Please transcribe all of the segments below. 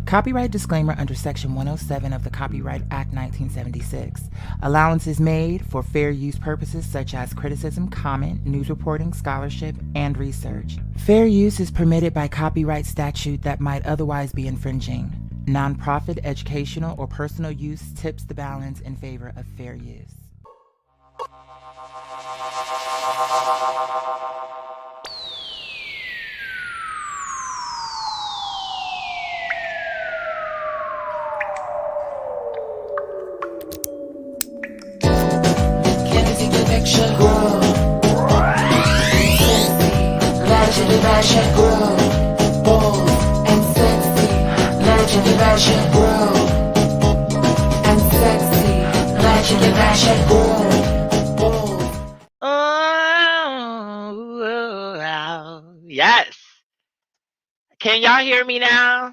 Copyright disclaimer under Section 107 of the Copyright Act 1976. Allowance is made for fair use purposes such as criticism, comment, news reporting, scholarship, and research. Fair use is permitted by copyright statute that might otherwise be infringing. Nonprofit, educational, or personal use tips the balance in favor of fair use. Fashion grow, bold and sexy. Legend fashion grow and sexy. Legend fashion grow, bold. Oh, yes. Can y'all hear me now?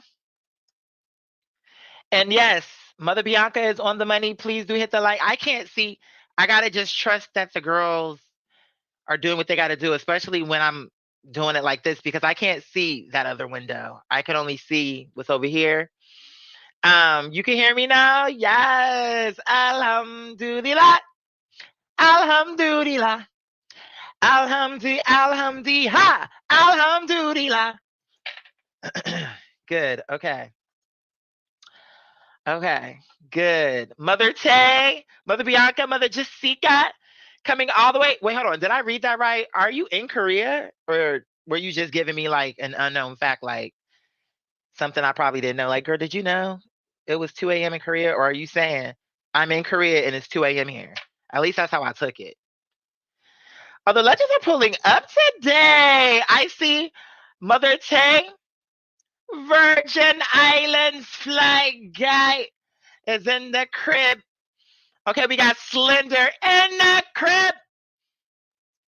And yes, Mother Bianca is on the money. Please do hit the like. I can't see. I gotta just trust that the girls are doing what they gotta do, especially when I'm doing it like this, because I can't see that other window. I can only see what's over here. You can hear me now? Yes. Alhamdulillah. Alhamdulillah. Alhamdulillah. Alhamdulillah. Good. Okay. Okay. Good. Mother Tay, Mother Bianca, Mother Jessica, coming all the way. Wait, hold on. Did I read that right? Are you in Korea, or were you just giving me like an unknown fact, like something I probably didn't know? Like, girl, did you know it was 2 a.m. in Korea? Or are you saying I'm in Korea and it's 2 a.m. here? At least that's how I took it. Oh, the legends are pulling up today. I see Mother Tay, Virgin Islands fly guy is in the crib. Okay, we got Slender in the crib.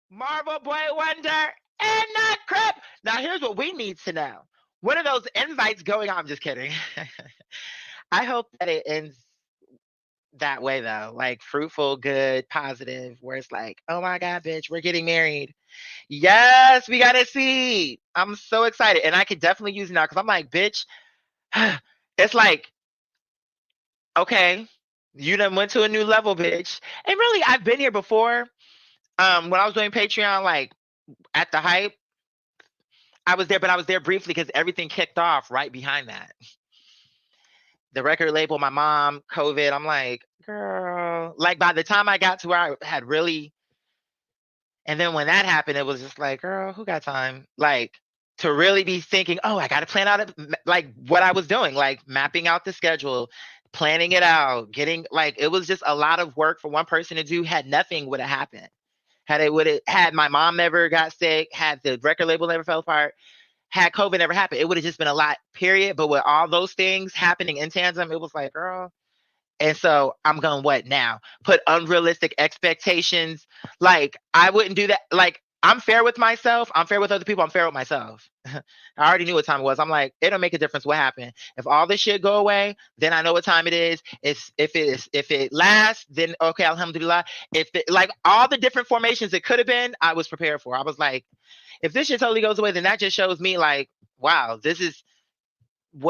Marvel Boy Wonder in the crib. Now, here's what we need to know. What are those invites going on? I'm just kidding. I hope that it ends that way, though. Like, fruitful, good, positive, where it's like, oh my God, bitch, we're getting married. Yes, we got to see. I'm so excited. And I could definitely use it now because I'm like, bitch, it's like, okay, you done went to a new level, bitch. And really, I've been here before. When I was doing Patreon, like at the hype, I was there, but I was there briefly because everything kicked off right behind that. The record label, my mom, COVID. I'm like, girl, like by the time I got to where I had really, and then when that happened, it was just like, girl, who got time? Like to really be thinking, oh, I got to plan out like what I was doing, like mapping out the schedule, planning it out, getting like it was just a lot of work for one person to do. Had nothing would have happened. Had my mom never got sick, had the record label never fell apart, had COVID never happened, it would have just been a lot, period. But with all those things happening in tandem, it was like, girl. And so I'm going, what now? Put unrealistic expectations. Like, I wouldn't do that. Like, I'm fair with myself. I'm fair with other people. I'm fair with myself. I already knew what time it was. I'm like, it don't make a difference what happened. If all this shit go away, then I know what time it is. If it lasts, then okay, alhamdulillah. If it, like all the different formations it could have been, I was prepared for. I was like, if this shit totally goes away, then that just shows me like, wow, this is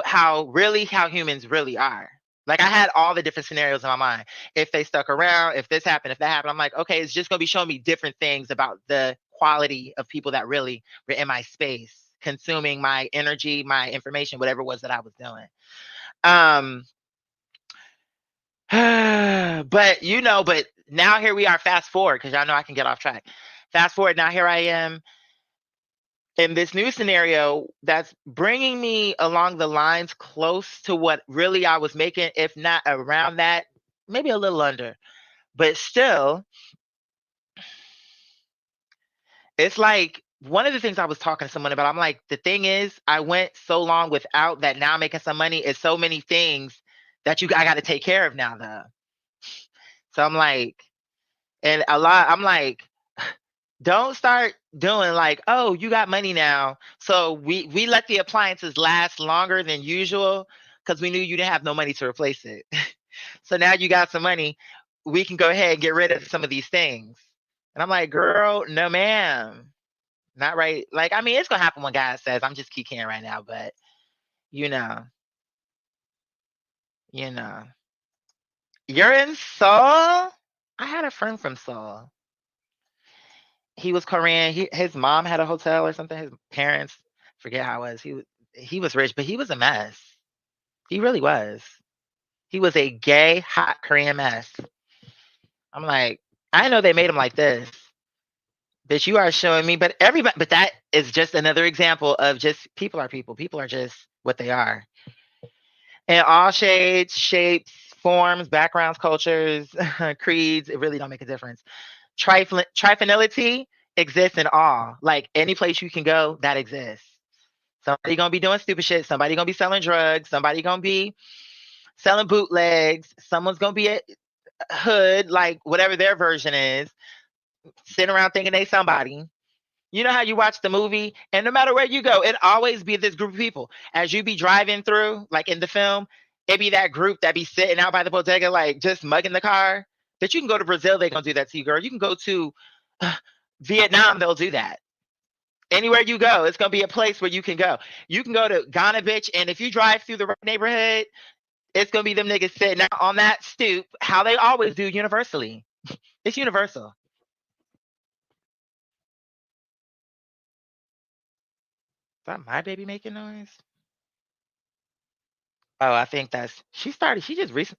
how humans really are. Like I had all the different scenarios in my mind. If they stuck around, if this happened, if that happened, I'm like, okay, it's just gonna be showing me different things about the quality of people that really were in my space, consuming my energy, my information, whatever it was that I was doing. But now here we are, fast forward, because y'all know I can get off track. Fast forward, now here I am in this new scenario that's bringing me along the lines close to what really I was making, if not around that, maybe a little under. But still, it's like one of the things I was talking to someone about. I'm like, the thing is, I went so long without that. Now making some money is so many things that I got to take care of now, though. So I'm like, and a lot, I'm like, don't start doing like, oh, you got money now. So we let the appliances last longer than usual because we knew you didn't have no money to replace it. So now you got some money. We can go ahead and get rid of some of these things. And I'm like, girl, no, ma'am. Not right. Like, I mean, it's gonna happen when God says, I'm just kicking right now, but you know. You know. You're in Seoul? I had a friend from Seoul. He was Korean. His mom had a hotel or something. His parents, forget how it was. He was rich, but he was a mess. He really was. He was a gay, hot Korean mess. I'm like, I know they made him like this. Bitch, you are showing me, but everybody, but that is just another example of just people are people. People are just what they are. In all shades, shapes, forms, backgrounds, cultures, creeds, it really don't make a difference. Trifinality exists in all. Like any place you can go, that exists. Somebody gonna be doing stupid shit. Somebody gonna be selling drugs. Somebody gonna be selling bootlegs. Someone's gonna be a hood, like whatever their version is, sitting around thinking they somebody. You know how you watch the movie, and no matter where you go, it always be this group of people. As you be driving through, like in the film, it be that group that be sitting out by the bodega, like just mugging the car. That you can go to Brazil, they gonna do that to you, girl. You can go to Vietnam, they'll do that. Anywhere you go, it's gonna be a place where you can go. You can go to Ghana, bitch, and if you drive through the right neighborhood, it's gonna be them niggas sitting out on that stoop, how they always do universally. It's universal. Is that my baby making noise? Oh, I think that's she just recently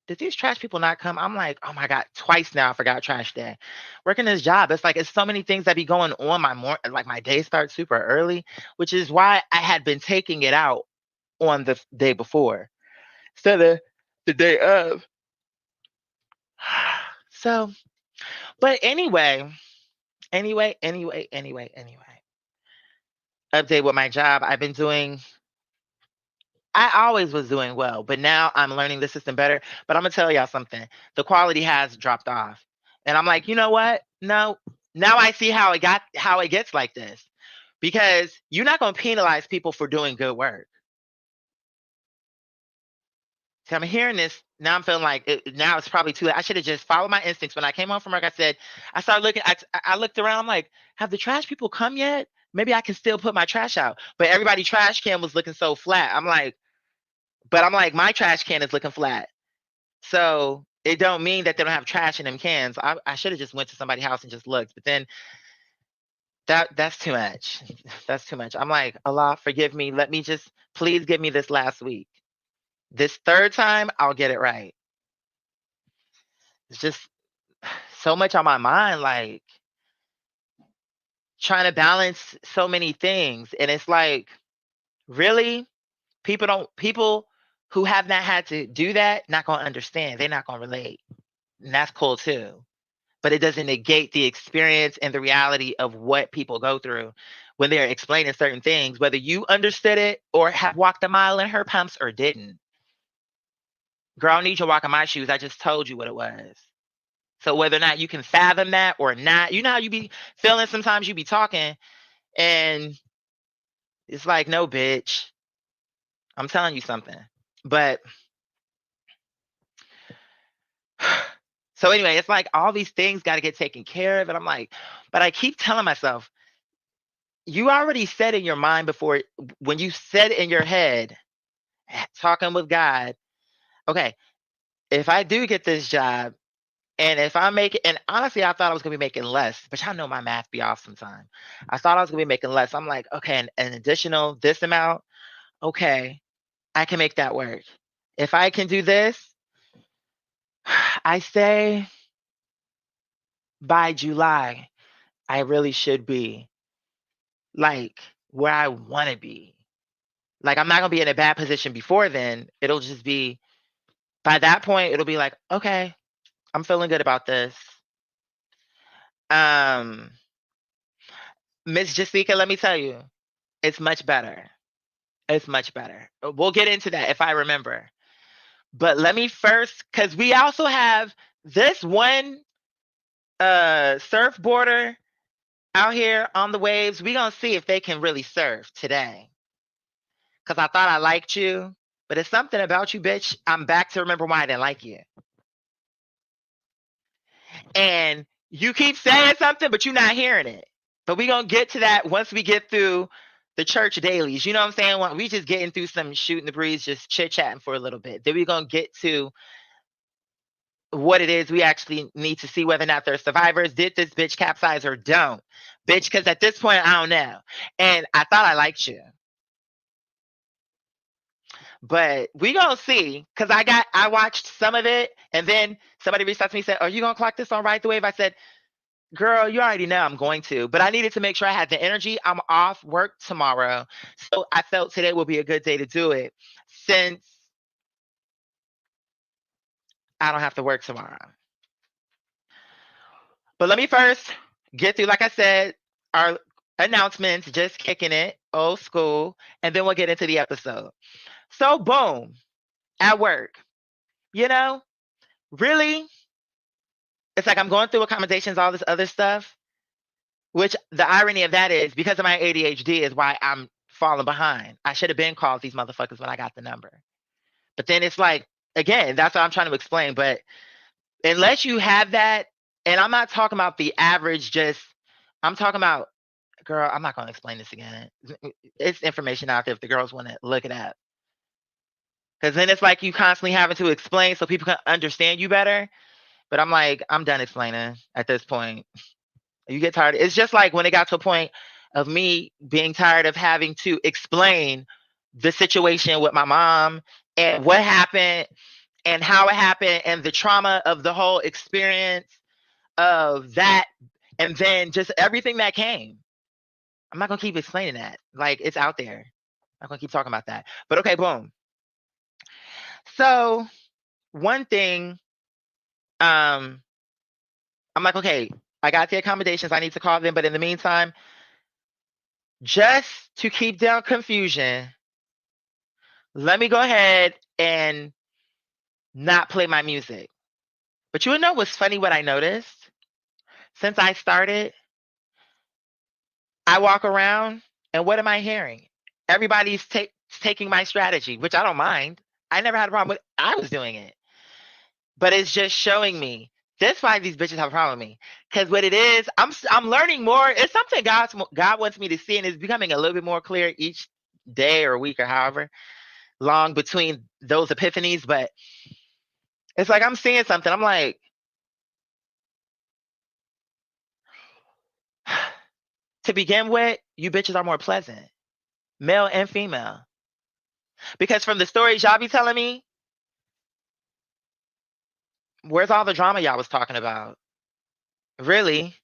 did these trash people not come? I'm like, oh my God, twice now I forgot trash day. Working this job, it's like it's so many things that be going on. Like my day starts super early, which is why I had been taking it out on the day before instead of the day of. So, but anyway. Update with my job. I always was doing well, but now I'm learning the system better. But I'm gonna tell y'all something. The quality has dropped off. And I'm like, you know what? No, now I see how it gets like this. Because you're not gonna penalize people for doing good work. So I'm hearing this. Now I'm feeling like now it's probably too late. I should have just followed my instincts. When I came home from work, I said, I started looking, I looked around, I'm like, have the trash people come yet? Maybe I can still put my trash out. But everybody trash can was looking so flat. I'm like, my trash can is looking flat. So it don't mean that they don't have trash in them cans. I should have just went to somebody's house and just looked. But then that's too much. That's too much. I'm like, Allah, forgive me. Let me just please give me this last week. This third time, I'll get it right. It's just so much on my mind, like trying to balance so many things. And it's like, really? People who have not had to do that, not gonna understand. They're not gonna relate. And that's cool too. But it doesn't negate the experience and the reality of what people go through when they're explaining certain things, whether you understood it or have walked a mile in her pumps or didn't. Girl, I don't need you to walk in my shoes. I just told you what it was. So whether or not you can fathom that or not, you know how you be feeling sometimes you be talking and it's like, no, bitch, I'm telling you something. But so anyway, it's like all these things got to get taken care of. And I'm like, but I keep telling myself, you already said in your mind before, when you said in your head, talking with God, okay, if I do get this job, and if I make it, and honestly, I thought I was gonna be making less, but y'all know my math be off sometime. I thought I was gonna be making less. I'm like, okay, an additional this amount, okay, I can make that work. If I can do this, I say by July, I really should be like where I want to be. Like I'm not gonna be in a bad position before then. It'll just be by that point, it'll be like, okay, I'm feeling good about this. Um, Miss Jessica, let me tell you, it's much better. It's much better. We'll get into that if I remember. But let me first, because we also have this one surfboarder out here on the waves. We're gonna see if they can really surf today. Cause I thought I liked you, but it's something about you, bitch. I'm back to remember why I didn't like you. And you keep saying something, but you're not hearing it. But we're gonna get to that once we get through the church dailies. You know what I'm saying? We just getting through some shooting the breeze, just chit chatting for a little bit. Then we're gonna get to what it is we actually need to see whether or not they're survivors. Did this bitch capsize or don't? Bitch, because at this point I don't know. And I thought I liked you. But we gonna see. Cause I watched some of it and then somebody reached out to me and said, are you gonna clock this on Ride the Wave? I said, girl, you already know I'm going to, but I needed to make sure I had the energy. I'm off work tomorrow. So I felt today would be a good day to do it since I don't have to work tomorrow. But let me first get through, like I said, our announcements, just kicking it, old school, and then we'll get into the episode. So, boom, at work, you know, really, it's like I'm going through accommodations, all this other stuff, which the irony of that is because of my ADHD is why I'm falling behind. I should have been called these motherfuckers when I got the number. But then it's like, again, that's what I'm trying to explain. But unless you have that, and I'm not talking about the average, I'm talking about, girl, I'm not going to explain this again. It's information out there if the girls want to look it up. Because then it's like you constantly having to explain so people can understand you better. But I'm like, I'm done explaining at this point. You get tired. It's just like when it got to a point of me being tired of having to explain the situation with my mom and what happened and how it happened and the trauma of the whole experience of that, and then just everything that came. I'm not gonna keep explaining that. Like, it's out there. I'm not gonna keep talking about that. But okay, boom. So one thing, I'm like, okay, I got the accommodations. I need to call them, but in the meantime, just to keep down confusion, let me go ahead and not play my music. But you would know what's funny what I noticed? Since I started, I walk around and what am I hearing? Everybody's taking my strategy, which I don't mind. I never had a problem with I was doing it. But it's just showing me that's why these bitches have a problem with me. Because what it is, I'm learning more. It's something God wants me to see, and it's becoming a little bit more clear each day or week or however long between those epiphanies. But it's like I'm seeing something. I'm like, to begin with, you bitches are more pleasant, male and female. Because from the stories y'all be telling me, where's all the drama y'all was talking about? Really?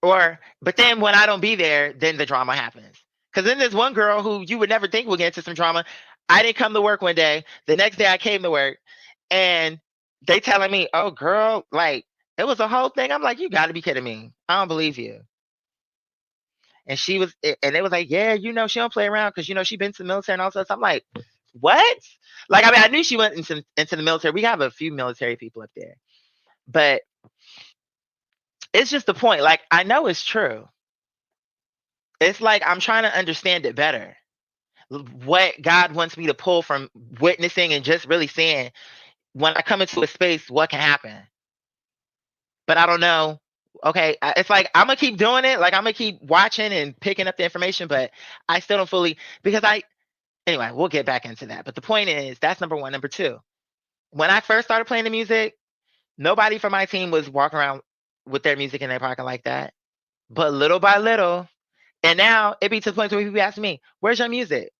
But then when I don't be there, then the drama happens. Because then there's one girl who you would never think would get into some drama. I didn't come to work one day. The next day I came to work and they telling me, oh, girl, like, it was a whole thing. I'm like, you got to be kidding me. I don't believe you. And it was like, yeah, she don't play around because, she been to the military and all that. I'm like, what? Like, I mean, I knew she went into the military. We have a few military people up there. But it's just the point. Like, I know it's true. It's like I'm trying to understand it better. What God wants me to pull from witnessing and just really seeing when I come into a space, what can happen. But I don't know. Okay, it's like I'm gonna keep doing it. Like I'm gonna keep watching and picking up the information, but I still don't fully because anyway, we'll get back into that. But the point is, that's number one. Number two, when I first started playing the music, nobody from my team was walking around with their music in their pocket like that. But little by little, and now it be to the point where people ask me, where's your music?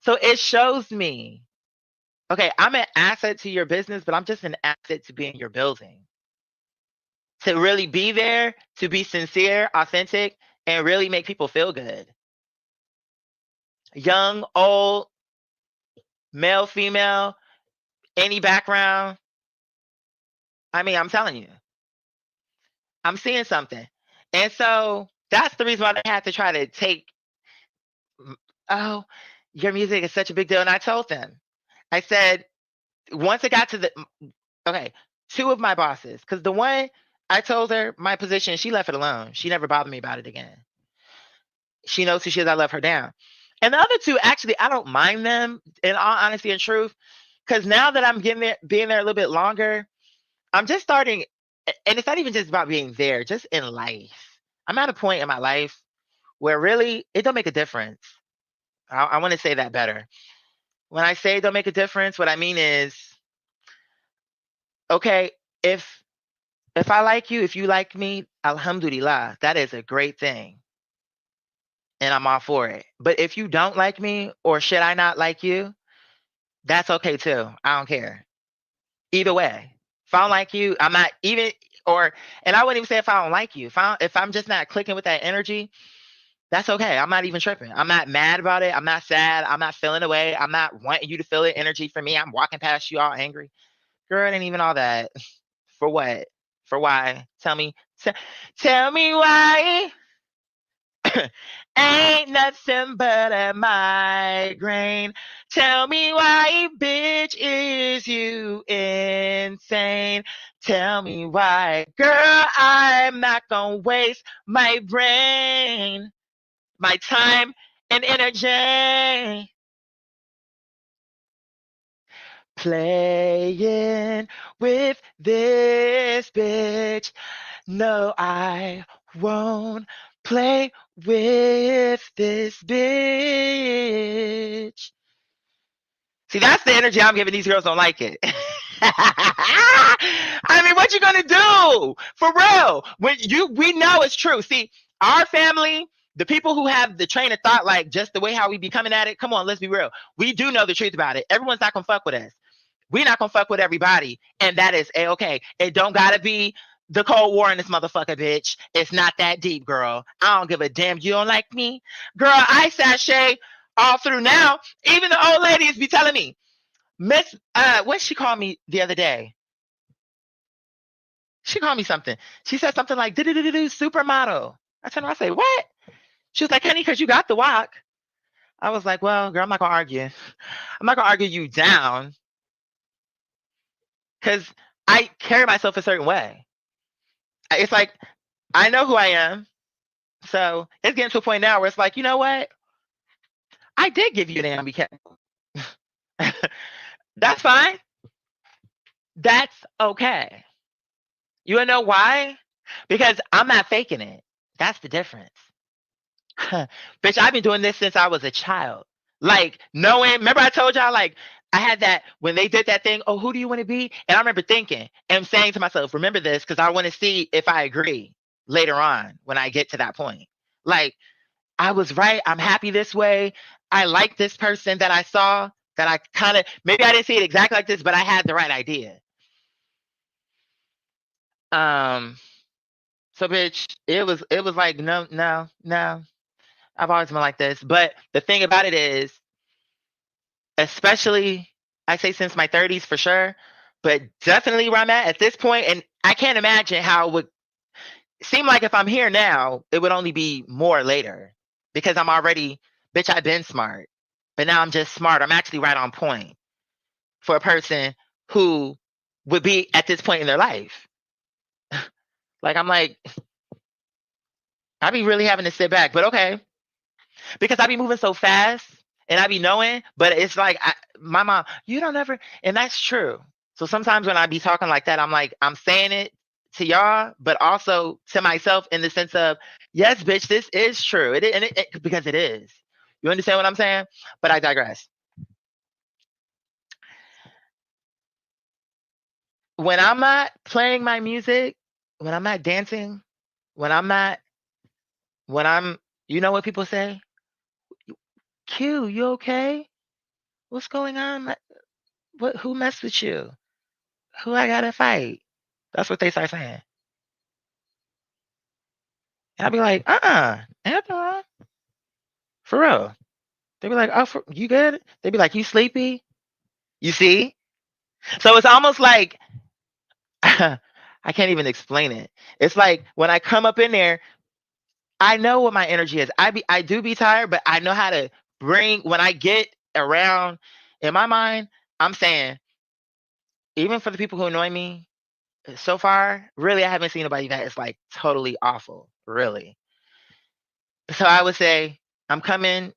So it shows me, okay, I'm an asset to your business, but I'm just an asset to be in your building. To really be there, to be sincere, authentic, and really make people feel good. Young, old, male, female, any background. I mean, I'm telling you, I'm seeing something. And so that's the reason why they had to try to take, oh, your music is such a big deal. And I told them, I said, once it got to two of my bosses, because the one I told her my position, she left it alone. She never bothered me about it again. She knows who she is. I love her down. And the other two, actually, I don't mind them in all honesty and truth. Because now that I'm being there a little bit longer, I'm just starting, and it's not even just about being there, just in life. I'm at a point in my life where really it don't make a difference. I want to say that better. When I say it don't make a difference, what I mean is, okay, if I like you, if you like me, alhamdulillah, that is a great thing. And I'm all for it. But if you don't like me or should I not like you, that's okay too. I don't care. Either way. If I don't like you, I'm not even or and I wouldn't even say if I don't like you. If I'm just not clicking with that energy, that's okay. I'm not even tripping. I'm not mad about it. I'm not sad. I'm not feeling away. I'm not wanting you to feel the energy for me. I'm walking past you all angry. Girl, it ain't even all that. For what? For why? Tell me why. Ain't nothing but a migraine. Tell me why, bitch, is you insane? Tell me why, girl, I'm not gonna waste my brain, my time and energy playing with this bitch. No, I won't play with this bitch. See, that's the energy I'm giving. These girls don't like it. I mean, what you gonna do? For real. We know it's true. See, our family, the people who have the train of thought, like just the way how we be coming at it, come on, let's be real. We do know the truth about it. Everyone's not gonna fuck with us. We're not gonna fuck with everybody, and that is a-okay. It don't gotta be the Cold War in this motherfucker, bitch. It's not that deep, girl. I don't give a damn. You don't like me? Girl, I sashay all through now. Even the old ladies be telling me, Miss, what she called me the other day? She called me something. She said something like, do-do-do-do-do, supermodel. I turned around, I say, what? She was like, honey, because you got the walk. I was like, well, girl, I'm not gonna argue. I'm not gonna argue you down because I carry myself a certain way. It's like, I know who I am. So it's getting to a point now where it's like, you know what? I did give you an Ambi. That's fine. That's okay. You wanna know why? Because I'm not faking it. That's the difference. Bitch, I've been doing this since I was a child. Like, knowing, remember I told y'all, like, I had that when they did that thing, oh, who do you want to be? And I remember thinking and saying to myself, remember this, because I want to see if I agree later on when I get to that point. Like, I was right. I'm happy this way. I like this person that I saw, that I kind of, maybe I didn't see it exactly like this, but I had the right idea. So bitch, it was like, no. I've always been like this. But the thing about it is, especially I say since my 30s for sure, but definitely where I'm at this point, and I can't imagine how it would seem like if I'm here now, it would only be more later because I'm already, bitch, I've been smart, but now I'm just smart. I'm actually right on point for a person who would be at this point in their life. Like, I'm like, I be really having to sit back, but okay. Because I be moving so fast and I be knowing, but it's like my mom, you don't ever, and that's true. So sometimes when I be talking like that, I'm like, I'm saying it to y'all, but also to myself in the sense of, yes, bitch, this is true. Because it is. You understand what I'm saying? But I digress. When I'm not playing my music, when I'm not dancing, when I'm not, when I'm, you know what people say? Q, you okay? What's going on? What? Who messed with you? Who I gotta fight? That's what they start saying. And I'll be like, Anthony, for real. They be like, oh, you good? They be like, you sleepy? You see? So it's almost like I can't even explain it. It's like when I come up in there, I know what my energy is. I do be tired, but I know how to bring when I get around in my mind, I'm saying, even for the people who annoy me, so far, really, I haven't seen anybody that is like totally awful, really. So I would say I'm coming,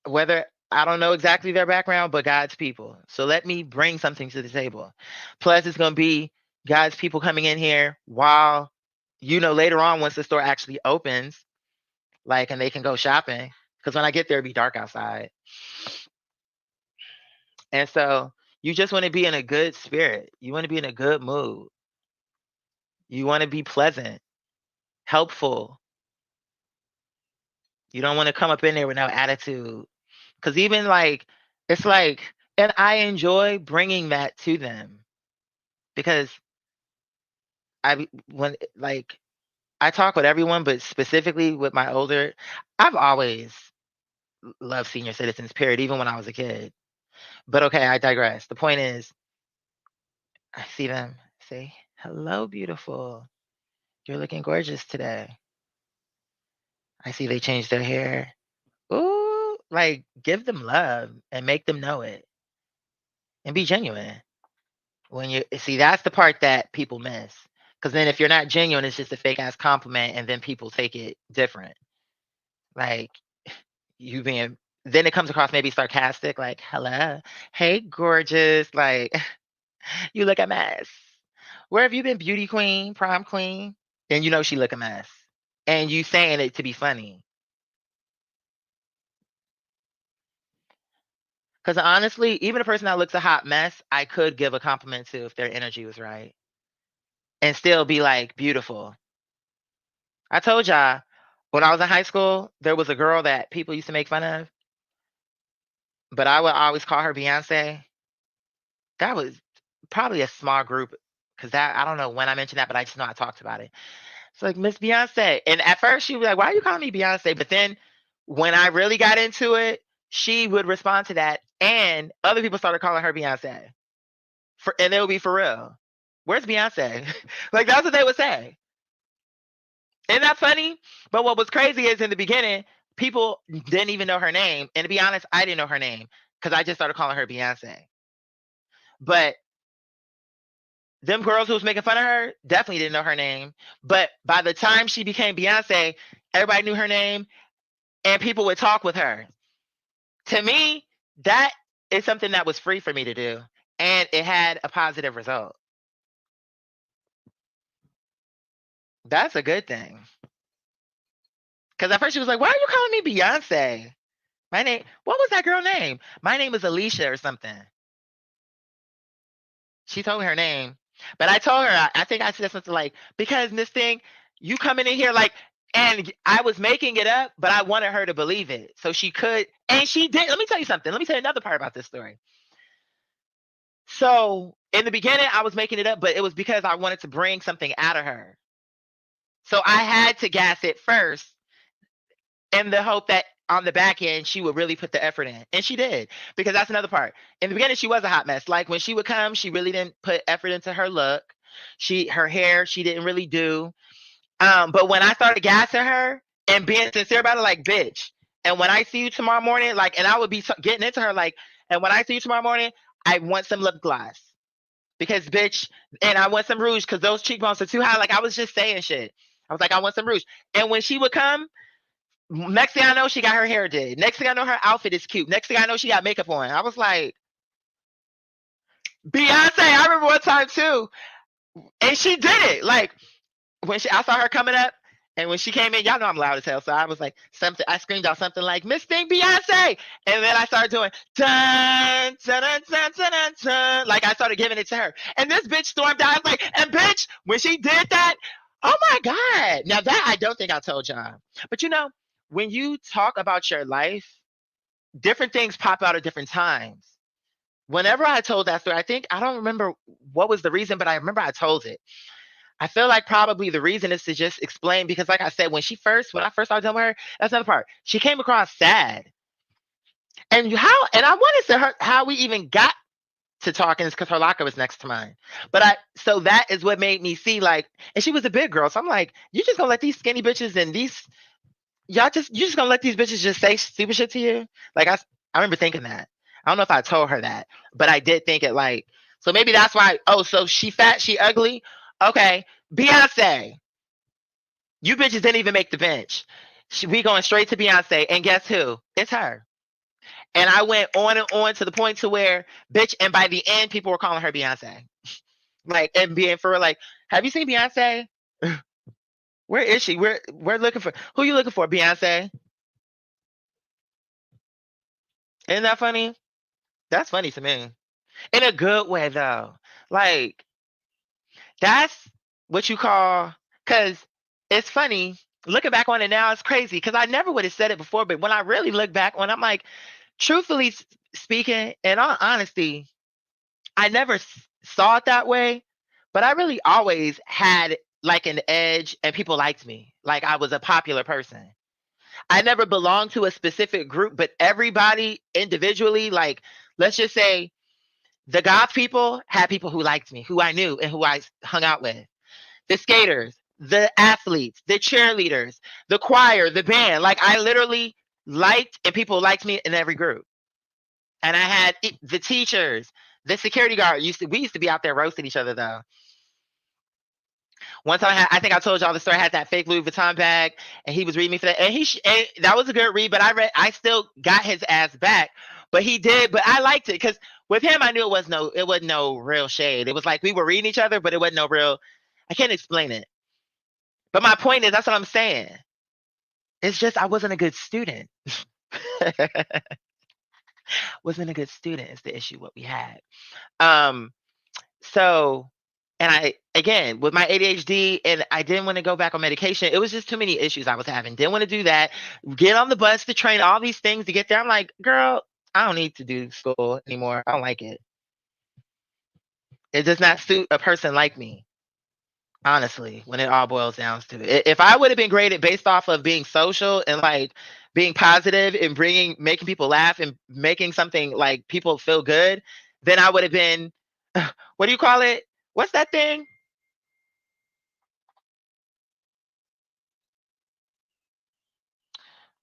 whether I don't know exactly their background, but God's people. So let me bring something to the table. Plus, it's going to be God's people coming in here while, later on, once the store actually opens, Like, and they can go shopping. Because when I get there, it'll be dark outside. And so you just want to be in a good spirit. You want to be in a good mood. You want to be pleasant, helpful. You don't want to come up in there with no attitude. Because even like, it's like, and I enjoy bringing that to them because when like, I talk with everyone, but specifically with my older, I've always loved senior citizens, period, even when I was a kid. But okay, I digress. The point is, I see them say, "Hello, beautiful. You're looking gorgeous today." I see they changed their hair. Ooh, like give them love and make them know it and be genuine. When you see, that's the part that people miss. Because then if you're not genuine, it's just a fake ass compliment, and then people take it different. Like you being, then it comes across maybe sarcastic, like, hello, hey, gorgeous, like, you look a mess. Where have you been, beauty queen, prom queen? And you know she look a mess. And you saying it to be funny. Because honestly, even a person that looks a hot mess, I could give a compliment to if their energy was right. And still be like, beautiful. I told y'all, when I was in high school, there was a girl that people used to make fun of, but I would always call her Beyonce. That was probably a small group because that I don't know when I mentioned that, but I just know I talked about it. It's like Miss Beyonce, and at first she was like, "Why are you calling me Beyonce?" But then when I really got into it, she would respond to that, and other people started calling her Beyonce. And it would be for real. Where's Beyonce? Like that's what they would say. Isn't that funny? But what was crazy is in the beginning, people didn't even know her name, and to be honest, I didn't know her name because I just started calling her Beyonce. But them girls who was making fun of her definitely didn't know her name. But by the time she became Beyonce, everybody knew her name and people would talk with her. To me, that is something that was free for me to do. And it had a positive result. That's a good thing. Because at first she was like, "Why are you calling me Beyonce? My name, what was that girl name? My name is Alicia or something." She told me her name. But I told her, I think I said something like, because Miss Thing, you coming in here like, and I was making it up, but I wanted her to believe it. So she could, and she did. Let me tell you something. Let me tell you another part about this story. So in the beginning, I was making it up, but it was because I wanted to bring something out of her. So I had to gas it first in the hope that on the back end she would really put the effort in, and she did, because that's another part. In the beginning she was a hot mess. Like when she would come, she really didn't put effort into her look. Her hair she didn't really do. But when I started gassing her and being sincere about it, like, bitch, and when I see you tomorrow morning, like, and I would be getting into her like, and when I see you tomorrow morning, I want some lip gloss because bitch, and I want some rouge because those cheekbones are too high. Like I was just saying shit. I was like, I want some rouge. And when she would come, next thing I know, she got her hair did. Next thing I know, her outfit is cute. Next thing I know, she got makeup on. I was like, Beyonce. I remember one time too, and she did it. Like when I saw her coming up, and when she came in, y'all know I'm loud as hell. So I was like something. I screamed out something like Miss Thing Beyonce, and then I started doing dun dun dun dun dun dun dun. Like I started giving it to her, and this bitch stormed out. I was like, and bitch, when she did that, oh my god! Now that I don't think I told y'all, but you know, when you talk about your life, different things pop out at different times. Whenever I told that story, I think I don't remember what was the reason, but I remember I told it. I feel like probably the reason is to just explain because, like I said, when I first started telling her, that's another part. She came across sad, and and I wanted to her how we even got to talking is because her locker was next to mine. So that is what made me see like, and she was a big girl, so I'm like, you just gonna let these skinny bitches and these you just gonna let these bitches just say stupid shit to you? Like I remember thinking that. I don't know if I told her that, but I did think it like, so maybe that's why. Oh, so she fat, she ugly. Okay, Beyonce, you bitches didn't even make the bench. We going straight to Beyonce, and guess who? It's her. And I went on and on to the point to where, bitch, and by the end, people were calling her Beyonce. Like, and being for real, like, have you seen Beyonce? Where is she? We're looking for who you looking for, Beyonce? Isn't that funny? That's funny to me. In a good way though. Like that's what you call because it's funny. Looking back on it now, it's crazy because I never would have said it before. But when I really look back on, I'm like, truthfully speaking, in all honesty, I never saw it that way. But I really always had like an edge, and people liked me. Like I was a popular person. I never belonged to a specific group, but everybody individually, like let's just say the goth people had people who liked me, who I knew and who I hung out with. The skaters, the athletes, the cheerleaders, the choir, the band. Like I literally liked and people liked me in every group. And I had the teachers, the security guard. We used to be out there roasting each other though. One time I think I told y'all the story. I had that fake Louis Vuitton bag, and he was reading me for that, and and that was a good read. But I still got his ass back. But he did. But I liked it because with him, I knew it wasn't no real shade. It was like we were reading each other, but it wasn't no real. I can't explain it. But my point is, that's what I'm saying. It's just I wasn't a good student. Wasn't a good student is the issue what we had. Um, so and I again with my ADHD and I didn't want to go back on medication. It was just too many issues I was having. Didn't want to do that. Get on the bus, the train, all these things to get there. I'm like, girl, I don't need to do school anymore. I don't like it. It does not suit a person like me. Honestly, when it all boils down to it. If I would have been graded based off of being social and like being positive and making people laugh and making something like people feel good, then I would have been what do you call it? What's that thing?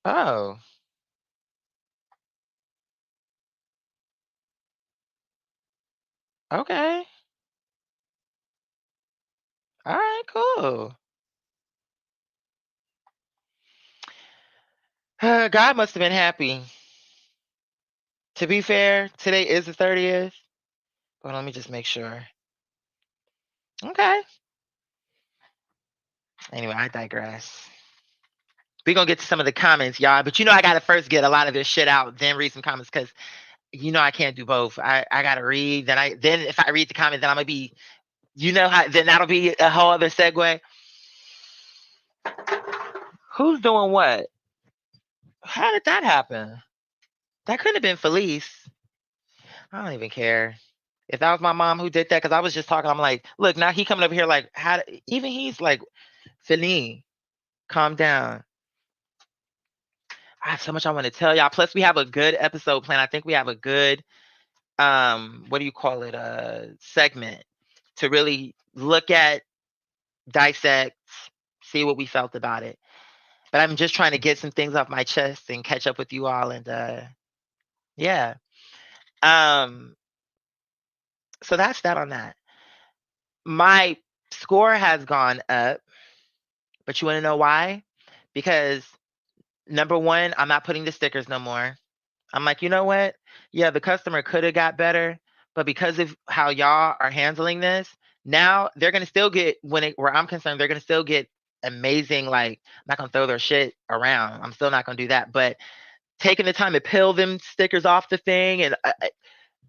Oh, okay. All right, cool. God must have been happy. To be fair, today is the 30th. But let me just make sure. Okay. Anyway, I digress. We're gonna get to some of the comments, y'all. But you know I gotta first get a lot of this shit out, then read some comments because you know I can't do both. I gotta read, then if I read the comment, then I'm gonna be how then that'll be a whole other segue. Who's doing what? How did that happen? That couldn't have been Felice. I don't even care. If that was my mom who did that, because I was just talking, I'm like, look, now he coming over here like, even he's like, Feline, calm down. I have so much I want to tell y'all. Plus, we have a good episode plan. I think we have a good, what do you call it, segment to really look at, dissect, see what we felt about it. But I'm just trying to get some things off my chest and catch up with you all. And yeah. Um, so that's that on that. My score has gone up, but you want to know why? Because number one, I'm not putting the stickers no more. I'm like, you know what? Yeah, the customer could have got better, but because of how y'all are handling this, now they're gonna still get where I'm concerned, they're gonna still get amazing. Like, I'm not gonna throw their shit around. I'm still not gonna do that. But taking the time to peel them stickers off the thing and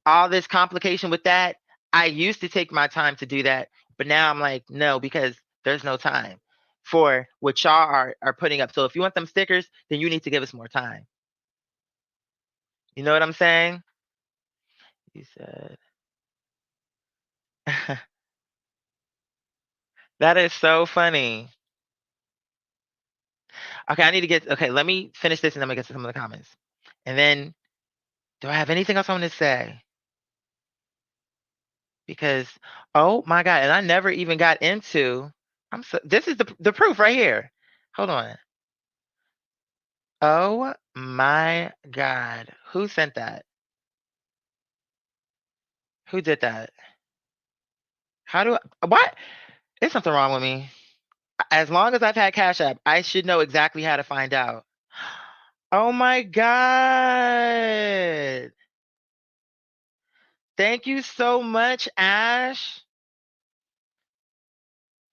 all this complication with that, I used to take my time to do that, but now I'm like, no, because there's no time for what y'all are putting up. So if you want them stickers, then you need to give us more time. You know what I'm saying? He said, that is so funny. Okay, I need to get, okay, let me finish this and then we get to some of the comments. And then, do I have anything else I want to say? Because, oh my God, and I never even got into, this is the proof right here. Hold on. Oh my God. Who sent that? Who did that? How do I, what? There's something wrong with me. As long as I've had Cash App, I should know exactly how to find out. Oh my God. Thank you so much, Ash.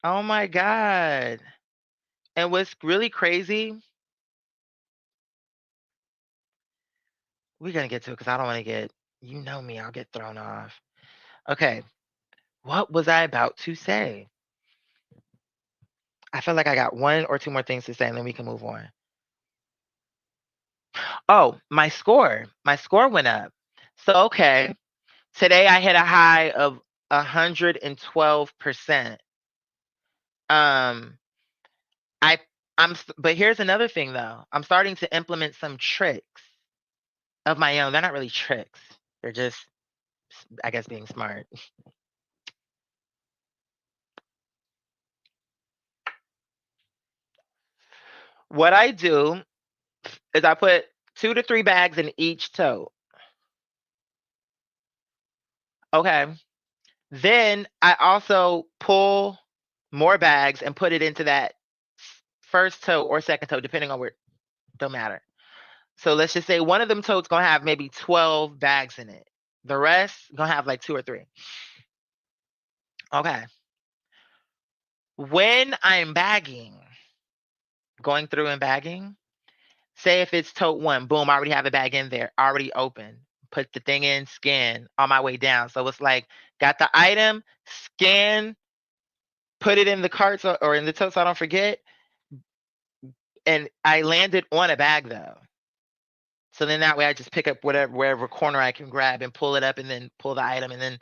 Oh my God. And what's really crazy, we're gonna get to it because I don't want to get, you know me, I'll get thrown off. Okay, what was I about to say? I feel like I got one or two more things to say, and then we can move on. Oh, my score. My score went up. So okay, today I hit a high of 112%. Um, I but here's another thing though. I'm starting to implement some tricks of my own. They're not really tricks. They're just, I guess, being smart. What I do is I put 2 to 3 bags in each tote. Okay. Then I also pull more bags and put it into that first tote or second tote, depending on where, don't matter. So let's just say one of them totes gonna have maybe 12 bags in it. The rest gonna have like 2 or 3. Okay. When I'm bagging, going through and bagging, say if it's tote 1, boom, I already have a bag in there, already open. Put the thing in, scan on my way down. So it's like, got the item, scan, put it in the cart or in the tote so I don't forget. And I landed on a bag though. So then that way I just pick up wherever corner I can grab and pull it up and then pull the item and then,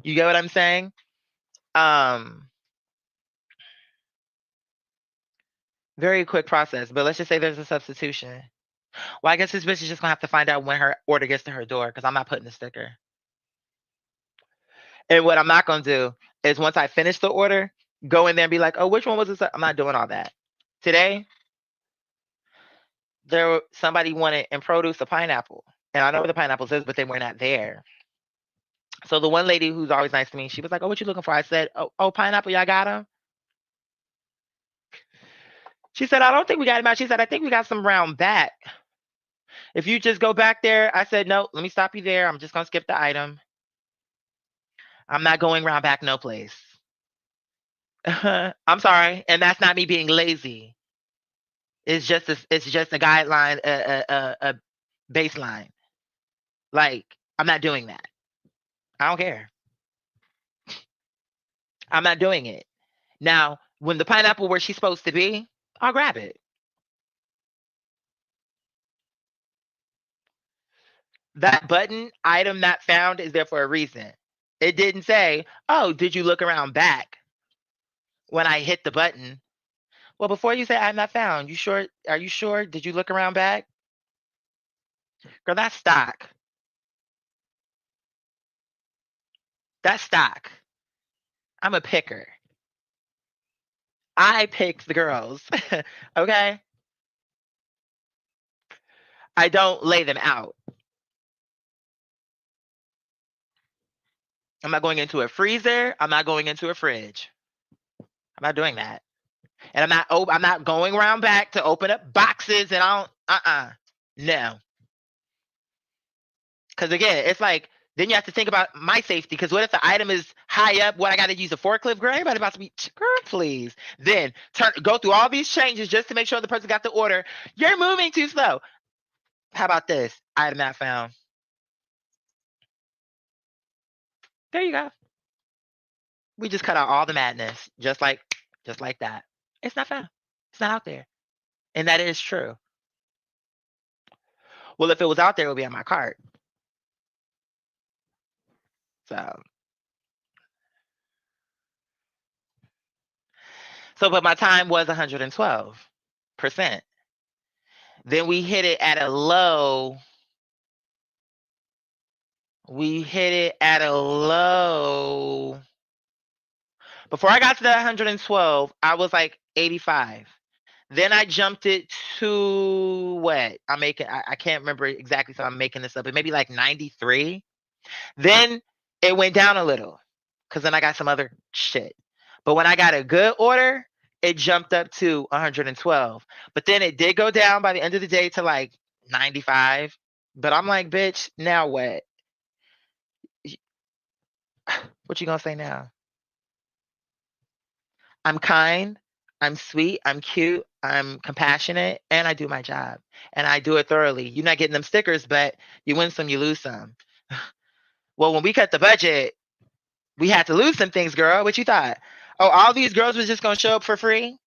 you get what I'm saying? Very quick process, but let's just say there's a substitution. Well, I guess this bitch is just gonna have to find out when her order gets to her door because I'm not putting the sticker. And what I'm not gonna do is once I finish the order, go in there and be like, oh, which one was this? I'm not doing all that. Today, somebody wanted in produce a pineapple. And I know where the pineapples is, but they were not there. So the one lady who's always nice to me, she was like, oh, what you looking for? I said, oh, pineapple, y'all got them? She said, I don't think we got him out. She said, I think we got some round back. If you just go back there, I said, no, let me stop you there. I'm just going to skip the item. I'm not going round back no place. I'm sorry. And that's not me being lazy. It's just a guideline, a baseline. Like, I'm not doing that. I don't care. I'm not doing it. Now, when the pineapple where she's supposed to be, I'll grab it. That button, item not found, is there for a reason. It didn't say, oh, did you look around back when I hit the button? Well, before you say I'm not found, you sure? Are you sure? Did you look around back? Girl, that's stock. That's stock. I'm a picker. I pick the girls. Okay? I don't lay them out. I'm not going into a freezer. I'm not going into a fridge. I'm not doing that. And I'm not going around back to open up boxes and I don't no. Because again, it's like then you have to think about my safety. Because what if the item is high up? What I got to use a forklift? Girl, everybody about to be, girl, please. Then go through all these changes just to make sure the person got the order. You're moving too slow. How about this? Item not found. There you go. We just cut out all the madness, just like that. It's not found. It's not out there, and that is true. Well, if it was out there, it would be on my cart. But my time was 112%. Then we hit it at a low. Before I got to that 112, I was like 85. Then I jumped it to what? I can't remember exactly, so I'm making this up, but maybe like 93. Then it went down a little because then I got some other shit. But when I got a good order, it jumped up to 112. But then it did go down by the end of the day to like 95. But I'm like, bitch, now what? What you gonna say now? I'm kind, I'm sweet, I'm cute, I'm compassionate, and I do my job. And I do it thoroughly. You're not getting them stickers, but you win some, you lose some. Well, when we cut the budget, we had to lose some things, girl. What you thought? Oh, all these girls was just gonna show up for free?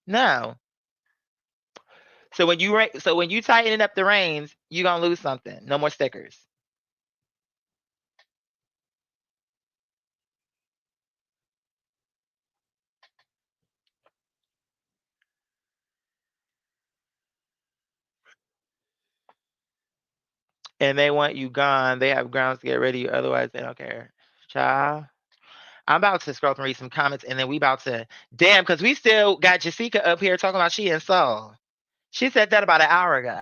No. So when you tighten up the reins, you gonna lose something. No more stickers. And they want you gone. They have grounds to get rid of you. Otherwise, they don't care. Child. I'm about to scroll and read some comments, and then we about to damn, because we still got Jessica up here talking about she in Seoul. She said that about an hour ago.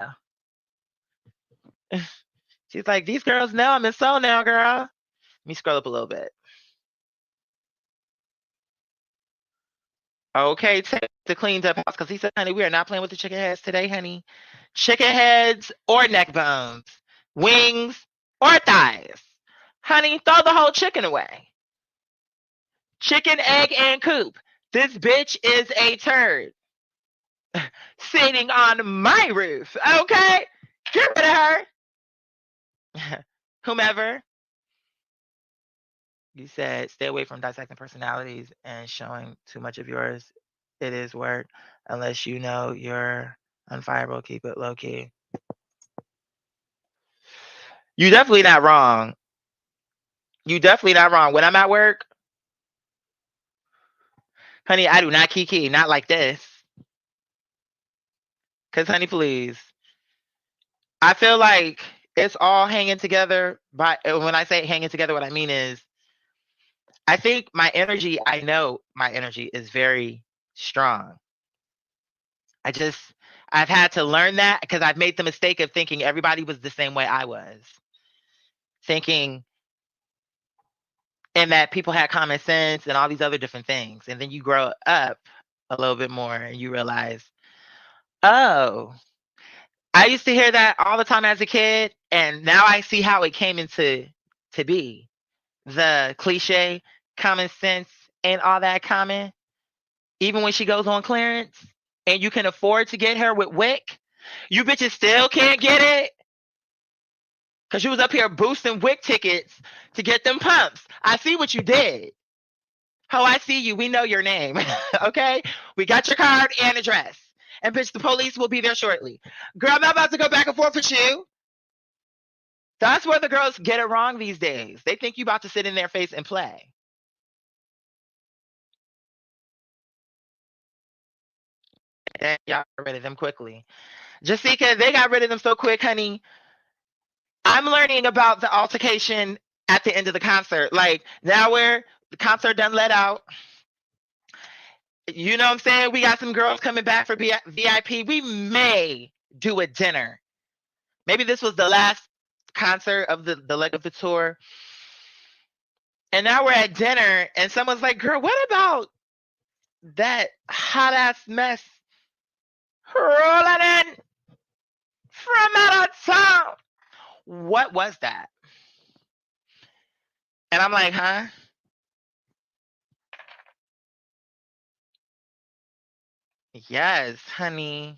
She's like, these girls know I'm in Seoul now, girl. Let me scroll up a little bit. Okay, take the cleaned up house because he said, honey, we are not playing with the chicken heads today, honey. Chicken heads or neck bones, wings or thighs. Honey, throw the whole chicken away. Chicken, egg, and coop. This bitch is a turd sitting on my roof. Okay? Get rid of her. Whomever. You said stay away from dissecting personalities and showing too much of yours. It is work. Unless you know you're unfireable, keep it low key. You definitely not wrong. You definitely not wrong. When I'm at work, honey, I do not kiki, not like this. Cause honey, please. I feel like it's all hanging together. By when I say hanging together, what I mean is I think I know my energy is very strong. I've had to learn that because I've made the mistake of thinking everybody was the same way I was. Thinking and that people had common sense and all these other different things. And then you grow up a little bit more and you realize, oh, I used to hear that all the time as a kid, and now I see how it came into to be. The cliche, common sense ain't all that common. Even when she goes on clearance and you can afford to get her with WIC, you bitches still can't get it. Cause you was up here boosting WIC tickets to get them pumps. I see what you did. Oh, I see you. We know your name. Okay? We got your card and address. And bitch, the police will be there shortly. Girl, I'm not about to go back and forth with you. That's where the girls get it wrong these days. They think you about to sit in their face and play. And y'all got rid of them quickly. Jessica, they got rid of them so quick, honey. I'm learning about the altercation at the end of the concert. Like, now where the concert done let out. You know what I'm saying? We got some girls coming back for VIP. We may do a dinner. Maybe this was the last concert of the leg of the tour. And now we're at dinner, and someone's like, girl, what about that hot ass mess rolling in from out of town? What was that? And I'm like, huh? Yes, honey.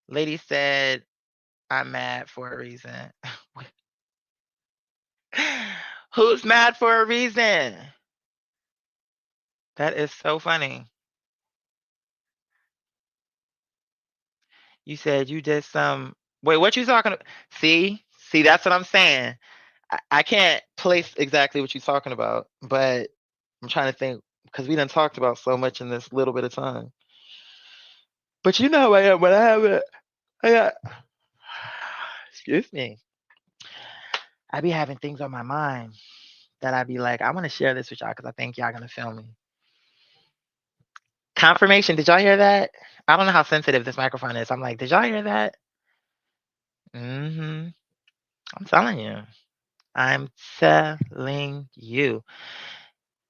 Lady said, I'm mad for a reason. Who's mad for a reason? That is so funny. You said you did some. Wait, what you talking about? See, that's what I'm saying. I can't place exactly what you're talking about, but I'm trying to think because we done talked about so much in this little bit of time. But you know how I am when I have it. I got. Excuse me. I be having things on my mind that I be like, I want to share this with y'all because I think y'all gonna feel me. Confirmation. Did y'all hear that? I don't know how sensitive this microphone is. I'm like, did y'all hear that? Mm-hmm. I'm telling you. I'm telling you.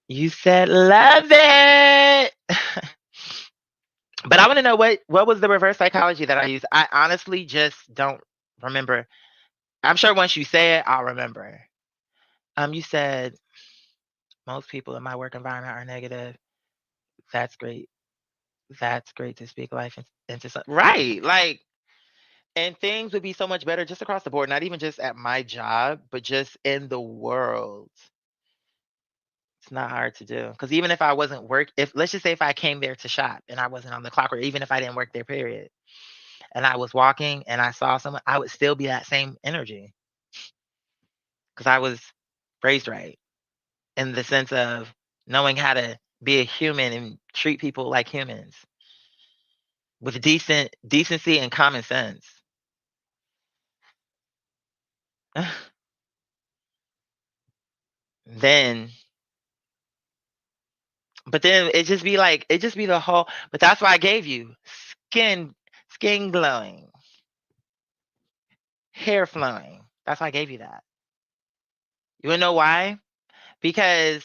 You said love it. But I want to know what was the reverse psychology that I used. I honestly just don't remember. I'm sure once you say it, I'll remember. You said most people in my work environment are negative. That's great. That's great to speak life into some right. Like, and things would be so much better just across the board, not even just at my job, but just in the world. It's not hard to do. Because even if I wasn't if let's just say if I came there to shop and I wasn't on the clock, or even if I didn't work there, period, and I was walking and I saw someone, I would still be that same energy because I was raised right in the sense of knowing how to be a human and treat people like humans with decency and common sense. Then, but then it just be the whole. But that's why I gave you skin, skin glowing, hair flowing. That's why I gave you that. You wanna know why? Because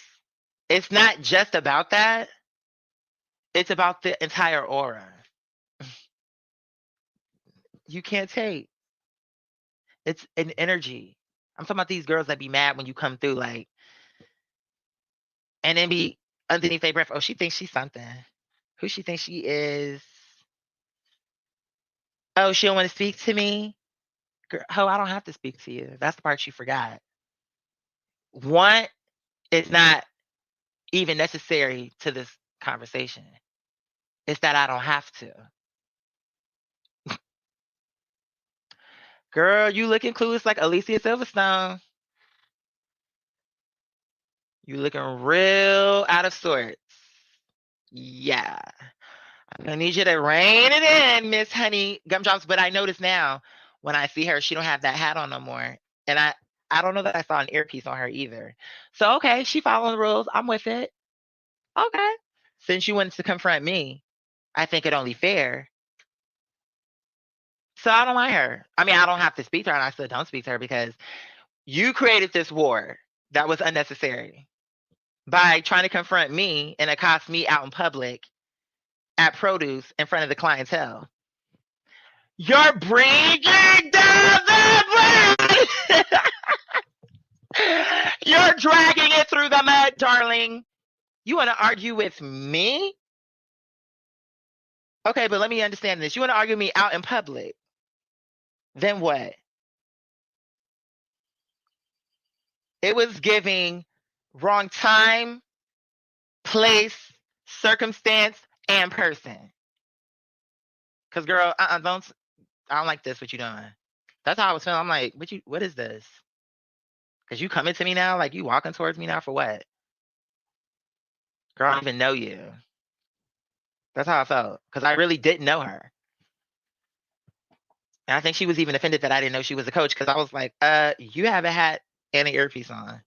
it's not just about that. It's about the entire aura. You can't take. It's an energy. I'm talking about these girls that be mad when you come through, like, and then be underneath their breath. Oh, she thinks she's something. Who she thinks she is? Oh, she don't want to speak to me. Girl, ho, I don't have to speak to you. That's the part you forgot. Want is not even necessary to this conversation. It's that I don't have to. Girl, you looking clueless like Alicia Silverstone. You looking real out of sorts. Yeah. I'm gonna need you to rein it in, Miss Honey Gumdrops. But I notice now when I see her, she don't have that hat on no more. And I don't know that I saw an earpiece on her either. So okay, she following the rules. I'm with it. Okay. Since you wanted to confront me, I think it only fair. So I don't mind her. I mean, I don't have to speak to her, and I still don't speak to her because you created this war that was unnecessary by trying to confront me and accost me out in public at produce in front of the clientele. You're bringing down the blood. You're dragging it through the mud, darling. You want to argue with me? Okay, but let me understand this. You want to argue with me out in public? Then what? It was giving wrong time, place, circumstance, and person. Cause girl, I don't like this. What you doing? That's how I was feeling. I'm like, what is this? Cause you coming to me now, like you walking towards me now for what? Girl, I don't even know you. That's how I felt. Cause I really didn't know her. And I think she was even offended that I didn't know she was a coach. Cause I was like, you have a hat and an earpiece on.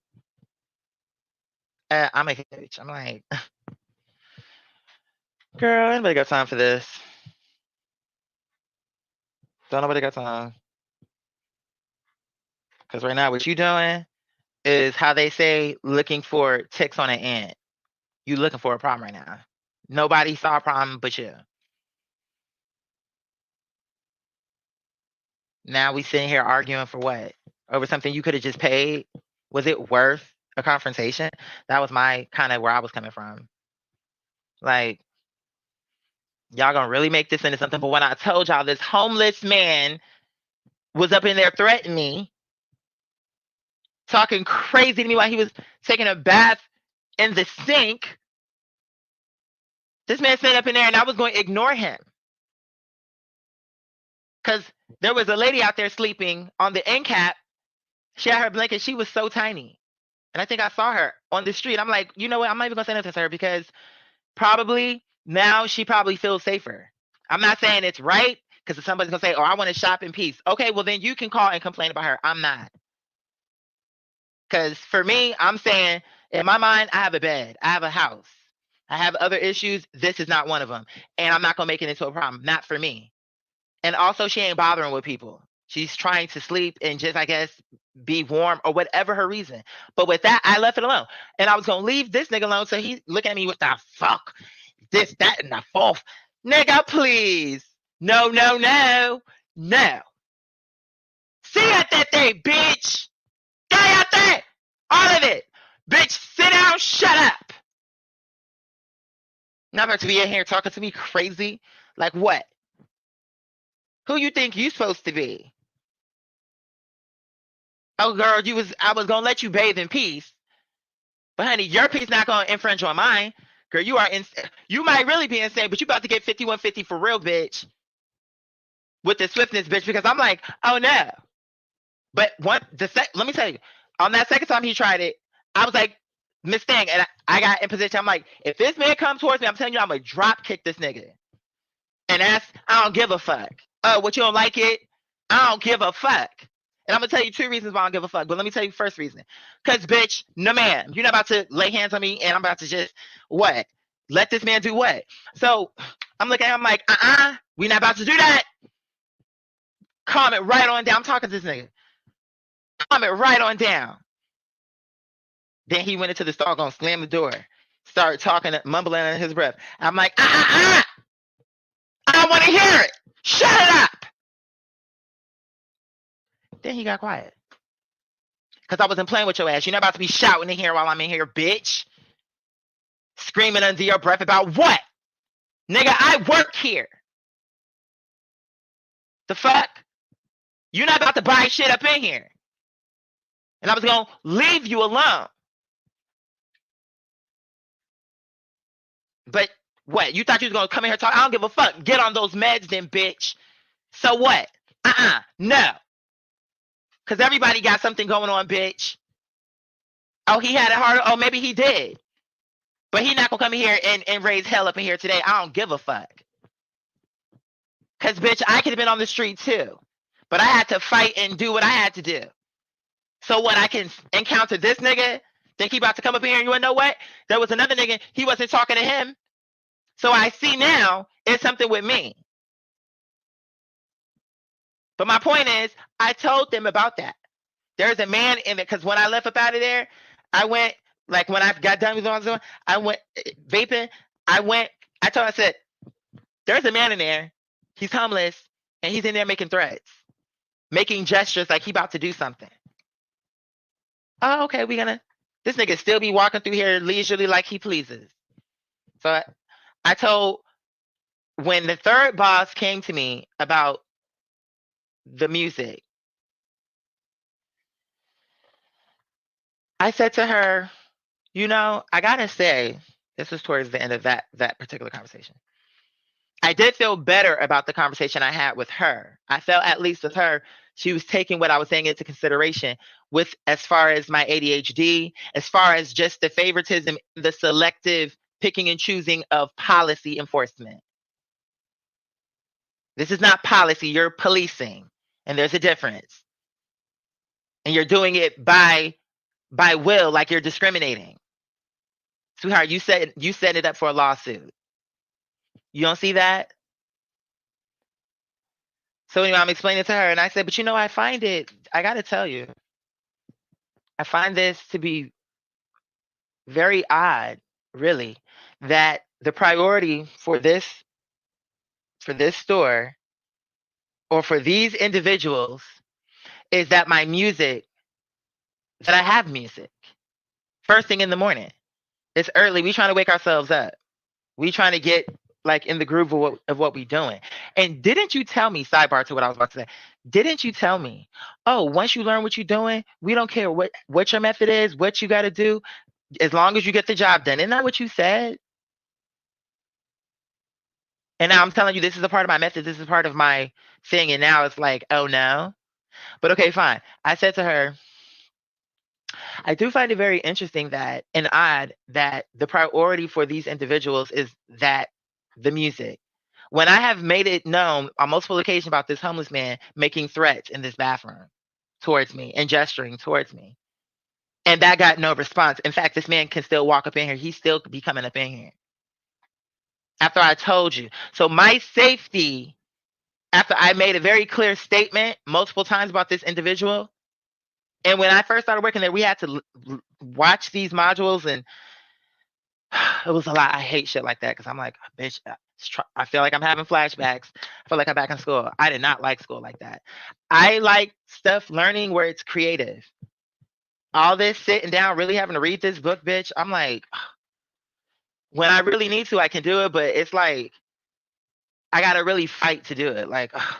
I'm a coach. I'm like, girl, anybody got time for this? Don't nobody got time. Cause right now what you doing is how they say looking for ticks on an ant. You looking for a problem right now. Nobody saw a problem but you. Now we sitting here arguing for what? Over something you could have just paid? Was it worth a confrontation? That was my kind of where I was coming from. Like, y'all gonna really make this into something? But when I told y'all this homeless man was up in there threatening me, talking crazy to me while he was taking a bath in the sink, this man sat up in there and I was going to ignore him. Because there was a lady out there sleeping on the end cap. She had her blanket. She was so tiny. And I think I saw her on the street. I'm like, you know what? I'm not even going to say nothing to her because probably now she probably feels safer. I'm not saying it's right because somebody's going to say, oh, I want to shop in peace. Okay, well, then you can call and complain about her. I'm not. Because for me, I'm saying in my mind, I have a bed. I have a house. I have other issues. This is not one of them. And I'm not going to make it into a problem. Not for me. And also, she ain't bothering with people. She's trying to sleep and just, I guess, be warm or whatever her reason. But with that, I left it alone. And I was going to leave this nigga alone. So he looking at me with the fuck, this, that, and the fourth. Nigga, please. No, no, no, no. See at that thing, bitch. Get out there. All of it. Bitch, sit down, shut up. Not about to be in here talking to me crazy. Like what? Who you think you supposed to be? Oh, girl, I was gonna let you bathe in peace, but honey, your peace not gonna infringe on mine. Girl, you might really be insane, but you about to get 5150 for real, bitch. With the swiftness, bitch, because I'm like, oh no. But let me tell you, on that second time he tried it, I was like, Miss Thing, and I got in position. I'm like, if this man comes towards me, I'm telling you, I'm gonna drop kick this nigga. And I don't give a fuck. Oh, what, you don't like it? I don't give a fuck. And I'm gonna tell you 2 reasons why I don't give a fuck. But let me tell you first reason. Cause bitch, no ma'am, you're not about to lay hands on me and I'm about to just what? Let this man do what? So I'm looking at him like, we not about to do that. Calm it right on down. I'm talking to this nigga. Calm it right on down. Then he went into the store, gonna slam the door, started talking, mumbling under his breath. I'm like, I don't want to hear it. Shut it up. Then he got quiet. Because I wasn't playing with your ass. You're not about to be shouting in here while I'm in here, bitch. Screaming under your breath about what? Nigga, I work here. The fuck? You're not about to buy shit up in here. And I was going to leave you alone. But what? You thought you was going to come in here and talk? I don't give a fuck. Get on those meds then, bitch. So what? No. Because everybody got something going on, bitch. Oh, he had it harder? Oh, maybe he did. But he not going to come in here and raise hell up in here today. I don't give a fuck. Because, bitch, I could have been on the street too. But I had to fight and do what I had to do. So what, I can encounter this nigga? Think he about to come up here and you wanna know what? There was another nigga, he wasn't talking to him. So I see now it's something with me. But my point is, I told them about that. There's a man in it, because when I left up out of there, I went, like when I got done with what I was doing, I went vaping, I told him, I said, there's a man in there, he's homeless, and he's in there making threats, making gestures like he about to do something. Oh, okay, this nigga still be walking through here leisurely like he pleases. So I told, when the third boss came to me about the music, I said to her, I gotta say, this was towards the end of that particular conversation. I did feel better about the conversation I had with her. I felt, at least with her, she was taking what I was saying into consideration, with as far as my ADHD, as far as just the favoritism, the selective picking and choosing of policy enforcement. This is not policy, you're policing, and there's a difference. And you're doing it by will, like you're discriminating. Sweetheart, you set it up for a lawsuit. You don't see that? So anyway, I'm explaining to her, and I said, but I find it, I got to tell you, I find this to be very odd, really, that the priority for this store or for these individuals is that my music, that I have music first thing in the morning. It's early. We trying to wake ourselves up. We trying to get like in the groove of what we doing. And didn't you tell me, sidebar to what I was about to say, didn't you tell me, oh, once you learn what you're doing, we don't care what your method is, what you got to do, as long as you get the job done. Isn't that what you said? And now I'm telling you, this is a part of my method. This is part of my thing. And now it's like, oh no. But okay, fine. I said to her, I do find it very interesting that, and odd, that the priority for these individuals is that the music. When I have made it known on multiple occasions about this homeless man making threats in this bathroom towards me and gesturing towards me, and that got no response. In fact, this man can still walk up in here. He still could be coming up in here. After I told you. So my safety, after I made a very clear statement multiple times about this individual, and when I first started working there, we had to watch these modules, and it was a lot. I hate shit like that because I'm like, bitch, I feel like I'm having flashbacks. I feel like I'm back in school. I did not like school like that. I like stuff, learning where it's creative. All this sitting down, really having to read this book, bitch, I'm like, when I really need to, I can do it, but it's like I gotta really fight to do it. Like, ugh,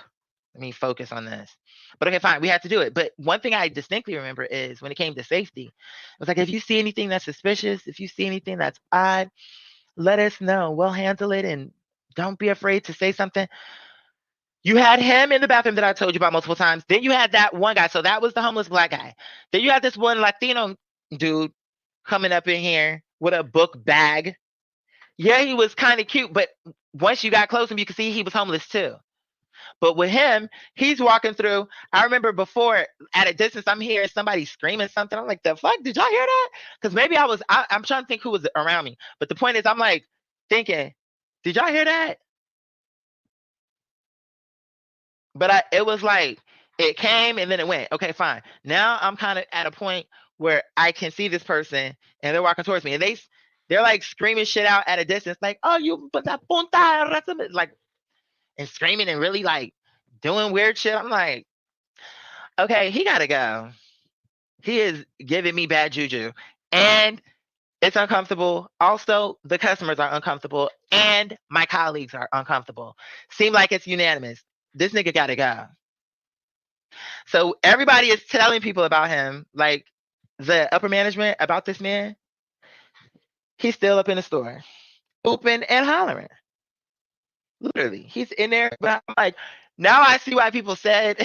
let me focus on this. But okay, fine, we had to do it. But one thing I distinctly remember is when it came to safety, it was like, if you see anything that's suspicious, if you see anything that's odd, let us know. We'll handle it, and don't be afraid to say something. You had him in the bathroom that I told you about multiple times. Then you had that one guy. So that was the homeless black guy. Then you had this one Latino dude coming up in here with a book bag. Yeah, he was kind of cute, but once you got close to him, you could see he was homeless too. But with him, he's walking through. I remember before at a distance, I'm hearing somebody screaming something. I'm like, the fuck? Did y'all hear that? Because maybe I'm trying to think who was around me. But the point is, I'm like thinking, did y'all hear that? But it was like it came and then it went. Okay, fine. Now I'm kind of at a point where I can see this person and they're walking towards me and they're like screaming shit out at a distance, like, oh, you punta, like, and screaming and really like doing weird shit. I'm like, okay, he gotta go. He is giving me bad juju. And it's uncomfortable. Also, the customers are uncomfortable and my colleagues are uncomfortable. Seem like it's unanimous. This nigga gotta go. So everybody is telling people about him, like the upper management about this man. He's still up in the store, hooping and hollering. Literally, he's in there. But I'm like, now I see why people said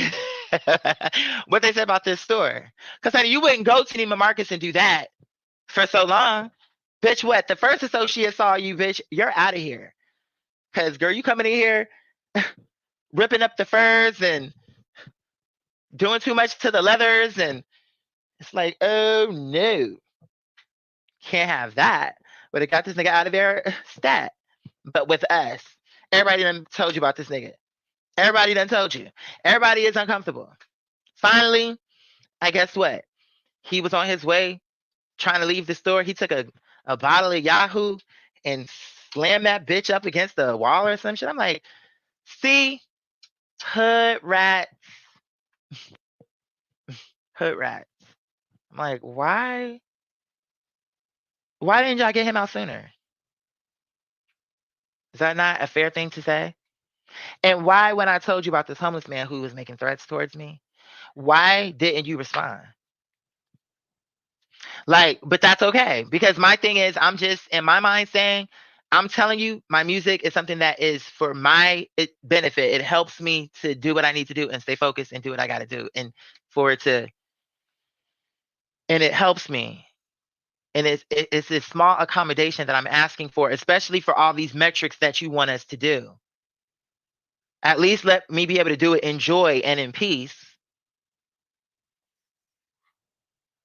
what they said about this store. Because honey, you wouldn't go to Neiman Marcus and do that for so long. Bitch, what? The first associate saw you, bitch, you're out of here. Because, girl, you coming in here ripping up the furs and doing too much to the leathers. And it's like, oh, no. Can't have that. But it got this nigga out of there stat. But with us, everybody done told you about this nigga. Everybody done told you. Everybody is uncomfortable. Finally, I guess what? He was on his way trying to leave the store. He took a bottle of Yahoo and slammed that bitch up against the wall or some shit. I'm like, see, hood rats. Hood rats. I'm like, why? Why didn't y'all get him out sooner? Is that not a fair thing to say? And why, when I told you about this homeless man who was making threats towards me, why didn't you respond? Like, but that's okay. Because my thing is, I'm just in my mind saying, I'm telling you, my music is something that is for my benefit. It helps me to do what I need to do and stay focused and do what I got to do. And for it to, and it helps me. And it's a small accommodation that I'm asking for, especially for all these metrics that you want us to do. At least let me be able to do it in joy and in peace.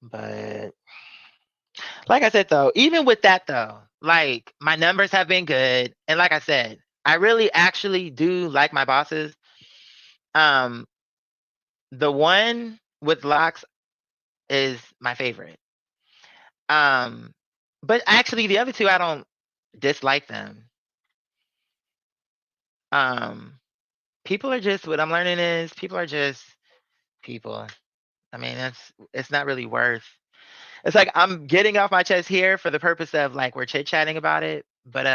But like I said, though, even with that, though, like my numbers have been good. And like I said, I really actually do like my bosses. The one with locks is my favorite. But actually the other two, I don't dislike them. People are just, what I'm learning is people are just people. I mean, it's not really worth. It's like I'm getting off my chest here for the purpose of like we're chit chatting about it, but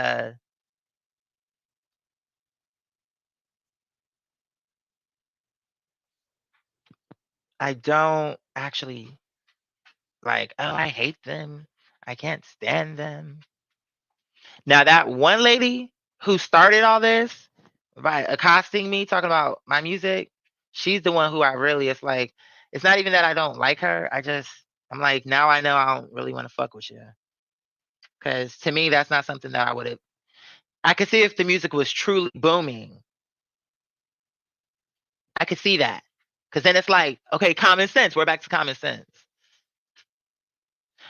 I don't actually like, oh, I hate them. I can't stand them. Now that one lady who started all this by accosting me, talking about my music, she's the one who I really, it's like, it's not even that I don't like her. I'm like, now I know I don't really want to fuck with you. Because to me, that's not something that I would have. I could see if the music was truly booming. I could see that. Because then it's like, okay, common sense. We're back to common sense.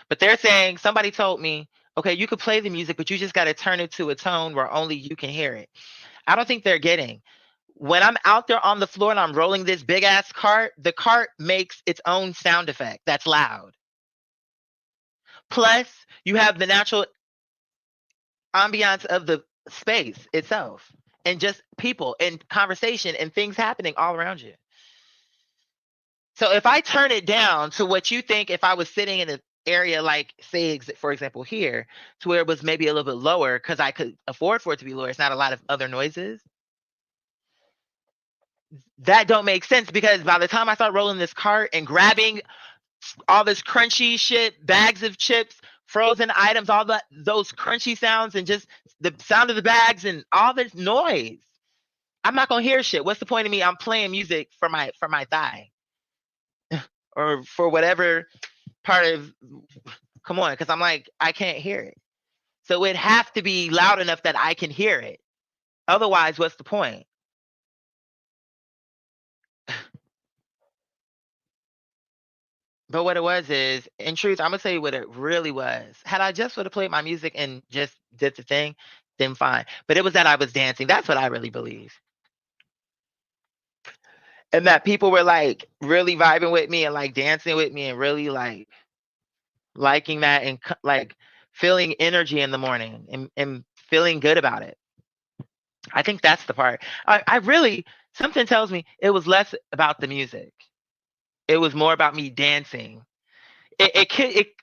But they're saying, somebody told me, okay, you could play the music, but you just got to turn it to a tone where only you can hear it. I don't think they're getting. When I'm out there on the floor and I'm rolling this big ass cart, the cart makes its own sound effect that's loud. Plus, you have the natural ambiance of the space itself and just people and conversation and things happening all around you. So if I turn it down to what you think if I was sitting in a area, like say for example here, to where it was maybe a little bit lower because I could afford for it to be lower. It's not a lot of other noises. That don't make sense because by the time I start rolling this cart and grabbing all this crunchy shit, bags of chips, frozen items, all those crunchy sounds, and just the sound of the bags and all this noise, I'm not gonna hear shit. What's the point of me? I'm playing music for my thigh or for whatever part of. Come on, because I'm like I can't hear it. So it have to be loud enough that I can hear it. Otherwise, what's the point? But what it was is, in truth, I'm gonna tell you what it really was. Had I just would have played my music and just did the thing, then fine. But it was that I was dancing. That's what I really believe. And that people were like really vibing with me and like dancing with me and really like liking that and like feeling energy in the morning and feeling good about it. I think that's the part. I really, something tells me it was less about the music. It was more about me dancing.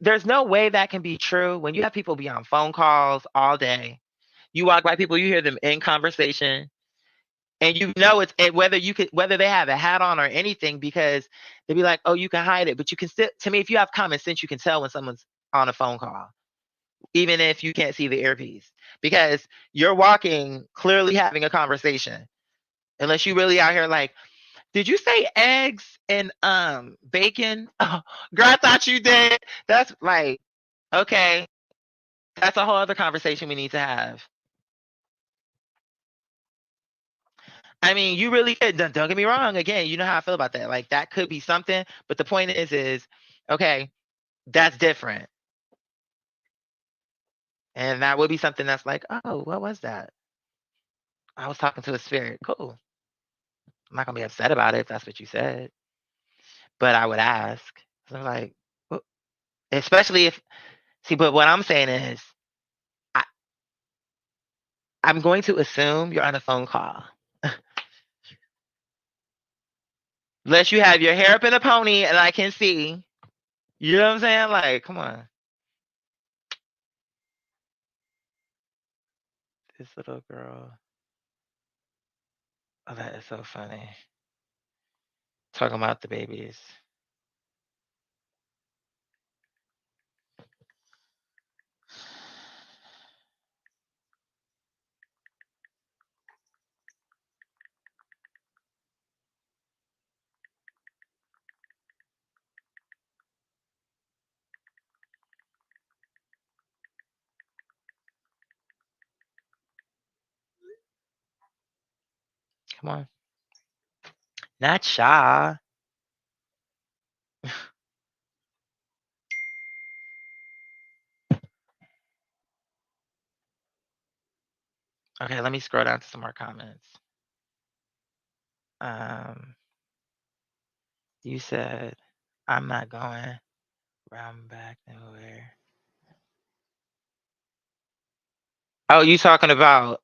There's no way that can be true when you have people be on phone calls all day. You walk by people, you hear them in conversation, and you know it's whether they have a hat on or anything because they'd be like, oh, you can hide it, but you can still. To me, if you have common sense, you can tell when someone's on a phone call, even if you can't see the earpiece, because you're walking clearly having a conversation. Unless you really out here like, did you say eggs and bacon? Oh, girl, I thought you did. That's like, okay, that's a whole other conversation we need to have. I mean, you really could. Don't get me wrong. Again, you know how I feel about that. Like that could be something, but the point is, okay, that's different, and that would be something that's like, oh, what was that? I was talking to a spirit. Cool. I'm not gonna be upset about it if that's what you said, but I would ask. So like, well, especially if see. But what I'm saying is, I, I'm going to assume you're on a phone call. Unless you have your hair up in a pony and I can see. You know what I'm saying? Like, come on. This little girl. Oh, that is so funny. Talking about the babies. Come on. Not shy. Okay, let me scroll down to some more comments. Um, you said, I'm not going round back nowhere. Oh, you talking about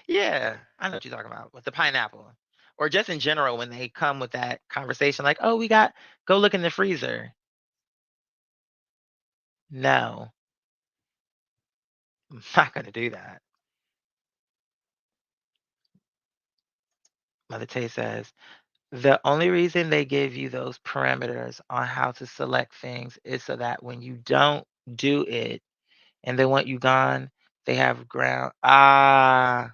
yeah, I know what you're talking about with the pineapple. Or just in general when they come with that conversation like, "Oh, we got go look in the freezer." No, I'm not gonna do that. Mother Tay says, "The only reason they give you those parameters on how to select things is so that when you don't do it and they want you gone, they have ground." Ah,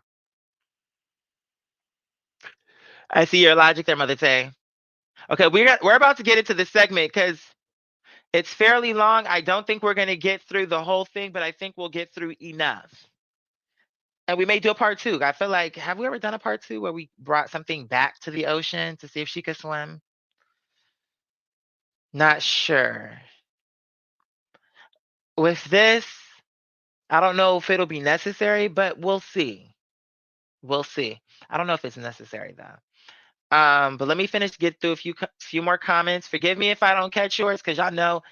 I see your logic there, Mother Tay. Okay, we're about to get into the segment because it's fairly long. I don't think we're going to get through the whole thing, but I think we'll get through enough. And we may do a part two. I feel like, have we ever done a part two where we brought something back to the ocean to see if she could swim? Not sure. With this, I don't know if it'll be necessary, but we'll see. We'll see. I don't know if it's necessary though. But let me finish, get through a few more comments. Forgive me if I don't catch yours, because y'all know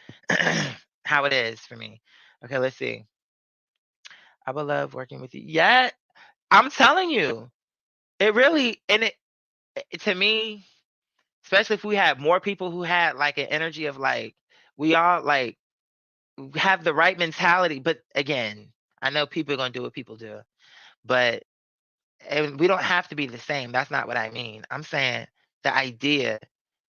how it is for me. Okay, let's see. I would love working with you. Yeah, I'm telling you, it really and it to me, especially if we had more people who had like an energy of like we all like have the right mentality. But again, I know people are gonna do what people do, but and we don't have to be the same. That's not what I mean. I'm saying the idea,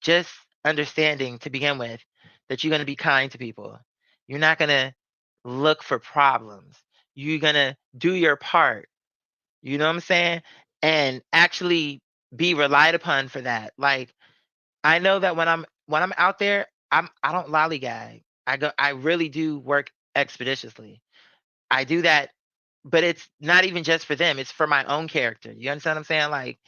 just understanding to begin with that you're gonna be kind to people. You're not gonna look for problems. You're gonna do your part. You know what I'm saying? And actually be relied upon for that. Like I know that when I'm out there, I don't lollygag. I really do work expeditiously. I do that, but it's not even just for them, it's for my own character. You understand what I'm saying? Like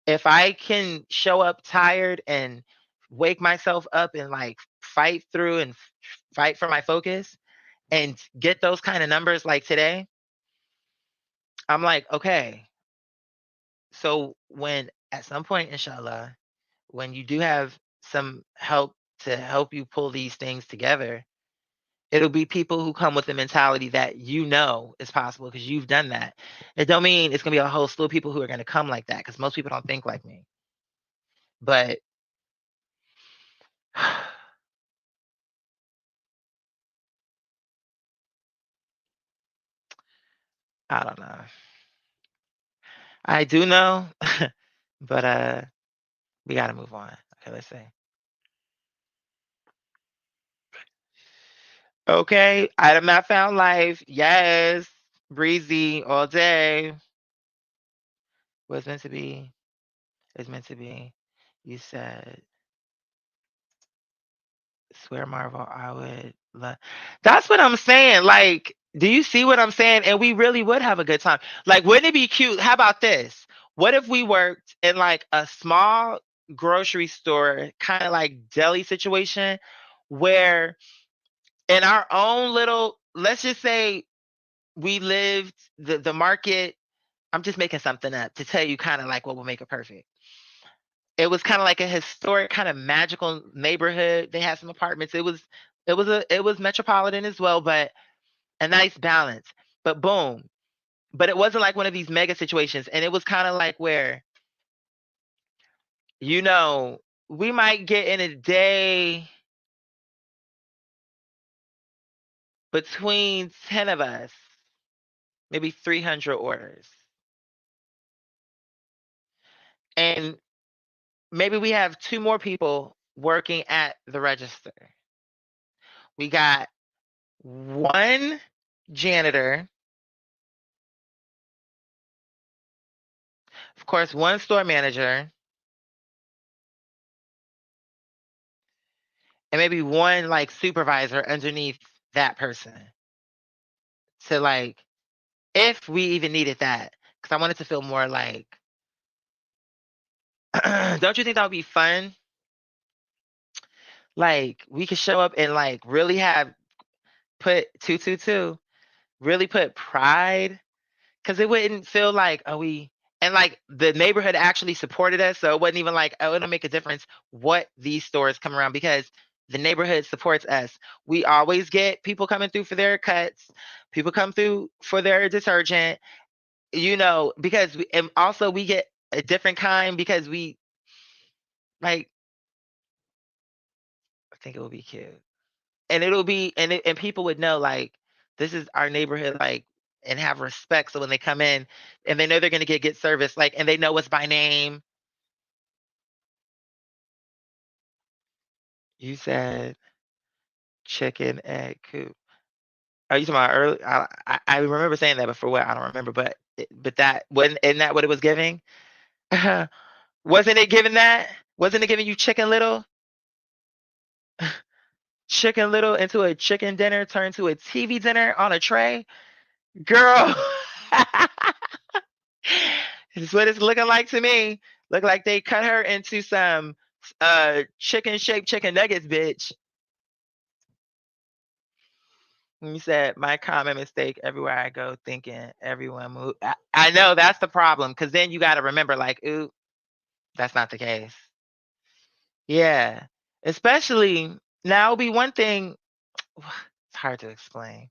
if I can show up tired and wake myself up and like fight through and fight for my focus and get those kind of numbers like today, I'm like, okay. So when at some point, inshallah, when you do have some help to help you pull these things together, it'll be people who come with the mentality that you know is possible because you've done that. It don't mean it's gonna be a whole slew of people who are gonna come like that because most people don't think like me. But I don't know. I do know, but we gotta move on. Okay, let's see. Okay, item not found life. Yes. Breezy all day. Was meant to be. Is meant to be. You said swear Marvel, I would love. That's what I'm saying. Like, do you see what I'm saying? And we really would have a good time. Like, wouldn't it be cute? How about this? What if we worked in like a small grocery store, kind of like deli situation, where in our own little, let's just say we lived the market. I'm just making something up to tell you kind of like what will make it perfect. It was kinda like a historic, kind of magical neighborhood. They had some apartments. It was metropolitan as well, but a nice balance. But boom. But it wasn't like one of these mega situations, and it was kinda like where, you know, we might get in a day between 10 of us, maybe 300 orders. And maybe we have 2 more people working at the register. We got 1 janitor, of course, 1 store manager, and maybe 1 like supervisor underneath that person to like if we even needed that, because I wanted to feel more like don't you think that would be fun? Like we could show up and like really have put 222, really put pride, because it wouldn't feel like, oh, we and like the neighborhood actually supported us. So it wasn't even like, oh, it'll make a difference what these stores come around because the neighborhood supports us. We always get people coming through for their cuts, people come through for their detergent, because and also we get a different kind because we like, I think it will be cute. And it'll be and people would know like this is our neighborhood, like, and have respect so when they come in and they know they're gonna get good service, like, and they know us by name. You said chicken egg coop. Are you talking about early? I remember saying that before. What I don't remember, but that wasn't isn't that what it was giving? Wasn't it giving that? Wasn't it giving you chicken little? Chicken little into a chicken dinner turned to a TV dinner on a tray? Girl. This is what it's looking like to me. Look like they cut her into some chicken shaped chicken nuggets, bitch. And you said my common mistake everywhere I go, thinking everyone move. I know that's the problem because then you got to remember, like, ooh, that's not the case. Yeah, especially now. It'll be one thing. It's hard to explain.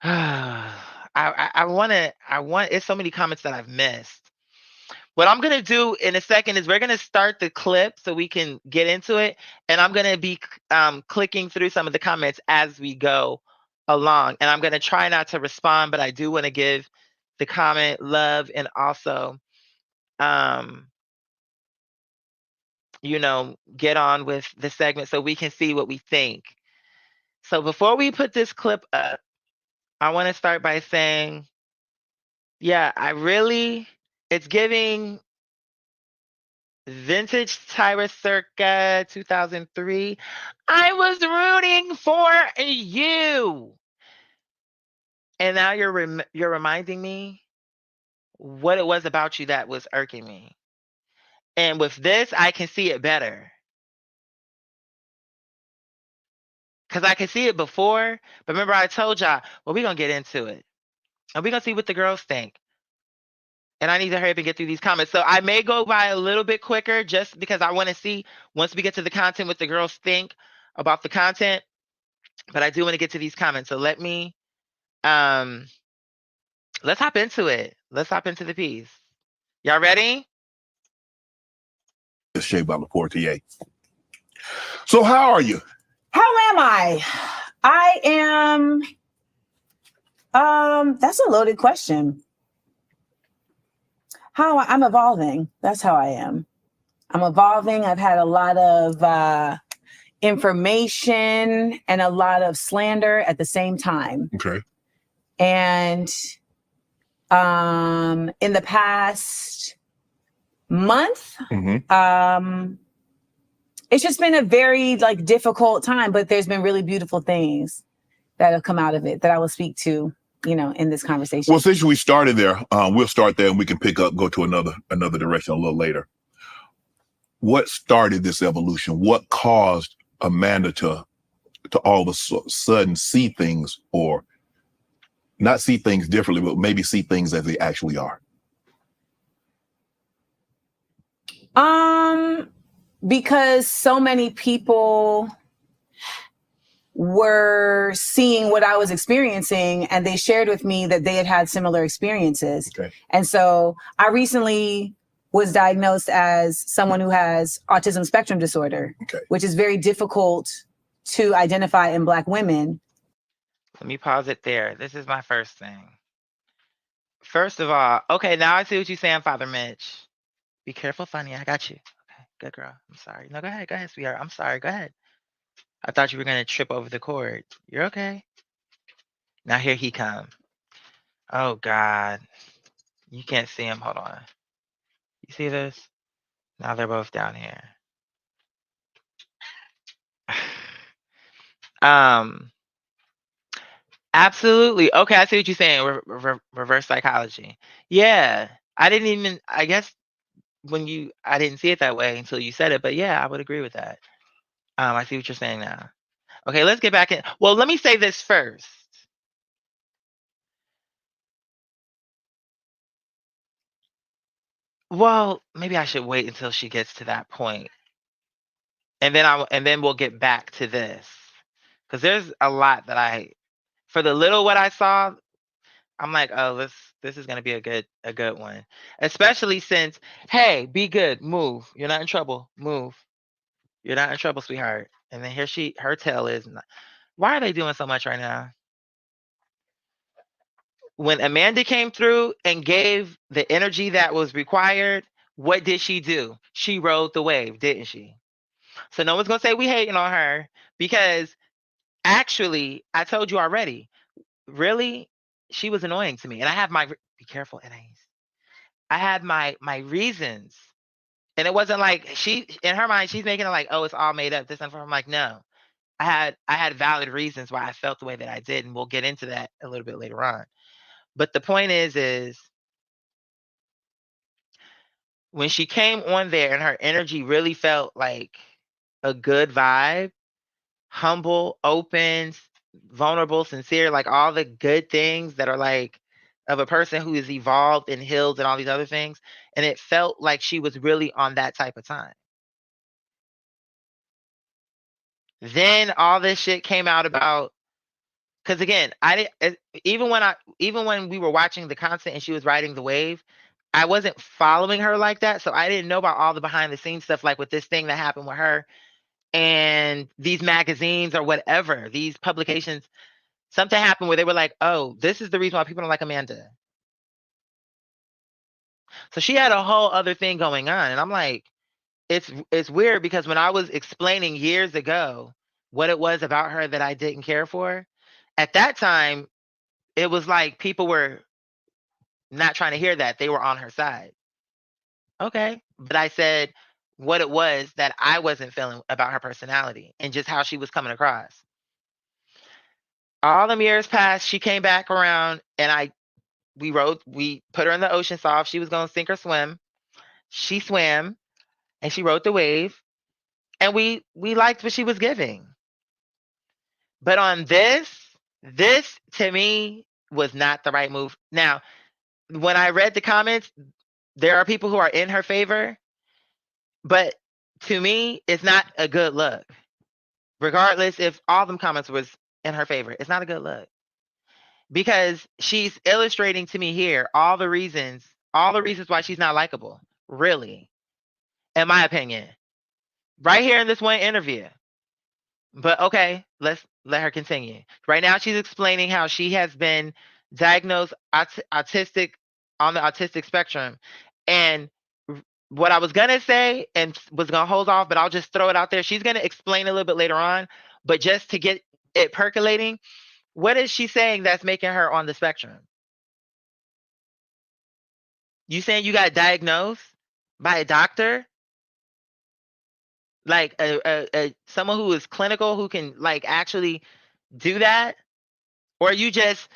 I want to. I want. It's so many comments that I've missed, What I'm going to do in a second is we're going to start the clip so we can get into it. And I'm going to be clicking through some of the comments as we go along. And I'm going to try not to respond, but I do want to give the comment love and also, you know, get on with the segment so we can see what we think. So before we put this clip up, I want to start by saying, yeah, it's giving vintage Tyra circa 2003. I was rooting for you. And now you're reminding me what it was about you that was irking me. And with this, I can see it better. Because I could see it before. But remember, I told y'all, well, we're going to get into it. And we're going to see what the girls think. And I need to hurry up and get through these comments. So I may go by a little bit quicker just because I want to see once we get to the content what the girls think about the content. But I do want to get to these comments. So let's hop into it. Let's hop into the piece. Y'all ready? It's Shea by Laportier. So how are you? How am I? I am, that's a loaded question. I'm evolving. That's how I am. I'm evolving. I've had a lot of information and a lot of slander at the same time. Okay. And in the past month, it's just been a very difficult time, but there's been really beautiful things that have come out of it that I will speak to, in this conversation. Well, since we started there, we'll start there and we can go to another direction a little later. What started this evolution? What caused Amanda to all of a sudden see things, or not see things differently, but maybe see things as they actually are? Because so many people were seeing what I was experiencing, and they shared with me that they had had similar experiences. Okay. And so I recently was diagnosed as someone who has autism spectrum disorder, which is very difficult to identify in Black women. Let me pause it there. This is my first thing. First of all, okay, now I see what you're saying, Father Mitch. Be careful, Funny. I got you. Okay, good girl. I'm sorry. No, go ahead, sweetheart. I'm sorry. Go ahead. I thought you were going to trip over the cord. You're okay. Now here he comes. Oh, God. You can't see him. Hold on. You see this? Now they're both down here. Absolutely. Okay, I see what you're saying. Reverse psychology. Yeah. I guess I didn't see it that way until you said it, but yeah, I would agree with that. I see what you're saying now. Okay, let's get back in. Well, let me say this first. Well, maybe I should wait until she gets to that point. And then we'll get back to this. Because there's a lot that for the little what I saw, I'm like, oh, this is gonna be a good one. Especially since, hey, be good, move. You're not in trouble. Move. You're not in trouble, sweetheart. And then her tail is not. Why are they doing so much right now? When Amanda came through and gave the energy that was required, what did she do? She rode the wave, didn't she? So no one's gonna say we hating on her, because actually, I told you already, really, she was annoying to me. And I have be careful, Anais. I had my reasons. And it wasn't like in her mind, she's making it like, oh, it's all made up. This and I'm like, no. I had valid reasons why I felt the way that I did, and we'll get into that a little bit later on. But the point is when she came on there and her energy really felt like a good vibe, humble, open, vulnerable, sincere, like all the good things that are like of a person who is evolved and healed and all these other things. And it felt like she was really on that type of time. Then all this shit came out about, because again, even when we were watching the content and she was riding the wave, I wasn't following her like that, so I didn't know about all the behind the scenes stuff, like with this thing that happened with her and these magazines or whatever, these publications. Something happened where they were like, "Oh, this is the reason why people don't like Amanda." So she had a whole other thing going on, and I'm like, it's weird because when I was explaining years ago what it was about her that I didn't care for, at that time, it was like people were not trying to hear that. They were on her side. Okay. But I said what it was that I wasn't feeling about her personality and just how she was coming across. All them years passed, she came back around and we put her in the ocean, saw if she was gonna sink or swim. She swam and she rode the wave and we liked what she was giving. But on this to me was not the right move. Now, when I read the comments, there are people who are in her favor, but to me, it's not a good look. Regardless if all them comments was in her favor, it's not a good look. Because she's illustrating to me here all the reasons why she's not likable. Really, in my opinion. Right here in this one interview. But okay, let's let her continue. Right now, she's explaining how she has been diagnosed autistic on the autistic spectrum. And what I was gonna say and was gonna hold off, but I'll just throw it out there. She's gonna explain a little bit later on, but just to get it percolating, what is she saying that's making her on the spectrum? You saying you got diagnosed by a doctor? Like a someone who is clinical who can like actually do that? Or are you just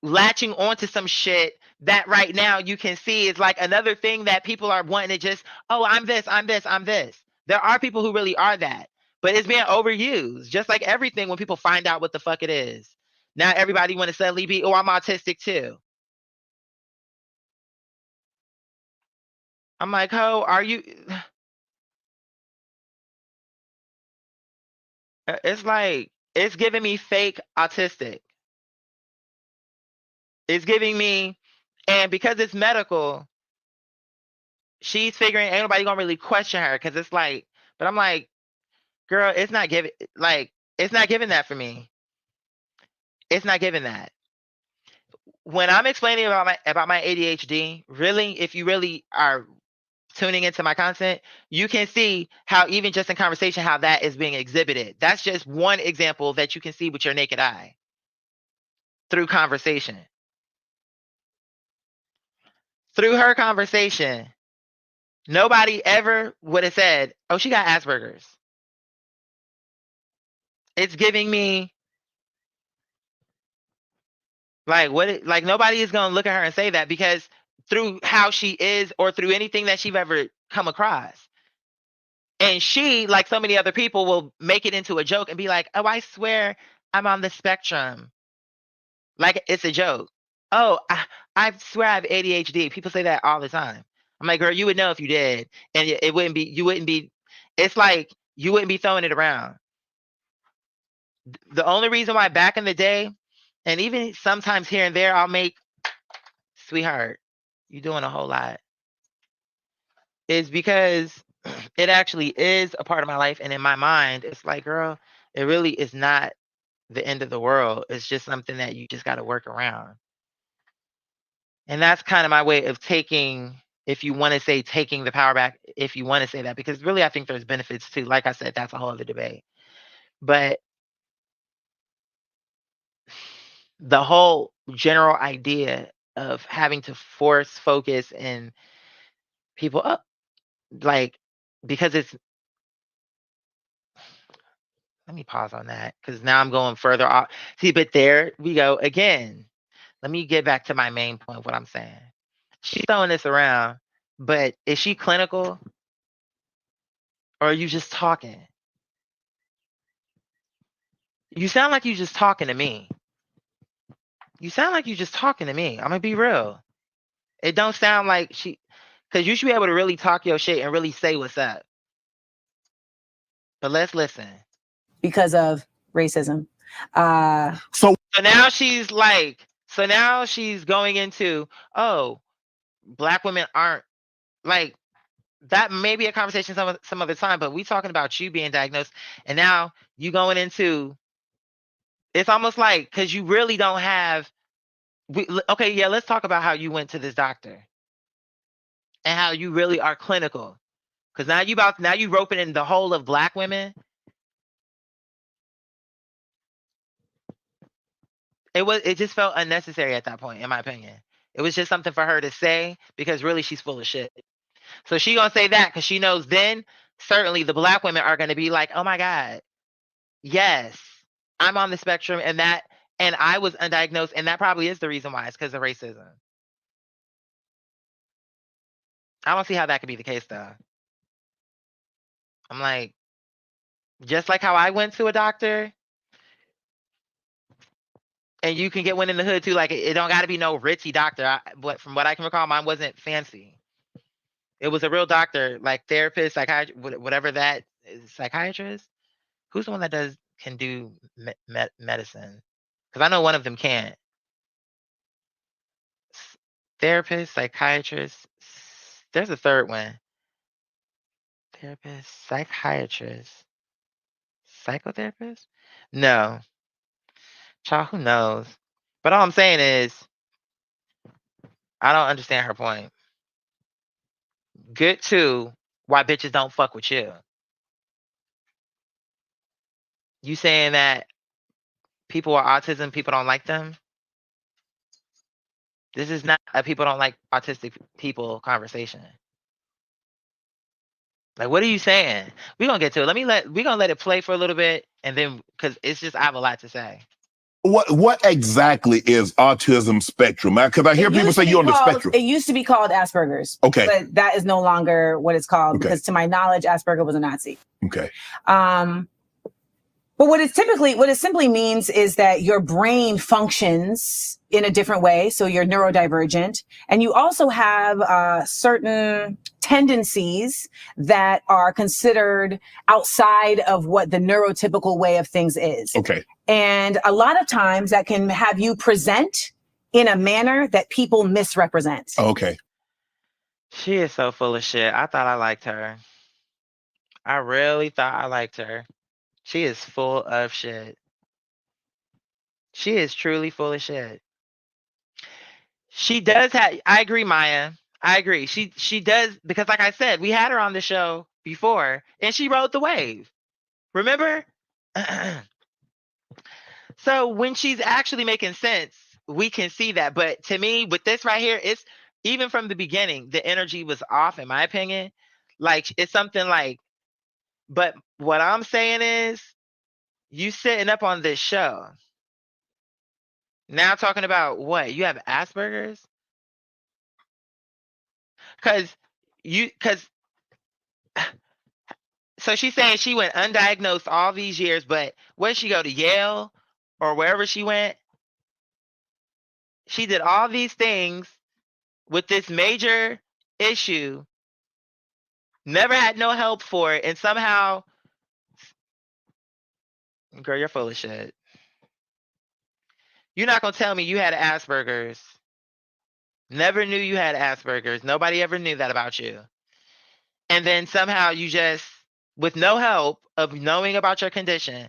latching onto some shit that right now you can see is like another thing that people are wanting to just, oh, I'm this, I'm this, I'm this. There are people who really are that, but it's being overused. Just like everything when people find out what the fuck it is. Now everybody want to suddenly be, oh, I'm autistic too. I'm like, oh, are you? It's like, it's giving me fake autistic. It's giving me, and because it's medical, she's figuring ain't nobody gonna really question her because it's like, but I'm like, girl, it's not giving that for me. It's not giving that. When I'm explaining about my ADHD, really, if you really are tuning into my content, you can see how even just in conversation how that is being exhibited. That's just one example that you can see with your naked eye through conversation. Through her conversation, nobody ever would have said, oh, she got Asperger's. It's giving me like like nobody is going to look at her and say that because through how she is or through anything that she's ever come across. And she, like so many other people, will make it into a joke and be like, oh, I swear I'm on the spectrum. Like it's a joke. Oh, I swear I have ADHD. People say that all the time. I'm like, girl, you would know if you did. And it wouldn't be, it's like you wouldn't be throwing it around. The only reason why back in the day, and even sometimes here and there, I'll make, sweetheart, you're doing a whole lot, is because it actually is a part of my life. And in my mind, it's like, girl, it really is not the end of the world. It's just something that you just got to work around. And that's kind of my way of taking, if you want to say taking the power back, if you want to say that, because really I think there's benefits too. Like I said, that's a whole other debate. But the whole general idea of having to force focus and people up, like, because it's, let me pause on that because now I'm going further off. See, but there we go again. Let me get back to my main point of what I'm saying. She's throwing this around, but is she clinical or are you just talking? You sound like you just talking to me. You sound like you just talking to me. I'm gonna be real. It don't sound like she, because you should be able to really talk your shit and really say what's up. But let's listen. Because of racism. So now she's like, so now she's going into, oh, Black women aren't like that. May be a conversation some other time, but we talking about you being diagnosed, and now you going into. It's almost like because you really don't have. Okay, yeah. Let's talk about how you went to this doctor and how you really are clinical. Because now you roping in the whole of Black women. It just felt unnecessary at that point, in my opinion. It was just something for her to say because really she's full of shit. So she gonna say that because she knows then certainly the Black women are gonna be like, oh my God, yes, I'm on the spectrum and I was undiagnosed, and that probably is the reason why. It's because of racism. I don't see how that could be the case though. I'm like, just like how I went to a doctor. And you can get one in the hood too. Like it don't got to be no ritzy doctor. But from what I can recall, mine wasn't fancy. It was a real doctor, like therapist, psychiatrist, whatever that is, psychiatrist. Who's the one that can do medicine? Because I know one of them can't. Therapist, psychiatrist. There's a third one. Therapist, psychiatrist, psychotherapist. No, child, who knows? But all I'm saying is, I don't understand her point. Good too. Why bitches don't fuck with you? You saying that people with autism, people don't like them? This is not a people don't like autistic people conversation. Like, what are you saying? We're gonna get to it. We're gonna let it play for a little bit, and then because it's just I have a lot to say. What exactly is autism spectrum? Because I hear people say you're on the spectrum. It used to be called Asperger's. Okay. But that is no longer what it's called because to my knowledge, Asperger was a Nazi. Okay. But what it simply means is that your brain functions in a different way. So you're neurodivergent, and you also have certain tendencies that are considered outside of what the neurotypical way of things is. Okay. And a lot of times that can have you present in a manner that people misrepresent. Okay. She is so full of shit. I thought I liked her. I really thought I liked her. She is full of shit. She is truly full of shit. She does have, I agree, Maya. I agree. She does, because like I said, we had her on the show before and she rode the wave. Remember? So when she's actually making sense, we can see that. But to me, with this right here, it's even from the beginning, the energy was off, in my opinion. Like it's something like, but what I'm saying is, you sitting up on this show. Now talking about what? You have Asperger's? So she's saying she went undiagnosed all these years, but where did she go, to Yale or wherever she went? She did all these things with this major issue, never had no help for it, and somehow, girl, you're full of shit. You're not going to tell me you had Asperger's. Never knew you had Asperger's. Nobody ever knew that about you. And then somehow you just, with no help of knowing about your condition,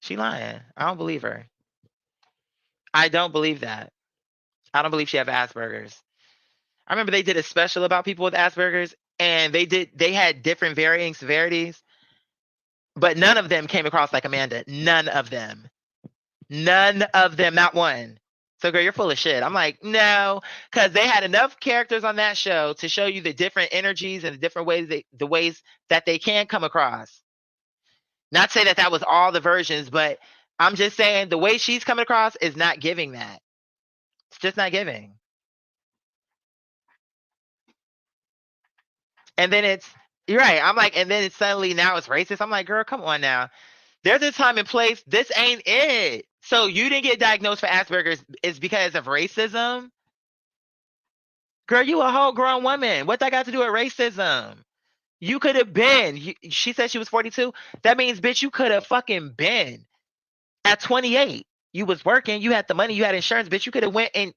she lying. I don't believe her. I don't believe that. I don't believe she have Asperger's. I remember they did a special about people with Asperger's, and they had different varying severities, but none of them came across like Amanda. None of them. None of them, not one. So girl, you're full of shit. I'm like, no, because they had enough characters on that show to show you the different energies and the different ways the ways that they can come across. Not say that was all the versions, but I'm just saying the way she's coming across is not giving that. It's just not giving. And then you're right. I'm like, and then it's suddenly now it's racist. I'm like, girl, come on now. There's a time and place. This ain't it. So you didn't get diagnosed for Asperger's is because of racism? Girl, you a whole grown woman. What that got to do with racism? You could have been. She said she was 42. That means, bitch, you could have fucking been at 28. You was working, you had the money, you had insurance, bitch. You could have went and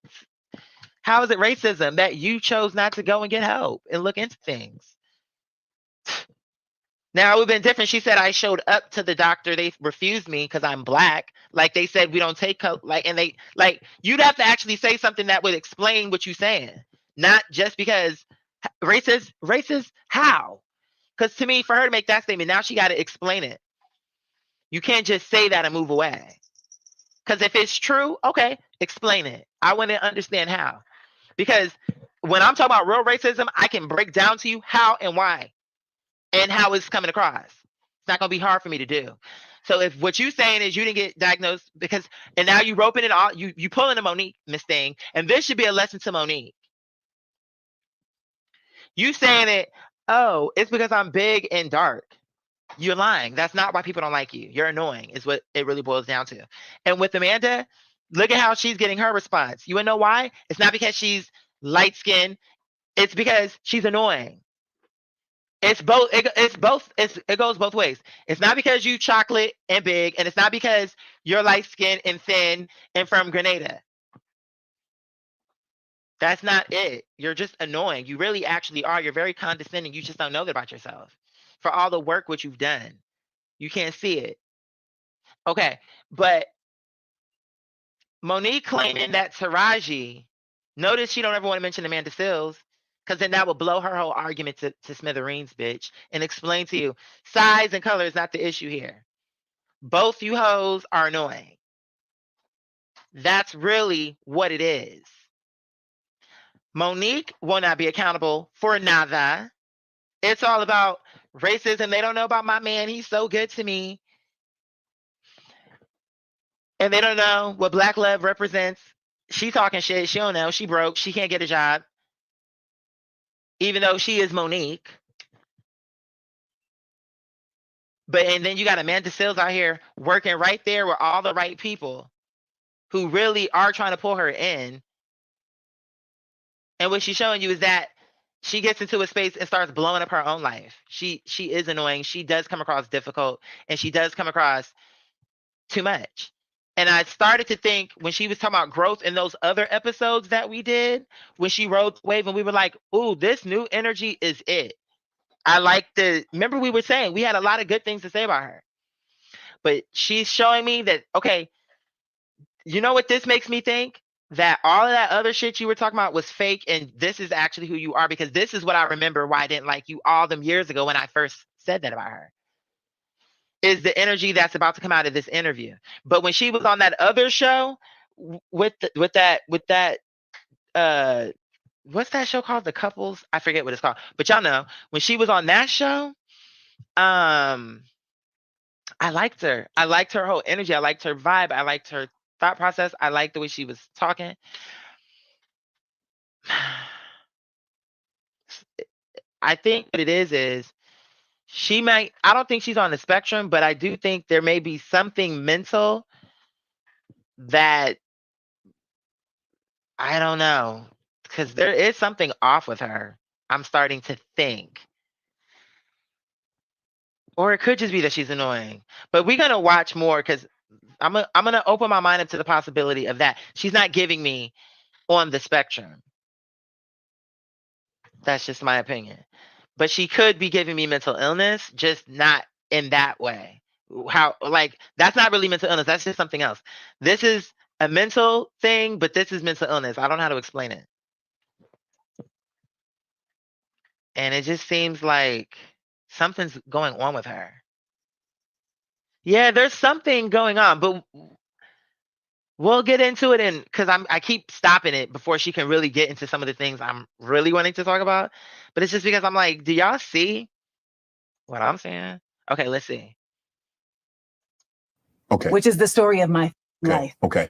how is it racism that you chose not to go and get help and look into things? Now it would have been different. She said I showed up to the doctor. They refused me because I'm black. Like they said we don't take like, and they like you'd have to actually say something that would explain what you're saying, not just because racist. How? Because to me, for her to make that statement, now she got to explain it. You can't just say that and move away. Because if it's true, okay, explain it. I want to understand how. Because when I'm talking about real racism, I can break down to you how and why and how it's coming across. It's not going to be hard for me to do. So if what you're saying is you didn't get diagnosed because, and now you roping it all, you pulling a Monique, Miss Thing, and this should be a lesson to Monique. You saying it, oh, it's because I'm big and dark. You're lying. That's not why people don't like you. You're annoying is what it really boils down to. And with Amanda, look at how she's getting her response. You wanna know why? It's not because she's light skinned. It's because she's annoying. It's both. It goes both ways. It's not because you chocolate and big, and it's not because you're light skinned and thin and from Grenada. That's not it. You're just annoying. You really actually are. You're very condescending. You just don't know that about yourself. For all the work what you've done, you can't see it. Okay, but Monique claiming that Taraji, notice she don't ever want to mention Amanda Seales, because then that would blow her whole argument to smithereens, bitch, and explain to you size and color is not the issue here. Both you hoes are annoying. That's really what it is. Monique will not be accountable for nada. It's all about racism. They don't know about my man. He's so good to me. And they don't know what Black love represents. She talking shit. She don't know. She broke. She can't get a job. Even though she is Monique. But and then you got Amanda Seales out here working right there with all the right people who really are trying to pull her in. And what she's showing you is that she gets into a space and starts blowing up her own life. She is annoying. She does come across difficult, and she does come across too much. And I started to think when she was talking about growth in those other episodes that we did, when she rode the wave and we were like, ooh, this new energy is it. I like remember we were saying we had a lot of good things to say about her. But she's showing me that, okay, you know what this makes me think? That all of that other shit you were talking about was fake, and this is actually who you are, because this is what I remember why I didn't like you all them years ago when I first said that about her. Is the energy that's about to come out of this interview. But when she was on that other show with that what's that show called? The Couples? I forget what it's called. But y'all know, when she was on that show, I liked her. I liked her whole energy. I liked her vibe. I liked her thought process. I liked the way she was talking. I think what it is she might, I don't think she's on the spectrum, but I do think there may be something mental that I don't know, because there is something off with her. I'm starting to think. Or it could just be that she's annoying. But we're gonna watch more because I'm gonna open my mind up to the possibility of that. She's not giving me on the spectrum. That's just my opinion. But she could be giving me mental illness, just not in that way. How, like, that's not really mental illness. That's just something else. This is a mental thing, but this is mental illness. I don't know how to explain it. And it just seems like something's going on with her. Yeah, there's something going on, but we'll get into it, and because I keep stopping it before she can really get into some of the things I'm really wanting to talk about. But it's just because I'm like, do y'all see what I'm saying? Okay, let's see. Okay. Which is the story of my life. Okay.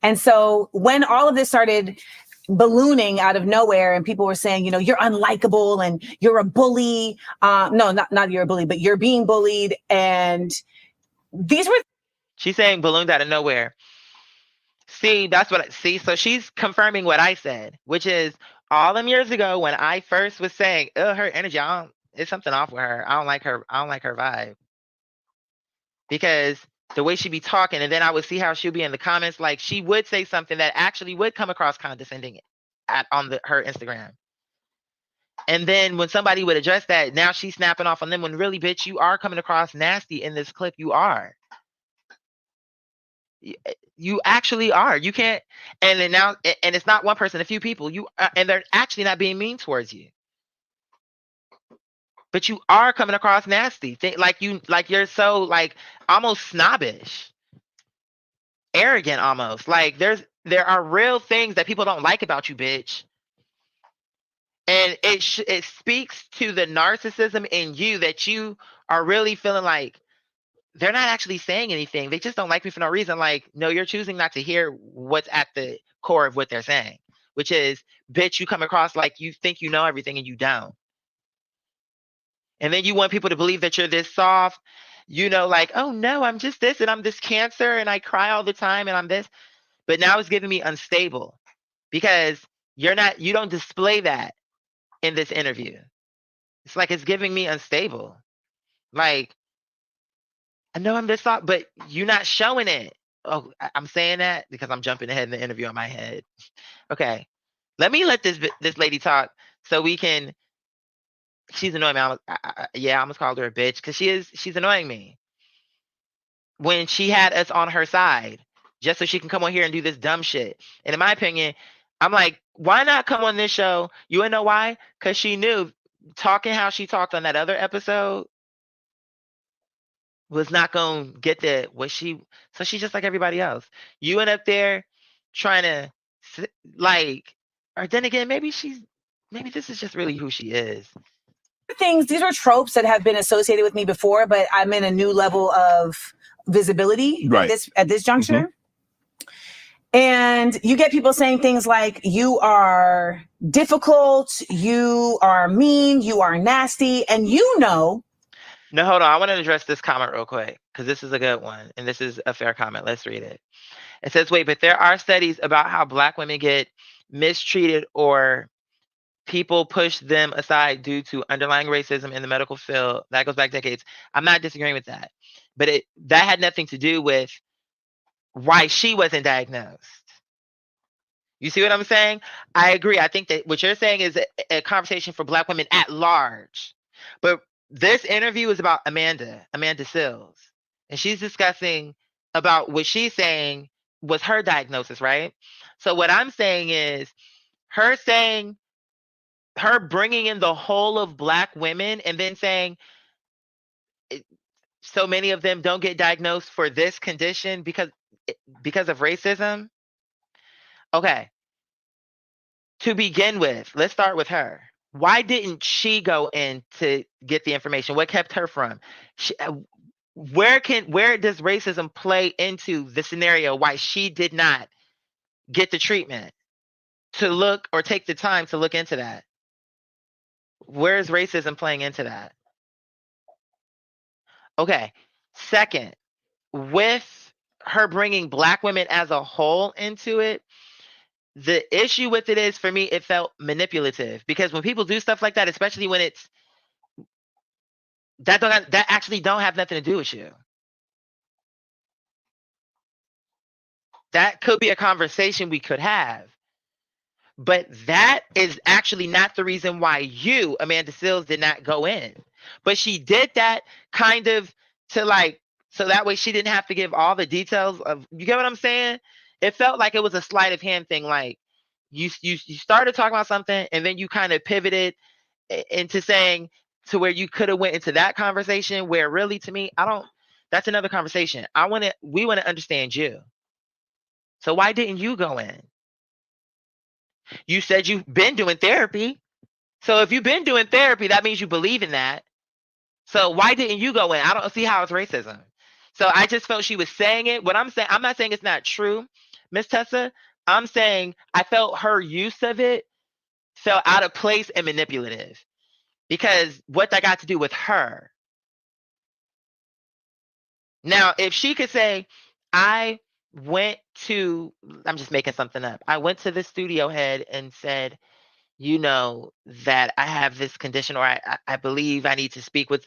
And so when all of this started ballooning out of nowhere and people were saying, you know, you're unlikable and you're a bully. No, not you're a bully, but you're being bullied. And these were. She's saying ballooned out of nowhere. See, that's what I see. So she's confirming what I said, which is all them years ago when I first was saying, oh, her energy, it's something off with her. I don't like her. I don't like her vibe. Because the way she be talking, and then I would see how she'll be in the comments. Like she would say something that actually would come across condescending on her Instagram. And then when somebody would address that, now she's snapping off on them when really, bitch, you are coming across nasty in this clip. You are. You actually are. You can't. And then now, and it's not one person, a few people. And they're actually not being mean towards you. But you are coming across nasty. Like you're so like almost snobbish, arrogant almost. Like there are real things that people don't like about you, bitch. And it speaks to the narcissism in you that you are really feeling like they're not actually saying anything. They just don't like me for no reason. Like, no, you're choosing not to hear what's at the core of what they're saying, which is, bitch, you come across like you think you know everything and you don't. And then you want people to believe that you're this soft, like, oh no, I'm just this and I'm this Cancer and I cry all the time and I'm this. But now it's giving me unstable because you don't display that in this interview. It's like it's giving me unstable. Like, I know I'm this soft, but you're not showing it. Oh, I'm saying that because I'm jumping ahead in the interview in my head. Okay. Let me let this lady talk so we can. She's annoying me. I almost called her a bitch because she's annoying me. When she had us on her side just so she can come on here and do this dumb shit. And in my opinion, I'm like, why not come on this show? You wanna know why? Because she knew talking how she talked on that other episode was not going to get so she's just like everybody else. You went up there trying to or then again, maybe this is just really who she is. These are tropes that have been associated with me before, but I'm in a new level of visibility at this juncture. Mm-hmm. And you get people saying things like, you are difficult, you are mean, you are nasty, and No, hold on. I want to address this comment real quick because this is a good one. And this is a fair comment. Let's read it. It says, wait, but there are studies about how Black women get mistreated or people push them aside due to underlying racism in the medical field. That goes back decades. I'm not disagreeing with that. But that had nothing to do with why she wasn't diagnosed. You see what I'm saying? I agree. I think that what you're saying is a conversation for Black women at large. But this interview is about Amanda Seales. And she's discussing about what she's saying was her diagnosis, right? So what I'm saying is her bringing in the whole of Black women and then saying so many of them don't get diagnosed for this condition because of racism. Okay. To begin with, let's start with her. Why didn't she go in to get the information? What kept her from? Where does racism play into the scenario why she did not get the treatment to look or take the time to look into that? Where is racism playing into that? Okay. Second, with her bringing Black women as a whole into it, the issue with it is, for me, it felt manipulative because when people do stuff like that, especially when it's that actually don't have nothing to do with you. That could be a conversation we could have. But that is actually not the reason why you, Amanda Seales, did not go in. But she did that kind of to so that way she didn't have to give all the details of, you get what I'm saying? It felt like it was a sleight of hand thing. Like you started talking about something and then you kind of pivoted into saying to where you could have went into that conversation where really, to me, that's another conversation. We want to understand you. So why didn't you go in? You said you've been doing therapy. So if you've been doing therapy, that means you believe in that. So why didn't you go in? I don't see how it's racism. So I just felt she was saying it. What I'm saying, I'm not saying it's not true, Miss Tessa. I'm saying I felt her use of it felt out of place and manipulative because what that got to do with her. Now, if she could say, I'm just making something up. I went to the studio head and said, that I have this condition or I believe I need to speak with,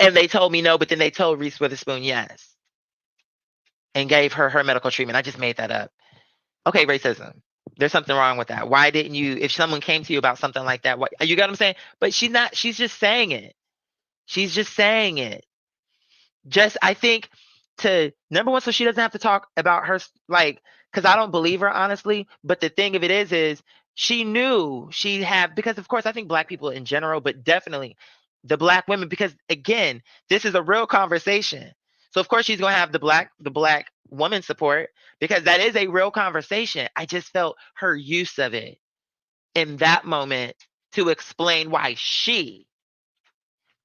and they told me no, but then they told Reese Witherspoon yes. and gave her her medical treatment. I just made that up. Okay, racism. There's something wrong with that. Why didn't you, if someone came to you about something like that, what, you get what I'm saying? But she's just saying it. She's just saying it. Just, I think, to number one, so she doesn't have to talk about her, like, because I don't believe her, honestly. But the thing of it is she knew she had, because of course, I think Black people in general, but definitely the Black women, because again, this is a real conversation. So of course she's gonna have the black woman support, because that is a real conversation. I just felt her use of it in that moment to explain why she,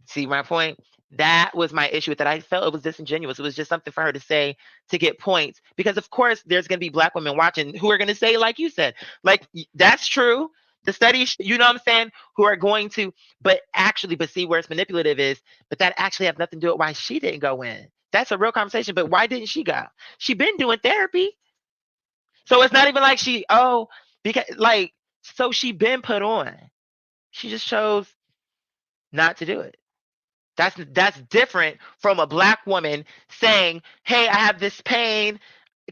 see my point? That was my issue with it. I felt it was disingenuous. It was just something for her to say to get points. Because of course there's gonna be Black women watching who are gonna say, like you said, like, that's true. The studies, you know what I'm saying, who are going to, but see where it's manipulative is, but that actually has nothing to do with why she didn't go in. That's a real conversation. But why didn't she go? She been doing therapy. So it's not even like because like, so she been put on. She just chose not to do it. That's different from a Black woman saying, "Hey, I have this pain.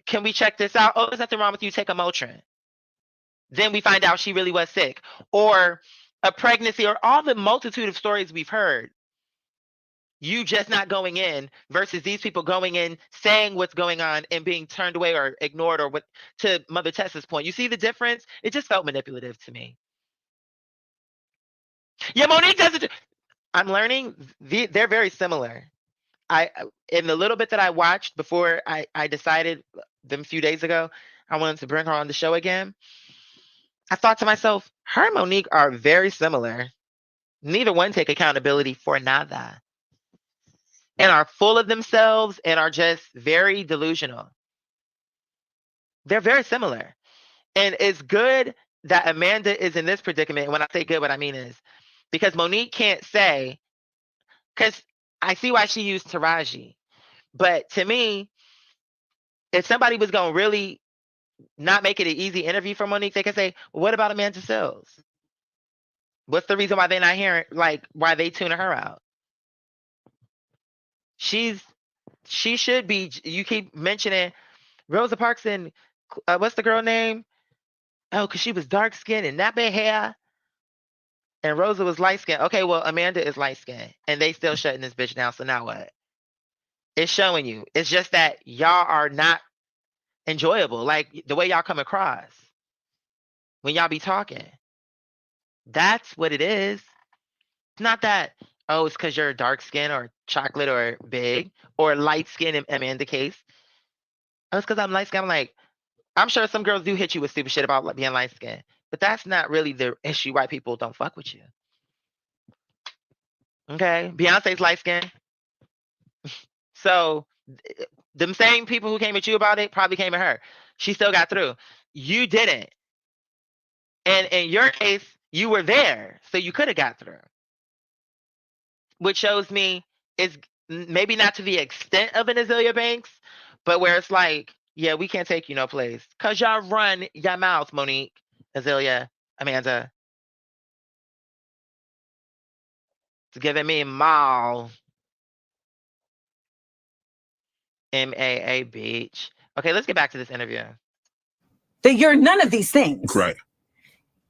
Can we check this out? Oh, there's nothing wrong with you. Take a Motrin." Then we find out she really was sick, or a pregnancy, or all the multitude of stories we've heard. You just not going in versus these people going in, saying what's going on and being turned away or ignored, or what, to Mother Tessa's point. You see the difference? It just felt manipulative to me. Yeah, Monique doesn't. I'm learning they're very similar. In the little bit that I watched before I decided them a few days ago, I wanted to bring her on the show again. I thought to myself, her and Monique are very similar. Neither one take accountability for nada, and are full of themselves and are just very delusional. They're very similar. And it's good that Amanda is in this predicament. And when I say good, what I mean is because Monique can't say, because I see why she used Taraji. But to me, if somebody was going to really not make it an easy interview for Monique, they could say, well, what about Amanda Seales? What's the reason why they're not hearing, like, why they tuning her out? She should be, you keep mentioning Rosa Parks and what's the girl name? Oh, because she was dark skinned and nappy hair. And Rosa was light skinned. Okay, well, Amanda is light skinned. And they still shutting this bitch down. So now what? It's showing you. It's just that y'all are not enjoyable. Like the way y'all come across when y'all be talking. That's what it is. It's not that, oh, it's because you're dark skin or chocolate or big or light skin in Amanda case. Oh, it's because I'm light skinned. I'm like, I'm sure some girls do hit you with stupid shit about being light skinned. But that's not really the issue why people don't fuck with you. Okay? Beyonce's light skinned. So them same people who came at you about it probably came at her. She still got through. You didn't. And in your case, you were there. So you could have got through. Which shows me it's maybe not to the extent of an Azealia Banks, but where it's like, yeah, we can't take you no place. Cause y'all run your mouth, Monique, Azealia, Amanda. It's giving me Mal. MAA Beach. Okay, let's get back to this interview. That you're none of these things. Right.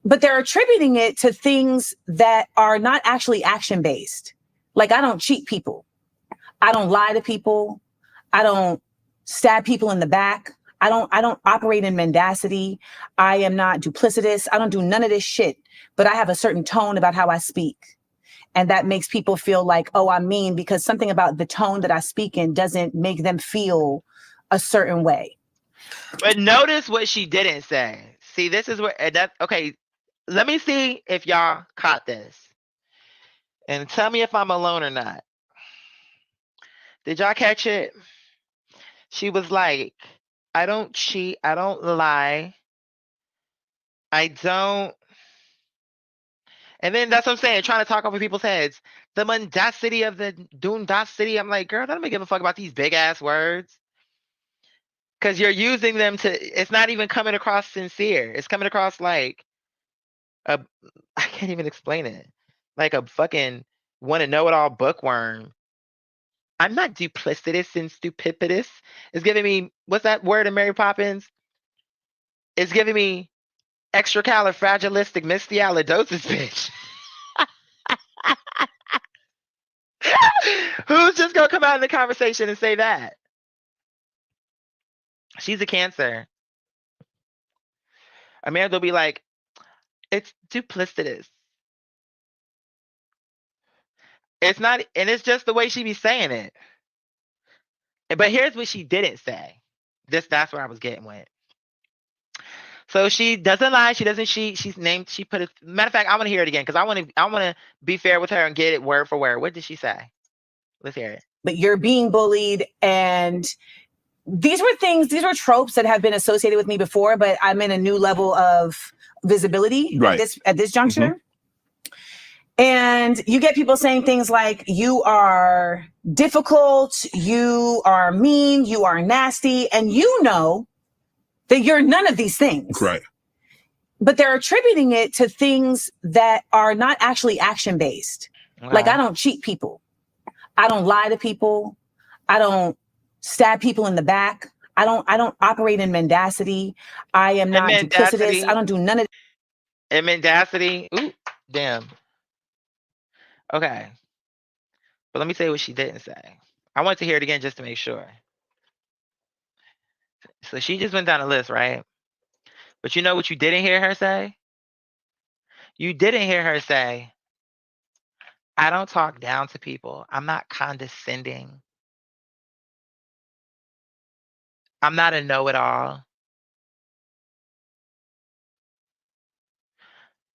But they're attributing it to things that are not actually action-based. Like, I don't cheat people. I don't lie to people. I don't stab people in the back. I don't operate in mendacity. I am not duplicitous. I don't do none of this shit. But I have a certain tone about how I speak. And that makes people feel like, oh, I'm mean, because something about the tone that I speak in doesn't make them feel a certain way. But notice what she didn't say. See, this is where okay. Let me see if y'all caught this. And tell me if I'm alone or not. Did y'all catch it? She was like, I don't cheat. I don't lie. I don't. And then that's what I'm saying, trying to talk over people's heads. The mendacity of the Doondacity. I'm like, girl, I don't give a fuck about these big ass words. Because you're using them to, it's not even coming across sincere. It's coming across like I can't even explain it. Like a fucking want to know it all bookworm. I'm not duplicitous and stupiditous. It's giving me, what's that word in Mary Poppins? It's giving me extracalifragilisticexpialidocious, bitch. Who's just gonna come out in the conversation and say that? She's a Cancer. Amanda will be like, it's duplicitous. It's not, and it's just the way she be saying it. But here's what she didn't say. That's where I was getting with. So she doesn't lie. She doesn't cheat. She's named. She put it. Matter of fact, I want to hear it again because I want to be fair with her and get it word for word. What did she say? Let's hear it. But you're being bullied, and these were tropes that have been associated with me before, but I'm in a new level of visibility Right. at this juncture. And you get people saying things like, you are difficult, you are mean, you are nasty, and you know that you're none of these things. Right. But they're attributing it to things that are not actually action-based. Okay. Like, I don't cheat people. I don't lie to people. I don't stab people in the back. I don't operate in mendacity. I am not duplicitous. I don't do none of And mendacity. Ooh, damn. Okay. But let me say what she didn't say. I want to hear it again just to make sure. So she just went down a list, right? But you know what you didn't hear her say? You didn't hear her say, I don't talk down to people. I'm not condescending. I'm not a know-it-all.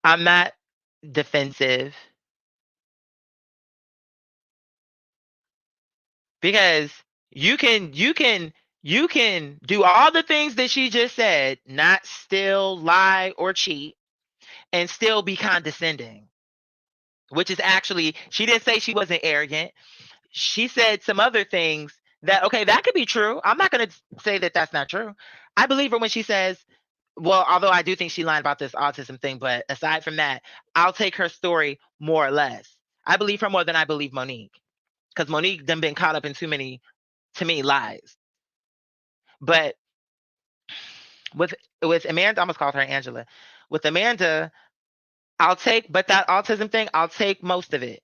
I'm not defensive. Because you can do all the things that she just said, not steal, lie, or cheat, and still be condescending. Which is actually, she didn't say she wasn't arrogant. She said some other things that, okay, that could be true. I'm not going to say that that's not true. I believe her when she says, well, although I do think she lied about this autism thing, but aside from that, I'll take her story more or less. I believe her more than I believe Monique. Because Monique done been caught up in too many, to me, lies. But with Amanda, I almost called her Angela. With Amanda, but that autism thing, I'll take most of it.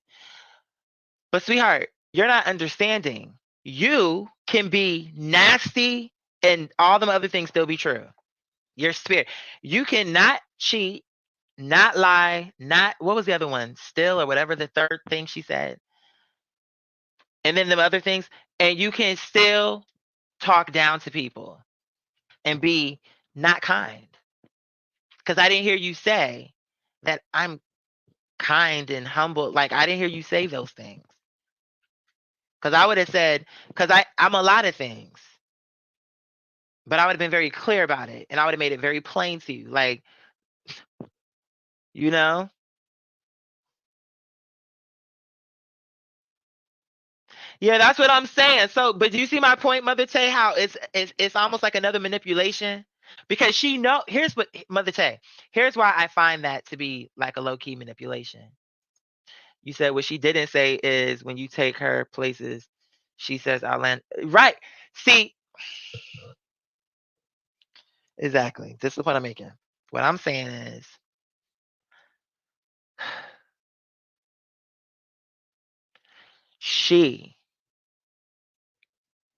But sweetheart, you're not understanding. You can be nasty and all them other things still be true. Your spirit. You cannot cheat, not lie, not, what was the other one? Still, or whatever the third thing she said. And then the other things. And you can still talk down to people and be not kind. Because I didn't hear you say that I'm kind and humble. Like, I didn't hear you say those things. Because I would have said, because I'm a lot of things. But I would have been very clear about it. And I would have made it very plain to you. Like, you know? Yeah, that's what I'm saying. So, but do you see my point, Mother Tay? How it's almost like another manipulation, because here's what, Mother Tay. Here's why I find that to be like a low key manipulation. You said what she didn't say is when you take her places, she says outland. Right? See, exactly. This is the point I'm making. What I'm saying is,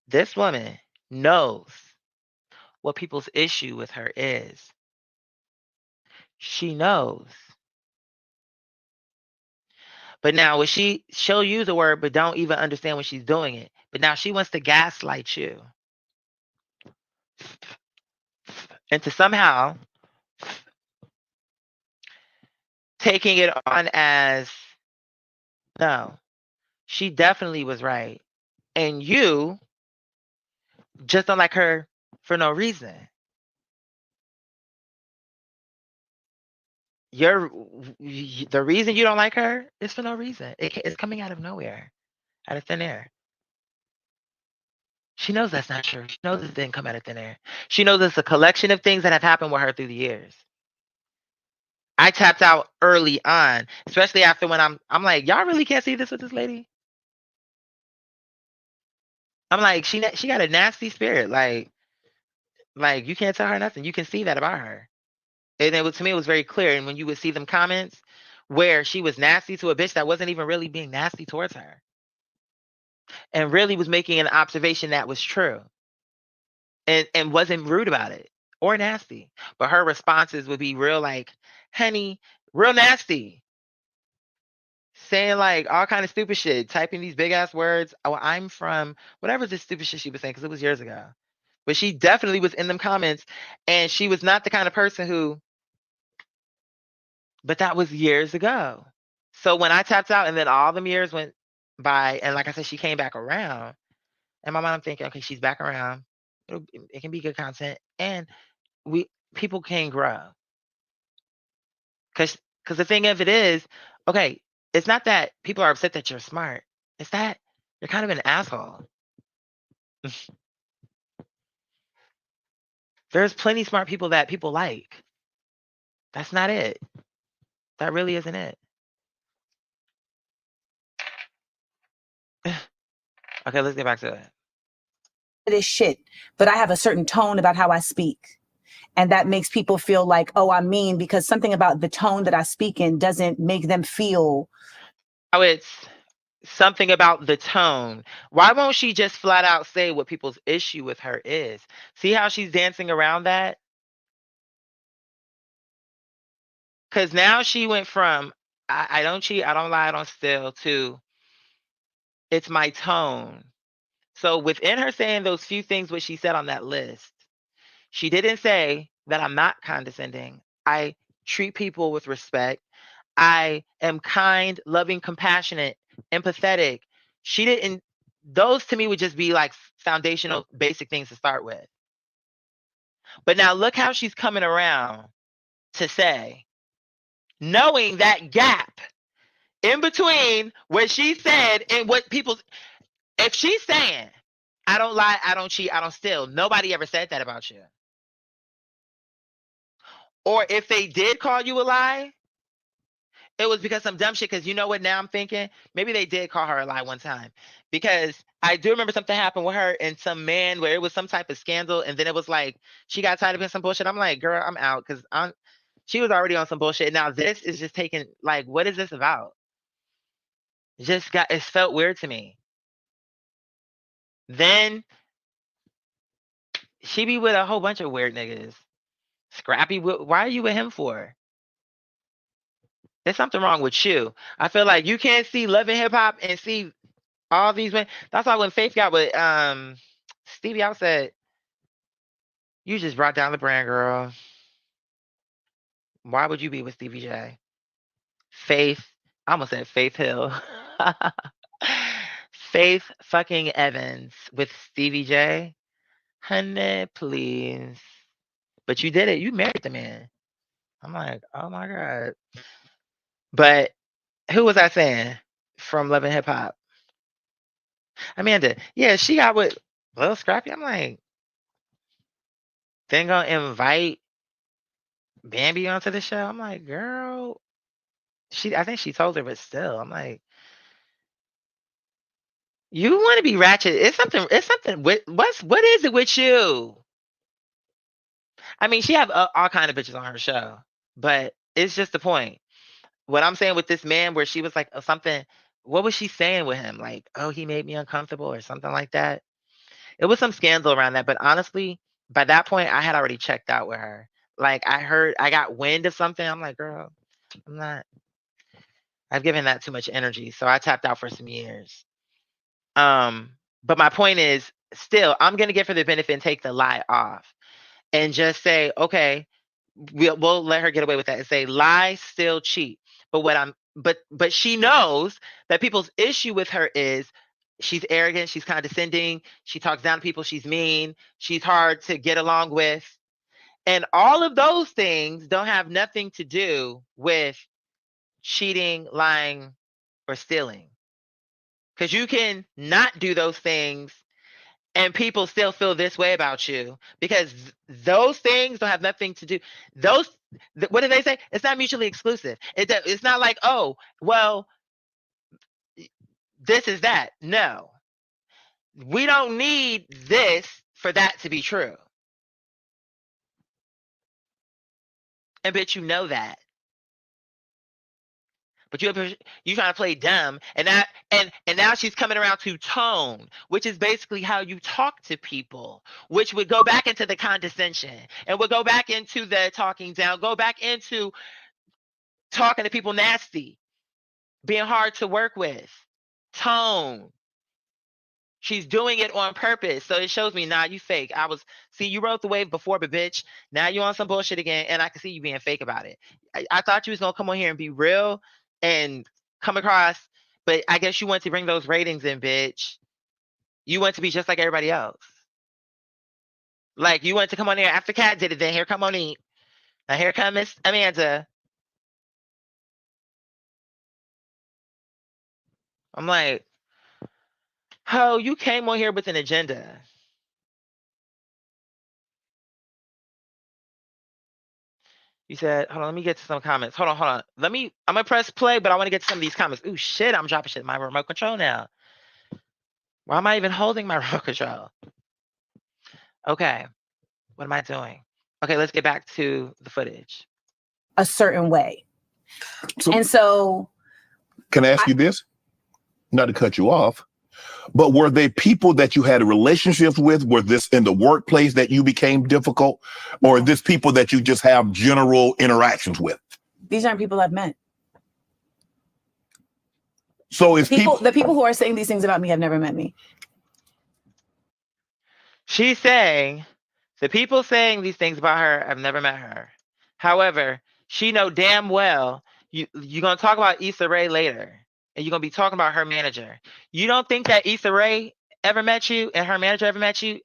this woman knows what people's issue with her is. She knows. But now she'll use a word but don't even understand when she's doing it. But now she wants to gaslight you into somehow taking it on as, no, she definitely was right. And you just don't like her for no reason. The reason you don't like her is for no reason. It's coming out of nowhere, out of thin air. She knows that's not true. She knows it didn't come out of thin air. She knows it's a collection of things that have happened with her through the years. I tapped out early on, especially after when I'm like, y'all really can't see this with this lady? I'm like, she got a nasty spirit. Like you can't tell her nothing. You can see that about her. And to me, it was very clear. And when you would see them comments where she was nasty to a bitch that wasn't even really being nasty towards her, and really was making an observation that was true, and wasn't rude about it or nasty, but her responses would be real, like, honey, real nasty, saying like all kind of stupid shit, typing these big ass words. Oh, I'm from whatever this stupid shit she was saying, because it was years ago. But she definitely was in them comments, and she was not the kind of person who. But that was years ago. So when I tapped out, and then all them years went by, and like I said, she came back around. In my mind, I'm thinking, okay, she's back around. It can be good content, and people can grow. Because the thing of it is, okay, it's not that people are upset that you're smart. It's that you're kind of an asshole. There's plenty smart people that people like. That's not it. That really isn't it. Okay, let's get back to it. This shit, but I have a certain tone about how I speak. And that makes people feel like, oh, I'm mean, because something about the tone that I speak in doesn't make them feel. Oh, it's something about the tone. Why won't she just flat out say what people's issue with her is? See how she's dancing around that? Because now she went from, I don't cheat, I don't lie, I don't steal, to it's my tone. So within her saying those few things what she said on that list, she didn't say that I'm not condescending. I treat people with respect. I am kind, loving, compassionate, empathetic. She didn't, those to me would just be like foundational, basic things to start with. But now look how she's coming around to say, knowing that gap in between what she said and what people, if she's saying, I don't lie, I don't cheat, I don't steal, nobody ever said that about you. Or if they did call you a lie, it was because some dumb shit. Because you know what? Now I'm thinking maybe they did call her a lie one time, because I do remember something happened with her and some man where it was some type of scandal, and then it was like she got tired of being some bullshit. I'm like, girl, I'm out, because she was already on some bullshit. Now this is just taking, like, what is this about? It felt weird to me. Then she be with a whole bunch of weird niggas. Scrappy, why are you with him for? There's something wrong with you. I feel like you can't see Love and Hip Hop and see all these women. That's why when Faith got with Stevie, I said, you just brought down the brand, girl. Why would you be with Stevie J? Faith, I almost said Faith Hill. Faith fucking Evans with Stevie J. Honey, please. But you did it. You married the man. I'm like, oh my God. But who was I saying from Love and Hip Hop? Amanda. Yeah, she got with Lil Scrappy. I'm like, then gonna invite Bambi onto the show. I'm like, girl, I think she told her, but still, I'm like, you want to be ratchet. It's something with, what is it with you? I mean, she have all kind of bitches on her show, but it's just the point. What I'm saying with this man, where she was like, something, what was she saying with him? Like, oh, he made me uncomfortable or something like that. It was some scandal around that, but honestly, by that point, I had already checked out with her. Like, I got wind of something. I'm like, girl, I've given that too much energy. So I tapped out for some years. But my point is, still, I'm going to give her the benefit and take the lie off and just say, okay, we'll let her get away with that and say lie, still cheat. But she knows that people's issue with her is she's arrogant, she's condescending, she talks down to people, she's mean, she's hard to get along with. And all of those things don't have nothing to do with cheating, lying, or stealing. Because you can not do those things and people still feel this way about you, because those things don't have nothing to do. What do they say? It's not mutually exclusive. It's not like, oh, well, this is that. No. We don't need this for that to be true. And bitch, you know that. But you trying to play dumb, and now she's coming around to tone, which is basically how you talk to people, which would go back into the condescension and would go back into the talking down, go back into talking to people nasty, being hard to work with. Tone. She's doing it on purpose. So it shows me, nah, you fake. You rode the wave before, but bitch, now you on some bullshit again, and I can see you being fake about it. I thought you was gonna come on here and be real and come across, but I guess you want to bring those ratings in, bitch. You want to be just like everybody else. Like, you want to come on here after Kat did it, then here come Monique. Now here come Miss Amanda. I'm like, oh, you came on here with an agenda. You said, hold on, let me get to some comments. Hold on. I'm gonna press play, but I want to get to some of these comments. Ooh, shit, I'm dropping shit in my remote control now. Why am I even holding my remote control? Okay, what am I doing? Okay, let's get back to the footage. A certain way. So- And so Can I ask you this? Not to cut you off, but were they people that you had relationships with? Were this in the workplace that you became difficult? Or are this people that you just have general interactions with? these aren't people I've met. So if The people who are saying these things about me have never met me. She's saying the people saying these things about her have never met her. However, she know damn well you're gonna talk about Issa Rae later, and you're gonna be talking about her manager. You don't think that Issa Rae ever met you and her manager ever met you?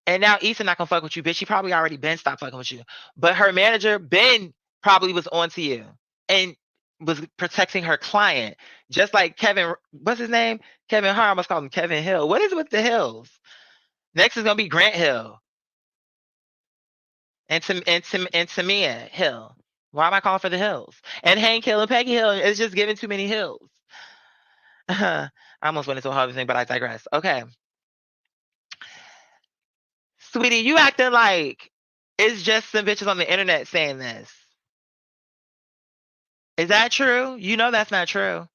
And now Issa not gonna fuck with you, bitch. She probably already been stopped fucking with you. But her manager, Ben, probably was on to you and was protecting her client. Just like Kevin, what's his name? Kevin Hart, I must call him Kevin Hill. What is it with the Hills? Next is gonna be Grant Hill. And Tamia Hill. Why am I calling for the Hills? And Hank Hill and Peggy Hill. It's just giving too many Hills. I almost went into a whole thing, but I digress. Okay. Sweetie, you acting like it's just some bitches on the internet saying this. Is that true? You know that's not true.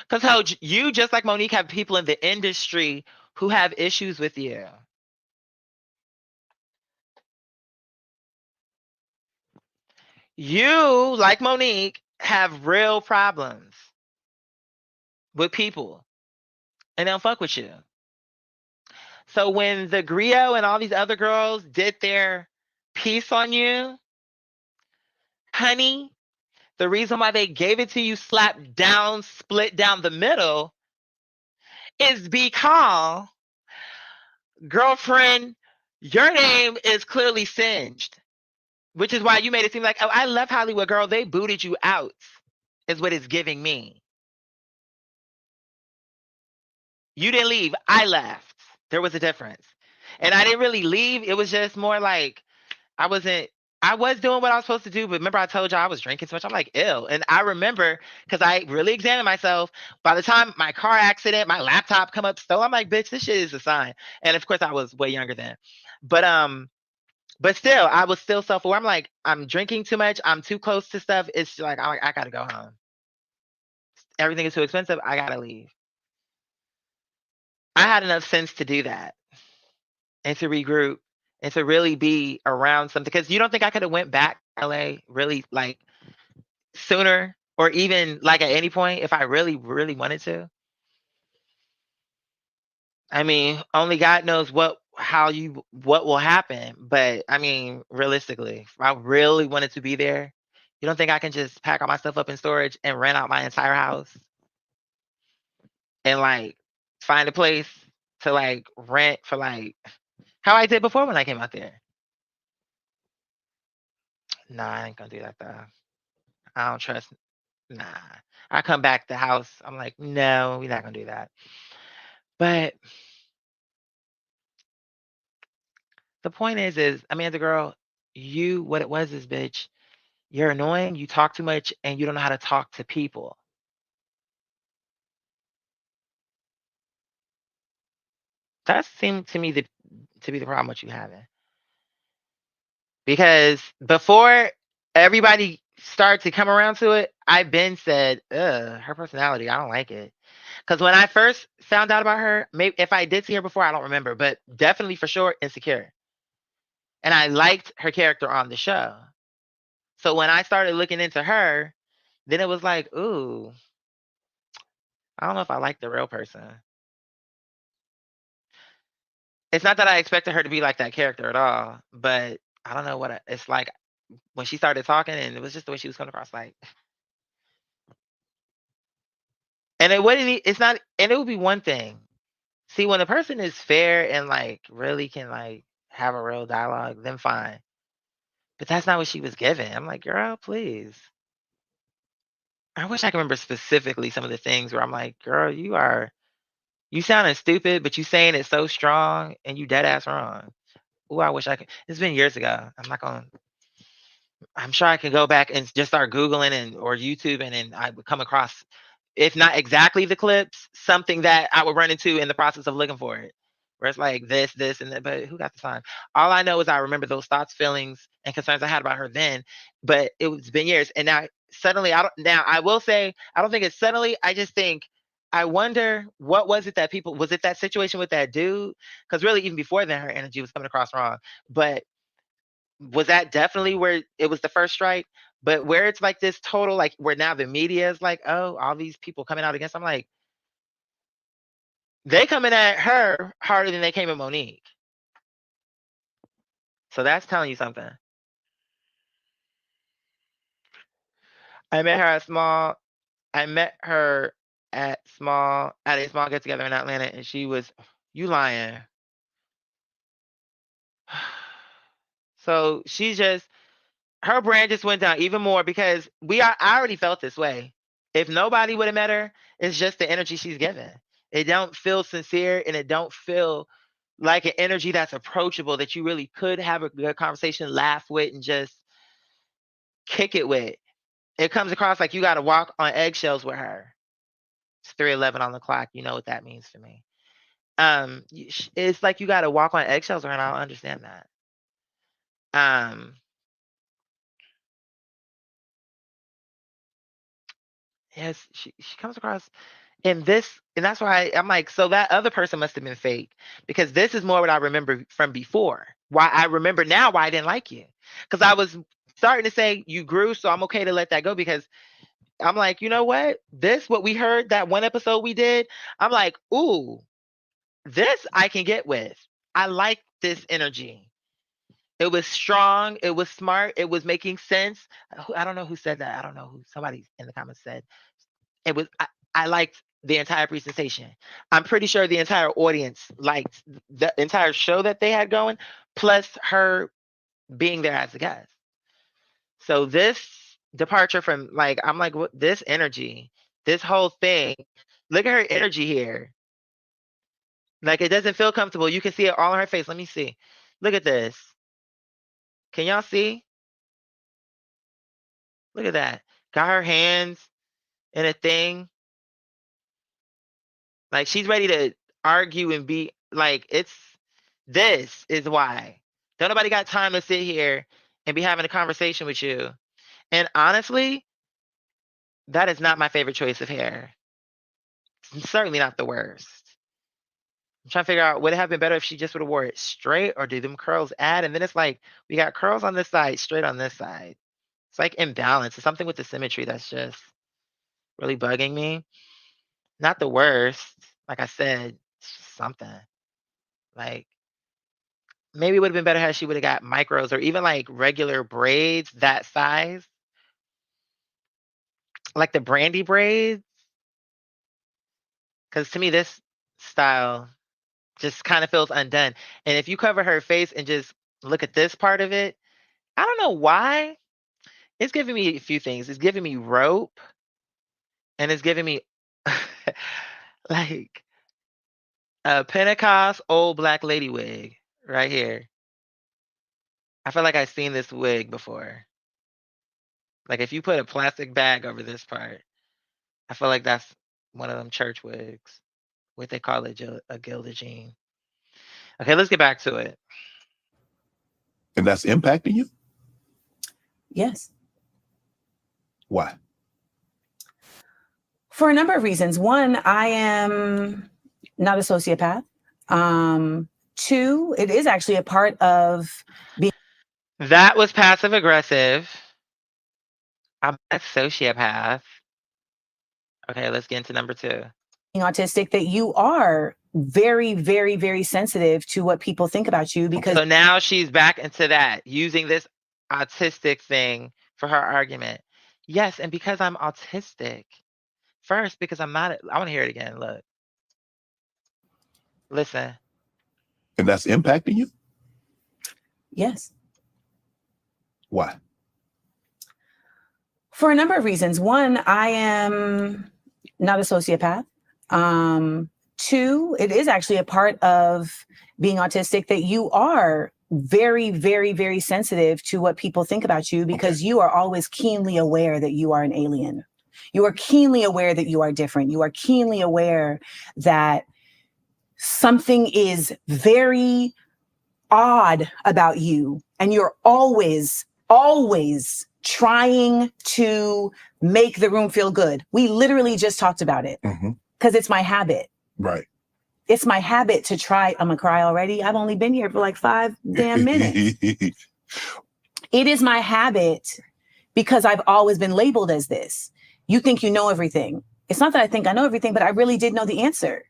Because how you, just like Monique, have people in the industry who have issues with you. You, like Monique, have real problems with people, and they'll fuck with you. So when the Griot and all these other girls did their piece on you, honey, the reason why they gave it to you slapped down, split down the middle, is because, girlfriend, your name is clearly singed. Which is why you made it seem like, oh, I left Hollywood, girl. They booted you out, is what it's giving me. You didn't leave. I left. There was a difference. And I didn't really leave. It was just more like I was doing what I was supposed to do. But remember, I told you I was drinking so much. I'm like, ill. And I remember, because I really examined myself. By the time my car accident, my laptop come up stolen, I'm like, bitch, this shit is a sign. And of course, I was way younger then. But still, I was still self-aware. I'm like, I'm drinking too much. I'm too close to stuff. It's like, I gotta go home. Everything is too expensive. I gotta leave. I had enough sense to do that and to regroup and to really be around something. Because you don't think I could have went back to LA really like sooner, or even like at any point if I really, really wanted to? I mean, only God knows what will happen. But I mean, realistically, if I really wanted to be there, you don't think I can just pack all my stuff up in storage and rent out my entire house and like find a place to like rent for like how I did before when I came out there? Nah, I ain't gonna do that though. I don't trust. Nah, I come back to the house. I'm like, no, we're not gonna do that. But the point is, I mean, the girl, what it was is, bitch, you're annoying. You talk too much, and you don't know how to talk to people. That seemed to me to be the problem with you having. Because before everybody started to come around to it, I been said, ugh, her personality, I don't like it. Because when I first found out about her, maybe if I did see her before, I don't remember, but definitely for sure, Insecure. And I liked her character on the show. So when I started looking into her, then it was like, ooh, I don't know if I like the real person. It's not that I expected her to be like that character at all, but I don't know what it's like when she started talking, and it was just the way she was coming across, like, and it wouldn't. It's not, and it would be one thing. See, when a person is fair and like really can like have a real dialogue, then fine. But that's not what she was given. I'm like, girl, please. I wish I could remember specifically some of the things where I'm like, girl, you sounding stupid, but you saying it so strong and you dead ass wrong. Ooh, I wish I could. It's been years ago. I'm sure I could go back and just start Googling and or YouTube, and I would come across, if not exactly the clips, something that I would run into in the process of looking for it. Where it's like this, and that, but who got the time? All I know is I remember those thoughts, feelings, and concerns I had about her then, but it's been years. And now suddenly now I will say I don't think it's suddenly, I just think I wonder what was it that people, was it that situation with that dude? Because really even before then her energy was coming across wrong. But was that definitely where it was the first strike? But where it's like this total, like where now the media is like, oh, all these people coming out against. I'm like, they coming at her harder than they came at Monique. So that's telling you something. I met her at small. I met her at a small get together in Atlanta, and she was, you lying. So she's just, her brand just went down even more because I already felt this way. If nobody would have met her, it's just the energy she's given. It don't feel sincere, and it don't feel like an energy that's approachable that you really could have a good conversation, laugh with, and just kick it with. It comes across like you got to walk on eggshells with her. It's 3:11 on the clock. You know what that means to me. It's like you got to walk on eggshells with her, and I don't understand that. Um, yes, she comes across in this, and that's why I'm like, so that other person must have been fake, because this is more what I remember from before. Why I remember now why I didn't like you, because I was starting to say you grew, so I'm okay to let that go, because I'm like, you know what? This what we heard that one episode we did. I'm like, ooh, this I can get with. I like this energy. It was strong. It was smart. It was making sense. I don't know who said that. I don't know who. Somebody in the comments said it was. I liked the entire presentation. I'm pretty sure the entire audience liked the entire show that they had going, plus her being there as a guest. So this departure from, like, I'm like, what, this energy, this whole thing. Look at her energy here. Like, it doesn't feel comfortable. You can see it all on her face. Let me see. Look at this. Can y'all see? Look at that. Got her hands in a thing. Like, she's ready to argue and be like, this is why. Don't nobody got time to sit here and be having a conversation with you. And honestly, that is not my favorite choice of hair. It's certainly not the worst. I'm trying to figure out, would it have been better if she just would have wore it straight, or do them curls add? And then it's like, we got curls on this side, straight on this side. It's like imbalance. It's something with the symmetry that's just really bugging me. Not the worst. Like I said, it's just something. Like, maybe it would have been better had she would have got micros or even like regular braids that size, like the Brandy braids. Because to me, this style just kind of feels undone. And if you cover her face and just look at this part of it, I don't know why. It's giving me a few things. It's giving me rope, and it's giving me like a Pentecost old black lady wig right here. I feel like I've seen this wig before. Like, if you put a plastic bag over this part, I feel like that's one of them church wigs. What they call it, a gilded jean. Okay, let's get back to it. And that's impacting you? Yes. Why? For a number of reasons. One, I am not a sociopath. Two, it is actually a part of That was passive aggressive. I'm a sociopath. Okay, let's get into number 2. being autistic that you are very, very, very sensitive to what people think about you because So now she's back into that, using this autistic thing for her argument. Yes, and because I'm autistic. First, because I'm not, I want to hear it again. Look. Listen. And that's impacting you? yes. Why? For a number of reasons. One, I am not a sociopath. Two, it is actually a part of being autistic that you are very, very, very sensitive to what people think about you because you are always keenly aware that you are an alien. You are keenly aware that you are different. You are keenly aware that something is very odd about you. And you're always, always trying to make the room feel good. We literally just talked about it because it's my habit. Right. It's my habit to try. I'm gonna cry already. I've only been here for like 5 damn minutes. It is my habit because I've always been labeled as this. You think you know everything. It's not that I think I know everything, but I really did know the answer.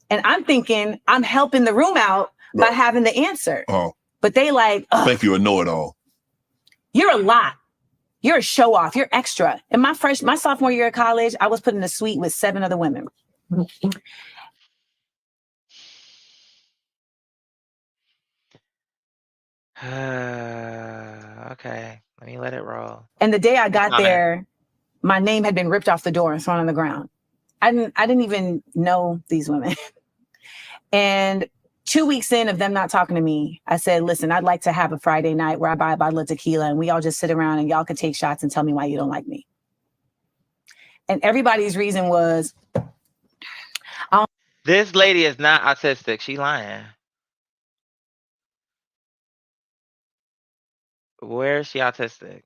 And I'm thinking I'm helping the room out by having the answer. Oh, But they like, I think you're a know-it-all. you're a lot. You're a show off. You're extra. In my sophomore year of college, I was put in a suite with 7 other women. Okay, let me let it roll. And the day I got Comment. there, my name had been ripped off the door and thrown on the ground. I didn't even know these women. And 2 weeks in of them not talking to me, I said, listen, I'd like to have a Friday night where I buy a bottle of tequila and we all just sit around and y'all can take shots and tell me why you don't like me. And everybody's reason was, This lady is not autistic. She lying. Where is she autistic?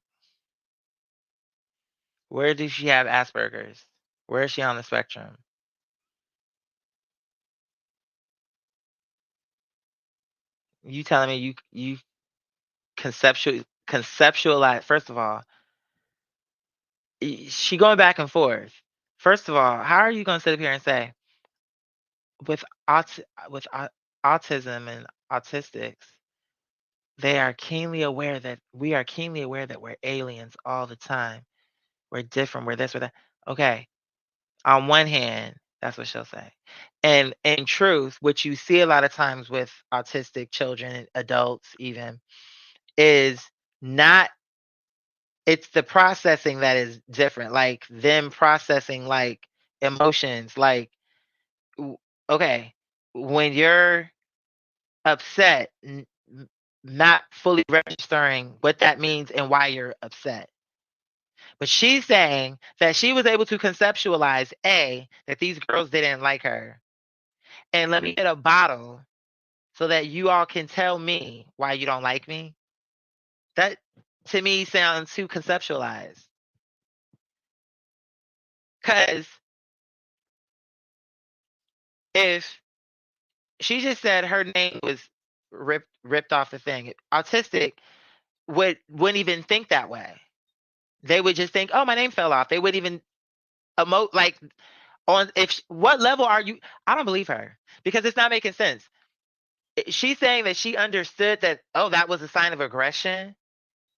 Where does she have Asperger's? Where is she on the spectrum? You telling me you conceptualize? First of all, she going back and forth. First of all, how are you going to sit up here and say with autism and autistics, they are keenly aware that we are keenly aware that we're aliens all the time. We're different. We're this, we're that. Okay. On one hand, that's what she'll say. And in truth, what you see a lot of times with autistic children, adults even, is not, it's the processing that is different. Like them processing like emotions. Like, okay, when you're upset, not fully registering what that means and why you're upset. But she's saying that she was able to conceptualize that these girls didn't like her. And let me get a bottle so that you all can tell me why you don't like me. That to me sounds too conceptualized. Because if she just said her name was ripped off the thing, autistic wouldn't even think that way. They would just think, oh, my name fell off. They wouldn't even emote like on what level are you? I don't believe her because it's not making sense. She's saying that she understood that, oh, that was a sign of aggression.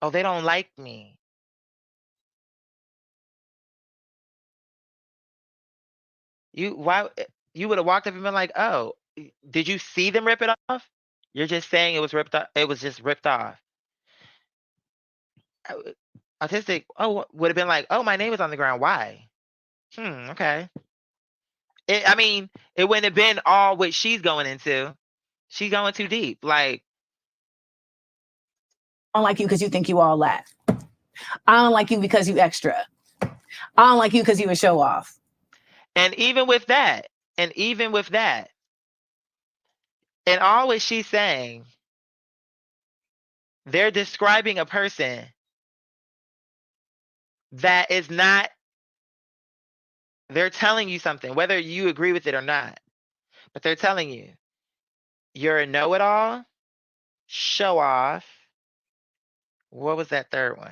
Oh, they don't like me. You would have walked up and been like, oh, did you see them rip it off? You're just saying it was ripped off. It was just ripped off. Autistic, would have been like, oh, my name is on the ground. Why? Okay. I mean, it wouldn't have been all what she's going into. She's going too deep. Like, I don't like you because you think you all that. I don't like you because you extra. I don't like you because you a show off. and even with that, And all what she's saying, they're describing a person that is not, they're telling you something, whether you agree with it or not, but they're telling you you're a know-it-all, show off. What was that third one?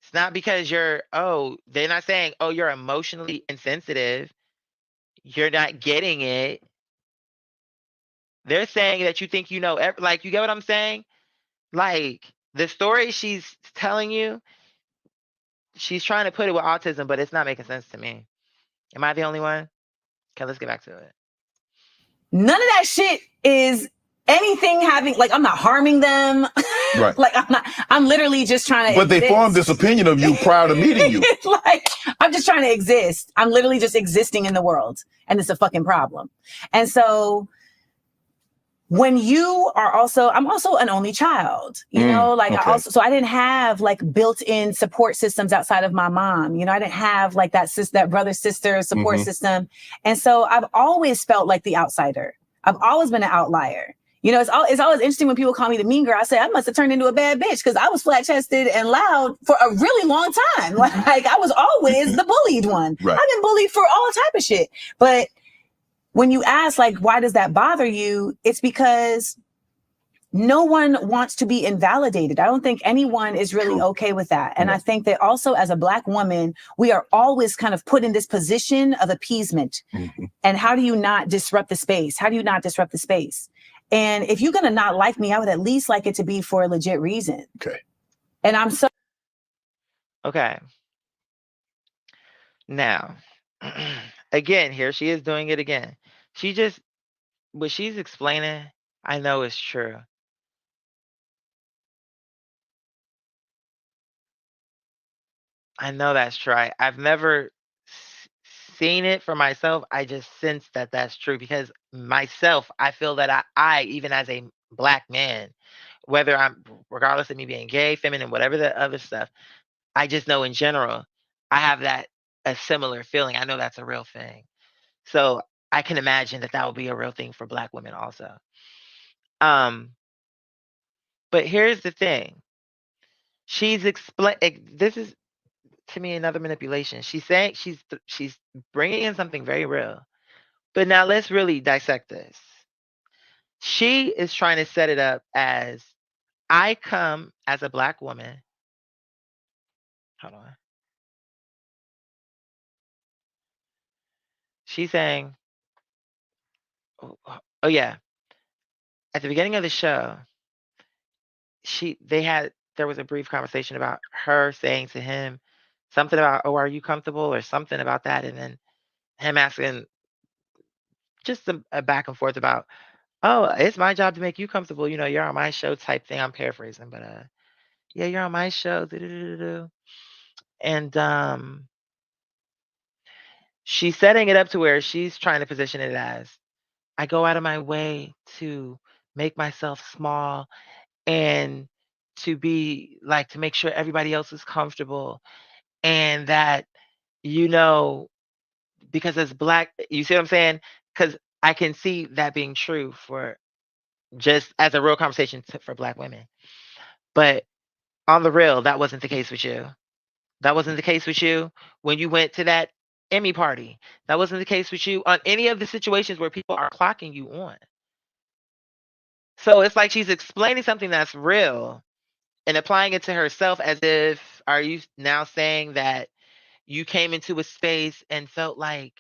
It's not because you're, oh, they're not saying, oh, you're emotionally insensitive. You're not getting it. They're saying that you think you know, like, you get what I'm saying? Like, the story she's telling you, she's trying to put it with autism, but it's not making sense to me. Am I the only one? Okay, let's get back to it. None of that shit is anything having, like, I'm not harming them. Right. Like, I'm literally just trying to But they formed this opinion of you prior to meeting you. Like, I'm just trying to exist. I'm literally just existing in the world, and it's a fucking problem. And so when you are also, I'm also an only child, you know, like okay. so I didn't have like built-in support systems outside of my mom. You know, I didn't have like that brother, sister support system. And so I've always felt like the outsider. I've always been an outlier. You know, it's always interesting when people call me the mean girl. I say I must have turned into a bad bitch because I was flat-chested and loud for a really long time. Like, I was always the bullied one. Right. I've been bullied for all type of shit. But when you ask, like, why does that bother you? It's because no one wants to be invalidated. I don't think anyone is really okay with that. And I think that also as a Black woman, we are always kind of put in this position of appeasement. And how do you not disrupt the space? How do you not disrupt the space? And if you're going to not like me, I would at least like it to be for a legit reason. Okay. And I'm so. Okay. Now, again, here she is doing it again. She just, what she's explaining, I know is true. I know that's true. I've never seen it for myself. I just sense that that's true because myself, I feel that I even as a Black man, whether I'm, regardless of me being gay, feminine, whatever the other stuff, I just know in general, I have a similar feeling. I know that's a real thing. So I can imagine that would be a real thing for Black women also. But here's the thing. She's this is to me another manipulation. She's saying she's bringing in something very real. But now let's really dissect this. She is trying to set it up as I come as a Black woman. Hold on. She's saying, oh yeah, at the beginning of the show, there was a brief conversation about her saying to him something about, oh, are you comfortable, or something about that, and then him asking just a back and forth about, oh, it's my job to make you comfortable, you know, you're on my show type thing. I'm paraphrasing, but yeah, you're on my show. And she's setting it up to where she's trying to position it as, I go out of my way to make myself small and to be like, to make sure everybody else is comfortable, and that, you know, because as Black, you see what I'm saying? Because I can see that being true for just as a real conversation for Black women. But on the real, that wasn't the case with you. That wasn't the case with you when you went to that Emmy party. That wasn't the case with you on any of the situations where people are clocking you on. So it's like she's explaining something that's real and applying it to herself as if, are you now saying that you came into a space and felt like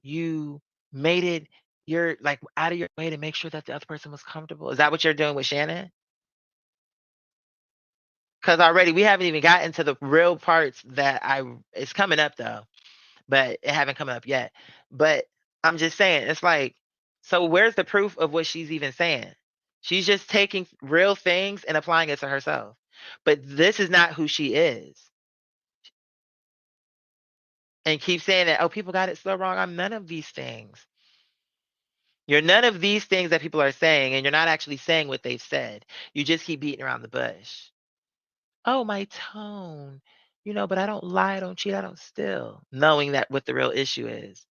you made it, you're like out of your way to make sure that the other person was comfortable? Is that what you're doing with Shannon? Because already we haven't even gotten to the real parts that it's coming up though, but it haven't come up yet. But I'm just saying, it's like, so where's the proof of what she's even saying? She's just taking real things and applying it to herself. But this is not who she is. And keep saying that, oh, people got it so wrong. I'm none of these things. You're none of these things that people are saying, and you're not actually saying what they've said. You just keep beating around the bush. Oh, my tone, you know, but I don't lie, I don't cheat, I don't steal, knowing that what the real issue is.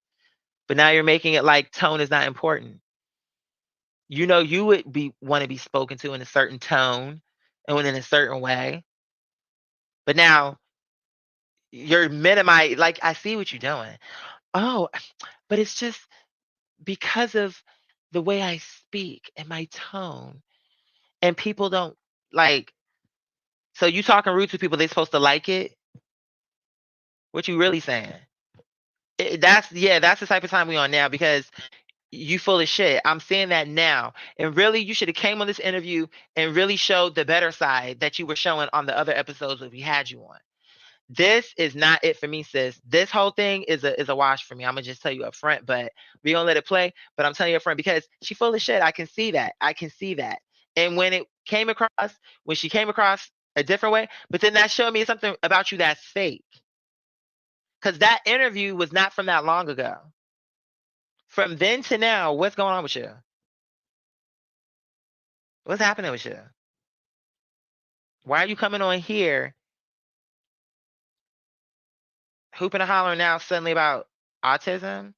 But now you're making it like tone is not important. You know, you would want to be spoken to in a certain tone and in a certain way. But now you're minimizing. Like, I see what you're doing. Oh, but it's just because of the way I speak and my tone, and people don't like. So you talking rude to people, they supposed to like it? What you really saying? That's that's the type of time we on now, because you full of shit. I'm saying that now. And really, you should have came on this interview and really showed the better side that you were showing on the other episodes that we had you on. This is not it for me, sis. This whole thing is a wash for me. I'm gonna just tell you up front, but we gonna let it play. But I'm telling you up front because she full of shit. I can see that. I can see that. And when she came across a different way, but then that showed me something about you that's fake. Because that interview was not from that long ago. From then to now, what's going on with you? What's happening with you? Why are you coming on here hooping and hollering now suddenly about autism?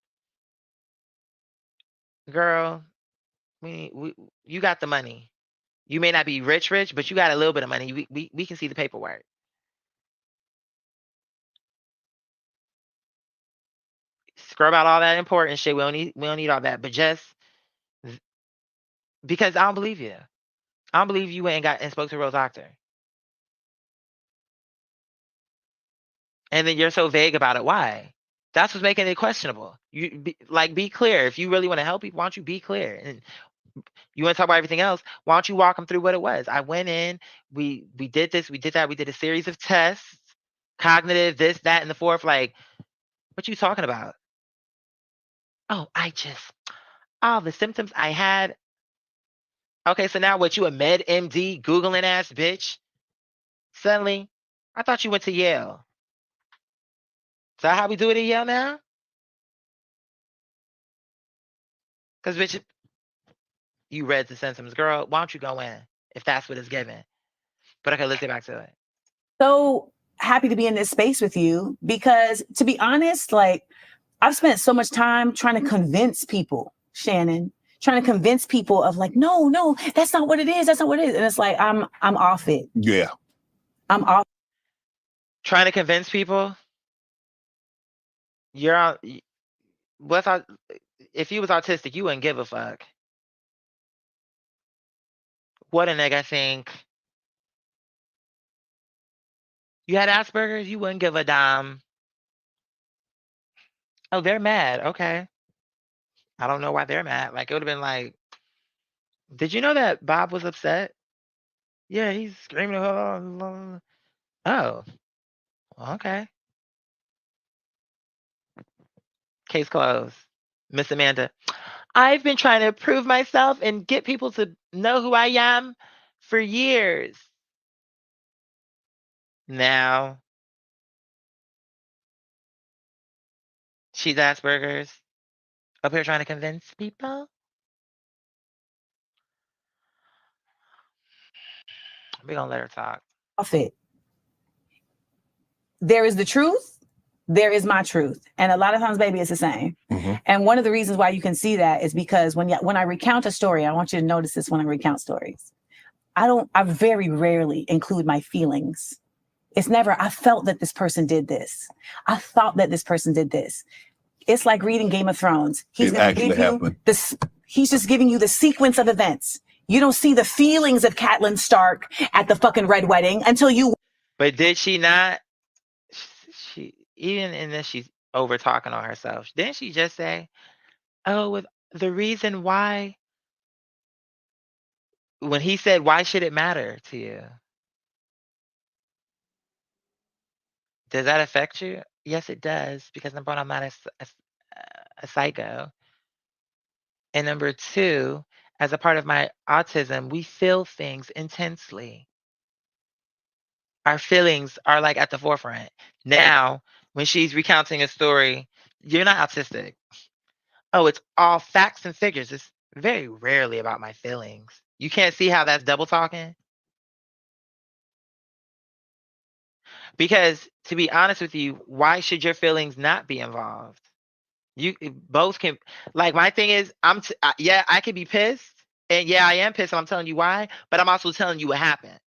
Girl, you got the money. You may not be rich, but you got a little bit of money. We can see the paperwork. Scrub out all that important shit. We don't need all that. But just because I don't believe you. I don't believe you went and spoke to Rose Octor. And then you're so vague about it. Why? That's what's making it questionable. Be clear. If you really want to help people, why don't you be clear? And you want to talk about everything else, why don't you walk them through what it was? I went in, we did this, we did that, we did a series of tests, cognitive, this, that, and the fourth. Like, what you talking about? Oh, all the symptoms I had. Okay, so now what, you a med MD Googling ass bitch? Suddenly, I thought you went to Yale. Is that how we do it at Yale now? Because bitch, you read the symptoms. Girl, why don't you go in if that's what it's given? But okay, let's get back to it. So happy to be in this space with you because, to be honest, like, I've spent so much time trying to convince people, Shannon, trying to convince people of like, no, that's not what it is. That's not what it is. And it's like, I'm off it. Yeah. I'm off. Trying to convince people. You're on. If you was autistic, you wouldn't give a fuck. What a nigga think. You had Asperger's, you wouldn't give a damn. Oh, they're mad. Okay. I don't know why they're mad. Like, it would have been like, did you know that Bob was upset? Yeah, he's screaming. Oh, okay. Case closed. Miss Amanda, I've been trying to prove myself and get people to know who I am for years. Now, she's Asperger's. Up here trying to convince people. We're going to let her talk. Off it. There is the truth. There is my truth. And a lot of times, baby, it's the same. Mm-hmm. And one of the reasons why you can see that is because when I recount a story, I want you to notice this when I recount stories. I very rarely include my feelings. It's never, I felt that this person did this. I thought that this person did this. It's like reading Game of Thrones. He's going to give you this. He's just giving you the sequence of events. You don't see the feelings of Catelyn Stark at the fucking Red Wedding until you. But did she not? She, even in this, she's over talking on herself. Didn't she just say, oh, with the reason why, when he said, why should it matter to you? Does that affect you? Yes, it does. Because number one, I'm not a psycho. And number two, as a part of my autism, we feel things intensely. Our feelings are like at the forefront. Now, when she's recounting a story, you're not autistic. Oh, it's all facts and figures. It's very rarely about my feelings. You can't see how that's double talking? Because to be honest with you, why should your feelings not be involved? You both can. Like, my thing is, I could be pissed, And yeah, I am pissed and I'm telling you why, but I'm also telling you what happened.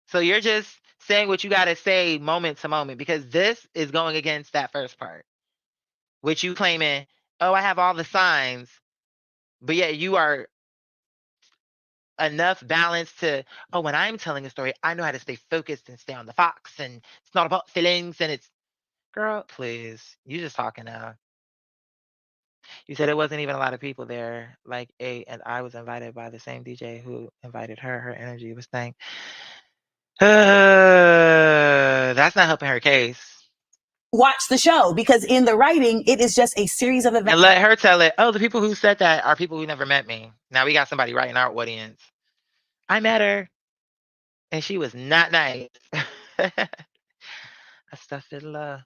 So you're just saying what you got to say moment to moment, because this is going against that first part, which you claiming, oh, I have all the signs, but yet you are enough balance to, oh, when I'm telling a story, I know how to stay focused and stay on the fox, and it's not about feelings, and it's, girl, please, you just talking now. You said it wasn't even a lot of people there, like and I was invited by the same DJ who invited her. Her energy was thing. That's not helping her case. Watch the show, because in the writing, it is just a series of events. And let her tell it. Oh, the people who said that are people who never met me. Now we got somebody right in our audience. I met her, and she was not nice. Astaghfirullah.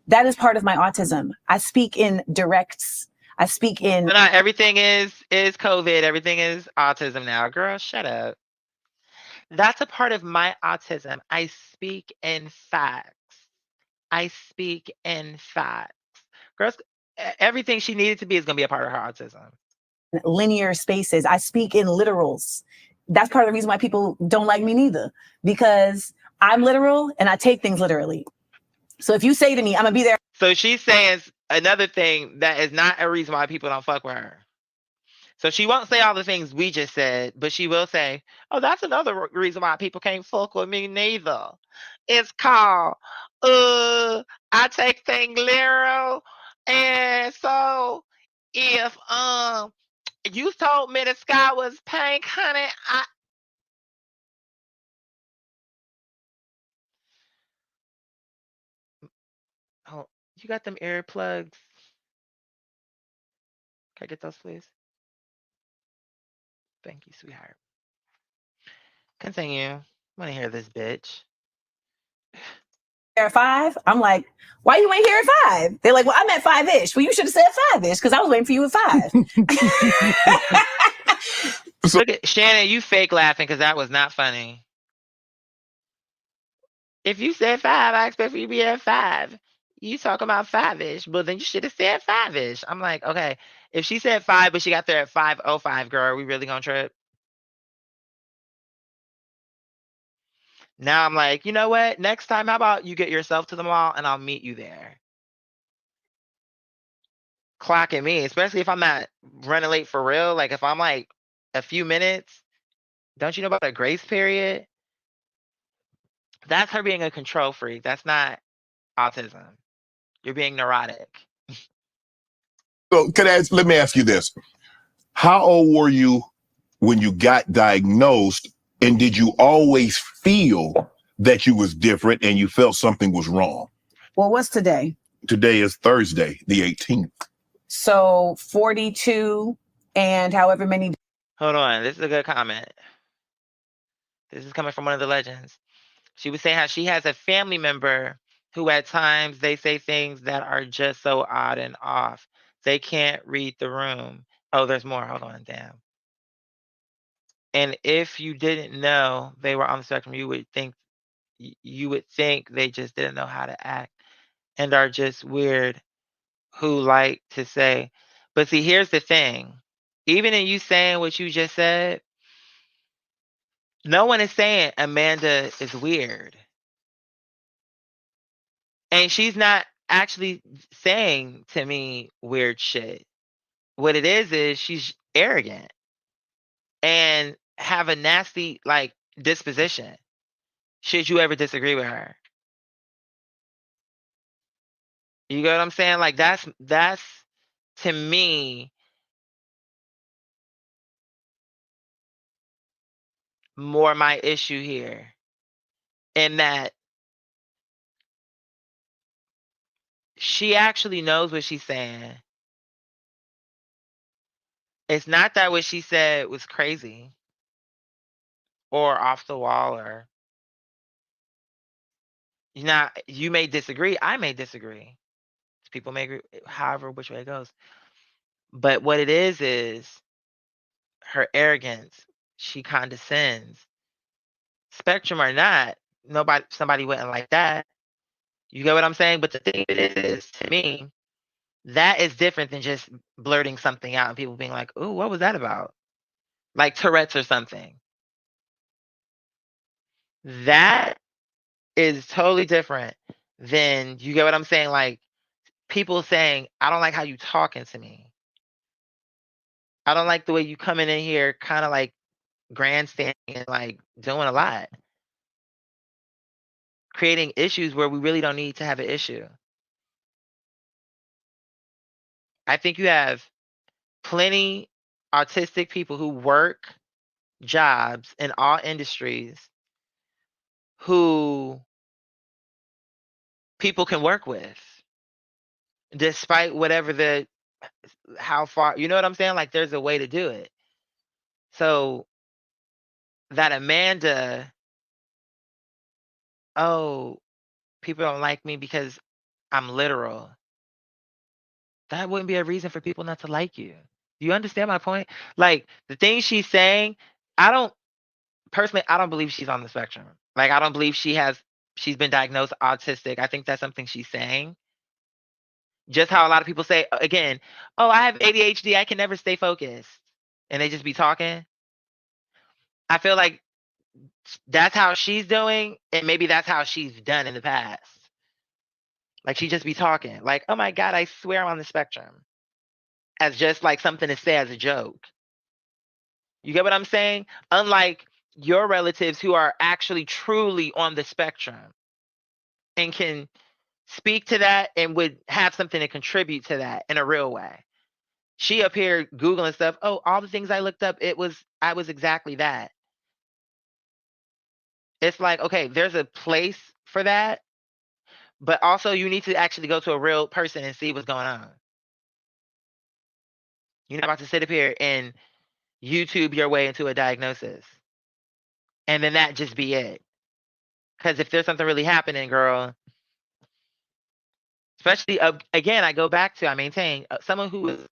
That is part of my autism. I speak in directs. I speak in. So not everything is COVID. Everything is autism now. Girl, shut up. That's a part of my autism. I speak in facts. I speak in facts. Girls, everything she needed to be is going to be a part of her autism. Linear spaces. I speak in literals. That's part of the reason why people don't like me neither, because I'm literal and I take things literally. So if you say to me, I'm gonna be there. So she's saying another thing that is not a reason why people don't fuck with her. So she won't say all the things we just said, but she will say, oh, that's another reason why people can't fuck with me neither. It's called, I take things literal. And so if you told me the sky was pink, honey, oh, you got them earplugs. Can I get those, please? Thank you, sweetheart. Continue. I want to hear this bitch. At 5, I'm like, why you ain't here at 5? They're like, well, I'm at 5-ish. Well, you should have said 5-ish, because I was waiting for you at 5. Look at Shannon, you fake laughing because that was not funny. If you said 5, I expect for you to be at 5. You talking about 5-ish, but then you should have said 5-ish. I'm like, okay, if she said 5, but she got there at 5:05, girl, are we really gonna trip? Now I'm like, you know what? Next time, how about you get yourself to the mall and I'll meet you there? Clocking me, especially if I'm not running late for real. Like if I'm like a few minutes, don't you know about a grace period? That's her being a control freak. That's not autism. You're being neurotic. So let me ask you this. How old were you when you got diagnosed, and did you always feel that you was different and you felt something was wrong? Well, what's today? Today is Thursday, the 18th. So 42 and however many. Hold on. This is a good comment. This is coming from one of the legends. She was saying how she has a family member who at times they say things that are just so odd and off. They can't read the room. Oh, there's more. Hold on. Damn. And if you didn't know they were on the spectrum, you would think they just didn't know how to act and are just weird, who like to say. But see, here's the thing. Even in you saying what you just said, no one is saying Amanda is weird. And she's not actually saying to me weird shit. What it is she's arrogant and have a nasty like disposition. Should you ever disagree with her? You get what I'm saying? Like that's to me more my issue here. In that she actually knows what she's saying. It's not that what she said was crazy or off the wall, or you may disagree. I may disagree. People may agree, however which way it goes. But what it is her arrogance. She condescends. Spectrum or not, somebody wouldn't like that. You get what I'm saying? But the thing is to me, That is different than just blurting something out and people being like, "Ooh, what was that about?" Like Tourette's or something. That is totally different than, you get what I'm saying? Like people saying, "I don't like how you talking to me. I don't like the way you coming in here kind of like grandstanding and like doing a lot, creating issues where we really don't need to have an issue." I think you have plenty autistic people who work jobs in all industries who people can work with despite whatever the how far, you know what I'm saying? Like there's a way to do it. So that Amanda, oh, people don't like me because I'm literal. That wouldn't be a reason for people not to like you. Do you understand my point? Like the things she's saying, I don't personally, I don't believe she's on the spectrum. Like I don't believe she's been diagnosed autistic. I think that's something she's saying. Just how a lot of people say again, "Oh, I have ADHD. I can never stay focused." And they just be talking. I feel like that's how she's doing, and maybe that's how she's done in the past. Like she just be talking, like, "Oh my god, I swear I'm on the spectrum," as just like something to say as a joke. You get what I'm saying? Unlike your relatives who are actually truly on the spectrum and can speak to that and would have something to contribute to that in a real way. She up here Googling stuff. Oh, all the things I looked up, I was exactly that. It's like, okay, there's a place for that, but also you need to actually go to a real person and see what's going on. You're not about to sit up here and YouTube your way into a diagnosis. And then that just be it. Because if there's something really happening, girl, especially again, I go back to, I maintain someone who is,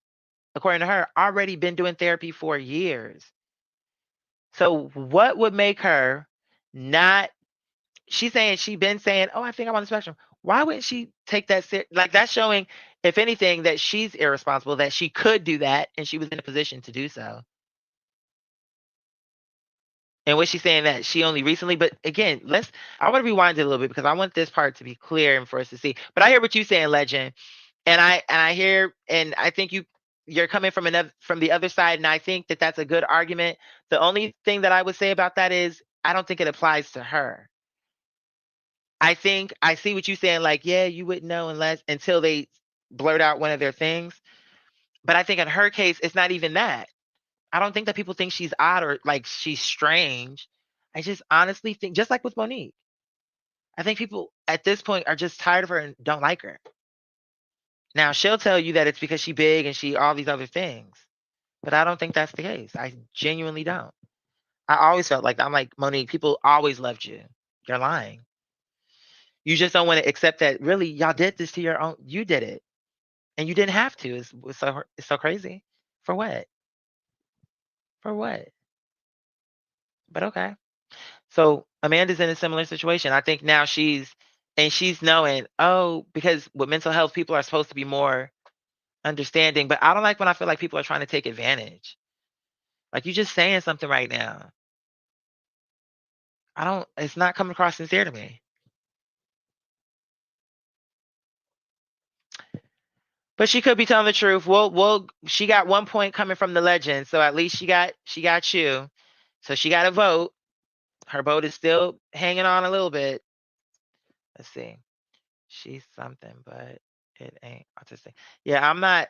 according to her, already been doing therapy for years. So what would make her not? She's saying she been saying, "Oh, I think I'm on the spectrum." Why wouldn't she take that like that's showing, if anything, that she's irresponsible, that she could do that and she was in a position to do so. And was she saying that she only recently? But again, I want to rewind it a little bit because I want this part to be clear and for us to see. But I hear what you're saying, Legend, and I hear, and I think you're coming from the other side, and I think that that's a good argument. The only thing that I would say about that is I don't think it applies to her. I think I see what you're saying. Like, yeah, you wouldn't know until they blurt out one of their things. But I think in her case, it's not even that. I don't think that people think she's odd or like she's strange. I just honestly think, just like with Monique, I think people at this point are just tired of her and don't like her. Now she'll tell you that it's because she big and she all these other things, but I don't think that's the case. I genuinely don't. I always felt like I'm like, Monique, people always loved you. You're lying. You just don't want to accept that really y'all did this to your own. You did it, and you didn't have to. It's so crazy. For what? For what? But okay. So Amanda's in a similar situation. I think now she's knowing, oh, because with mental health, people are supposed to be more understanding. But I don't like when I feel like people are trying to take advantage. Like you're just saying something right now. It's not coming across sincere to me. But she could be telling the truth. She got 1 point coming from the Legend, so at least she got you. So she got a vote. Her vote is still hanging on a little bit. Let's see. She's something, but it ain't autistic. Yeah, I'm not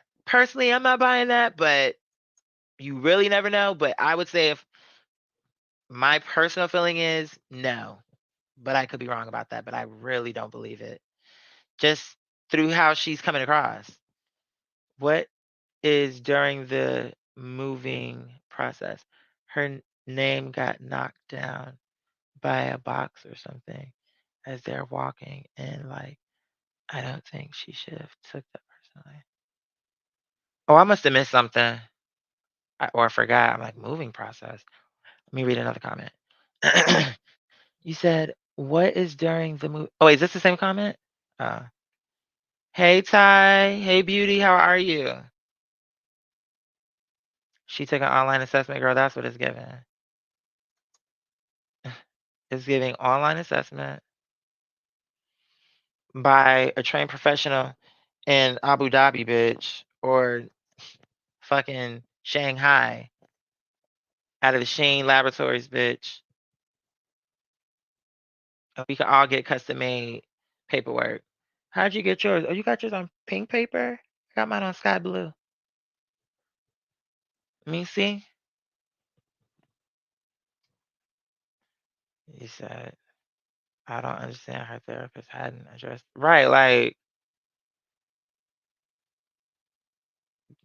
buying that, but you really never know. But I would say, if my personal feeling is no, but I could be wrong about that, but I really don't believe it. Just through how she's coming across. What is during the moving process? Her name got knocked down by a box or something as they're walking, and like I don't think she should have took that personally. Oh, I must have missed something. Or I forgot. I'm like, moving process. Let me read another comment. You said, what is during the move? Oh, is this the same comment? Uh, Hey Ty, hey Beauty, how are you? She took an online assessment, girl. That's what it's giving. It's giving online assessment by a trained professional in Abu Dhabi, bitch, or fucking Shanghai, out of the Shane Laboratories, bitch. We can all get custom made paperwork. How'd you get yours? Oh, you got yours on pink paper? I got mine on sky blue. Let me see. You said, I don't understand her therapist hadn't addressed. Right, like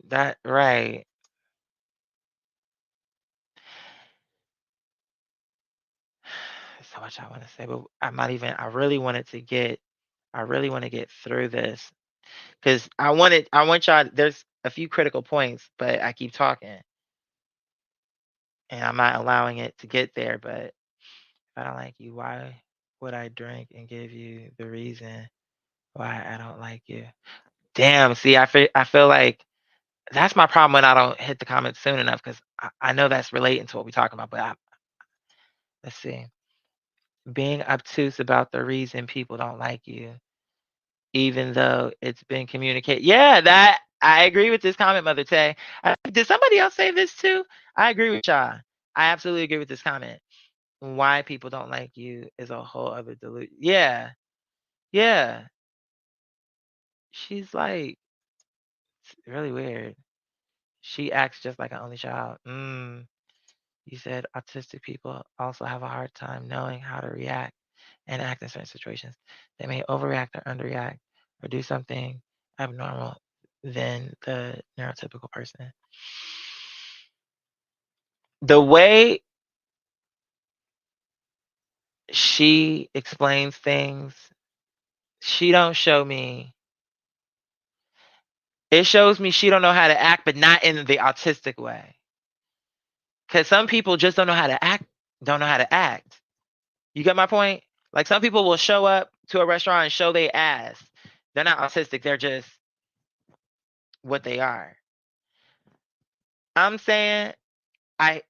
that, right. So much I want to say, but I'm not even, I really want to get through this because I want y'all, there's a few critical points, but I keep talking and I'm not allowing it to get there. But if I don't like you, why would I drink and give you the reason why I don't like you? Damn, see, I feel like that's my problem when I don't hit the comments soon enough because I know that's relating to what we're talking about. But let's see. Being obtuse about the reason people don't like you, even though it's been communicated. Yeah, that I agree with this comment, Mother Tay. Did somebody else say this too? I agree with y'all. I absolutely agree with this comment. Why people don't like you is a whole other delusion. Yeah, yeah. She's like it's really weird. She acts just like an only child. You said autistic people also have a hard time knowing how to react and act in certain situations. They may overreact or underreact or do something abnormal than the neurotypical person. The way she explains things, she don't show me. It shows me she don't know how to act, but not in the autistic way. Because some people just don't know how to act, don't know how to act. You get my point? Like some people will show up to a restaurant and show their ass. They're not autistic, they're just what they are. I'm saying I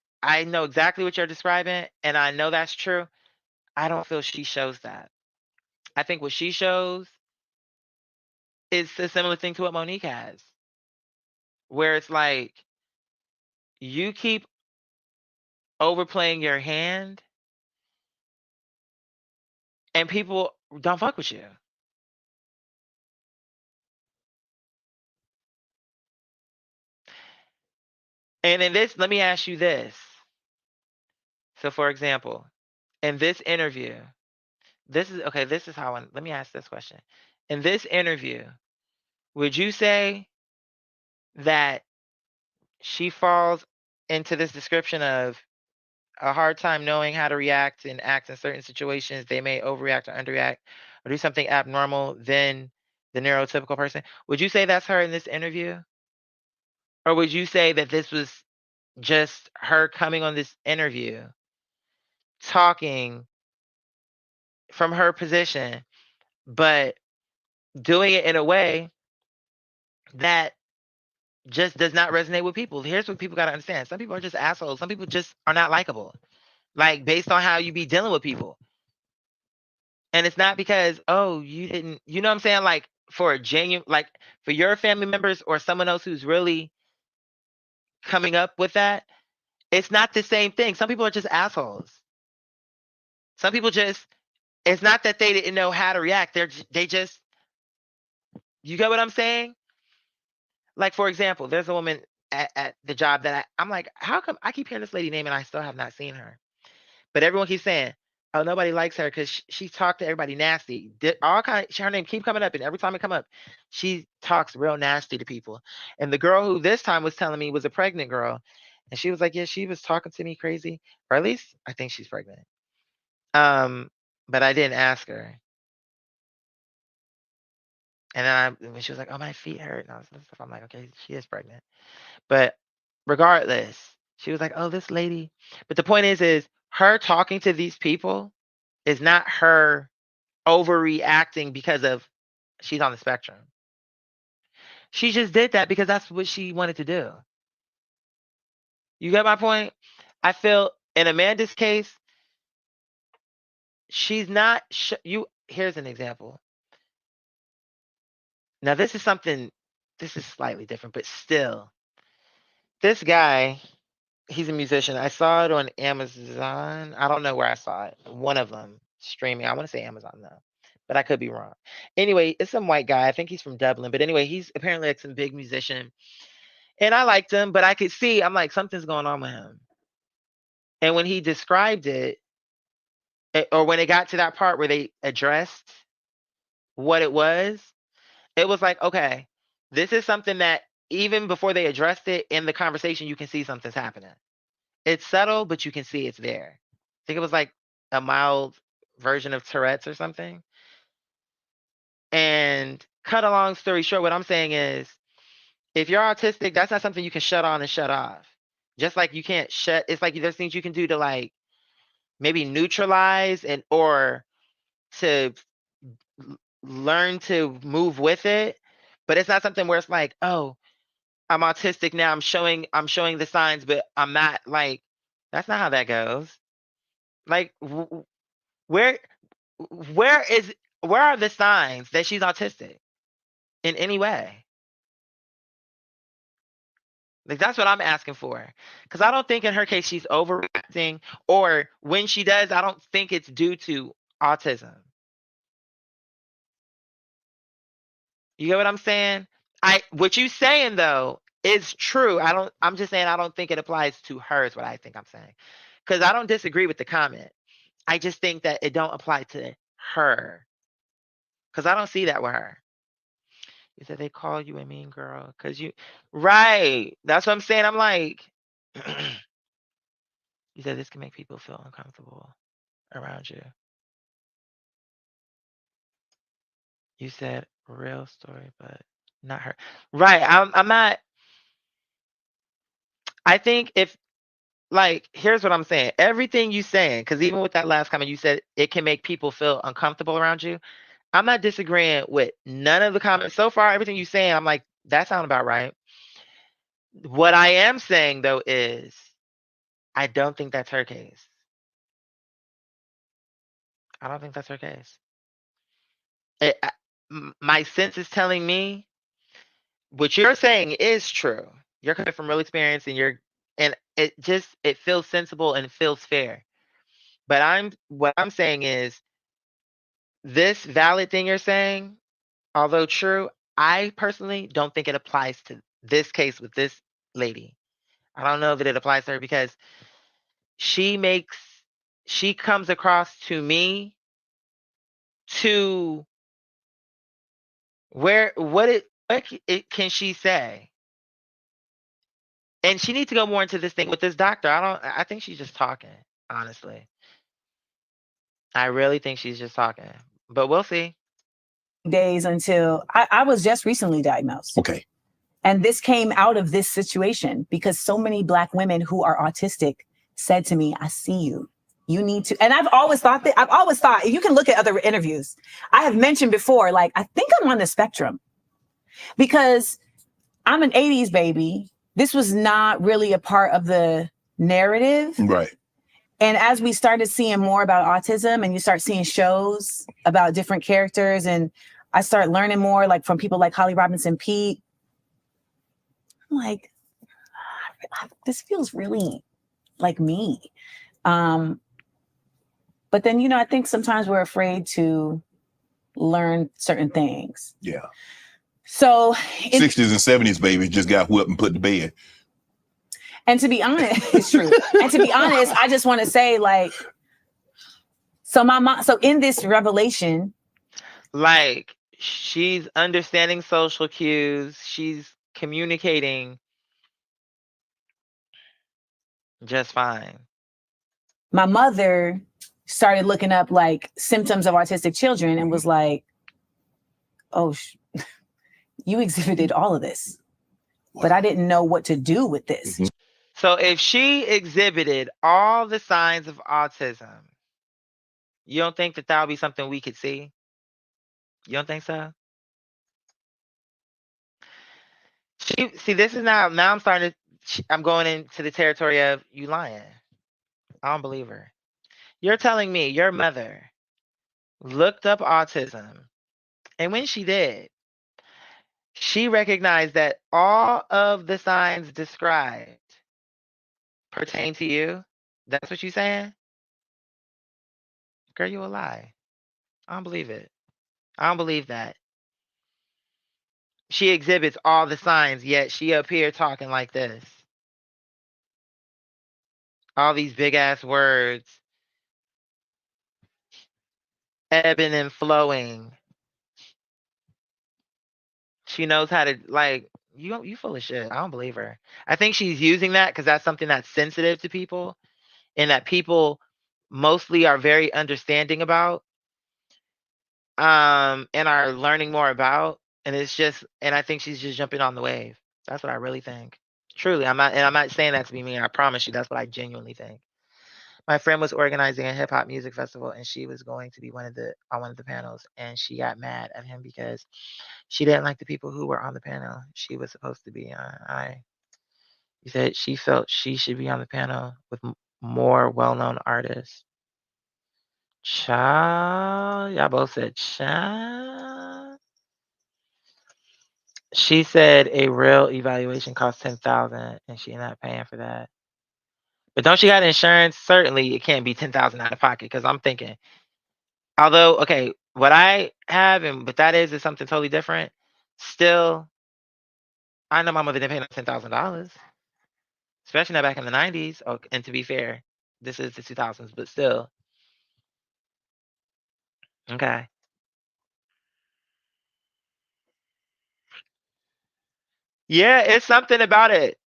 know exactly what you're describing, and I know that's true. I don't feel she shows that. I think what she shows is a similar thing to what Monique has, where it's like you keep overplaying your hand and people don't fuck with you. And in this, let me ask you this. So, for example, in this interview, this is okay. This is how let me ask this question. In this interview, would you say that she falls into this description of a hard time knowing how to react and act in certain situations? They may overreact or underreact or do something abnormal than the neurotypical person. Would you say that's her in this interview? Or would you say that this was just her coming on this interview, talking from her position, but doing it in a way that just does not resonate with people? Here's what people got to understand. Some people are just assholes. Some people just are not likable, like based on how you be dealing with people. And it's not because, oh, you didn't, you know what I'm saying? Like for a genuine, like for your family members or someone else who's really coming up with that, it's not the same thing. Some people are just assholes. Some people just, it's not that they didn't know how to react. They just, you get what I'm saying? Like, for example, there's a woman at the job that I'm like, how come I keep hearing this lady name and I still have not seen her? But everyone keeps saying, oh, nobody likes her because she talked to everybody nasty. All kind, her name keep coming up, and every time it come up, she talks real nasty to people. And the girl who this time was telling me was a pregnant girl, and she was like, yeah, she was talking to me crazy, or at least I think she's pregnant. But I didn't ask her. And then when she was like, oh, my feet hurt, and all this other stuff, I'm like, okay, she is pregnant. But regardless, she was like, oh, this lady. But the point is her talking to these people is not her overreacting because of she's on the spectrum. She just did that because that's what she wanted to do. You get my point? I feel in Amanda's case, she's not you. Here's an example. Now this is slightly different, but still, this guy, he's a musician. I saw it on Amazon. I don't know where I saw it. One of them streaming. I want to say Amazon though, but I could be wrong. Anyway, it's some white guy. I think he's from Dublin. But anyway, he's apparently like some big musician. And I liked him, but I could see, I'm like, something's going on with him. And when he described it, or when it got to that part where they addressed what it was like, okay, this is something that even before they addressed it in the conversation, you can see something's happening. It's subtle, but you can see it's there. I think it was like a mild version of Tourette's or something. And cut a long story short, what I'm saying is, if you're autistic, that's not something you can shut on and shut off. Just like you can't shut, it's like there's things you can do to like maybe neutralize or to learn to move with it. But it's not something where it's like, oh, I'm autistic now. I'm showing the signs, but I'm not like, that's not how that goes. Like where are the signs that she's autistic in any way? Like that's what I'm asking for. Because I don't think in her case she's overreacting, or when she does, I don't think it's due to autism. You get what I'm saying? What you saying though is true. I'm just saying I don't think it applies to her is what I think I'm saying. Because I don't disagree with the comment. I just think that it don't apply to her. Because I don't see that with her. You said they call you a mean girl because you right. That's what I'm saying. I'm like, you said this can make people feel uncomfortable around you. You said real story, but not her. Right. I'm not. I think if like, here's what I'm saying. Everything you saying, because even with that last comment, you said it can make people feel uncomfortable around you. I'm not disagreeing with none of the comments so far. Everything you saying, I'm like, that sounds about right. What I am saying though is, I don't think that's her case. I don't think that's her case. My sense is telling me what you're saying is true. You're coming from real experience, and it feels sensible and it feels fair. But what I'm saying is, this valid thing you're saying, although true, I personally don't think it applies to this case with this lady. I don't know that it applies to her because she comes across to me to what can she say? And she needs to go more into this thing with this doctor. I think she's just talking, honestly. I really think she's just talking. But we'll see. Days until I was just recently diagnosed. Okay. And this came out of this situation because so many Black women who are autistic said to me, I see you. You need to. And I've always thought, you can look at other interviews. I have mentioned before, like, I think I'm on the spectrum because I'm an 80s baby. This was not really a part of the narrative. Right. And as we started seeing more about autism and you start seeing shows about different characters, and I start learning more like from people like Holly Robinson Peete, I'm like, this feels really like me. But then, I think sometimes we're afraid to learn certain things. Yeah. So 60s and 70s babies just got whipped and put to bed. And to be honest, it's true. And to be honest, I just want to say, like, so my mom, so in this revelation, like, she's understanding social cues, she's communicating just fine. My mother started looking up like symptoms of autistic children and was like, oh, you exhibited all of this, but I didn't know what to do with this. Mm-hmm. So if she exhibited all the signs of autism, you don't think that would be something we could see? You don't think so? See, this is now I'm starting to I'm going into the territory of you lying. I don't believe her. You're telling me your mother looked up autism, and when she did, she recognized that all of the signs described pertain to you. That's what you saying? Girl, you a lie. I don't believe it. I don't believe that. She exhibits all the signs, yet she up here talking like this. All these big ass words, ebbing and flowing. She knows how to like you full of shit. I don't believe her. I think she's using that because that's something that's sensitive to people and that people mostly are very understanding about and are learning more about. And it's just and I think she's just jumping on the wave. That's what I really think. Truly, I'm not saying that to be mean. I promise you that's what I genuinely think. My friend was organizing a hip hop music festival and she was going to be on one of the panels and she got mad at him because she didn't like the people who were on the panel she was supposed to be on. He said she felt she should be on the panel with more well-known artists. Child, y'all both said child. She said a real evaluation costs 10,000 and she not paying for that. But don't she got insurance? Certainly it can't be 10,000 out of pocket because I'm thinking, although, okay, what I have and what that is something totally different. Still, I know my mother didn't pay no $10,000, especially not back in the 90s. Oh, and to be fair, this is the 2000s, but still, okay. Yeah, it's something about it.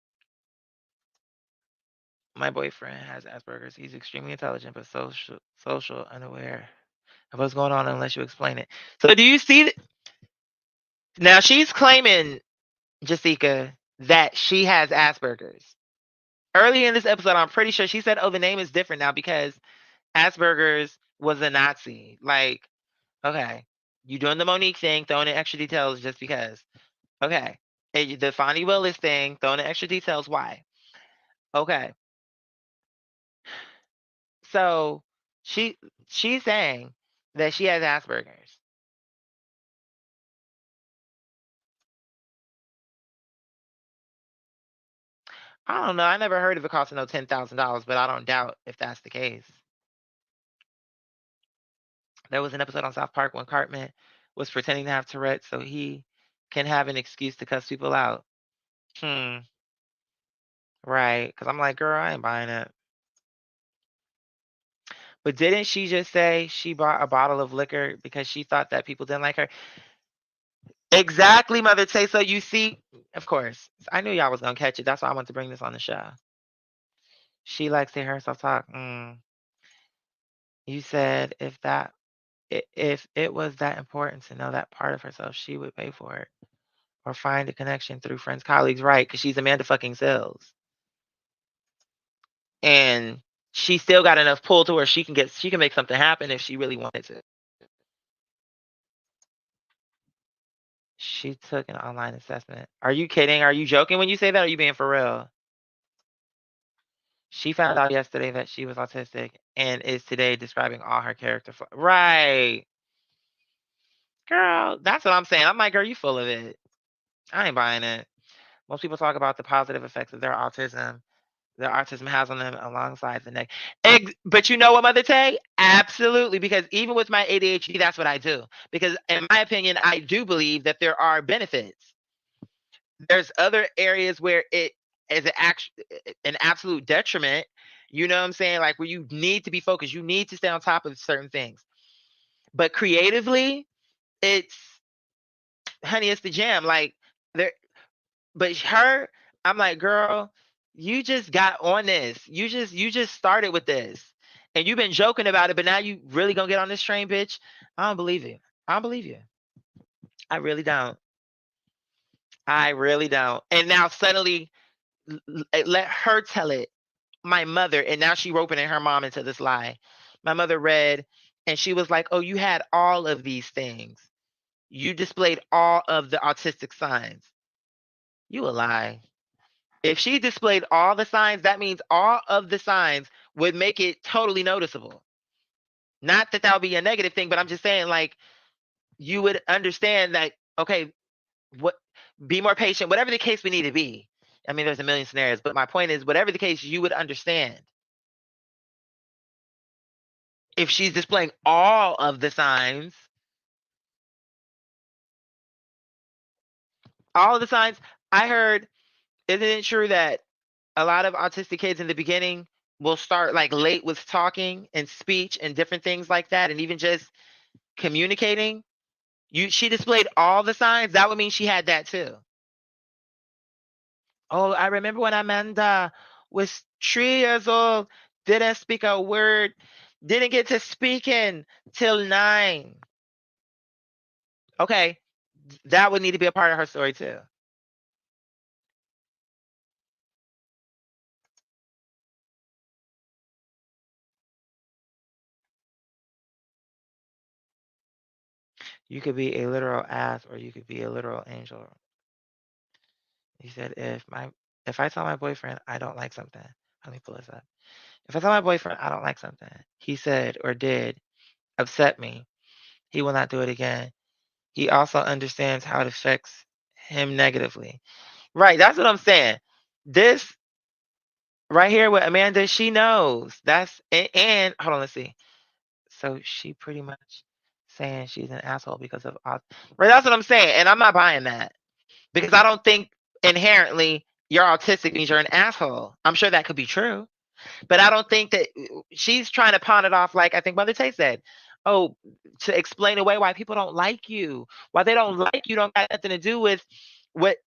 My boyfriend has Asperger's. He's extremely intelligent, but social, unaware of what's going on unless you explain it. So, do you see? Now she's claiming, Jessica, that she has Asperger's. Early in this episode, I'm pretty sure she said, "Oh, the name is different now because Asperger's was a Nazi." Like, okay, you doing the Monique thing, throwing in extra details just because. Okay, and the Fonnie Willis thing, throwing in extra details. Why? Okay, so she's saying that she has Asperger's. I don't know. I never heard of it costing no $10,000, but I don't doubt if that's the case. There was an episode on South Park when Cartman was pretending to have Tourette's so he can have an excuse to cuss people out. Hmm. Right. Because I'm like, girl, I ain't buying it. But didn't she just say she bought a bottle of liquor because she thought that people didn't like her? Exactly, Mother Tay. So you see, of course, I knew y'all was gonna catch it. That's why I wanted to bring this on the show. She likes to hear herself talk. You said if it was that important to know that part of herself, she would pay for it or find a connection through friends, colleagues, right? Because she's Amanda fucking Sills, and she still got enough pull to where she can make something happen if she really wanted to. She took an online assessment. Are you kidding? Are you joking when you say that? Or are you being for real? She found out yesterday that she was autistic and is today describing all her character. Right. Girl, that's what I'm saying. I'm like, girl, you full of it. I ain't buying it. Most people talk about the positive effects of their autism has on them alongside the neck. But you know what, Mother Tay? Absolutely. Because even with my ADHD, that's what I do. Because in my opinion, I do believe that there are benefits. There's other areas where it is an absolute detriment. You know what I'm saying? Like where you need to be focused. You need to stay on top of certain things. But creatively, it's honey, it's the jam. Like there but her, I'm like, girl, you just got on this. You just started with this. And you've been joking about it, but now you really gonna get on this train, bitch. I don't believe you. I don't believe you. I really don't. I really don't. And now suddenly let her tell it. My mother, and now she roping in her mom into this lie. My mother read and she was like, "Oh, you had all of these things. You displayed all of the autistic signs." You a lie. If she displayed all the signs, that means all of the signs would make it totally noticeable. Not that that would be a negative thing, but I'm just saying, like, you would understand that, okay, what, be more patient, whatever the case we need to be. I mean, there's a million scenarios, but my point is, whatever the case, you would understand. If she's displaying all of the signs, I heard, isn't it true that a lot of autistic kids in the beginning will start like late with talking and speech and different things like that, and even just communicating? She displayed all the signs. That would mean she had that too. Oh, I remember when Amanda was 3 years old, didn't speak a word, didn't get to speaking till 9. Okay, that would need to be a part of her story too. You could be a literal ass or you could be a literal angel. He said, if I tell my boyfriend I don't like something, let me pull this up. If I tell my boyfriend I don't like something he said or did upset me, he will not do it again. He also understands how it affects him negatively. Right, that's what I'm saying. This right here with Amanda, she knows. That's and hold on, let's see. So she pretty much saying she's an asshole because of right. That's what I'm saying, and I'm not buying that because I don't think inherently you're autistic means you're an asshole. I'm sure that could be true, but I don't think that she's trying to pawn it off like I think Mother Tay said. Oh, to explain away why people don't like you, why they don't like you, don't got nothing to do with what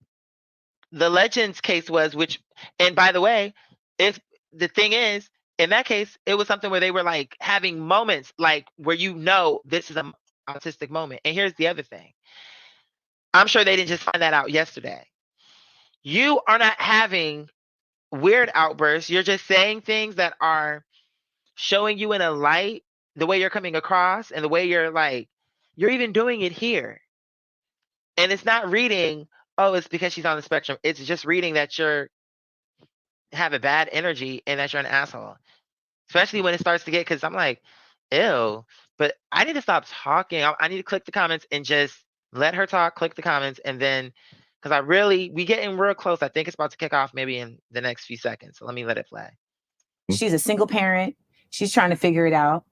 the Legends case was. Which, and by the way, if the thing is, in that case, it was something where they were like having moments like where this is an autistic moment. And here's the other thing. I'm sure they didn't just find that out yesterday. You are not having weird outbursts. You're just saying things that are showing you in a light, the way you're coming across and the way you're like, you're even doing it here. And it's not reading, oh, it's because she's on the spectrum. It's just reading that you're have a bad energy and that you're an asshole. Especially when it starts to get, because I'm like, ew. But I need to stop talking. I need to click the comments and just let her talk, click the comments, and then because we getting real close. I think it's about to kick off maybe in the next few seconds. So let me let it play. She's a single parent. She's trying to figure it out.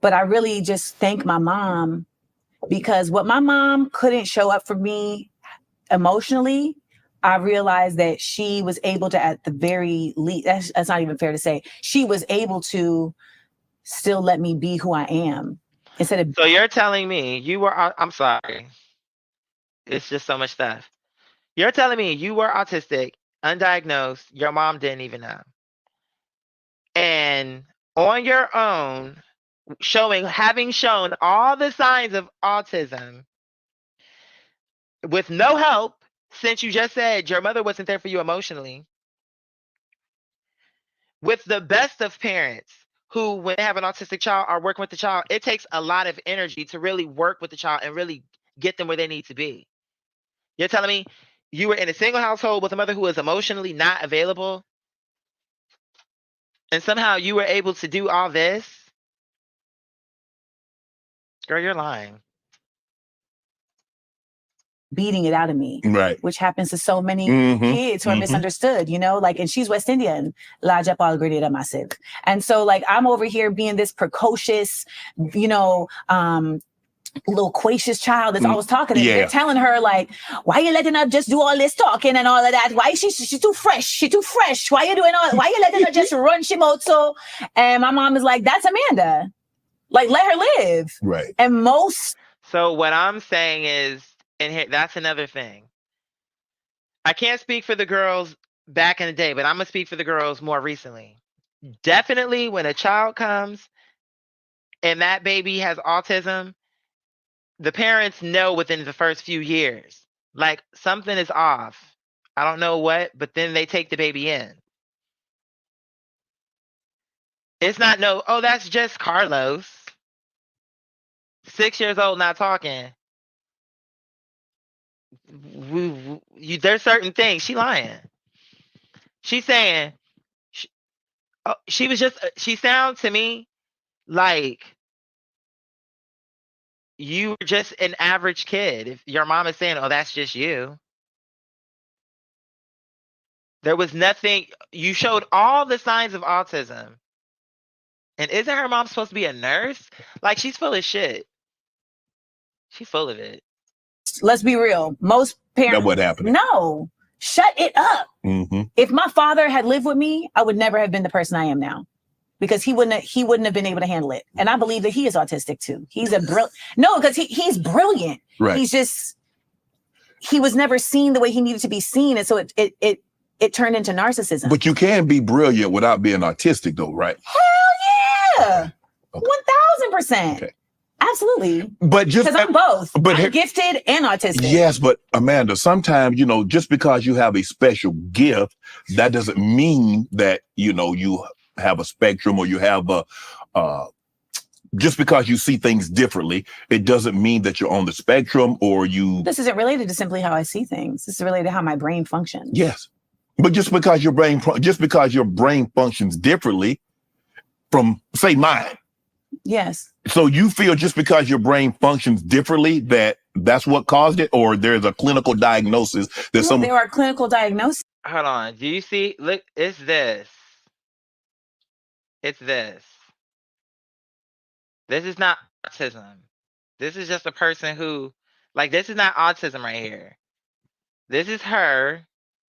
But I really just thank my mom because what my mom couldn't show up for me emotionally, I realized that she was able to, at the very least, that's not even fair to say, she was able to still let me be who I am instead of. So you're telling me you were, I'm sorry. It's just so much stuff. You're telling me you were autistic, undiagnosed, your mom didn't even know. And on your own, having shown all the signs of autism with no help, since you just said your mother wasn't there for you emotionally, with the best of parents who, when they have an autistic child, are working with the child, it takes a lot of energy to really work with the child and really get them where they need to be. You're telling me you were in a single household with a mother who was emotionally not available, and somehow you were able to do all this? Girl, you're lying. Beating it out of me, Right. which happens to so many Mhm, kids who are misunderstood, like, and she's West Indian, Laja Palgradida Massive. And so like, I'm over here being this precocious, loquacious child that's always talking and they're telling her like, why are you letting her just do all this talking and all of that? Why is she's too fresh? Why are you doing why are you letting her just run she mouth so? And my mom is like, that's Amanda. Like, let her live. Right. And So what I'm saying is, and here, that's another thing. I can't speak for the girls back in the day, but I'm gonna speak for the girls more recently. Definitely when a child comes and that baby has autism, the parents know within the first few years, like something is off. I don't know what, but then they take the baby in. It's not oh, that's just Carlos. 6 years old, not talking. there's certain things. She lying. She's saying she was just. She sounds to me like you were just an average kid. If your mom is saying, "Oh, that's just you," there was nothing. You showed all the signs of autism, and isn't her mom supposed to be a nurse? Like, she's full of shit. She's full of it. Let's be real. Most parents. That's what happened. No, shut it up. Mm-hmm. If my father had lived with me, I would never have been the person I am now, because he wouldn't have been able to handle it. And I believe that he is autistic too. He's because he's brilliant. Right. He's just, he was never seen the way he needed to be seen, and so it turned into narcissism. But you can be brilliant without being autistic, though, right? Hell yeah, Okay. 1000%. Okay. Absolutely. But just Because I'm both. but I'm here- gifted and autistic. yes, but Amanda, sometimes, just because you have a special gift, that doesn't mean that, you have a spectrum, or you have just because you see things differently, it doesn't mean that you're on the spectrum, or you. This isn't related to simply how I see things. This is related to how my brain functions. Yes. But just because your brain functions differently from, say, mine. Yes. So you feel just because your brain functions differently that's what caused it, or there's a clinical diagnosis that No, there are clinical diagnoses. Hold on. Do you see? Look, it's this. It's this. This is not autism. This is just a person who, this is not autism right here. This is her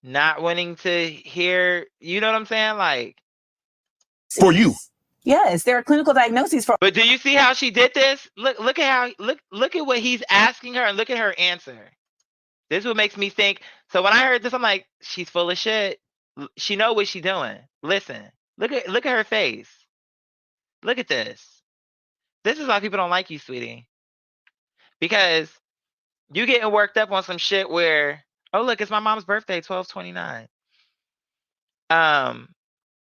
not wanting to hear, you know what I'm saying? for you. Yes, there are clinical diagnoses for. But do you see how she did this? Look at what he's asking her, and look at her answer. This is what makes me think. So when I heard this, I'm like, she's full of shit. She know what she's doing. Listen, look at her face. Look at this. This is why people don't like you, sweetie. Because you getting worked up on some shit where, oh look, it's my mom's birthday, 12/29.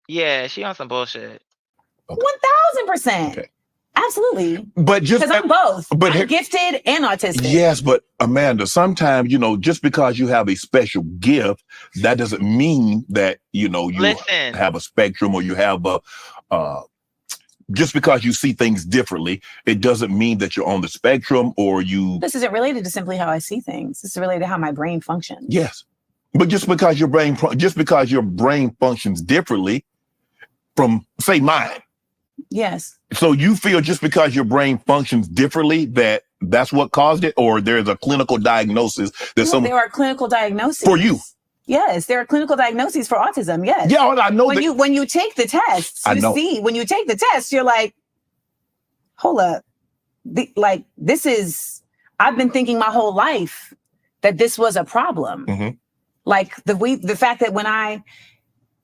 Yeah, she on some bullshit. 1000%. Okay. Absolutely. But just Because I'm both. but I'm here- gifted and autistic. Yes, but Amanda, sometimes, just because you have a special gift, that doesn't mean that, you Listen. have a spectrum, or you have just because you see things differently, it doesn't mean that you're on the spectrum, or you. This isn't related to simply how I see things. This is related to how my brain functions. Yes. But just because your brain functions differently from, say, mine. Yes. So you feel just because your brain functions differently that's what caused it, or there's a clinical diagnosis that No, there are clinical diagnoses for you. Yes, there are clinical diagnoses for autism. Yes. Yeah, I know. When you take the tests, I know. when you take the test, you're like, hold up, this is. I've been thinking my whole life that this was a problem. Mhm.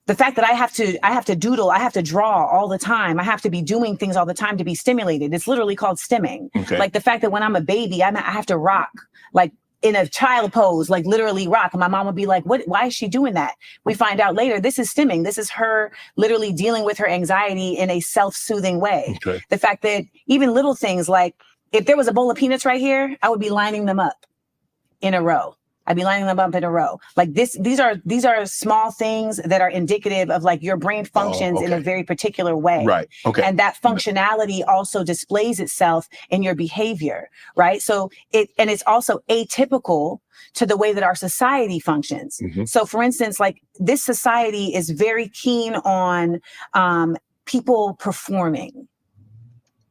The fact that I have to doodle, I have to draw all the time. I have to be doing things all the time to be stimulated. It's literally called stimming. Okay. Like the fact that when I'm a baby, I have to rock, in a child pose, literally rock. And my mom would be like, why is she doing that? We find out later, this is stimming. This is her literally dealing with her anxiety in a self-soothing way. Okay. The fact that even little things like, if there was a bowl of peanuts right here, I would be lining them up in a row. I'd be lining them up in a row. These are small things that are indicative of your brain functions in a okay. very particular way. Right. Okay. And that functionality also displays itself in your behavior, right? So it's also atypical to the way that our society functions. Mhm. So for instance, this society is very keen on people performing.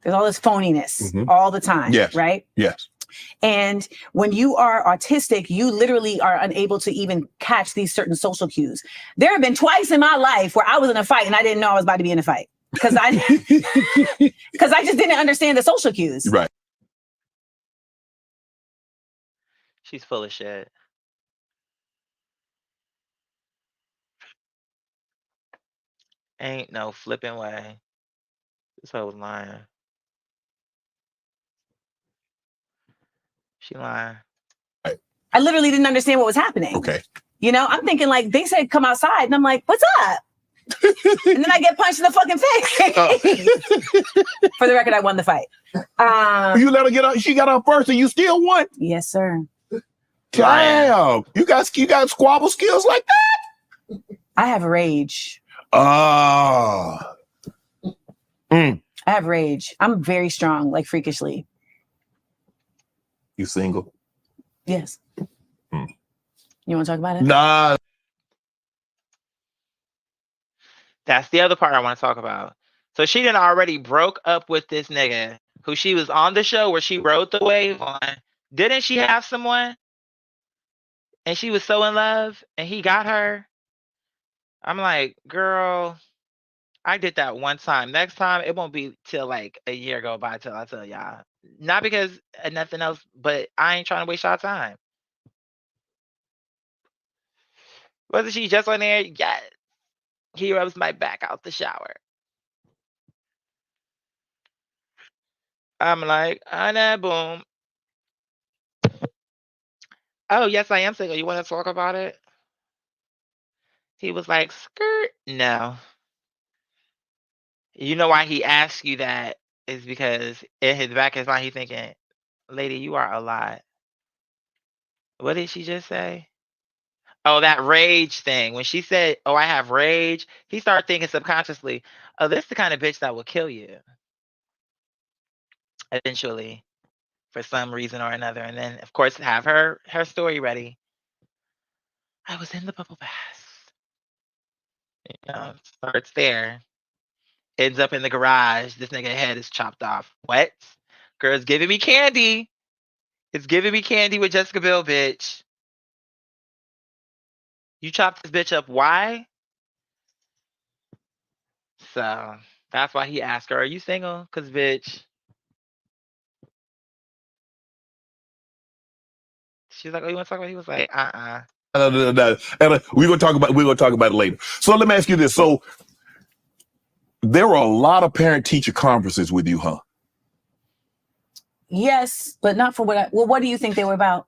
There's all this phoniness Mhm. all the time, Yes. right? Yes. And when you are autistic, you literally are unable to even catch these certain social cues. There have been twice in my life where I was in a fight and I didn't know I was about to be in a fight because I just didn't understand the social cues. Right. She's full of shit. Ain't no flipping way. This hoe was lying. She lying. I literally didn't understand what was happening. Okay. I'm thinking they said come outside and I'm like, what's up? And then I get punched in the fucking face. For the record, I won the fight. You let her get up. She got up first, and you still won. Yes, sir. You're lying. Damn, you got squabble skills like that? I have rage. Ah, I have rage. I'm very strong, like freakishly. you single? Yes. Hmm. You want to talk about it? Nah. That's the other part I want to talk about. So she done already broke up with this nigga who she was on the show where she rode the wave on. Didn't she have someone? And she was so in love and he got her. I'm like, girl, I did that one time. Next time, it won't be till like a year go by till I tell y'all. Not because of nothing else, but I ain't trying to waste y'all time. Wasn't she just on there? Yeah. He rubs my back out the shower. I'm like, Anna, boom. Oh, yes, I am single. You want to talk about it? He was like, skirt. No. You know why he asked you that is because in his back of his mind, he's thinking, lady, you are a lot. What did she just say? Oh, that rage thing. When she said, oh, I have rage, he started thinking subconsciously, oh, this is the kind of bitch that will kill you eventually for some reason or another. And then, of course, have her story ready. I was in the bubble bath. You know, starts there. Ends up in the garage. This nigga head is chopped off. What? Girl's giving me candy. It's giving me candy with Jessica Biel, bitch. You chopped this bitch up. Why? So that's why he asked her, are you single? Because, bitch. She's like, oh, you want to talk about it? He was like, No. And we're gonna talk about it later. So let me ask you this. So there were a lot of parent-teacher conferences with you, huh? Yes, but not for what what do you think they were about?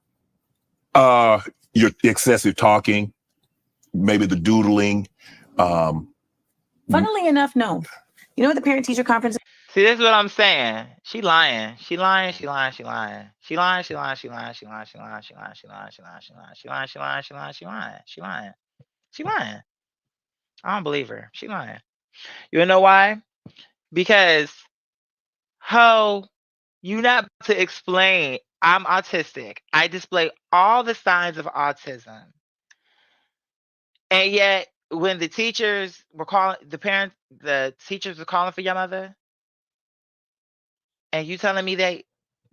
Your excessive talking, maybe the doodling. Funnily enough, no. You know what the parent teacher conference? See, this is what I'm saying. She lying. She lying. She lying. She lying. She lying. She lying. She lying. She lying. She lying. She lying. She lying. She lying. She lying. She lying. She lying. She lying. She lying. She lying. She lying. I don't believe her. She lying. You know why? Because ho, you not to explain. I'm autistic. I display all the signs of autism. And yet, when the teachers were calling, the teachers were calling for your mother, and you telling me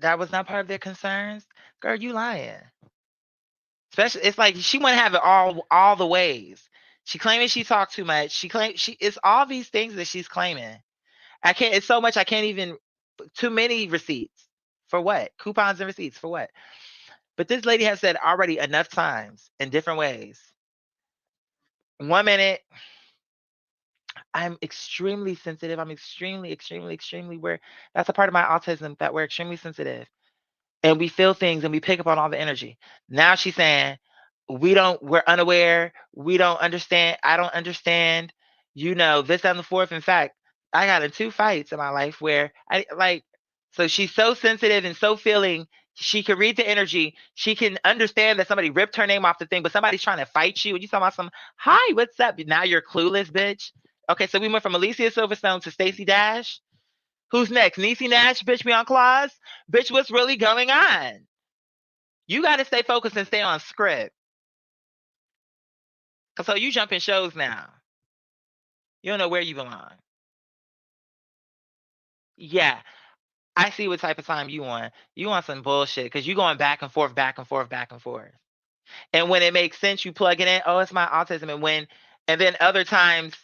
that was not part of their concerns, girl, you lying. Especially, it's like she want to have it all the ways. She claiming she talked too much. It's all these things that she's claiming. It's so much I can't even. Too many receipts for what? Coupons and receipts for what? But this lady has said already enough times in different ways. 1 minute, I'm extremely sensitive. I'm extremely aware. That's a part of my autism that we're extremely sensitive. And we feel things and we pick up on all the energy. Now she's saying, we're unaware. We don't understand. I don't understand, this, that, and the fourth. In fact, I got in 2 fights in my life where so she's so sensitive and so feeling. She can read the energy. She can understand that somebody ripped her name off the thing, but somebody's trying to fight you. And you talking about hi, what's up? Now you're clueless, bitch. Okay, so we went from Alicia Silverstone to Stacey Dash. Who's next? Niecy Nash, bitch, Beyond Claus? Bitch, what's really going on? You got to stay focused and stay on script. So you jump in shows now. You don't know where you belong. Yeah, I see what type of time you want. You want some bullshit because you going back and forth, back and forth, back and forth. And when it makes sense, you plug it in. Oh, it's my autism. And then other times,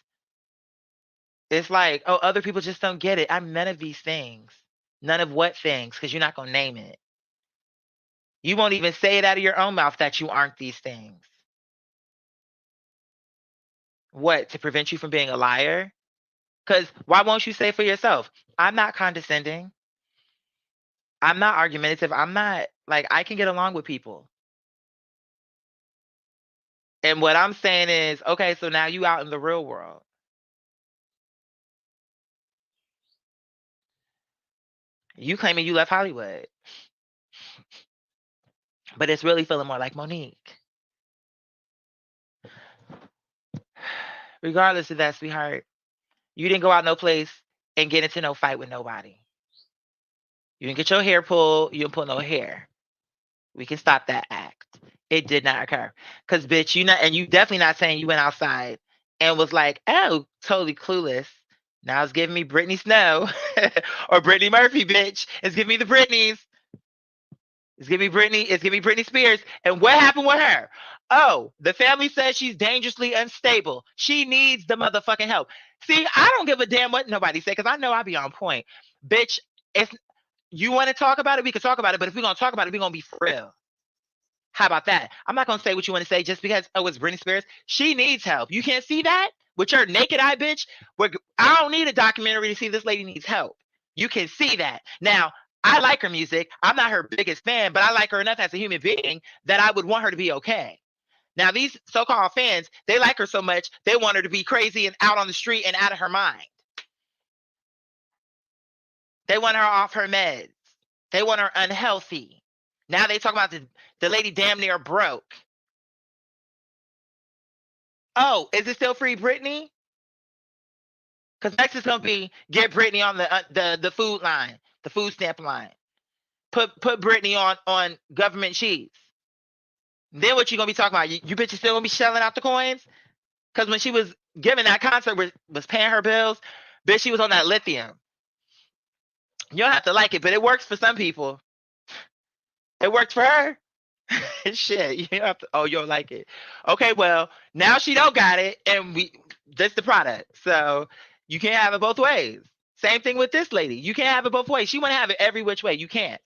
it's like, oh, other people just don't get it. I'm none of these things. None of what things? Because you're not going to name it. You won't even say it out of your own mouth that you aren't these things. What, to prevent you from being a liar? Because why won't you say for yourself? I'm not condescending. I'm not argumentative. I'm not I can get along with people. And what I'm saying is, okay, so now you out in the real world. You claiming you left Hollywood. but it's really feeling more like Monique. Regardless of that, sweetheart, you didn't go out no place and get into no fight with nobody. You didn't get your hair pulled. You didn't pull no hair. We can stop that act. It did not occur. Cause bitch, you definitely not saying you went outside and was like, oh, totally clueless. Now it's giving me Brittany Snow or Brittany Murphy, bitch. It's giving me the Britneys. It's giving me Britney. It's giving me Britney Spears. And what happened with her? Oh, the family says she's dangerously unstable. She needs the motherfucking help. See, I don't give a damn what nobody say because I know I be on point. Bitch, if you want to talk about it, we can talk about it. But if we're going to talk about it, we're going to be for real. How about that? I'm not going to say what you want to say just because, oh, it's Britney Spears. She needs help. You can't see that with your naked eye, bitch? I don't need a documentary to see this lady needs help. You can see that. Now, I like her music. I'm not her biggest fan, but I like her enough as a human being that I would want her to be okay. Now, these so-called fans, they like her so much, they want her to be crazy and out on the street and out of her mind. They want her off her meds. They want her unhealthy. Now they talk about the lady damn near broke. Oh, is it still free Britney? Because next is gonna be get Britney on the food line, the food stamp line. Put Britney on government cheese. Then what you gonna be talking about? You bitches still gonna be shelling out the coins? Because when she was giving that concert, was paying her bills, bitch, she was on that lithium. You don't have to like it, but it works for some people. It worked for her. Shit, you don't have to. Oh, you don't like it? Okay, well now she don't got it, and that's the product. So you can't have it both ways. Same thing with this lady. You can't have it both ways. She want to have it every which way. You can't.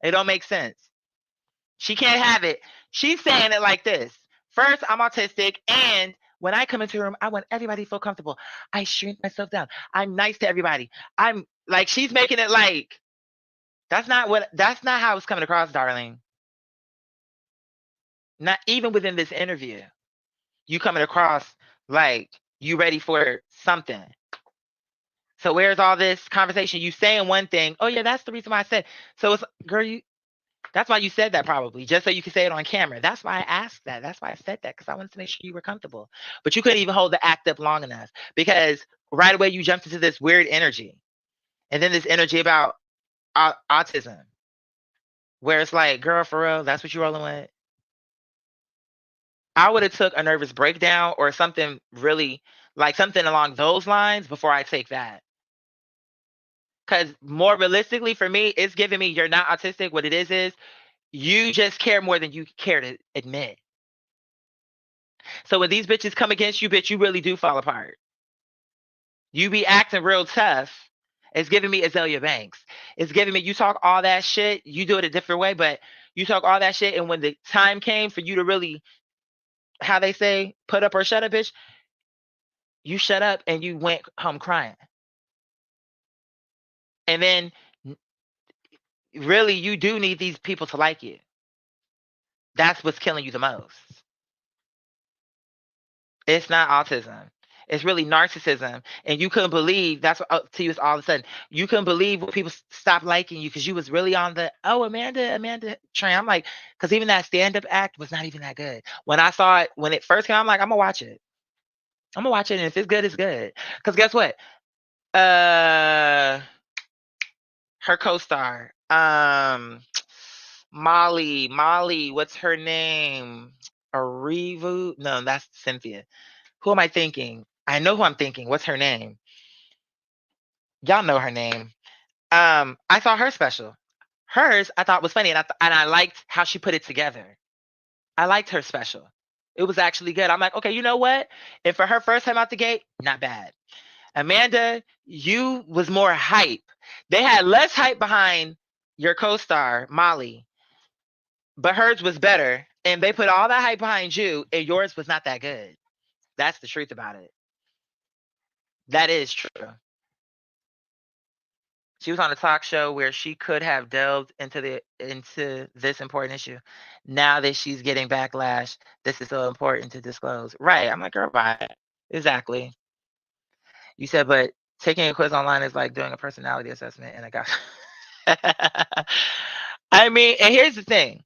It don't make sense. She can't have it. She's saying it like this. First, I'm autistic, and when I come into a room, I want everybody to feel comfortable. I shrink myself down. I'm nice to everybody. I'm like, she's making it like that's not how it's coming across, darling. Not even within this interview. You coming across like you ready for something. So where's all this conversation? You saying one thing. Oh yeah, that's the reason why I said. So it's girl, that's why you said that probably, just so you can say it on camera. That's why I asked that. That's why I said that, because I wanted to make sure you were comfortable. But you couldn't even hold the act up long enough because right away you jumped into this weird energy. And then this energy about autism, where it's like, girl, for real, that's what you're rolling with? I would have took a nervous breakdown or something really like something along those lines before I take that. Because more realistically for me, it's giving me you're not autistic. What it is you just care more than you care to admit. So when these bitches come against you, bitch, you really do fall apart. You be acting real tough. It's giving me Azalea Banks. It's giving me you talk all that shit. You do it a different way, but you talk all that shit. And when the time came for you to really, how they say, put up or shut up, bitch, you shut up and you went home crying. And then really you do need these people to like you. That's what's killing you the most. It's not autism. It's really narcissism. And you couldn't believe that's what to you is all of a sudden. You couldn't believe when people stopped liking you because you was really on the Amanda train. I'm like, because even that stand-up act was not even that good. When I saw it, when it first came out, I'm like, I'm gonna watch it. I'm gonna watch it, and if it's good, it's good. Because guess what? Her co-star, Molly, what's her name? Arivu? No, that's Cynthia. Who am I thinking? I know who I'm thinking. What's her name? Y'all know her name. I saw her special. Hers, I thought was funny, and I liked how she put it together. I liked her special. It was actually good. I'm like, okay, you know what? And for her first time out the gate, not bad. Amanda, you was more hype. They had less hype behind your co-star, Molly, but hers was better. And they put all that hype behind you, and yours was not that good. That's the truth about it. That is true. She was on a talk show where she could have delved into this important issue. Now that she's getting backlash, this is so important to disclose. Right. I'm like, girl, bye. Exactly. You said, but taking a quiz online is like doing a personality assessment, and I got I mean, and here's the thing.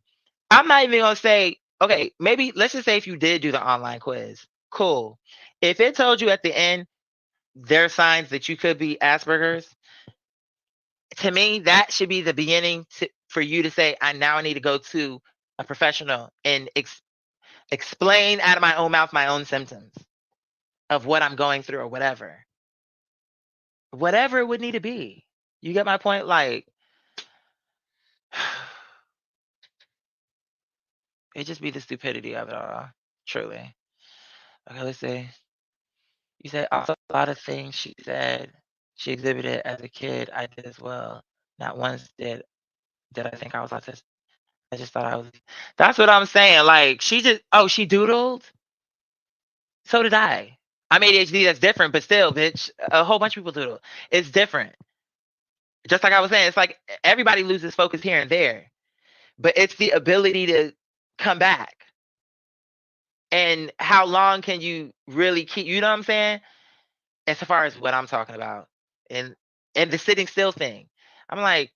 I'm not even gonna say, okay, maybe let's just say if you did do the online quiz, cool. If it told you at the end there are signs that you could be Asperger's, to me, that should be the beginning for you to say, I now need to go to a professional and explain out of my own mouth my own symptoms of what I'm going through or whatever. Whatever it would need to be. You get my point? Like, it just be the stupidity of it all, truly. Okay, let's see. You said also a lot of things she said she exhibited as a kid, I did as well. Not once did I think I was autistic. I just thought I was. That's what I'm saying. Like she she doodled. So did I. I'm ADHD. That's different, but still, bitch, a whole bunch of people doodle. It's different. Just like I was saying, it's like everybody loses focus here and there, but it's the ability to come back. And how long can you really keep? You know what I'm saying? As far as what I'm talking about, and the sitting still thing, I'm like,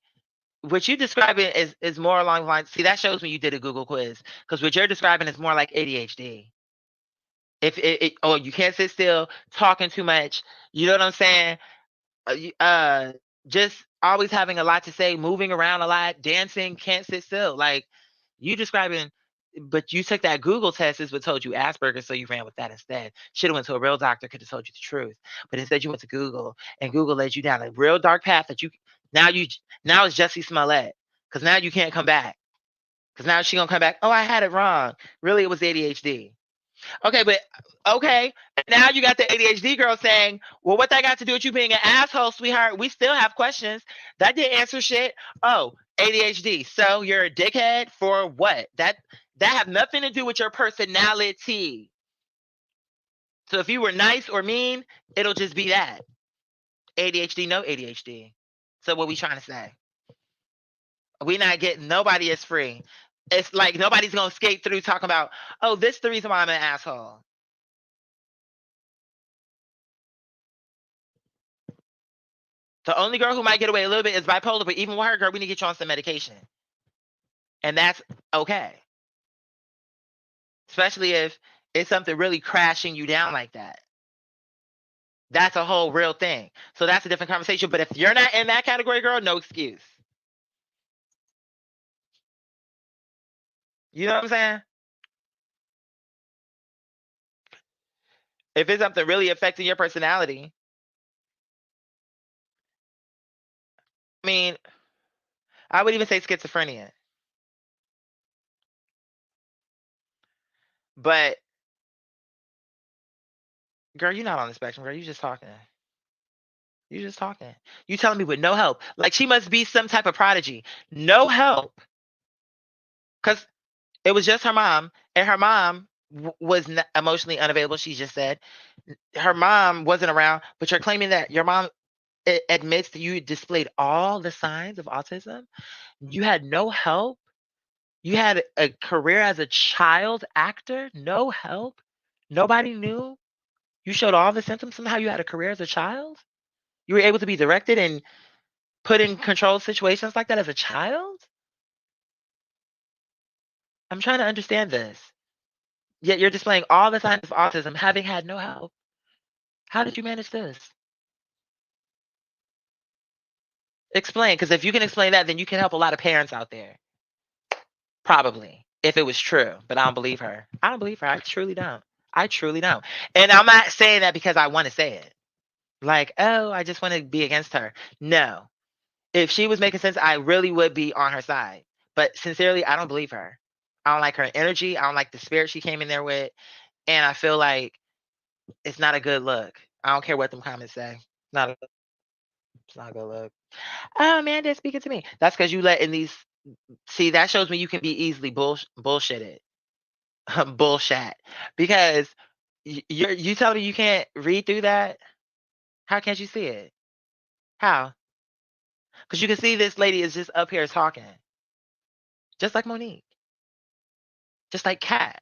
what you describing is more along the lines. See, that shows when you did a Google quiz, because what you're describing is more like ADHD. If you can't sit still, talking too much, you know what I'm saying? Just always having a lot to say, moving around a lot, dancing, can't sit still. Like you describing, but you took that Google test, is what told you Asperger's, so you ran with that instead. Should have went to a real doctor, could have told you the truth, but instead you went to Google, and Google led you down a real dark path that now it's Jussie Smollett, because now you can't come back, because now she gonna come back. Oh, I had it wrong. Really, it was ADHD. Okay, but okay. Now you got the ADHD girl saying, well, what that got to do with you being an asshole, sweetheart? We still have questions. That didn't answer shit. Oh, ADHD. So you're a dickhead for what? That have nothing to do with your personality. So if you were nice or mean, it'll just be that. ADHD, no ADHD. So what we trying to say? We not getting, nobody is free. It's like nobody's gonna skate through talking about, oh, this is the reason why I'm an asshole. The only girl who might get away a little bit is bipolar, but even with her, girl, we need to get you on some medication. And that's okay. Especially if it's something really crashing you down like that. That's a whole real thing. So that's a different conversation. But if you're not in that category, girl, no excuse. You know what I'm saying? If it's something really affecting your personality, I mean, I would even say schizophrenia. But girl, you're not on the spectrum, girl. You're just talking. You're just talking. You telling me with no help. Like she must be some type of prodigy. No help. Because it was just her mom, and her mom was emotionally unavailable. She just said her mom wasn't around, but you're claiming that your mom admits that you displayed all the signs of autism. You had no help. You had a career as a child actor, no help. Nobody knew. You showed all the symptoms. Somehow you had a career as a child. You were able to be directed and put in controlled situations like that as a child. I'm trying to understand this. Yet you're displaying all the signs of autism, having had no help. How did you manage this? Explain, because if you can explain that, then you can help a lot of parents out there. Probably, if it was true, but I don't believe her. I don't believe her. I truly don't. I truly don't. And I'm not saying that because I want to say it. Like, oh, I just want to be against her. No. If she was making sense, I really would be on her side. But sincerely, I don't believe her. I don't like her energy. I don't like the spirit she came in there with. And I feel like it's not a good look. I don't care what them comments say. It's not a good look. Oh man, they're speaking to me. That's because you letting these see, that shows me you can be easily bullshitted. Bullshit. Because you telling me you can't read through that? How can't you see it? How? Because you can see this lady is just up here talking. Just like Monique. Just like Kat.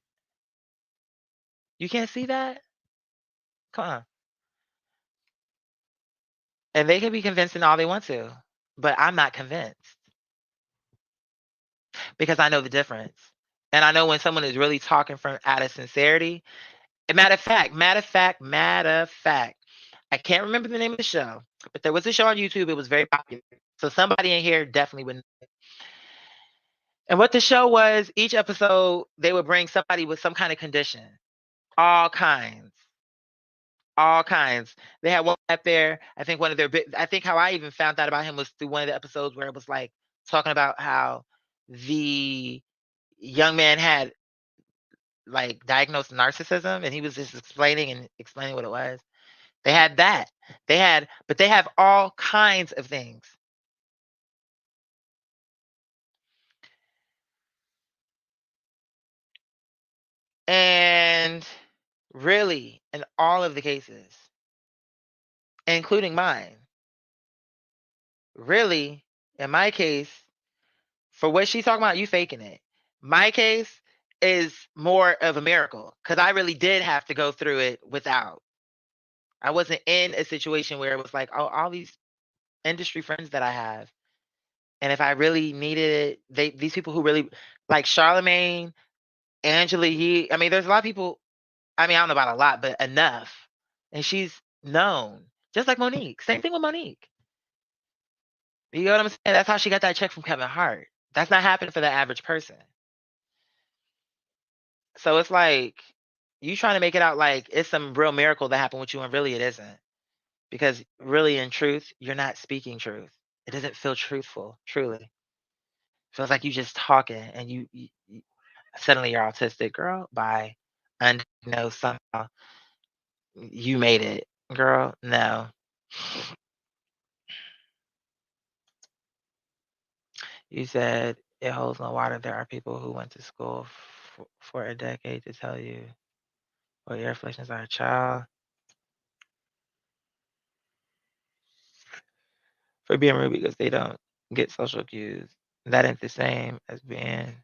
You can't see that? Come on. And they can be convincing all they want to, but I'm not convinced. Because I know the difference. And I know when someone is really talking from out of sincerity. And matter of fact, I can't remember the name of the show, but there was a show on YouTube. It was very popular. So somebody in here definitely would know. And what the show was, each episode, they would bring somebody with some kind of condition. All kinds. All kinds. They had one up there. I think one of their I think how I even found out about him was through one of the episodes where it was like talking about how the young man had like diagnosed narcissism and he was just explaining what it was. They had that. But they have all kinds of things. And really, in all of the cases, including mine, really, in my case, for what she's talking about, you faking it. My case is more of a miracle because I really did have to go through it without. I wasn't in a situation where it was like, oh, all these industry friends that I have. And if I really needed it, these people who really like Charlemagne, Angela Yee. I mean, there's a lot of people. I mean, I don't know about a lot, but enough. And she's known, just like Monique. Same thing with Monique. You know what I'm saying? That's how she got that check from Kevin Hart. That's not happening for the average person. So it's like you trying to make it out like it's some real miracle that happened with you, and really it isn't. Because really, in truth, you're not speaking truth. It doesn't feel truthful. Truly, feels like you just talking, and you suddenly you're autistic, girl. By undiagnosed somehow, you made it, girl. No. You said it holds no water. There are people who went to school for a decade to tell you what your reflections are. Child, for being rude because they don't get social cues. That ain't the same as being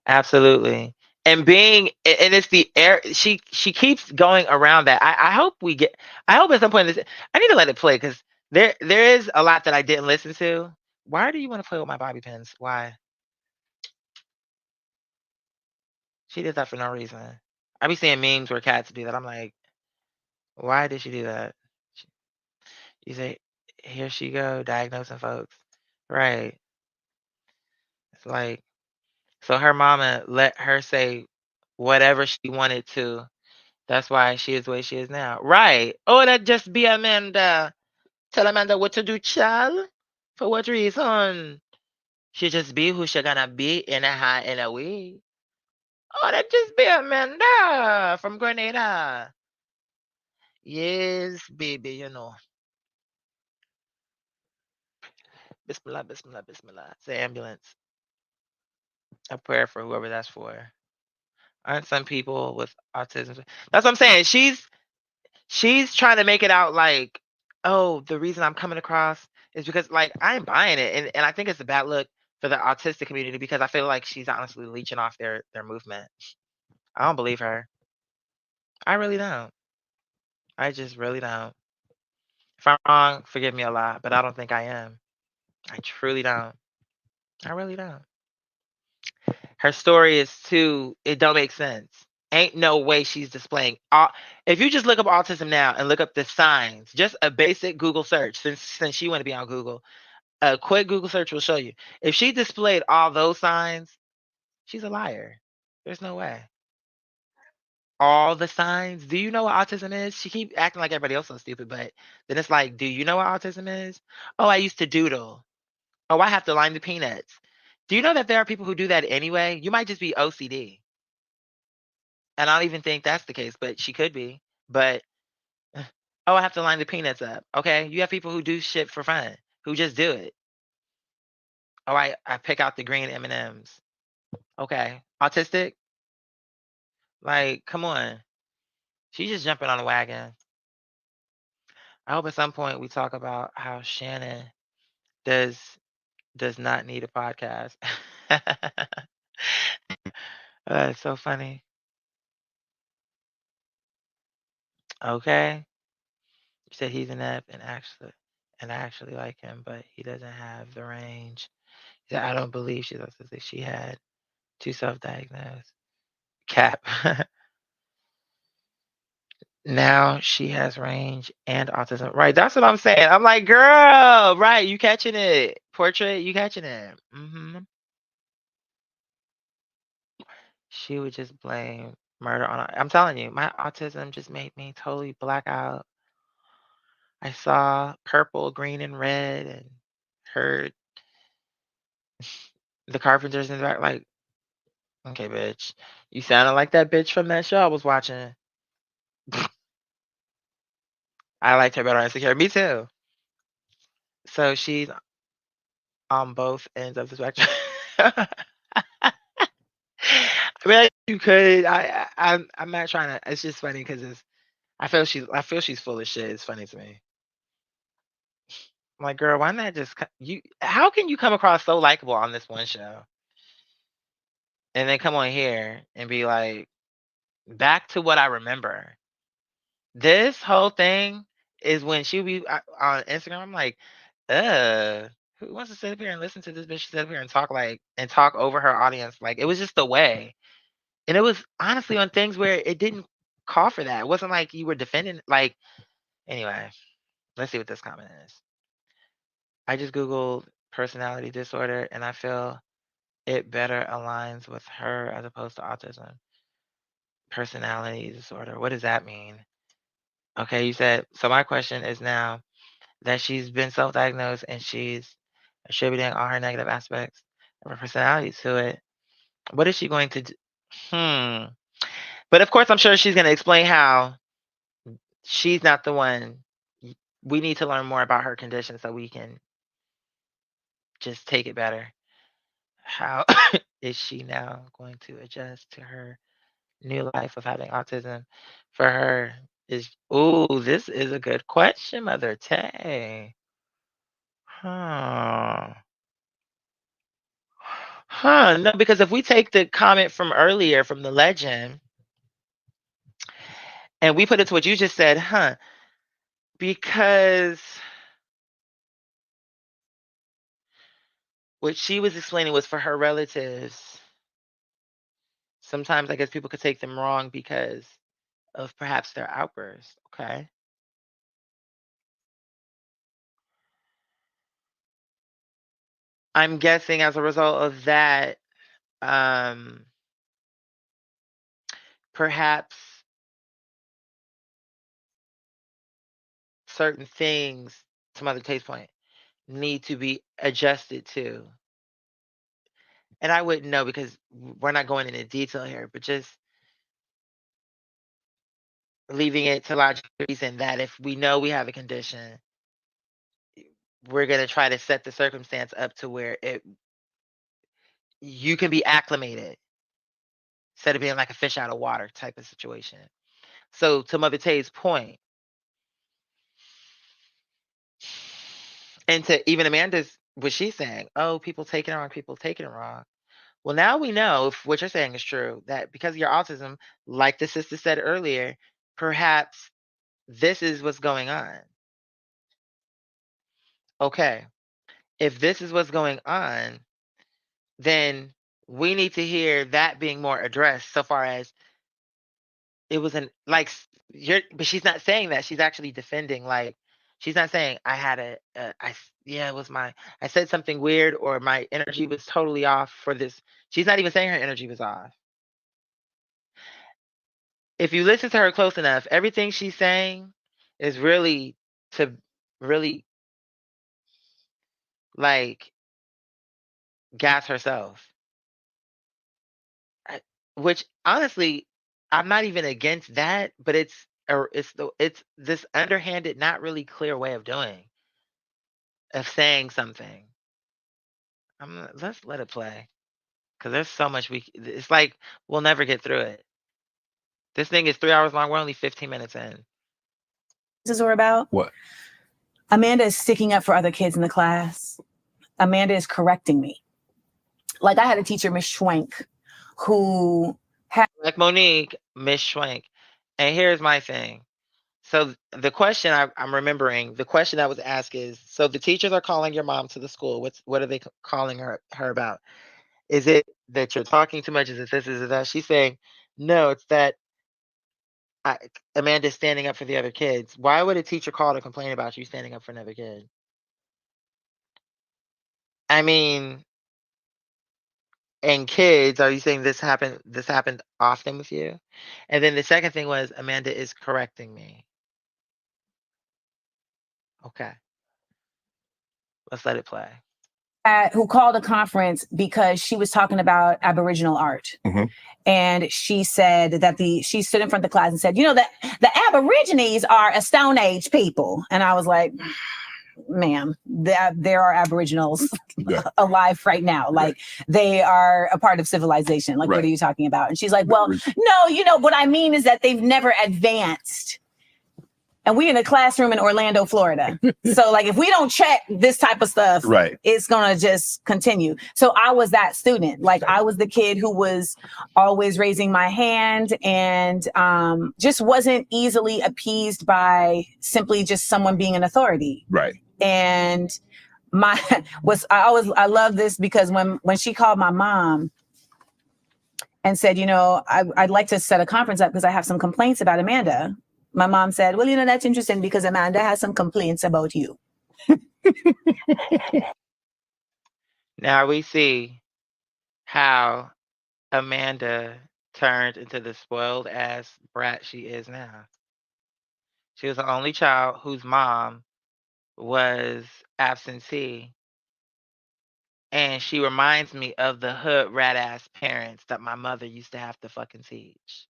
absolutely. And being and it's the air she keeps going around that. I hope we get I hope at some point in this I need to let it play because there is a lot that I didn't listen to. Why do you want to play with my bobby pins? Why? She did that for no reason. I be seeing memes where cats do that. I'm like, why did she do that? She- You say, here she go, diagnosing folks. Right. It's like, so her mama let her say whatever she wanted to. That's why she is the way she is now. Right. Oh, that just be Amanda. Tell Amanda what to do, child. For what reason? She just be who she gonna be in a way. Oh, that just be Amanda from Grenada. Yes, baby, you know. Bismillah, bismillah, bismillah. Say ambulance. A prayer for whoever that's for. Aren't some people with autism? That's what I'm saying. She's trying to make it out like, oh, the reason I'm coming across is because like I'm buying it, and I think it's a bad look for the autistic community because I feel like she's honestly leeching off their movement. I don't believe her. I really don't. I just really don't. If I'm wrong, forgive me a lot, but I don't think I am. I truly don't. I really don't. Her story is too it don't make sense. Ain't no way she's displaying if you just look up autism now and look up the signs, just a basic Google search, since she want to be on Google, a quick Google search will show you. If she displayed all those signs, she's a liar. There's no way. All the signs. Do you know what autism is? She keep acting like everybody else is stupid, but then it's like, do you know what autism is? Oh, I used to doodle. Oh, I have to line the peanuts. Do you know that there are people who do that anyway? You might just be OCD. And I don't even think that's the case, but she could be. But oh, I have to line the peanuts up. Okay, you have people who do shit for fun, who just do it. Oh, I pick out the green M&Ms. Okay, autistic. Like, come on. She's just jumping on the wagon. I hope at some point we talk about how Shannon does does not need a podcast. It's so funny. Okay, you said he's inept and actually I actually like him, but he doesn't have the range. Yeah, I don't believe she's autistic. She had 2 self-diagnosed. Cap. Now she has range and autism. Right, that's what I'm saying. I'm like, girl, right, you catching it. Portrait, you catching it. She would just blame murder on. I'm telling you, my autism just made me totally black out. I saw purple, green, and red, and heard the Carpenters in the back. Like, okay, bitch, you sounded like that bitch from that show I was watching. I liked her better on Insecure. Me too. So she's on both ends of the spectrum. I mean, you could. I'm not trying to. It's just funny because it's. I feel she's full of shit. It's funny to me. I'm like, girl, why not just you? How can you come across so likable on this one show, and then come on here and be like, back to what I remember. This whole thing is when she be on Instagram. I'm like, who wants to sit up here and listen to this bitch sit up here and talk over her audience? Like, it was just the way. And it was honestly on things where it didn't call for that. It wasn't like you were defending. Like, anyway, let's see what this comment is. I just Googled personality disorder and I feel it better aligns with her as opposed to autism. Personality disorder. What does that mean? Okay, you said, so my question is now that she's been self diagnosed and she's attributing all her negative aspects of her personality to it. What is she going to do? But of course, I'm sure she's going to explain how she's not the one. We need to learn more about her condition so we can just take it better. How is she now going to adjust to her new life of having autism? For her is this is a good question, Mother Tay. Huh. No, because if we take the comment from earlier from the legend and we put it to what you just said, because what she was explaining was for her relatives. Sometimes I guess people could take them wrong because of perhaps their outbursts. Okay. I'm guessing as a result of that, perhaps certain things, to Mother Tate's point, need to be adjusted to. And I wouldn't know because we're not going into detail here, but just leaving it to logical reason that if we know we have a condition, we're going to try to set the circumstance up to where you can be acclimated instead of being like a fish out of water type of situation. So to Mother Tate's point, and to even Amanda's what she's saying, oh, people taking it wrong, people taking it wrong. Well, now we know if what you're saying is true, that because of your autism, like the sister said earlier, perhaps this is what's going on. Okay. If this is what's going on, then we need to hear that being more addressed so far as it wasn't like but she's not saying that. She's actually defending, like, she's not saying I had it was I said something weird or my energy was totally off for this. She's not even saying her energy was off. If you listen to her close enough, everything she's saying is really to really like gas herself. Which honestly, I'm not even against that, but it's this underhanded, not really clear way of saying something. Let's let it play because there's so much it's like we'll never get through it. This thing is 3 hours long. We're only 15 minutes in. This is what we're about. What? Amanda is sticking up for other kids in the class. Amanda is correcting me. Like I had a teacher, Miss Schwenk, who had like Monique, Miss Schwenk. And here's my thing. So the question I'm remembering, the question that was asked is, so the teachers are calling your mom to the school. What are they calling her about? Is it that you're talking too much? Is it this? Is it that? She's saying, no, it's that I, Amanda's standing up for the other kids. Why would a teacher call to complain about you standing up for another kid? I mean, and kids, are you saying this happened? This happened often with you? And then the second thing was Amanda is correcting me. Okay, let's let it play. Who called a conference because she was talking about Aboriginal art. Mhm. And she said that she stood in front of the class and said, you know, that the Aborigines are a Stone Age people. And I was like, ma'am, there are Aboriginals Yeah. alive right now. Like they are a part of civilization. Like, Right. what are you talking about? And she's like, well, no, you know, what I mean is that they've never advanced. And we in a classroom in Orlando, Florida. So like, if we don't check this type of stuff, Right. it's going to just continue. So I was that student. Like I was the kid who was always raising my hand and just wasn't easily appeased by simply just someone being an authority. Right. And I love this because when she called my mom and said, you know, I'd like to set a conference up because I have some complaints about Amanda. My mom said, well, you know, that's interesting because Amanda has some complaints about you. Now we see how Amanda turned into the spoiled ass brat she is now. She was the only child whose mom was absentee. And she reminds me of the hood rat ass parents that my mother used to have to fucking teach.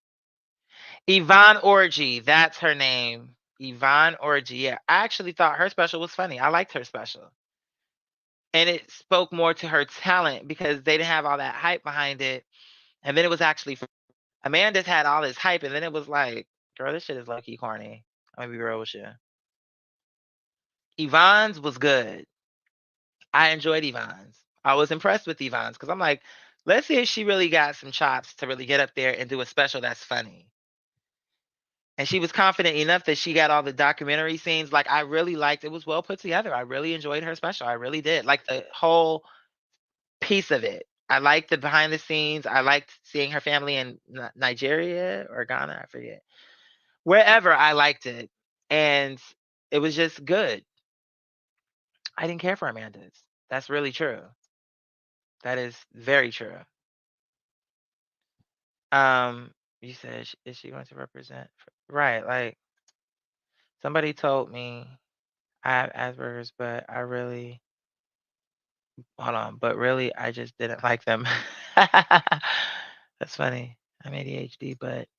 Yvonne Orgy, that's her name. Yvonne Orgy. Yeah, I actually thought her special was funny. I liked her special. And it spoke more to her talent because they didn't have all that hype behind it. And then it was actually Amanda's had all this hype, and then it was like, girl, this shit is low-key corny. I'm gonna be real with you. Yvonne's was good. I enjoyed Yvonne's. I was impressed with Yvonne's because I'm like, let's see if she really got some chops to really get up there and do a special that's funny. And she was confident enough that she got all the documentary scenes. Like I really liked it was well put together. I really enjoyed her special. I really did. Like the whole piece of it. I liked the behind the scenes. I liked seeing her family in Nigeria or Ghana, I forget. Wherever, I liked it. And it was just good. I didn't care for Amanda's. That's really true. That is very true. You said, is she going to represent? Right. Like somebody told me I have Asperger's, but I really, hold on, but really, I just didn't like them. That's funny. I'm ADHD, but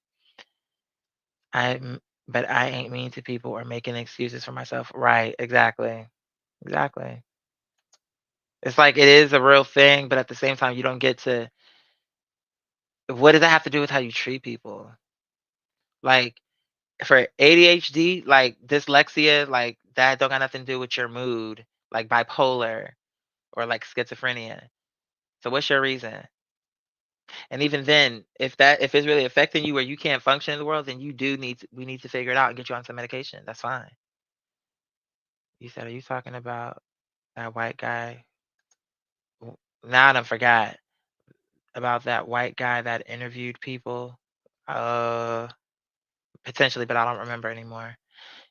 but I ain't mean to people or making excuses for myself. Right. Exactly. Exactly. It's like it is a real thing, but at the same time, you don't get to. What does that have to do with how you treat people? Like for ADHD, like dyslexia, like that don't got nothing to do with your mood, like bipolar or like schizophrenia. So what's your reason? And even then, if it's really affecting you where you can't function in the world, then we need to figure it out and get you on some medication. That's fine. You said, are you talking about that white guy? Now I done forgot about that white guy that interviewed people. Potentially, but I don't remember anymore.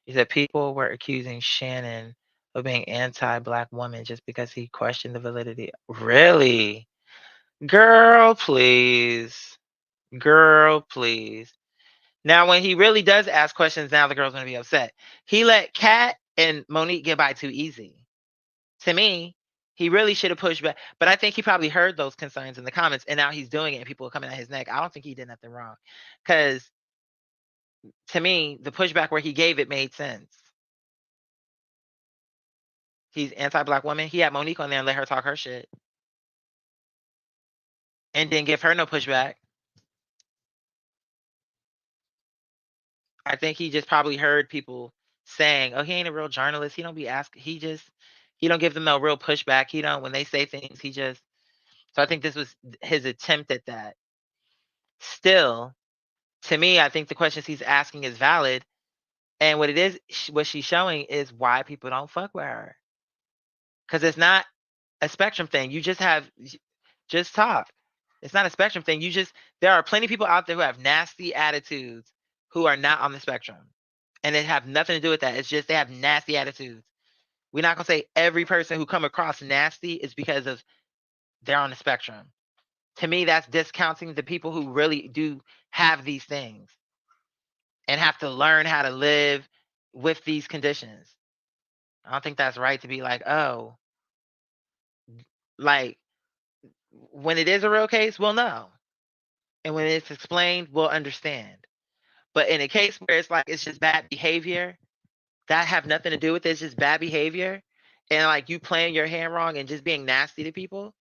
He said people were accusing Shannon of being anti-black woman just because he questioned the validity. Really? Girl, please. Girl, please. Now, when he really does ask questions, now the girl's gonna be upset. He let Kat and Monique get by too easy. To me, he really should have pushed back. But I think he probably heard those concerns in the comments, and now he's doing it, and people are coming at his neck. I don't think he did nothing wrong, because to me, the pushback where he gave it made sense. He's anti-black woman. He had Monique on there and let her talk her shit, and didn't give her no pushback. I think he just probably heard people saying, "Oh, he ain't a real journalist. He don't be asking. He don't give them no real pushback. He don't when they say things. He just." So I think this was his attempt at that. Still, to me, I think the questions he's asking is valid, And what it is, what she's showing is why people don't fuck with her. Because it's not a spectrum thing. You just talk. It's not a spectrum thing. There are plenty of people out there who have nasty attitudes who are not on the spectrum. And it have nothing to do with that. It's just they have nasty attitudes. We're not gonna say every person who come across nasty is because of they're on the spectrum. To me, that's discounting the people who really do have these things and have to learn how to live with these conditions. I don't think that's right to be like, oh, like when it is a real case, we'll know. And when it's explained, we'll understand. But in a case where it's like it's just bad behavior, that have nothing to do with it, it's just bad behavior, and like you playing your hand wrong and just being nasty to people,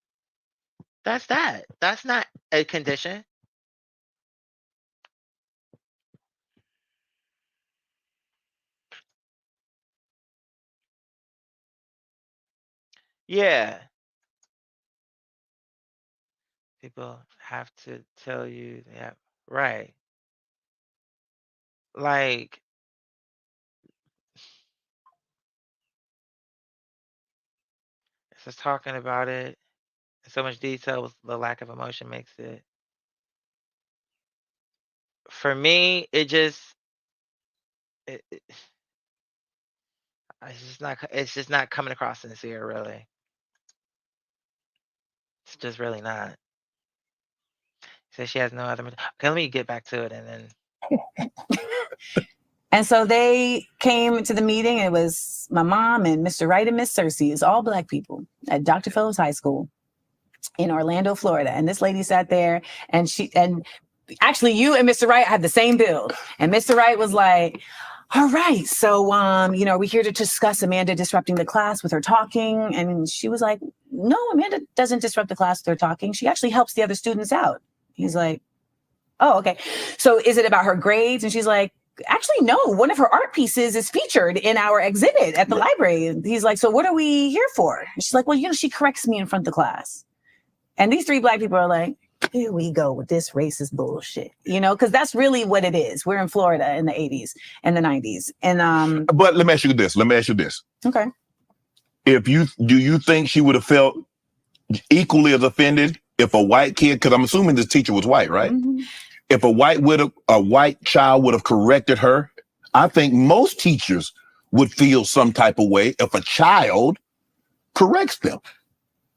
that's that. That's not a condition. Yeah. People have to tell you they have right. Like it's just talking about it in so much detail with the lack of emotion makes it. For me, it, it- it's just not coming across sincere, really. It's just really not. Says she has no other. Okay, let me get back to it and then. And so they came to the meeting. And it was my mom and Mr. Wright and Miss Cersei. It's all Black people at Dr. Phillips High School in Orlando, Florida. And this lady sat there, and actually you and Mr. Wright had the same build. And Mr. Wright was like, all right, so we're here to discuss Amanda disrupting the class with her talking. And she was like, no, Amanda doesn't disrupt the class with her talking. She actually helps the other students out. He's like, oh, okay. So is it about her grades? And she's like, actually, no. One of her art pieces is featured in our exhibit at the library. And he's like, so what are we here for? And she's like, well, she corrects me in front of the class. And these three Black people are like, here we go with this racist bullshit, because that's really what it is. We're in Florida in the 80s and the 90s. And But let me ask you this. okay. Do you think she would have felt equally as offended if a white kid, because I'm assuming this teacher was white, right? Mm-hmm. If a white child would have corrected her, I think most teachers would feel some type of way if a child corrects them.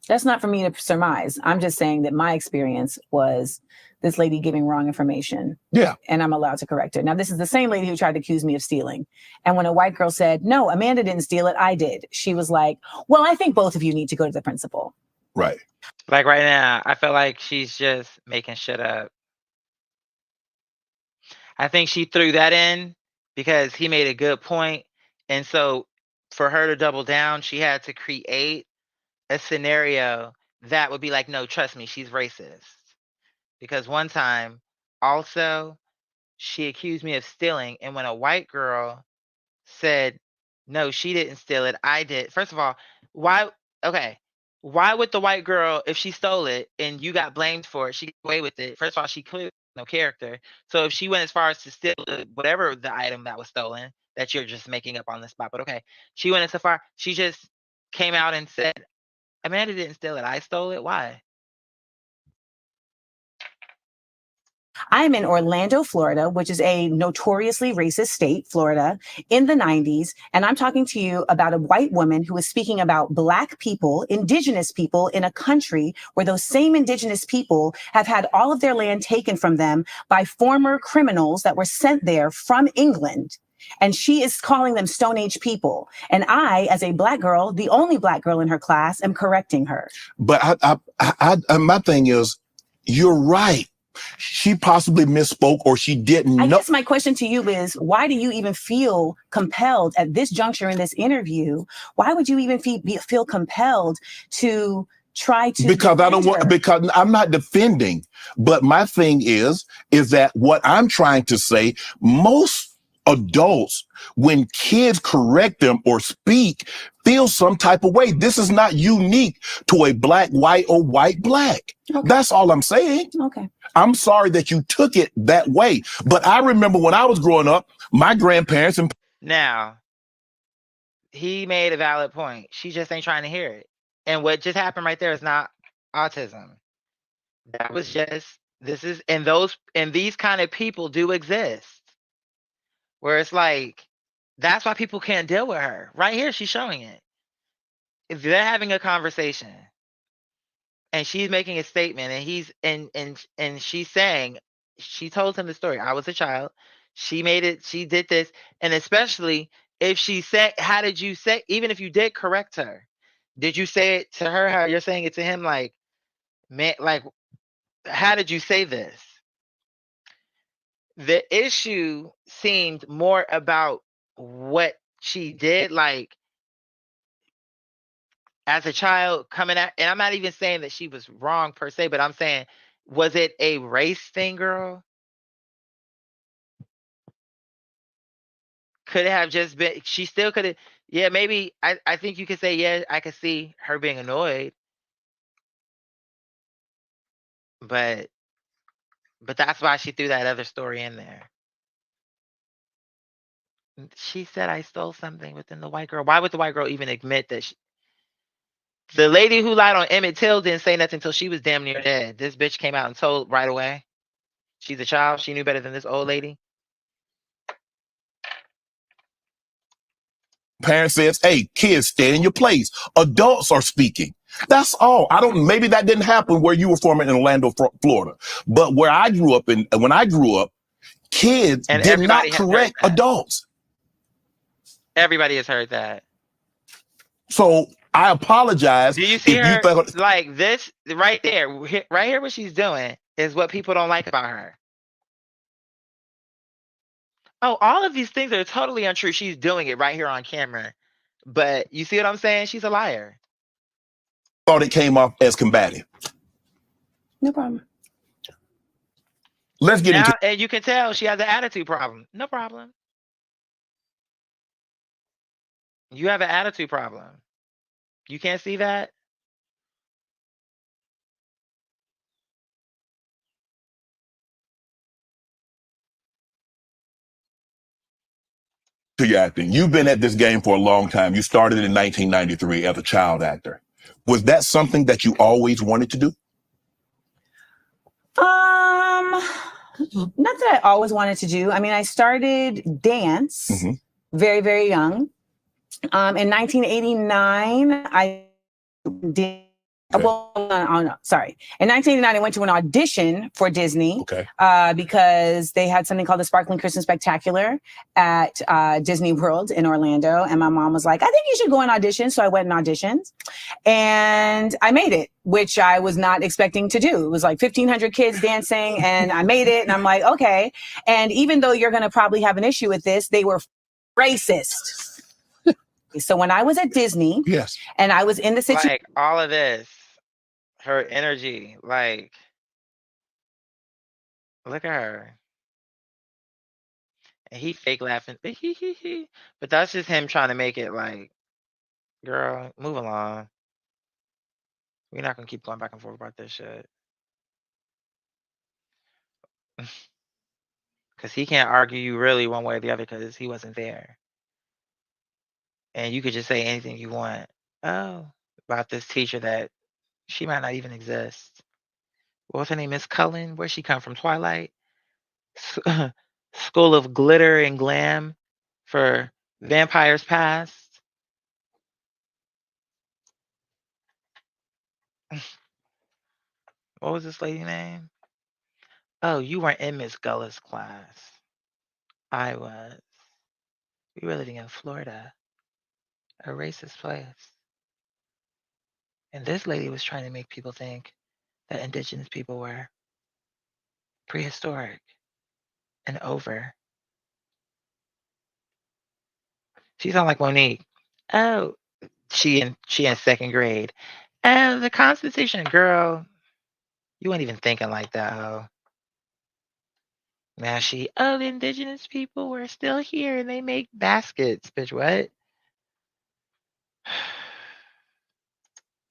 That's not for me to surmise. I'm just saying that my experience was this lady giving wrong information. Yeah. And I'm allowed to correct her. Now, this is the same lady who tried to accuse me of stealing. And when a white girl said, no, Amanda didn't steal it, I did, she was like, well, I think both of you need to go to the principal. Right. Like right now, I feel like she's just making shit up. I think she threw that in because he made a good point. And so for her to double down, she had to create a scenario that would be like, no, trust me, she's racist. Because one time also she accused me of stealing. And when a white girl said, no, she didn't steal it, I did. First of all, why would the white girl, if she stole it and you got blamed for it, she got away with it? First of all, she clearly has no character. So if she went as far as to steal whatever the item that was stolen that you're just making up on the spot, but okay, she went so far, she just came out and said, Amanda didn't steal it, I stole it. Why? I'm in Orlando, Florida, which is a notoriously racist state, Florida, in the 90s. And I'm talking to you about a white woman who is speaking about Black people, indigenous people in a country where those same indigenous people have had all of their land taken from them by former criminals that were sent there from England. And she is calling them Stone Age people. And I, as a Black girl, the only Black girl in her class, am correcting her. But my thing is, you're right. She possibly misspoke or she didn't know. I guess my question to you is, why do you even feel compelled at this juncture in this interview? Why would you even feel compelled to try to? Because because I'm not defending. But my thing is that what I'm trying to say, most adults, when kids correct them or speak, feel some type of way. This is not unique to a Black, white, or white, Black. Okay. That's all I'm saying. Okay. I'm sorry that you took it that way. But I remember when I was growing up, my grandparents and Now, he made a valid point. She just ain't trying to hear it. And what just happened right there is not autism. That was just and these kind of people do exist. Where it's like, that's why people can't deal with her. Right here, she's showing it. If they're having a conversation and she's making a statement and he's and she's saying, she told him the story. I was a child. She made it, she did this. And especially if she said, how did you say, even if you did correct her, did you say it to her how you're saying it to him? Like, man, like, how did you say this? The issue seemed more about what she did, like, as a child coming out. And I'm not even saying that she was wrong per se, but I'm saying, was it a race thing, girl? Could it have just been, she still could have, yeah, maybe, I think you could say, yeah, I could see her being annoyed. But that's why she threw that other story in there. She said I stole something within the white girl. Why would the white girl even admit that the lady who lied on Emmett Till didn't say nothing until she was damn near dead. This bitch came out and told right away. She's a child. She knew better than this old lady. Parent says, hey, kids, stay in your place. Adults are speaking. That's all. Maybe that didn't happen where you were from in Orlando, Florida. But where I grew up, when I grew up, kids And did not everybody has heard correct that. adults. Everybody has heard that. So I apologize. Do you see if her you think, like this right there? Right here, what she's doing is what people don't like about her. Oh, all of these things are totally untrue. She's doing it right here on camera. But you see what I'm saying? She's a liar. thought it came off as combative. No problem. Let's get into Now, and you can tell she has an attitude problem. No problem. You have an attitude problem. You can't see that? your acting. You've been at this game for a long time. You started in 1993 as a child actor. Was that something that you always wanted to do? Not that I always wanted to do. I mean, I started dance very, very young. In 1989, I did. Okay. Well, no, sorry. In 1989, I went to an audition for Disney because they had something called the Sparkling Christmas Spectacular at Disney World in Orlando. And my mom was like, I think you should go and audition. So I went and auditioned and I made it, which I was not expecting to do. It was like 1,500 kids dancing and I made it. And I'm like, okay. And even though you're going to probably have an issue with this, they were racist. So when I was at Disney, yes, and I was in the situation, like all of this, her energy, like, look at her. And he fake laughing, but that's just him trying to make it like, girl, move along. We're not gonna keep going back and forth about this shit. Because he can't argue you really one way or the other because he wasn't there. And you could just say anything you want. Oh, about this teacher that she might not even exist. What's her name? Miss Cullen? Where'd she come from? Twilight? School of Glitter and Glam for Vampires Past. What was this lady name? Oh, you weren't in Miss Gulla's class. I was. We were living in Florida, a racist place. And this lady was trying to make people think that indigenous people were prehistoric and over. She sounds like Monique. Oh, she in second grade. Oh, the Constitution, girl. You weren't even thinking like that, ho. Now the indigenous people were still here and they make baskets. Bitch, what?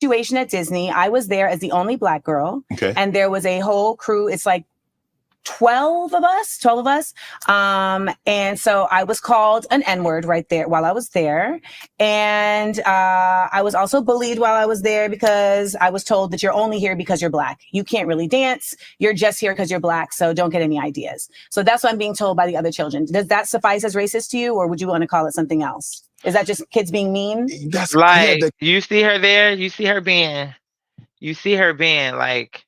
situation at Disney. I was there as the only Black girl. Okay. And there was a whole crew. It's like 12 of us. And so I was called an N-word right there while I was there. And I was also bullied while I was there because I was told that you're only here because you're Black. You can't really dance. You're just here because you're Black. So don't get any ideas. So that's what I'm being told by the other children. Does that suffice as racist to you, or would you want to call it something else? Is that just kids being mean? That's Like, yeah, you see her there, you see her being like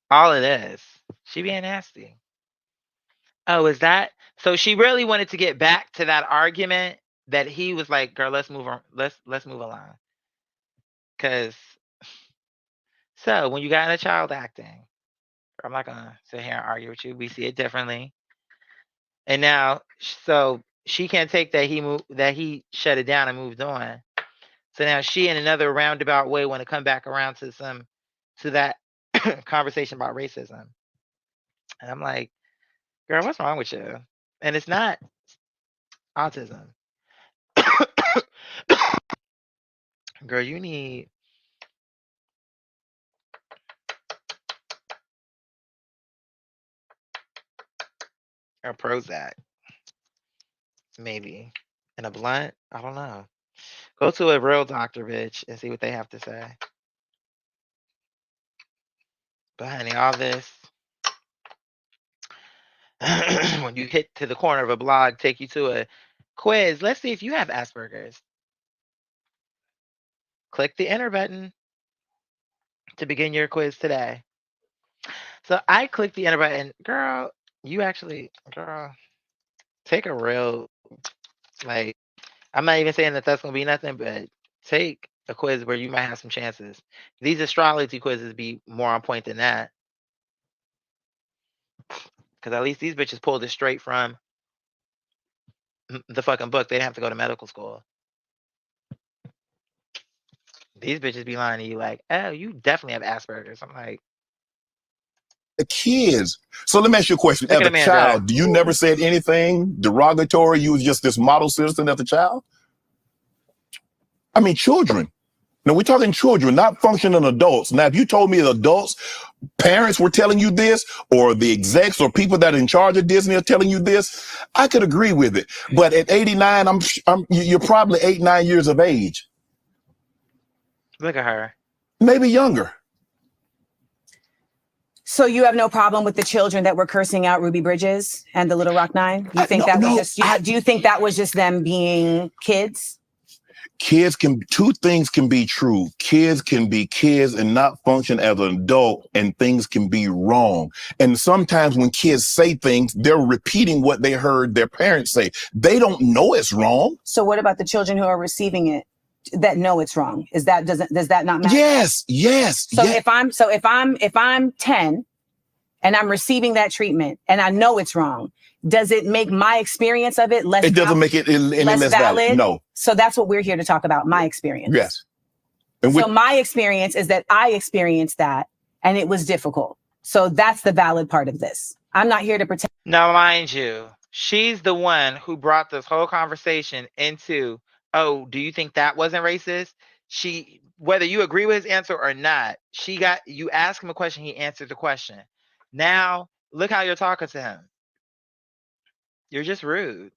all it is. She being nasty. Oh, is that so? She really wanted to get back to that argument that he was like, "Girl, let's move on. Let's move along." Because so when you got into child acting, I'm not gonna sit here and argue with you. We see it differently. And now, so she can't take that he shut it down and moved on. So now she, in another roundabout way, want to come back around to that conversation about racism. And I'm like, girl, what's wrong with you? And it's not autism. Girl, you need a Prozac, maybe. And a blunt. I don't know. Go to a real doctor, bitch, and see what they have to say. But honey, all this when you hit to the corner of a blog, take you to a quiz. Let's see if you have Asperger's. Click the enter button to begin your quiz today. So I clicked the enter button. Girl, take a real, like, I'm not even saying that that's going to be nothing, but take a quiz where you might have some chances. These astrology quizzes be more on point than that. Because at least these bitches pulled it straight from the fucking book. They didn't have to go to medical school. These bitches be lying to you like, oh, you definitely have Asperger's. I'm like, the kids. So let me ask you a question. Look As at a the man, child, you never said anything derogatory? You was just this model citizen as a child? I mean, children. Now, we're talking children, not functioning adults. Now, if you told me adults, parents were telling you this, or the execs or people that are in charge of Disney are telling you this, I could agree with it. But at 89, you're probably 8, 9 years of age. look at her. Maybe younger. So you have no problem with the children that were cursing out Ruby Bridges and the Little Rock Nine? You think do you think that was just them being kids? Two things can be true. Kids can be kids and not function as an adult, and things can be wrong. And sometimes when kids say things, they're repeating what they heard their parents say. They don't know it's wrong. So what about the children who are receiving it that know it's wrong? Does that not matter? Yes. So if I'm 10 and I'm receiving that treatment and I know it's wrong, does it make my experience of it less? It doesn't make it any less valid. No. So that's what we're here to talk about. My experience. Yes. So my experience is that I experienced that and it was difficult. So that's the valid part of this. I'm not here to pretend. Now, mind you, she's the one who brought this whole conversation into, oh, do you think that wasn't racist? Whether you agree with his answer or not, you ask him a question, he answered the question. Now, look how you're talking to him. You're just rude.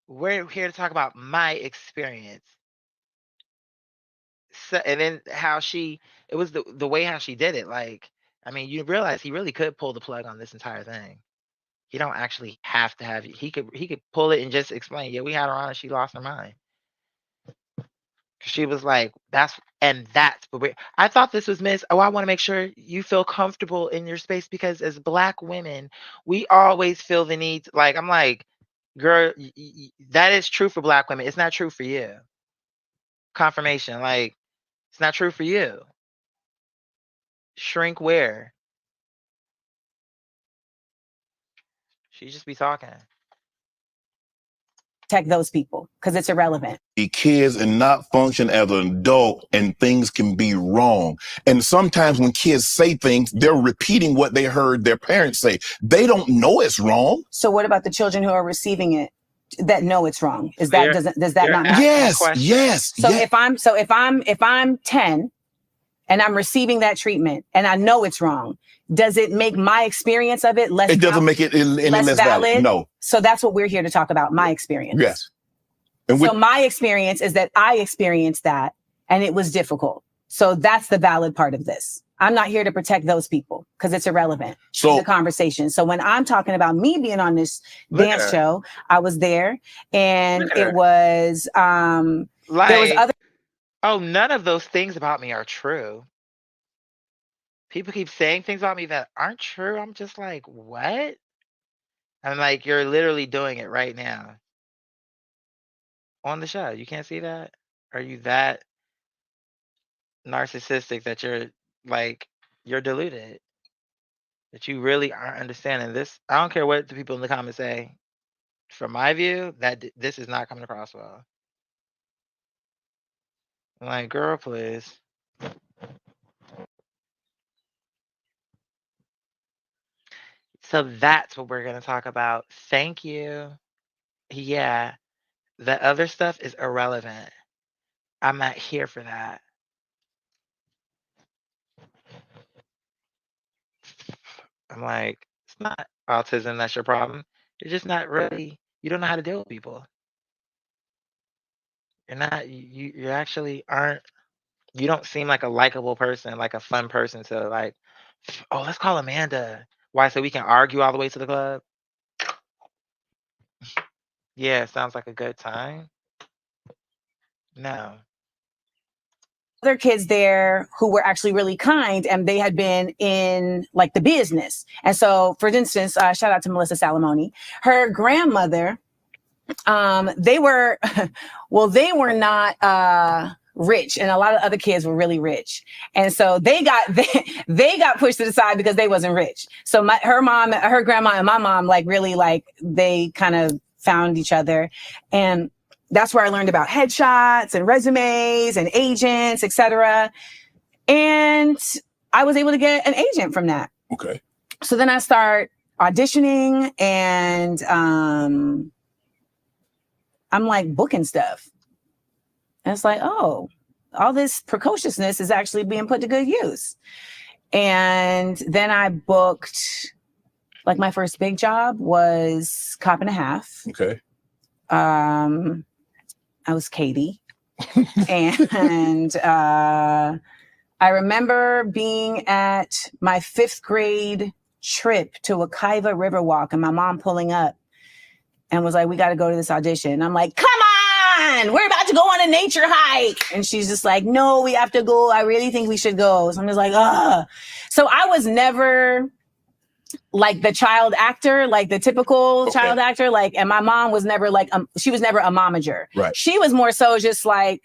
We're here to talk about my experience. So, and then how it was the way how she did it. Like, I mean, you realize he really could pull the plug on this entire thing. He don't actually have to have, he could pull it and just explain, yeah, we had her on and she lost her mind. She was like, that's but I thought this was Miss. Oh, I want to make sure you feel comfortable in your space, because as Black women, we always feel the need. Like, I'm like, girl, that is true for Black women. It's not true for you. Confirmation. Like, it's not true for you. Shrink where? She just be talking. Protect those people because it's irrelevant. Be kids and not function as an adult, and things can be wrong. And sometimes when kids say things, they're repeating what they heard their parents say. They don't know it's wrong. So what about the children who are receiving it that know it's wrong? Does that not matter? Yes. So if I'm 10 and I'm receiving that treatment and I know it's wrong, does it make my experience of it less It doesn't make it any less valid. No. So that's what we're here to talk about, my experience. Yes. And so my experience is that I experienced that and it was difficult. So that's the valid part of this. I'm not here to protect those people because it's irrelevant to the conversation. So when I'm talking about me being on this dance show, I was there and it was there was other. Oh, none of those things about me are true. People keep saying things about me that aren't true. I'm just like, what? I'm like, you're literally doing it right now on the show. You can't see that? Are you that narcissistic that you're like, you're deluded? That you really aren't understanding this? I don't care what the people in the comments say. From my view, that this is not coming across well. I'm like, girl, please. So that's what we're going to talk about. Thank you. Yeah, the other stuff is irrelevant. I'm not here for that. I'm like, it's not autism that's your problem. You're just not really, you don't know how to deal with people. You're not, you actually aren't, you don't seem like a likable person, like a fun person to like, oh, let's call Amanda. Why? So we can argue all the way to the club? Yeah, sounds like a good time. No. Other kids there who were actually really kind and they had been in like the business. And so for instance, shout out to Melissa Salamoni, her grandmother, they were, well, they were not, rich, and a lot of other kids were really rich, and so they got pushed to the side because they wasn't rich. So her mom, her grandma, and my mom like really like they kind of found each other, and that's where I learned about headshots and resumes and agents, etc. And I was able to get an agent from that. Okay. So then I start auditioning, and I'm like booking stuff. And it's like, oh, all this precociousness is actually being put to good use. And then I booked, like my first big job was Cop and a Half. Okay. I was Katie. And I remember being at my 5th grade trip to Wekiva Riverwalk and my mom pulling up and was like, we got to go to this audition. I'm like, come on, we're about to go on a nature hike. And she's just like, no, we have to go. I really think we should go. So I'm just like, ugh. So I was never like the child actor, like the typical child actor. Like, and my mom was never like, she was never a momager. Right. She was more so just like,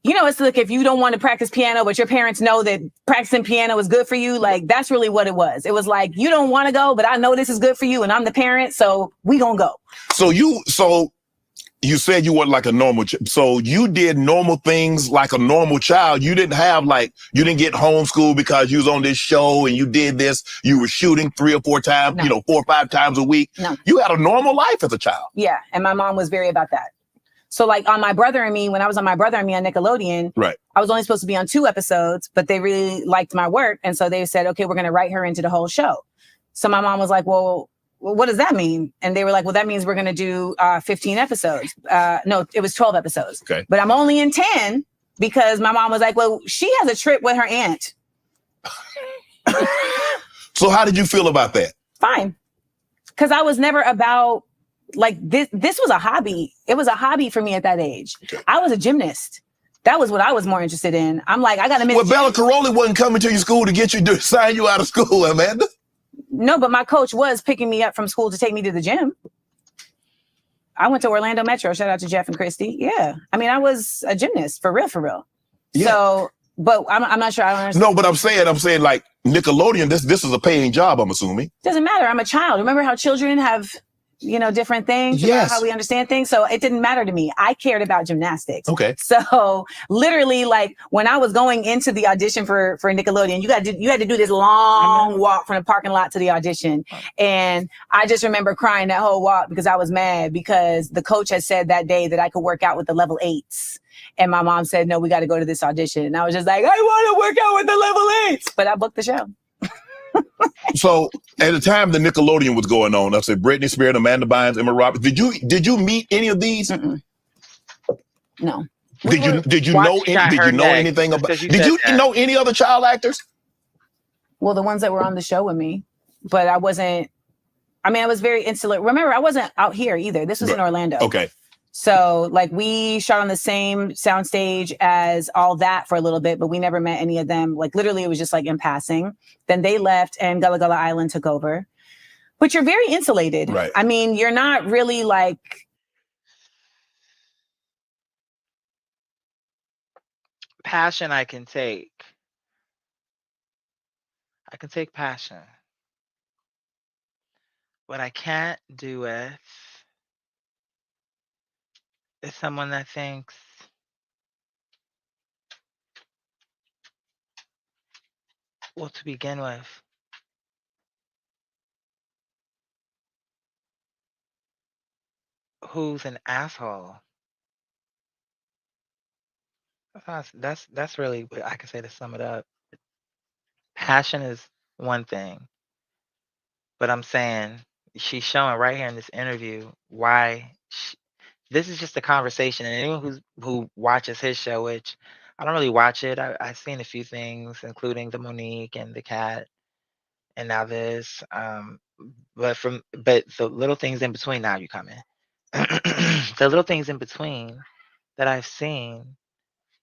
you know, it's like if you don't want to practice piano, but your parents know that practicing piano is good for you, like that's really what it was. It was like, you don't want to go, but I know this is good for you and I'm the parent, so we gonna go. So you said you weren't like a normal, so you did normal things like a normal child. You didn't have like, you didn't get homeschooled because you was on this show and you did this. You were shooting 3 or 4 times, No. you know, 4 or 5 times a week. No. You had a normal life as a child. Yeah, and my mom was very about that. So like on My Brother and Me, when I was on My Brother and Me on Nickelodeon, Right. I was only supposed to be on 2 episodes, but they really liked my work. And so they said, okay, we're going to write her into the whole show. So my mom was like, well, what does that mean? And they were like, well, that means we're going to do 15 episodes. No, it was 12 episodes. Okay. But I'm only in 10 because my mom was like, well, she has a trip with her aunt. So how did you feel about that? Fine. Because I was never about like this was a hobby. It was a hobby for me at that age. Okay. I was a gymnast. That was what I was more interested in. I'm like, I got to miss. Well, Bella Caroli wasn't coming to your school to get you to sign you out of school, Amanda. No, but my coach was picking me up from school to take me to the gym. I went to Orlando Metro. Shout out to Jeff and Christy. Yeah. I mean, I was a gymnast for real. Yeah. So, but I'm not sure. I don't understand. No, but I'm saying like Nickelodeon, this is a paying job, I'm assuming. Doesn't matter. I'm a child. Remember how children have different things about how we understand things. So it didn't matter to me. I cared about gymnastics. Okay. So literally, like when I was going into the audition for Nickelodeon, you had to do this long walk from the parking lot to the audition. And I just remember crying that whole walk because I was mad because the coach had said that day that I could work out with the level 8s. And my mom said, no, we got to go to this audition. And I was just like, I want to work out with the level 8s. But I booked the show. So at the time the Nickelodeon was going on, I said Britney Spears, Amanda Bynes, Emma Roberts. Did you meet any of these? Mm-mm. No. Did you Watch know Shot Her Next, anything just about? 'cause you Did said you that. know any other child actors? Well, the ones that were on the show with me, but I wasn't. I mean, I was very insular. Remember, I wasn't out here either. This was in Orlando. Okay. So like we shot on the same soundstage as All That for a little bit, but we never met any of them. Like literally it was just like in passing. Then they left and Gullah Gullah Island took over. But you're very insulated. Right. I mean, you're not really like. Passion I can take. I can take passion. What I can't do with is someone that thinks well, to begin with, who's an asshole. That's really what I can say to sum it up. Passion is one thing, but I'm saying she's showing right here in this interview why this is just a conversation. And anyone who watches his show, which I don't really watch it, I've seen a few things, including the Monique and the cat, and now this. But the little things in between. Now you come in. The little things in between that I've seen.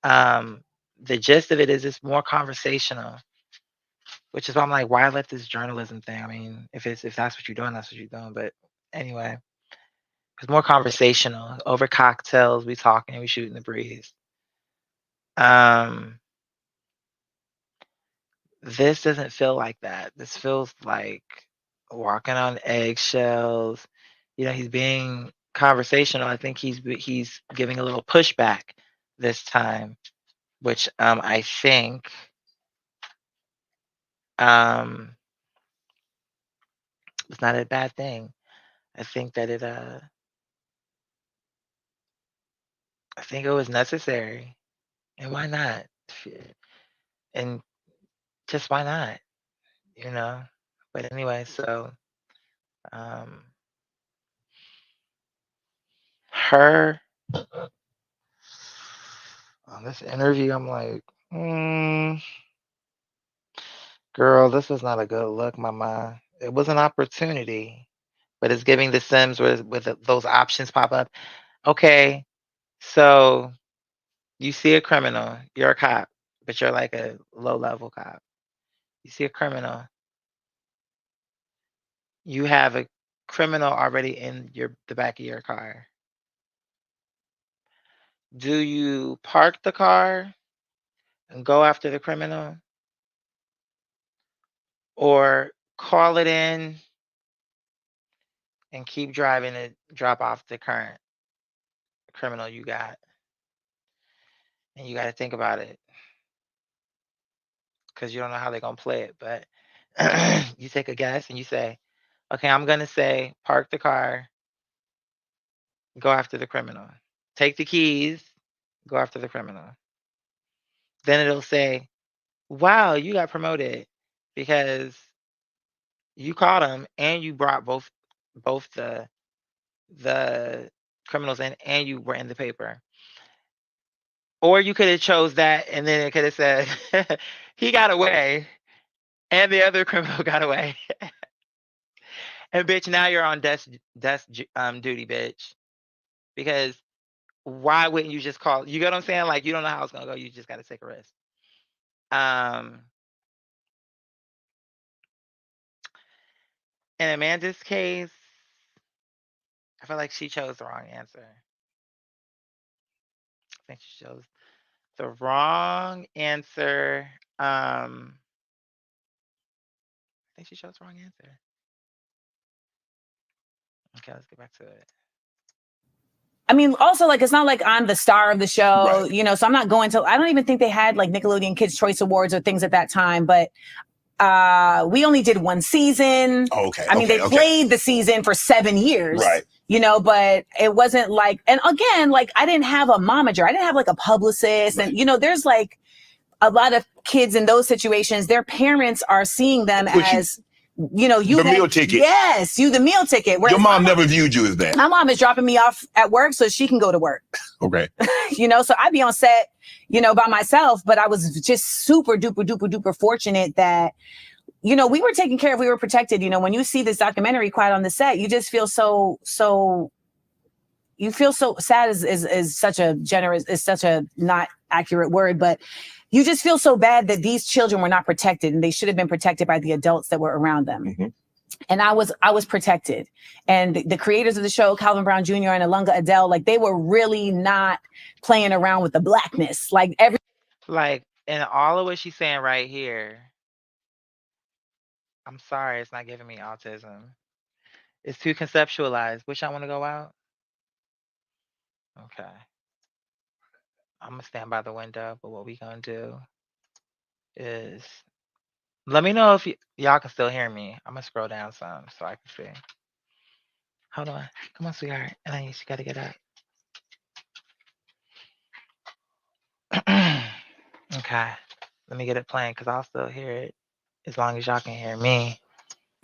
The gist of it is it's more conversational, which is why I'm like, why let this journalism thing? I mean, if that's what you're doing, that's what you're doing. But anyway, it's more conversational. Over cocktails, we talking, we shooting the breeze. This doesn't feel like that. This feels like walking on eggshells. He's being conversational. I think he's giving a little pushback this time, which I think it's not a bad thing. I think that I think it was necessary. And why not? And just why not? But anyway, so her on this interview, I'm like, girl, this is not a good look, mama. It was an opportunity, but it's giving the Sims with those options pop up. Okay, so you see a criminal, you're a cop, but you're like a low level cop. You see a criminal, you have a criminal already in the back of your car. Do you park the car and go after the criminal, or call it in and keep driving to drop off the current criminal you got? And you got to think about it because you don't know how they're going to play it. But you take a guess and you say, okay, I'm going to say park the car, go after the criminal. Take the keys, go after the criminal. Then it'll say, wow, you got promoted because you caught him and you brought both the criminals in and you were in the paper. Or you could have chose that and then it could have said he got away and the other criminal got away. And bitch, now you're on desk duty, bitch. Because why wouldn't you just call? You get what I'm saying? Like you don't know how it's gonna go. You just got to take a risk. In Amanda's case, I feel like she chose the wrong answer. I think she chose the wrong answer. I think she chose the wrong answer. Okay, let's get back to it. I mean, also, like, it's not like I'm the star of the show, Right. you know, so I'm not going to, I don't even think they had like Nickelodeon Kids Choice Awards or things at that time, but we only did one season. Okay. I mean, okay, they okay. played the season for 7 years. Right. You know, but it wasn't like, and again, like I didn't have a momager. I didn't have like a publicist. Right. And, you know, there's like a lot of kids in those situations, their parents are seeing them Push you. as, you know, you The meal ticket. Yes, you the meal ticket. Your mom never viewed you as that. My mom is dropping me off at work so she can go to work. Okay. You know, so I'd be on set, you know, by myself, but I was just super duper fortunate that, you know, we were taken care of, we were protected. You know, when you see this documentary Quiet on the Set, you just feel so you feel so sad is such a generous, is such a not accurate word, but you just feel so bad that these children were not protected and they should have been protected by the adults that were around them. Mhm. And I was protected. And the creators of the show, Calvin Brown Jr. and Alunga Adele, like they were really not playing around with the blackness. Like Like, and all of what she's saying right here, I'm sorry, it's not giving me autism. It's too conceptualized. Which I want to go out? Okay. I'm gonna stand by the window, but what we gonna do is let me know if y'all can still hear me. I'm gonna scroll down some so I can see. Hold on. Come on, sweetheart. And you gotta get up. Okay. Let me get it playing because I'll still hear it as long as y'all can hear me.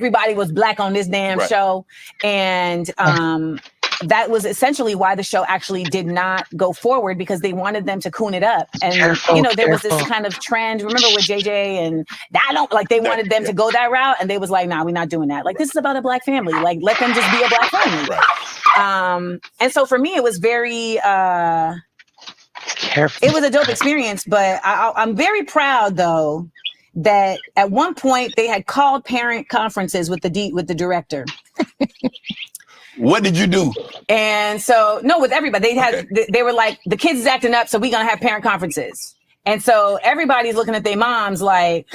everybody was black on this damn Right. show. And that was essentially why the show actually did not go forward, because they wanted them to coon it up. And, Careful, you know, there was this careful. kind of trend. Remember with JJ and I don't like, they wanted them to go that route. And they was like, nah, we're not doing that. Like, this is about a black family. Like, let them just be a black family. Right. And so for me, it was very, Careful. it was a dope experience, but I'm very proud though that at one point they had called parent conferences with the director. What did you do? And so, no, with everybody, they were like, the kids is acting up, so we're going to have parent conferences. And so everybody's looking at their moms like,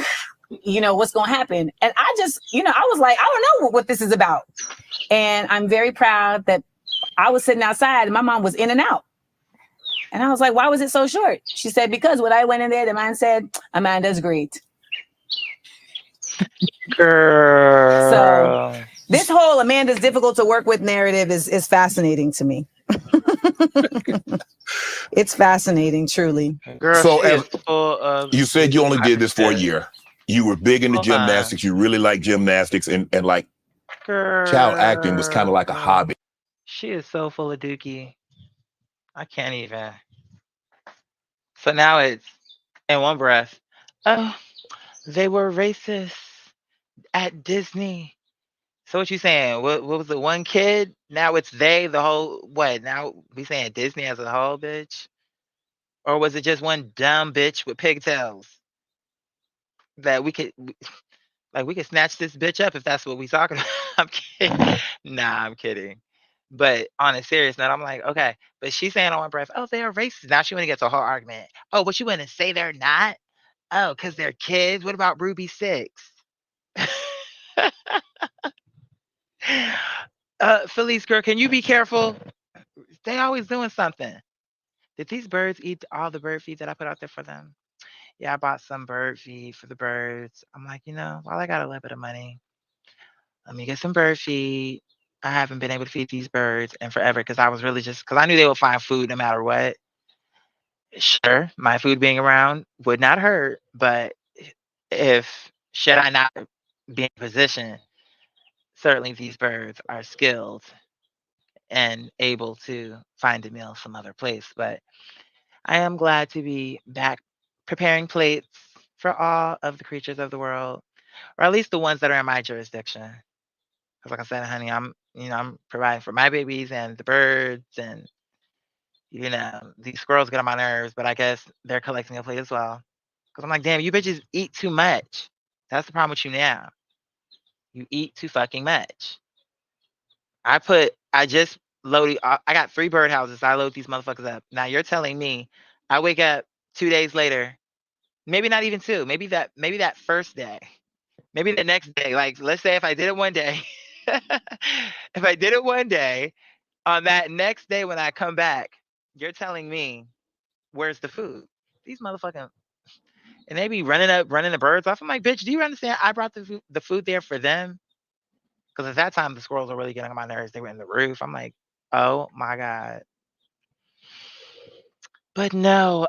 you know, what's going to happen? And I just, you know, I was like, I don't know what this is about. And I'm very proud that I was sitting outside and my mom was in and out. And I was like, why was it so short? She said, because when I went in there, the man said, Amanda's great. Girl. So this whole Amanda's difficult to work with narrative is fascinating to me. It's fascinating, truly. Girl, So she as- is full of. You said you only did this for a year. You were big into Hold on. gymnastics. You really like gymnastics, and like Girl. child acting was kind of like a hobby. She is so full of dookie. I can't even. So now it's in one breath. Oh, they were racist at Disney. So what you saying? What was the one kid? Now it's they, the whole what? Now we saying Disney as a whole, bitch? Or was it just one dumb bitch with pigtails that we could snatch this bitch up if that's what we talking about? I'm kidding. Nah, I'm kidding. But on a serious note, I'm like, okay. But she's saying on one breath, oh, they are racist. Now she want to get to a whole argument. Oh, but you want to say they're not? Oh, because they're kids. What about Ruby Six? Felice girl, can you be careful? They always doing something. Did these birds eat all the bird feed that I put out there for them? Yeah, I bought some bird feed for the birds. I'm like, you know, while I got a little bit of money, let me get some bird feed. I haven't been able to feed these birds in forever because I was really just because I knew they would find food no matter what. Sure, my food being around would not hurt, but if should I not be in a position, certainly these birds are skilled and able to find a meal some other place. But I am glad to be back preparing plates for all of the creatures of the world, or at least the ones that are in my jurisdiction. Because like I said, honey, I'm providing for my babies and the birds, and these squirrels get on my nerves, but I guess they're collecting a plate as well. Because I'm like, damn, you bitches eat too much. That's the problem with you now. You eat too fucking much. I just loaded, I got 3 birdhouses. I load these motherfuckers up. Now you're telling me I wake up 2 days later, maybe not even 2, maybe that first day, maybe the next day. Like, let's say if I did it one day, if I did it one day, on that next day when I come back, you're telling me where's the food? These motherfucking and they be running the birds off. I'm like, bitch, do you understand? I brought the food there for them because at that time the squirrels were really getting on my nerves. They were in the roof. I'm like, oh my god. But no,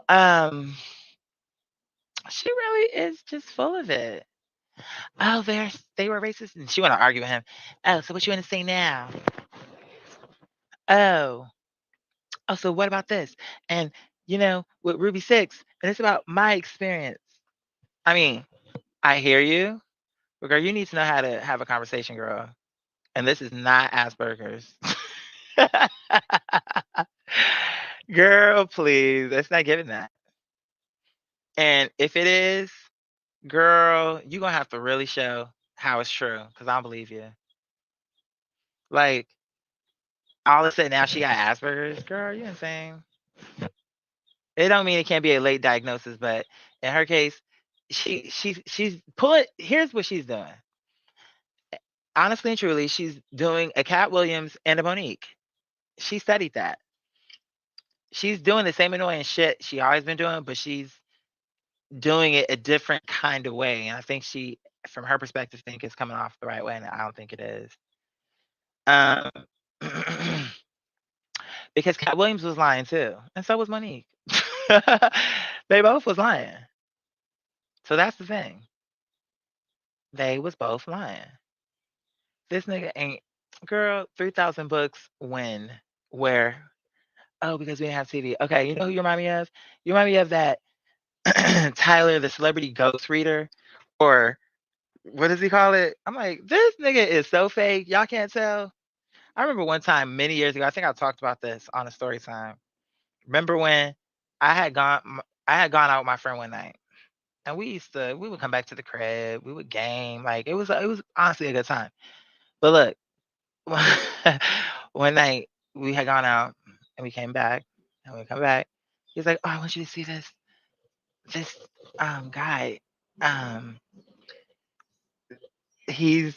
she really is just full of it. Oh, they were racist, and she want to argue with him. Oh, so what you want to say now? Oh, oh, so what about this? And with Ruby Six, and it's about my experience. I mean, I hear you, but girl, you need to know how to have a conversation, girl. And this is not Asperger's. Girl, please, let's not giving that. And if it is, girl, you gonna have to really show how it's true, because I don't believe you. Like, all of a sudden now she got Asperger's. Girl, you insane. It don't mean it can't be a late diagnosis, but in her case, she's pulling. Here's what she's doing. Honestly and truly, she's doing a Cat Williams and a Monique. She studied that. She's doing the same annoying shit she always been doing, but she's doing it a different kind of way. And I think she, from her perspective, think it's coming off the right way, and I don't think it is. Um, because Cat Williams was lying too, and so was Monique. They both was lying. So that's the thing. They was both lying. This nigga ain't girl, 3,000 books when, where? Oh, because we didn't have TV. Okay, you know who you remind me of? You remind me of that Tyler, the celebrity ghost reader, or what does he call it? I'm like, this nigga is so fake. Y'all can't tell. I remember one time many years ago. I think I talked about this on a story time. Remember when I had gone? I had gone out with my friend one night, and we would come back to the crib. We would game. Like it was honestly a good time. But look, one night we had gone out and we came back, and we come back. He's like, "Oh, I want you to see this guy. Um, he's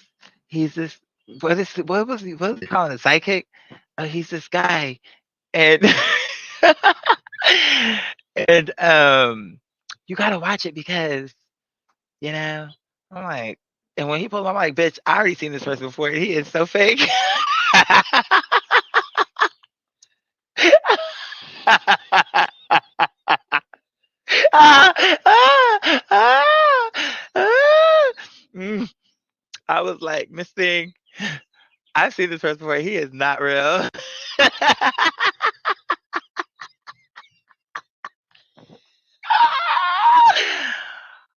he's this what was he calling a psychic? Oh, he's this guy, and and you gotta watch it because you know." I'm like, and when he pulled, I'm like, "Bitch, I already seen this person before. He is so fake." Ah, ah, ah, ah. Mm. I was like, Miss Thing, I've seen this person before. He is not real.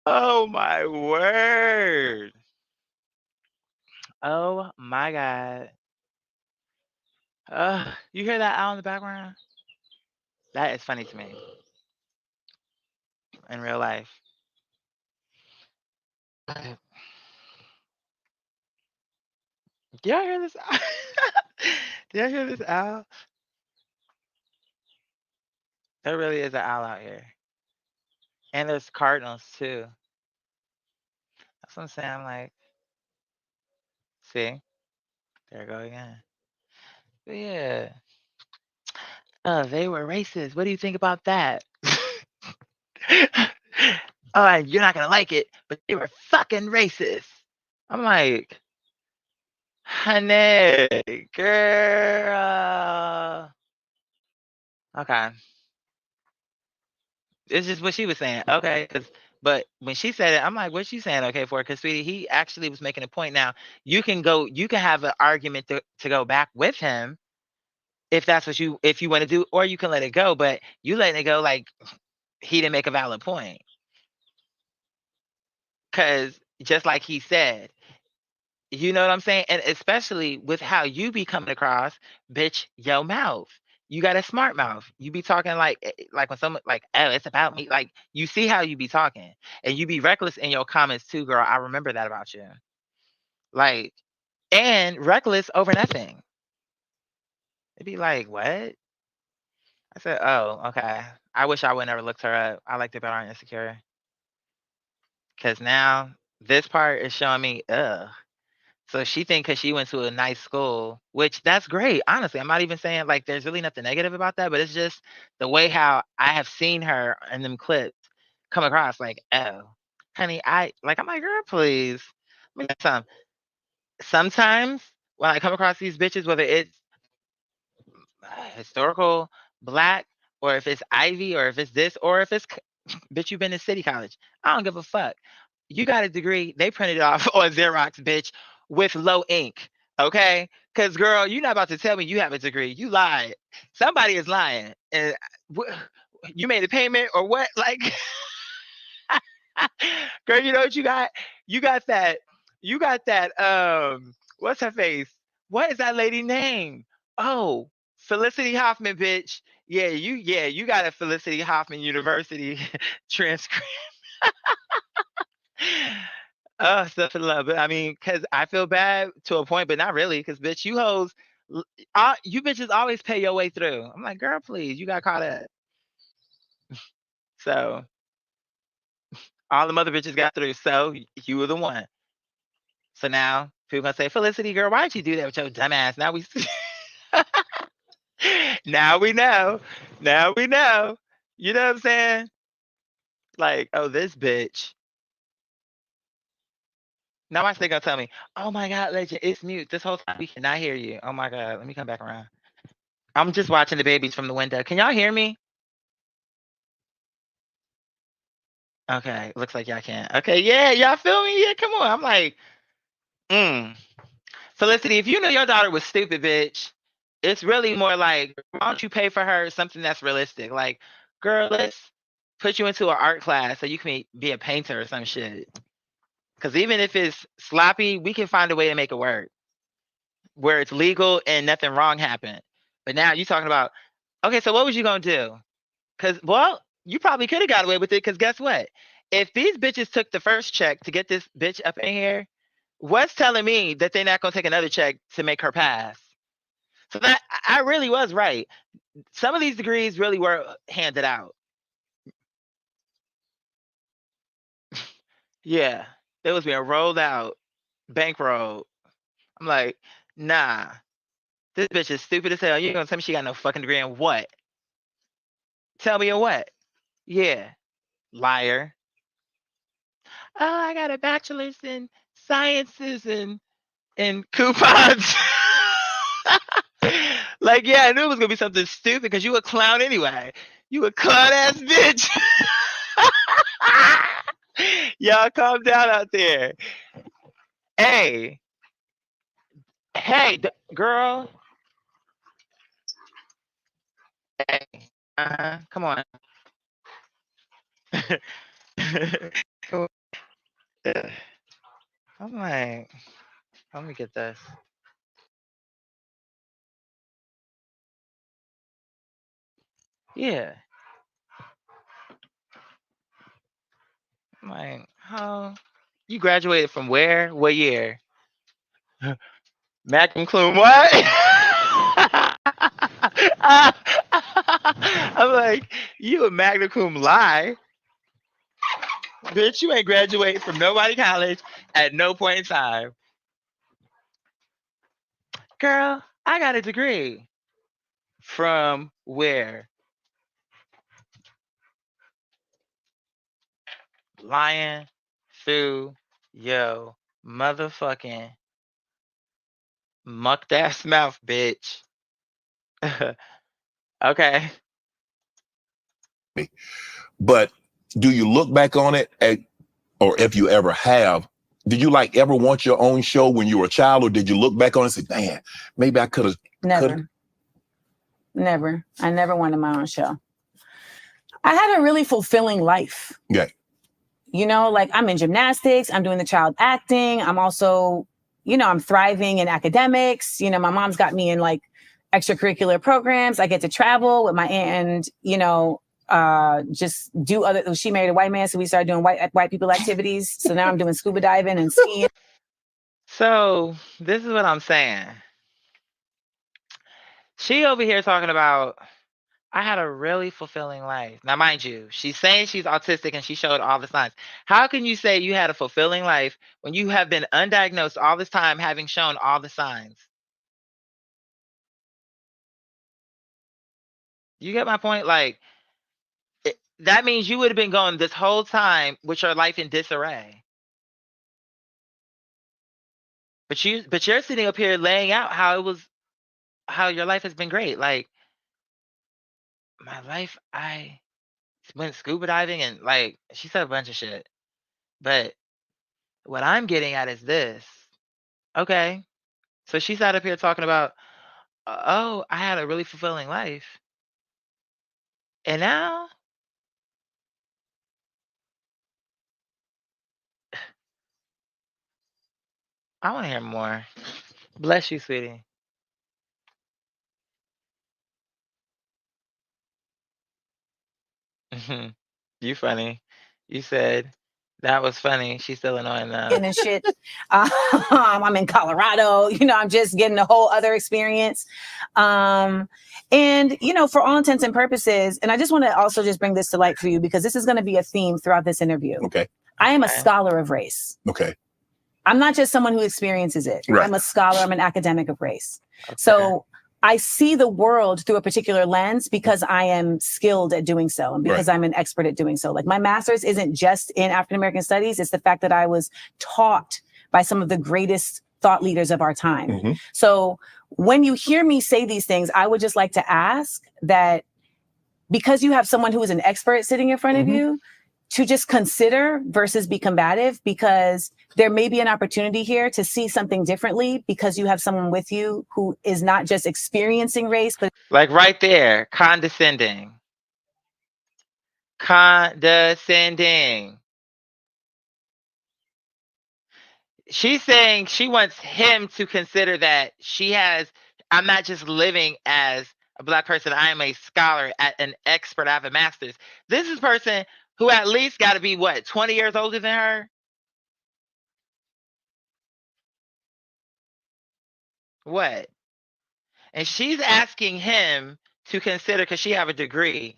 Oh my word. Oh my God. You hear that owl in the background? That is funny to me in real life. Uh, Do y'all hear this? Do y'all hear this owl? There really is an owl out here. And there's cardinals too. That's what I'm saying. I'm like, see, there I go again. But yeah. They were racist. What do you think about that? Oh, and you're not gonna like it, but they were fucking racist. I'm like, honey, girl. Okay. It's just what she was saying. Okay, but when she said it, I'm like, what's she saying okay for? Because sweetie, he actually was making a point. Now you can have an argument to go back with him if that's what if you want to do, or you can let it go, but you letting it go like he didn't make a valid point. Cause just like he said, you know what I'm saying? And especially with how you be coming across, bitch, your mouth. You got a smart mouth. You be talking like when someone like, oh, it's about me. Like you see how you be talking. And you be reckless in your comments too, girl. I remember that about you. Like, and reckless over nothing. It'd be like, what? I said, oh, okay. I wish I would never looked her up. I liked it better on Insecure. Cause now this part is showing me, ugh. So she think because she went to a nice school, which that's great. Honestly, I'm not even saying like there's really nothing negative about that, but it's just the way how I have seen her in them clips come across like, oh, honey, I'm like, girl, please. Let me tell you something. Sometimes when I come across these bitches, whether it's historical, black, or if it's Ivy, or if it's this, or if it's bitch, you've been to City College. I don't give a fuck. You got a degree. They printed it off on Xerox, bitch, with low ink. Okay? Because, girl, you're not about to tell me you have a degree. You lied. Somebody is lying. And you made a payment or what? Like, girl, you know what you got? You got that. You got that. What's her face? What is that lady name? Oh, Felicity Hoffman, bitch. Yeah, you got a Felicity Hoffman University transcript. Oh, stuff for love. But I mean, because I feel bad to a point, but not really. Because bitch, you hoes, you bitches always pay your way through. I'm like, girl, please, you got caught up. So all the mother bitches got through. So you were the one. So now people gonna say, Felicity, girl, why'd you do that with your dumb ass? Now we now we know. Now we know. You know what I'm saying? Like, oh, this bitch. Now watch they gonna tell me, oh my god, legend, it's mute. This whole time we cannot hear you. Oh my god, let me come back around. I'm just watching the babies from the window. Can y'all hear me? Okay, looks like y'all can. Okay, yeah, y'all feel me? Yeah, come on. I'm like, Felicity, if you know your daughter was stupid, bitch, it's really more like, why don't you pay for her something that's realistic? Like, girl, let's put you into an art class so you can be a painter or some shit. Because even if it's sloppy, we can find a way to make it work where it's legal and nothing wrong happened. But now you talking about, okay, so what was you gonna do? Because, well, you probably could have got away with it. Because guess what? If these bitches took the first check to get this bitch up in here, what's telling me that they're not gonna take another check to make her pass? So that I really was right. Some of these degrees really were handed out. Yeah, they was being rolled out, bankrolled. I'm like, nah, this bitch is stupid as hell. You ain't gonna tell me she got no fucking degree in what? Tell me in what? Yeah, liar. Oh, I got a bachelor's in sciences and coupons. Like, yeah, I knew it was gonna be something stupid because you a clown anyway. You a clown ass bitch. Y'all calm down out there. Hey, hey, girl. Hey, come on. Come on. I'm like, let me get this. Yeah. I'm like, how? You graduated from where? What year? Magna cum what? I'm like, you a magna cum lie. Bitch, you ain't graduated from nobody college at no point in time. Girl, I got a degree. From where? Lying through yo motherfucking mucked ass mouth, bitch. Okay. But do you look back on it or if you ever have, did you like ever want your own show when you were a child, or did you look back on it and say, man, maybe I could have? Never. I never wanted my own show. I had a really fulfilling life. Yeah. You know, like I'm in gymnastics, I'm doing the child acting. I'm also, I'm thriving in academics. My mom's got me in like extracurricular programs. I get to travel with my aunt and, just do she married a white man. So we started doing white people activities. So now I'm doing scuba diving and skiing. So this is what I'm saying. She over here talking about, I had a really fulfilling life. Now, mind you, she's saying she's autistic and she showed all the signs. How can you say you had a fulfilling life when you have been undiagnosed all this time, having shown all the signs? You get my point? Like, that means you would have been going this whole time with your life in disarray. But you're sitting up here laying out how your life has been great. Like, my life, I went scuba diving and like she said a bunch of shit. But what I'm getting at is this. Okay. So she sat up here talking about, oh, I had a really fulfilling life. And now I want to hear more. Bless you, sweetie. You funny. You said that was funny. She's still annoying though. And shit. I'm in Colorado. I'm just getting a whole other experience. And, for all intents and purposes, and I just want to also just bring this to light for you because this is going to be a theme throughout this interview. Okay. I am a Okay. scholar of race. Okay. I'm not just someone who experiences it. Right. I'm a scholar. I'm an academic of race. Okay. So I see the world through a particular lens because I am skilled at doing so and because I'm an expert at doing so. Like my master's isn't just in African American studies. It's the fact that I was taught by some of the greatest thought leaders of our time. Mhm. So when you hear me say these things, I would just like to ask that because you have someone who is an expert sitting in front of you, to just consider versus be combative, because there may be an opportunity here to see something differently because you have someone with you who is not just experiencing race, but Like right there, condescending. Condescending. She's saying she wants him to consider that I'm not just living as a Black person, I am a scholar, an expert, I have a master's. This is a person who at least got to be, 20 years older than her? What? And she's asking him to consider, because she have a degree.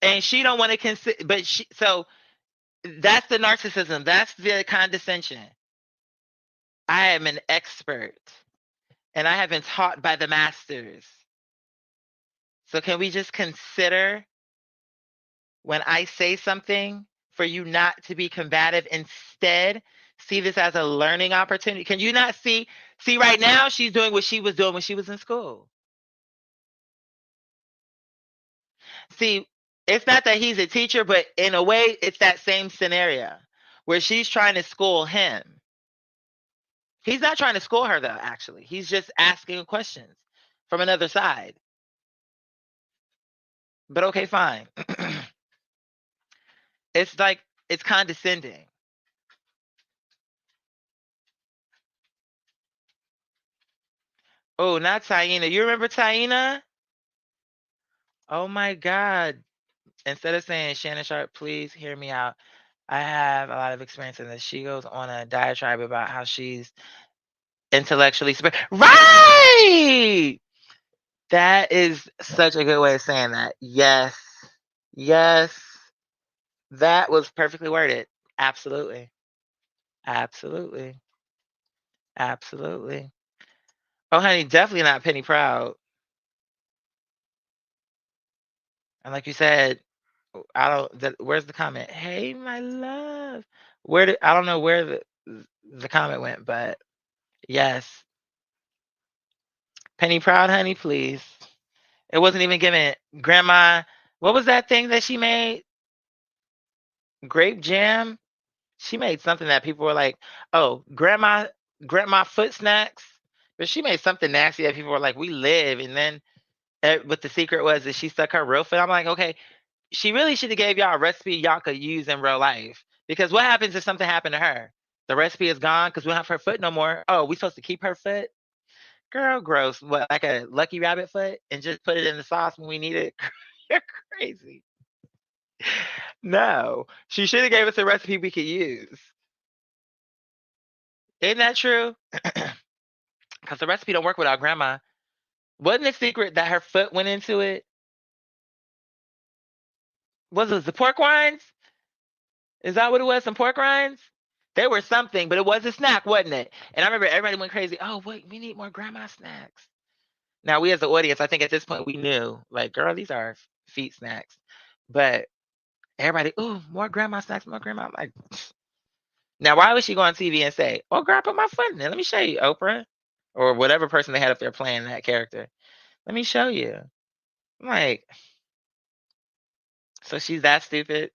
And she don't want to consider, so that's the narcissism. That's the condescension. I am an expert and I have been taught by the masters. So can we just consider when I say something for you not to be combative, instead see this as a learning opportunity? Can you not see right now she's doing what she was doing when she was in school? See, it's not that he's a teacher, but in a way it's that same scenario where she's trying to school him. He's not trying to school her though, actually. He's just asking questions from another side. But okay, fine. It's like, it's condescending. Oh, not Taina. You remember Taina? Oh my God. Instead of saying, Shannon Sharp, please hear me out. I have a lot of experience in this. She goes on a diatribe about how she's intellectually right. That is such a good way of saying that. Yes. Yes. That was perfectly worded. Absolutely. Absolutely. Absolutely. Oh, honey, definitely not Penny Proud. And like you said, where's the comment? Hey, my love. I don't know where the comment went, but yes. Penny Proud, honey, please. It wasn't even given. Grandma, what was that thing that she made? Grape jam? She made something that people were like, oh, grandma foot snacks. But she made something nasty that people were like, we live. And then what the secret was that she stuck her real foot. I'm like, okay, she really should have gave y'all a recipe y'all could use in real life. Because what happens if something happened to her? The recipe is gone because we don't have her foot no more. Oh, we supposed to keep her foot? Girl, gross. What, like a lucky rabbit foot? And just put it in the sauce when we need it? You're crazy. No, she should have gave us a recipe we could use. Isn't that true? Because the recipe don't work without grandma. Wasn't it secret that her foot went into it? Was it the pork rinds? Is that what it was? Some pork rinds? They were something, but it was a snack, wasn't it? And I remember everybody went crazy. Oh, wait, we need more grandma snacks. Now, we as the audience, I think at this point we knew, like, girl, these are feet snacks. But everybody, ooh, more grandma snacks, more grandma. I'm like, now, why would she go on TV and say, oh, girl, I put my foot in it. Let me show you, Oprah. Or whatever person they had up there playing that character. Let me show you. I'm like, so she's that stupid?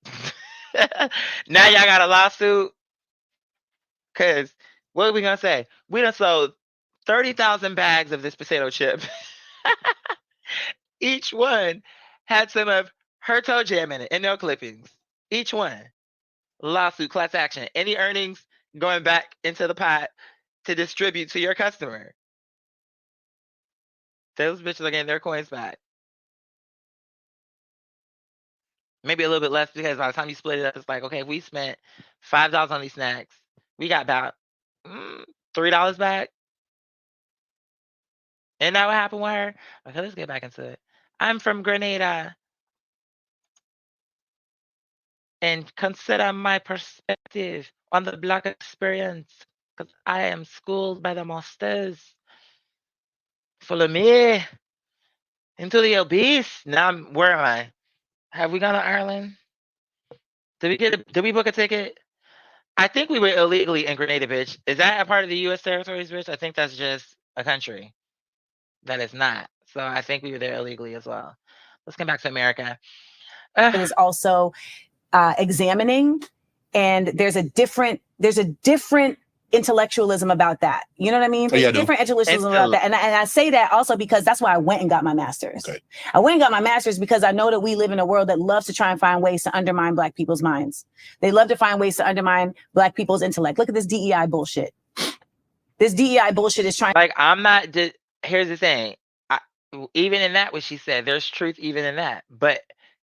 Now y'all got a lawsuit? Because what are we going to say? We done sold 30,000 bags of this potato chip. Each one had some of her toe jam in it and nail clippings. Each one. Lawsuit, class action. Any earnings going back into the pot to distribute to your customer. Those bitches are getting their coins back. Maybe a little bit less because by the time you split it up, it's like, okay, we spent $5 on these snacks. We got about $3 back. Isn't that what happened with her? Okay, let's get back into it. I'm from Grenada. And consider my perspective on the Black experience because I am schooled by the masters. Follow me into the abyss. Now, where am I? Have we gone to Ireland? Did we book a ticket? I think we were illegally in Grenada, bitch. Is that a part of the U.S. territories, bitch? I think that's just a country. That is not. So I think we were there illegally as well. Let's come back to America. Is also examining, and there's a different intellectualism about that. You know what I mean? Yeah, I do. Different intellectualism about that. And I say that also because that's why I went and got my master's. Okay. I went and got my master's because I know that we live in a world that loves to try and find ways to undermine Black people's minds. They love to find ways to undermine Black people's intellect. Look at this DEI bullshit. This DEI bullshit is trying. Like, I'm not. Here's the thing. Even in that, what she said, there's truth even in that. But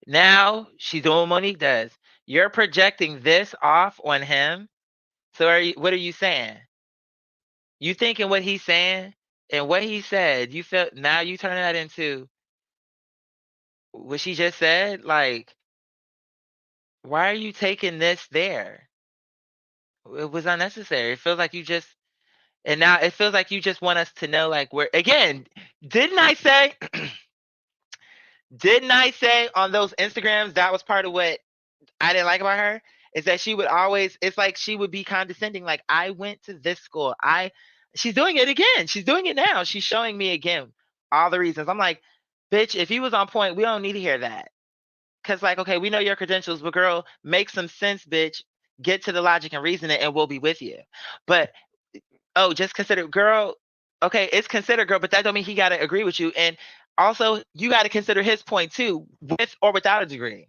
now she's doing what Monique does. You're projecting this off on him. So what are you saying? You thinking what he's saying and what he said, you felt now you turn that into what she just said? Like, why are you taking this there? It was unnecessary. It feels like you just, and now it feels like you just want us to know, like, where, again, didn't I say on those Instagrams that was part of what I didn't like about her? Is that she would always, it's like she would be condescending, like, I went to this school. She's doing it again. She's doing it now. She's showing me again all the reasons. I'm like, bitch, if he was on point, we don't need to hear that. Because, like, okay, we know your credentials, but girl, make some sense, bitch. Get to the logic and reason it, and we'll be with you. But, oh, just consider, girl, okay, it's considered, girl, but that don't mean he got to agree with you. And also, you got to consider his point, too, with or without a degree.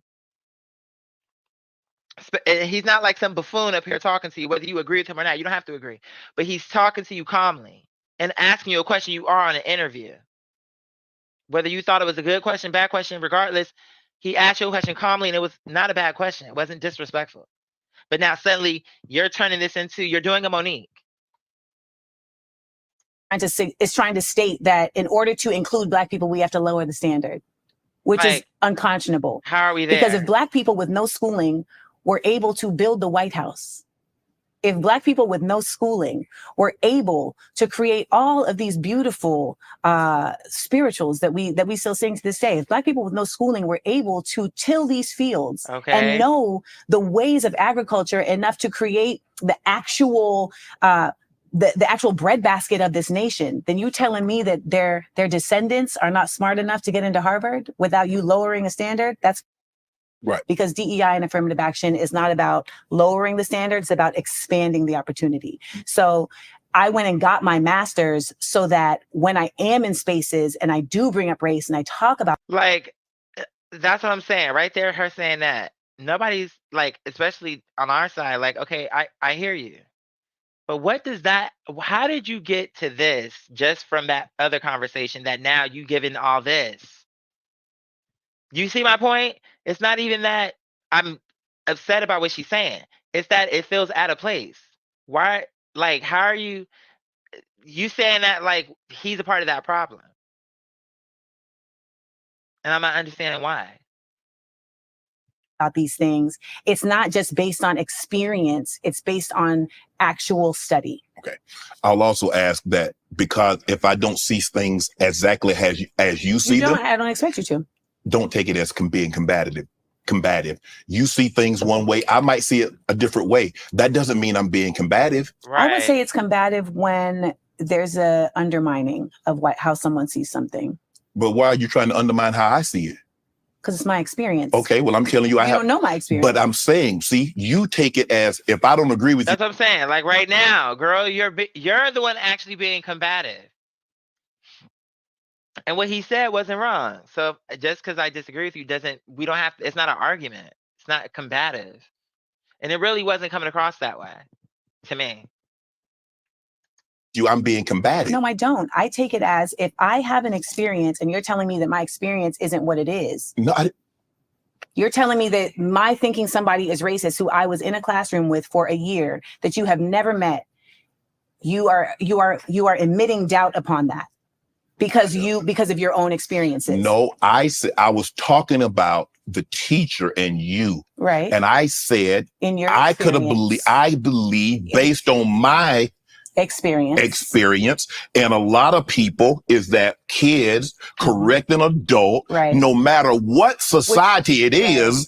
He's not like some buffoon up here talking to you, whether you agree with him or not. You don't have to agree. But he's talking to you calmly and asking you a question. You are on an interview. Whether you thought it was a good question, bad question, regardless, he asked you a question calmly, and it was not a bad question. It wasn't disrespectful. But now suddenly you're turning this into, you're doing a Monique. It's trying to state that in order to include Black people, we have to lower the standard, which is unconscionable. How are we there? Because if Black people with no schooling were able to build the White House, if Black people with no schooling were able to create all of these beautiful spirituals that we still sing to this day, if Black people with no schooling were able to till these fields and know the ways of agriculture enough to create the actual the actual breadbasket of this nation, then you telling me that their descendants are not smart enough to get into Harvard without you lowering a standard? That's right. Because DEI and affirmative action is not about lowering the standards, it's about expanding the opportunity. So I went and got my master's so that when I am in spaces and I do bring up race and I talk about, like, that's what I'm saying right there. Her saying that nobody's like, especially on our side, like, okay, I hear you. But what does that, how did you get to this just from that other conversation that now you given all this? You see my point? It's not even that I'm upset about what she's saying. It's that it feels out of place. Why? Like, how are you saying that like he's a part of that problem? And I'm not understanding why. About these things, it's not just based on experience, it's based on actual study. Okay. I'll also ask that because if I don't see things exactly as you see them, I don't expect you to. don't take it as being combative. You see things one way, I might see it a different way. That doesn't mean I'm being combative. Right. I would say it's combative when there's a undermining of how someone sees something. But why are you trying to undermine how I see it? Because it's my experience. Okay, well, I'm telling you, You don't know my experience. But I'm saying, see, you take it as if I don't agree with That's what I'm saying. Like right now, girl, you're the one actually being combative. And what he said wasn't wrong. So just because I disagree with you we don't have to, it's not an argument. It's not combative. And it really wasn't coming across that way to me. I'm being combative. No, I don't. I take it as if I have an experience and you're telling me that my experience isn't what it is. No, You're telling me that my thinking somebody is racist who I was in a classroom with for a year that you have never met. You are emitting doubt upon that because of your own experiences. No, I was talking about the teacher and you. Right. And I said in your I believe based on my experience and a lot of people is that kids correct an adult, no matter what society it is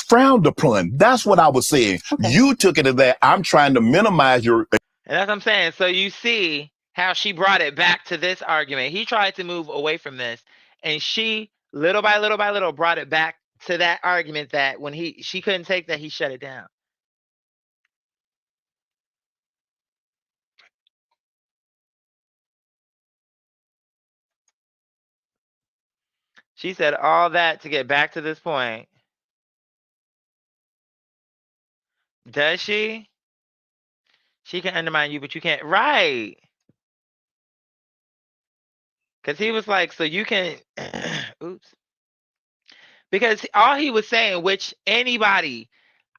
frowned upon. That's what I was saying. Okay. You took it as that I'm trying to minimize your. And that's what I'm saying. So you see how she brought it back to this argument. He tried to move away from this, and she little by little brought it back to that argument that when she couldn't take that, he shut it down. She said all that to get back to this point. Does she? She can undermine you, but you can't. Right. Because he was like, so you can. Oops. Because all he was saying, which anybody,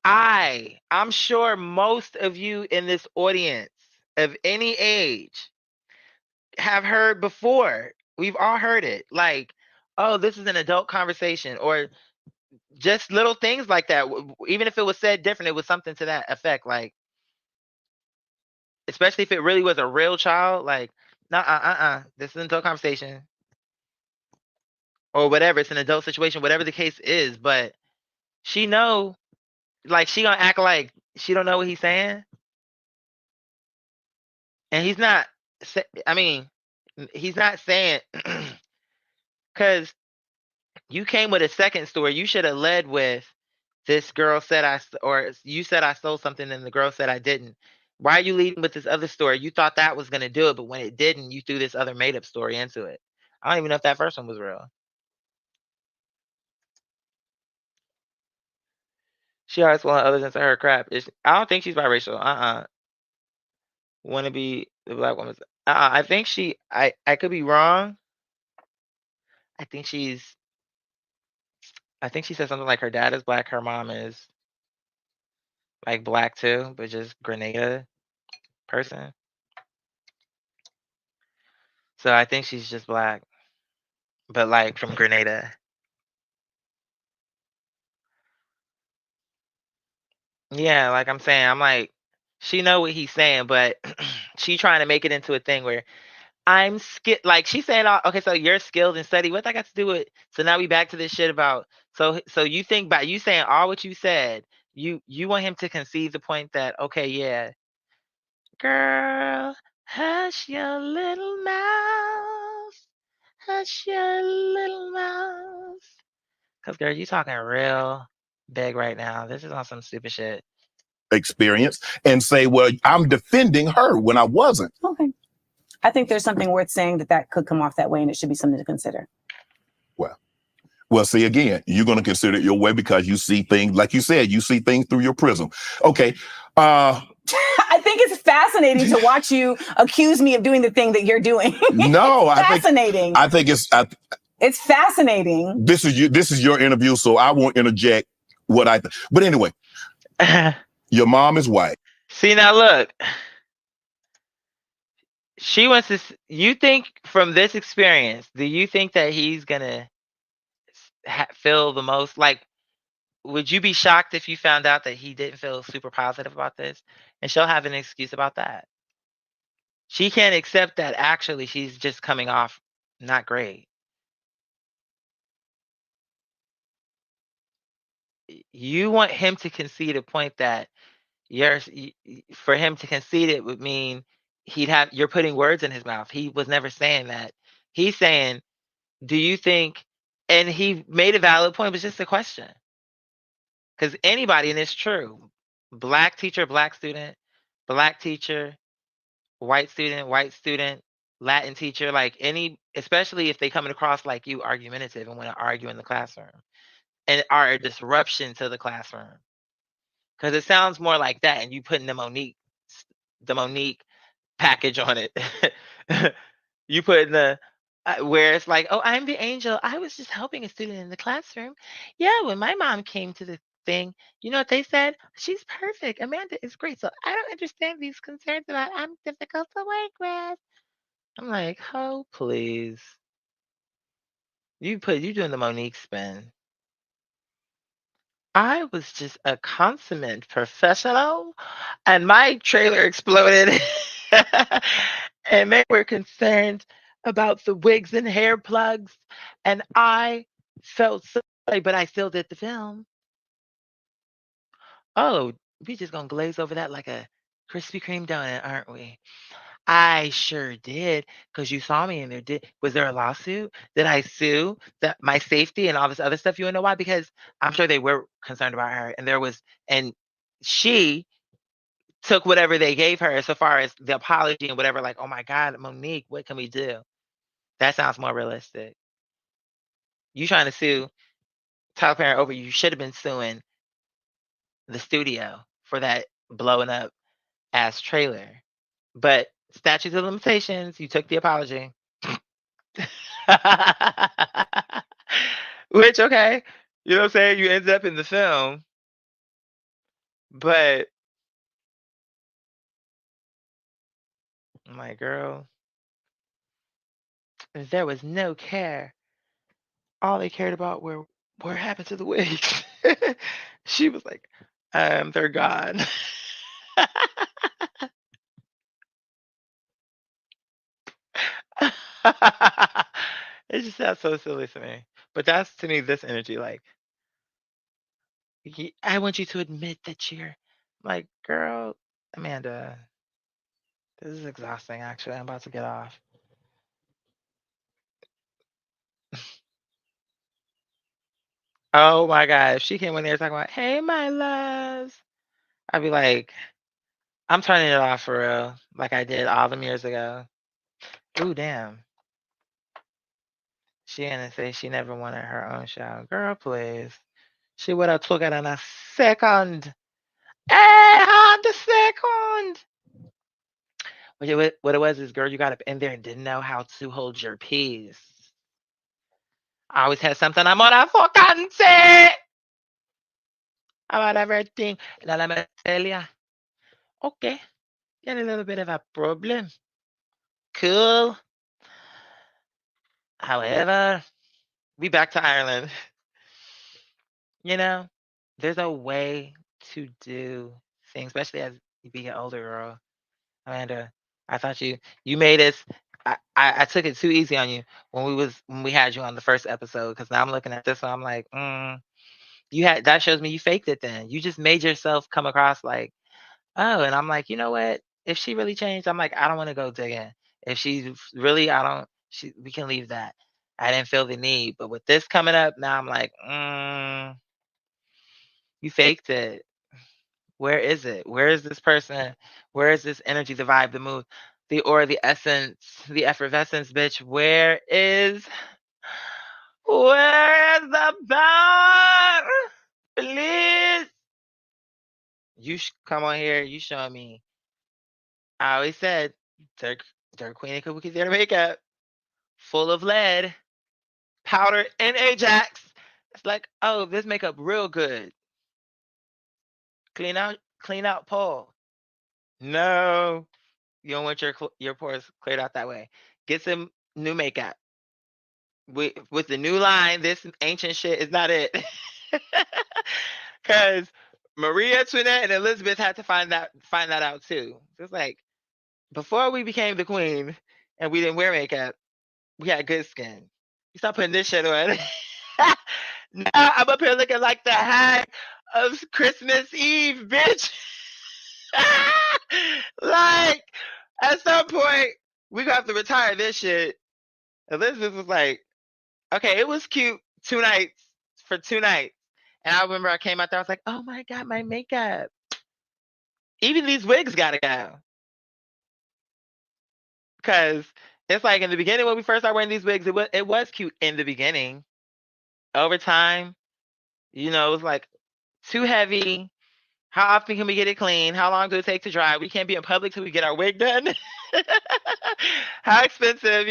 I'm sure most of you in this audience of any age have heard before. We've all heard it. Like, oh, this is an adult conversation, or just little things like that. Even if it was said different, it was something to that effect. Like, especially if it really was a real child, like, this is an adult conversation. Or whatever, it's an adult situation, whatever the case is, but she know, like, she gonna act like she don't know what he's saying. And he's not, I mean, he's not saying, because you came with a second story. You should have led with, this girl said or you said I stole something and the girl said I didn't. Why are you leading with this other story? You thought that was going to do it, but when it didn't, you threw this other made up story into it. I don't even know if that first one was real. She always wanted others into her crap. I don't think she's biracial. Wanna be the black woman. I think I could be wrong. I think she said something like her dad is black, her mom is like black too, but just Grenada person. So I think she's just black, but like from Grenada. Yeah, like I'm saying, I'm like, she know what he's saying, but she trying to make it into a thing where I'm skilled. Like she's saying, okay, so you're skilled in study. What that got to do with? So now we back to this shit about. So you think by you saying all what you said, you want him to concede the point that okay, yeah, girl, hush your little mouth, hush your little mouth. Cause girl, you talking real big right now. This is on some stupid shit. Experience and say, well, I'm defending her when I wasn't. Okay. I think there's something worth saying that could come off that way, and it should be something to consider. Well, see, again, you're going to consider it your way because you see things, like you said, you see things through your prism. Okay. I think it's fascinating to watch you accuse me of doing the thing that you're doing. No, fascinating. I think it's fascinating. This is your interview, so I won't interject what I think. But anyway, your mom is white. See, now look. She wants to. You think from this experience, do you think that he's gonna feel the most? Like, would you be shocked if you found out that he didn't feel super positive about this? And she'll have an excuse about that. She can't accept that actually she's just coming off not great. You want him to concede a point that for him to concede it would mean you're putting words in his mouth. He was never saying that. He's saying, do you think, and he made a valid point, but just a question. Because anybody, and it's true, black teacher, black student, black teacher, white student, Latin teacher, like especially if they coming across like you argumentative and want to argue in the classroom and are a disruption to the classroom. Because it sounds more like that, and you putting the Monique package on it. You put where it's like, oh, I'm the angel. I was just helping a student in the classroom. Yeah, when my mom came to the thing, you know what they said? She's perfect. Amanda is great. So I don't understand these concerns about I'm difficult to work with. I'm like, oh, please. You doing the Monique spin. I was just a consummate professional, and my trailer exploded. And they were concerned about the wigs and hair plugs, and I felt sorry, but I still did the film. Oh, we just gonna glaze over that like a Krispy Kreme donut, aren't we? I sure did, because you saw me in there. Was there a lawsuit? Did I sue my safety and all this other stuff? You wanna know why? Because I'm sure they were concerned about her, and she took whatever they gave her so far as the apology and whatever, like, oh my God, Monique, what can we do? That sounds more realistic. You trying to sue Tyler Perry over, you should have been suing the studio for that blowing up ass trailer. But statutes of limitations, you took the apology. Which, okay, you know what I'm saying? You ended up in the film, but I'm like, girl, there was no care. All they cared about were what happened to the wigs. She was like, they're gone. It just sounds so silly to me. But that's to me this energy, like, I want you to admit that you're like, girl, Amanda, this is exhausting actually. I'm about to get off. Oh my God. If she came in there talking about, hey, my loves, I'd be like, I'm turning it off for real, like I did all them years ago. Ooh, damn. She didn't say she never wanted her own show. Girl, please. She would have took it in a second. On the second. What it was is, girl, you got up in there and didn't know how to hold your peace. I always had something I'm gonna fucking say about everything. And let me tell ya, okay, you had a little bit of a problem. Cool. However, we back to Ireland. You know, there's a way to do things, especially as you be an older girl. Amanda, I thought you made us. I took it too easy on you when we had you on the first episode, because now I'm looking at this one. I'm like, you had that shows me you faked it. Then you just made yourself come across like, oh, and I'm like, you know what? If she really changed, I'm like, I don't want to go digging. If she's really, I don't. We can leave that. I didn't feel the need, but with this coming up now, I'm like, you faked it. Where is it? Where is this person? Where is this energy, the vibe, the mood, the aura, the essence, the effervescence, bitch? Where's the bar? Please. Come on here. You showing me. I always said, Dirt Queen and Kabuki their makeup, full of lead, powder, and Ajax. It's like, oh, this makeup real good. Clean out Paul. No. You don't want your pores cleared out that way. Get some new makeup. with the new line, this ancient shit is not it. Because Marie Antoinette and Elizabeth had to find that out too. It's like before we became the queen and we didn't wear makeup, we had good skin. You stop putting this shit on. Now I'm up here looking like the hag of Christmas Eve, bitch. Like at some point we got to retire this shit. Elizabeth was like, okay, it was cute 2 nights for 2 nights. And I remember I came out there, I was like, oh my God, my makeup. Even these wigs gotta go. Because it's like in the beginning when we first started wearing these wigs, it was cute in the beginning. Over time, it was like too heavy. How often can we get it clean? How long does it take to dry? We can't be in public till we get our wig done. How expensive,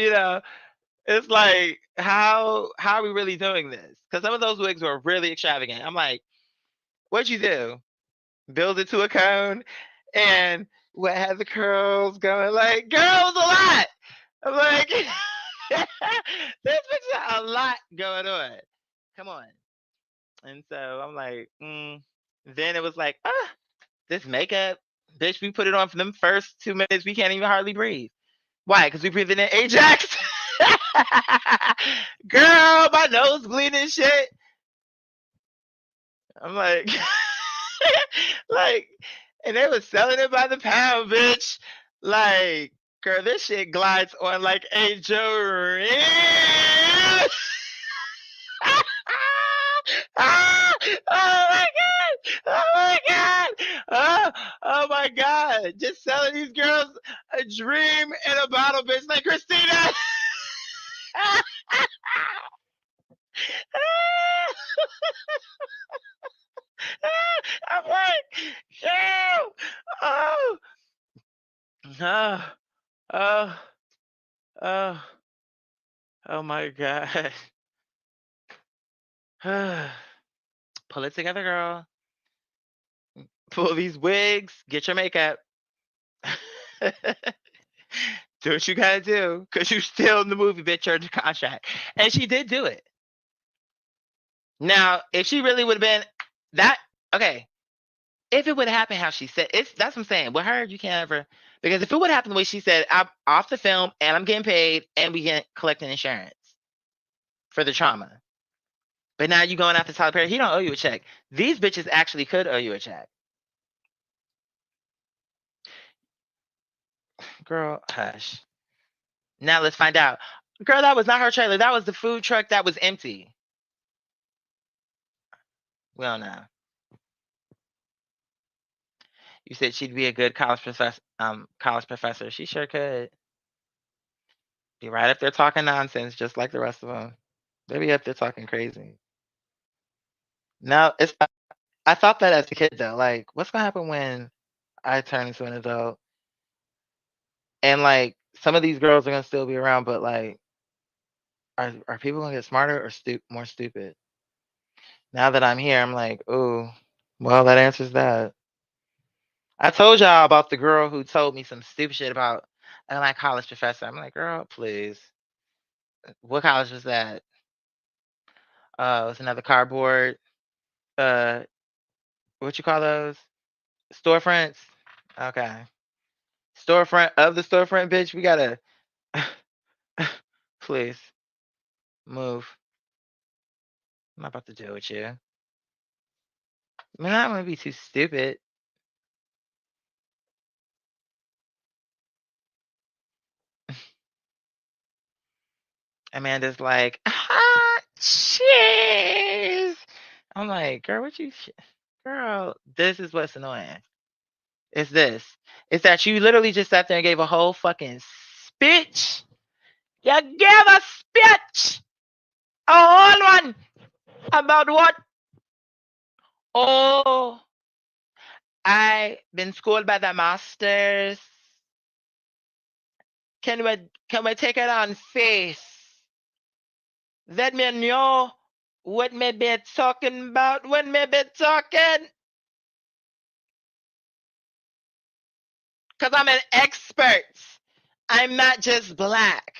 It's like how are we really doing this? Because some of those wigs were really extravagant. I'm like, what'd you do? Build it to a cone and what had the curls going? Like, girls a lot. I'm like, there's a lot going on. Come on. And so I'm like, Then it was like, this makeup, bitch, we put it on for them first 2 minutes. We can't even hardly breathe. Why? Because we breathing in Ajax. Girl, my nose bleeding and shit. I'm like, and they was selling it by the pound, bitch. Like, girl, this shit glides on like a dream. Oh my God! Oh my God! Oh my God! Just selling these girls a dream in a bottle, bitch. Like Christina. I'm like, yo, oh, oh, oh, oh, oh my God. Pull it together, girl. Pull these wigs. Get your makeup. Do what you gotta do, because you're still in the movie, bitch. You're under contract. And she did do it. Now, if she really would have been that, okay, if it would have happened how she said, that's what I'm saying. With her, you can't ever, because if it would happen the way she said, I'm off the film and I'm getting paid and we get collecting insurance for the trauma. But now you going after Tyler Perry, he don't owe you a check. These bitches actually could owe you a check. Girl, hush. Now let's find out. Girl, that was not her trailer. That was the food truck that was empty. Well, now. You said she'd be a good college professor. She sure could. Be right up there talking nonsense, just like the rest of them. They be up there talking crazy. Now, I thought that as a kid though. Like, what's gonna happen when I turn into an adult? And like, some of these girls are gonna still be around, but like, are people gonna get smarter or more stupid? Now that I'm here, I'm like, oh, well, that answers that. I told y'all about the girl who told me some stupid shit about my college professor. I'm like, girl, please. What college was that? It was another cardboard. Uh, what you call those? Storefronts. Okay. Storefront of the storefront, bitch. We gotta please move. I'm not about to deal with you. Man, I don't want to be too stupid. Amanda's like, cheese. I'm like, girl, girl, this is what's annoying. It's this. It's that you literally just sat there and gave a whole fucking speech. You gave a speech. A whole one. About what? Oh, I been schooled by the masters. Can we take it on face? Let me know what me be talking about when me be talking. Because I'm an expert. I'm not just black.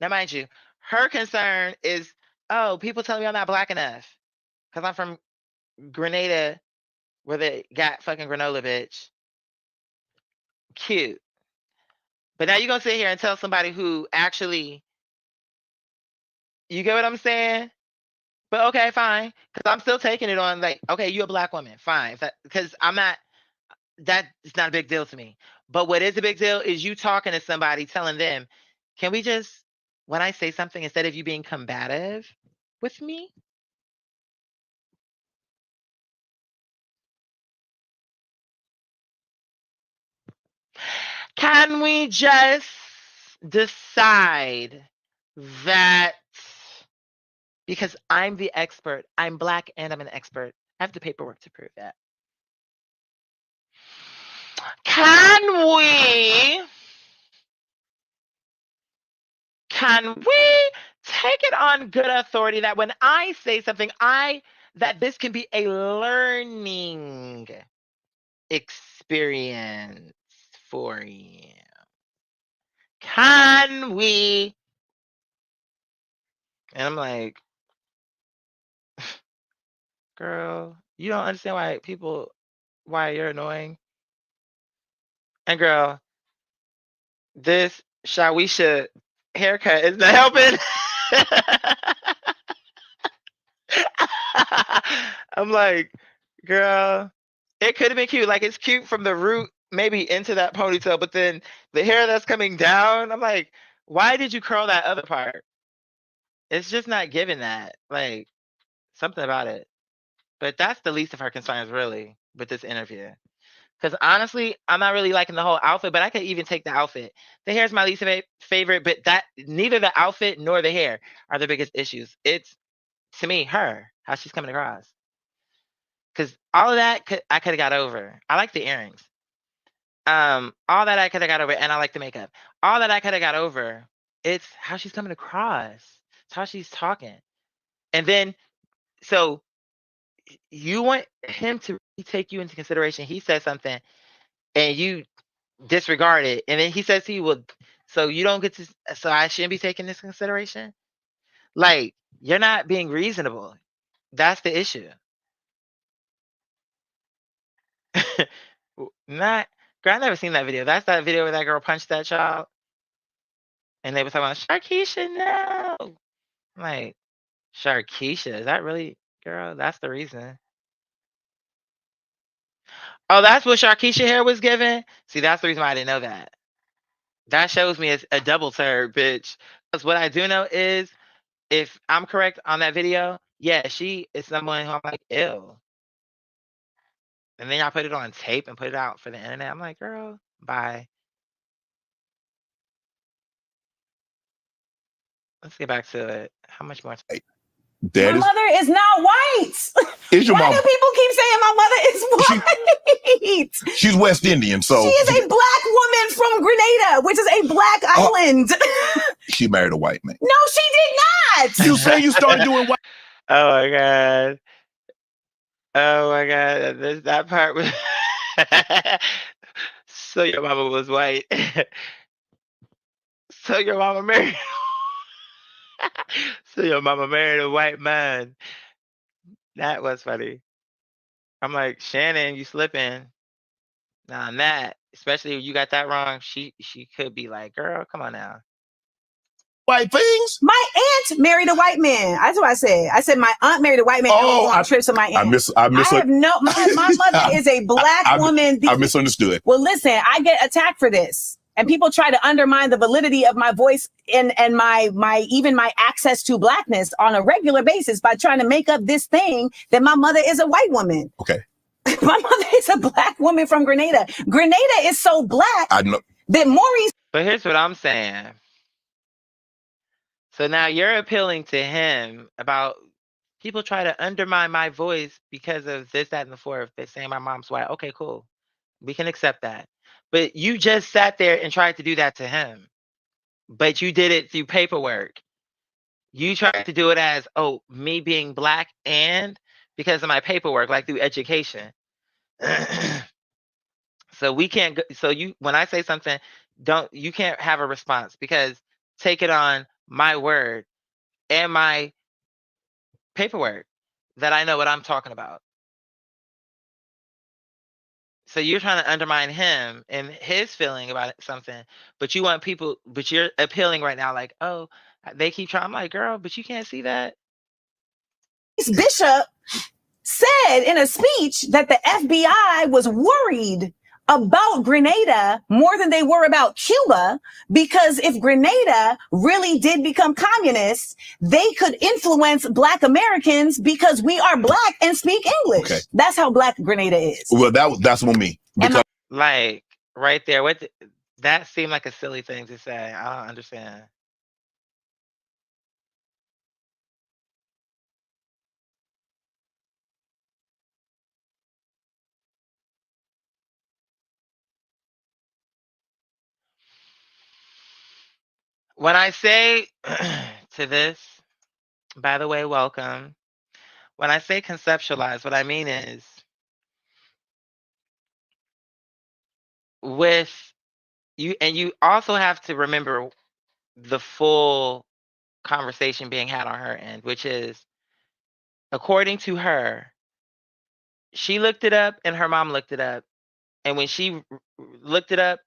Now, mind you, her concern is, oh, people tell me I'm not black enough because I'm from Grenada, where they got fucking granola, bitch. Cute. But now you're gonna sit here and tell somebody who actually, you get what I'm saying? But okay, fine, because I'm still taking it on like, okay, you're a black woman, fine, because I'm not. That is not a big deal to me. But what is a big deal is you talking to somebody, telling them, can we just, when I say something, instead of you being combative with me, can we just decide that because I'm the expert, I'm black and I'm an expert, I have the paperwork to prove that. Can we take it on good authority that when I say something, that this can be a learning experience for you? Can we? And I'm like, girl, you don't understand why you're annoying. And girl, this Shawisha haircut is not helping. I'm like, girl, it could have been cute. Like, it's cute from the root, maybe into that ponytail, but then the hair that's coming down, I'm like, why did you curl that other part? It's just not giving that. Like, something about it. But that's the least of her concerns, really, with this interview. Because honestly, I'm not really liking the whole outfit, but I could even take the outfit. The hair is my least favorite, but that neither the outfit nor the hair are the biggest issues. It's, to me, how she's coming across. Because all of that I could have got over. I like the earrings. All that I could have got over, and I like the makeup. All that I could have got over, it's how she's coming across. It's how she's talking. And then, so you want him to take you into consideration. He says something, and you disregard it, and then he says he will. So you don't get to. So I shouldn't be taking this consideration. Like, you're not being reasonable. That's the issue. Not, girl, I never seen that video. That's that video where that girl punched that child, and they were talking about Sharkeisha. No, I'm like, Sharkeisha, is that really, girl? That's the reason. Oh, that's what Sharkeisha hair was given. See, that's the reason why I didn't know that. That shows me it's a double turd, bitch. Because what I do know is, if I'm correct on that video, yeah, she is someone who I'm like, ew. And then y'all put it on tape and put it out for the internet. I'm like, girl, bye. Let's get back to it. How much more? My That is, mother is not white. is your Why mom. do people keep saying my mother is white? She's West Indian, so She is a black woman from Grenada, which is a black island. she married a white man. No, she did not. You say you started doing white. Oh my god. Oh my god. That part was so your mama was white. So your mama married so your mama married a white man. That was funny. I'm like, Shannon, you slipping. Now that, especially if you got that wrong, she could be like, girl, come on now. White things? My aunt married a white man. That's what I said. I said my aunt married a white man. Oh, on trips with my aunt. I have no. My mother is a black woman. I misunderstood. Well, listen, I get attacked for this, and people try to undermine the validity of my voice and my even my access to blackness on a regular basis by trying to make up this thing that my mother is a white woman. Okay. My mother is a black woman from Grenada. Grenada is so black I know that Maurice. But here's what I'm saying. So now you're appealing to him about people try to undermine my voice because of this, that, and the fourth. They're saying my mom's white. Okay, cool. We can accept that. But you just sat there and tried to do that to him. But you did it through paperwork. You tried to do it as, oh, me being black and because of my paperwork, like through education. So we can't go, so you, when I say something, you can't have a response, because take it on my word and my paperwork that I know what I'm talking about. So you're trying to undermine him and his feeling about something, but you want people, but you're appealing right now, like, oh, they keep trying. I'm like, girl, but you can't see that. Bishop said in a speech that the FBI was worried about Grenada more than they were about Cuba, because if Grenada really did become communist, they could influence Black Americans because we are Black and speak English. Okay. That's how Black Grenada is. Well, that's on me. Because Like right there, that seemed like a silly thing to say. I don't understand. When I say to this, by the way, welcome. When I say conceptualize, what I mean is with you, and you also have to remember the full conversation being had on her end, which is, according to her, she looked it up and her mom looked it up. And when she looked it up,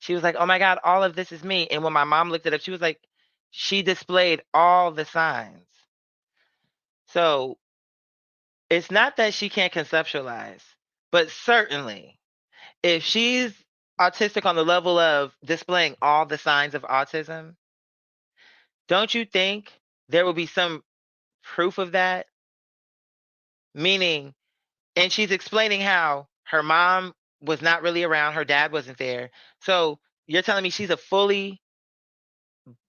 she was like, oh my God, all of this is me. And when my mom looked it up, she was like, she displayed all the signs. So it's not that she can't conceptualize, but certainly if she's autistic on the level of displaying all the signs of autism, don't you think there will be some proof of that? Meaning, and she's explaining how her mom was not really around, her dad wasn't there. So you're telling me she's a fully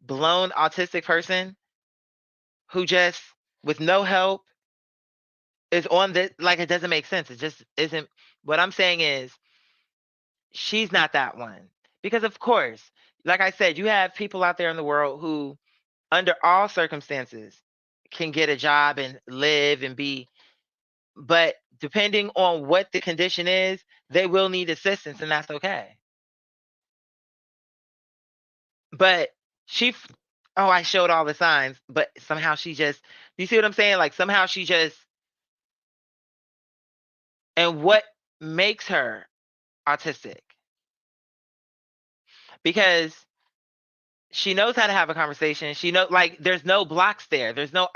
blown autistic person who just, with no help, is on this? Like, it doesn't make sense. It just isn't. What I'm saying is, she's not that one. Because, of course, like I said, you have people out there in the world who, under all circumstances, can get a job and live and be, but depending on what the condition is, they will need assistance, and that's okay. But oh, I showed all the signs, but somehow she just, you see what I'm saying? Like, somehow she just, and what makes her autistic? Because she knows how to have a conversation. She know, like, there's no blocks there. There's no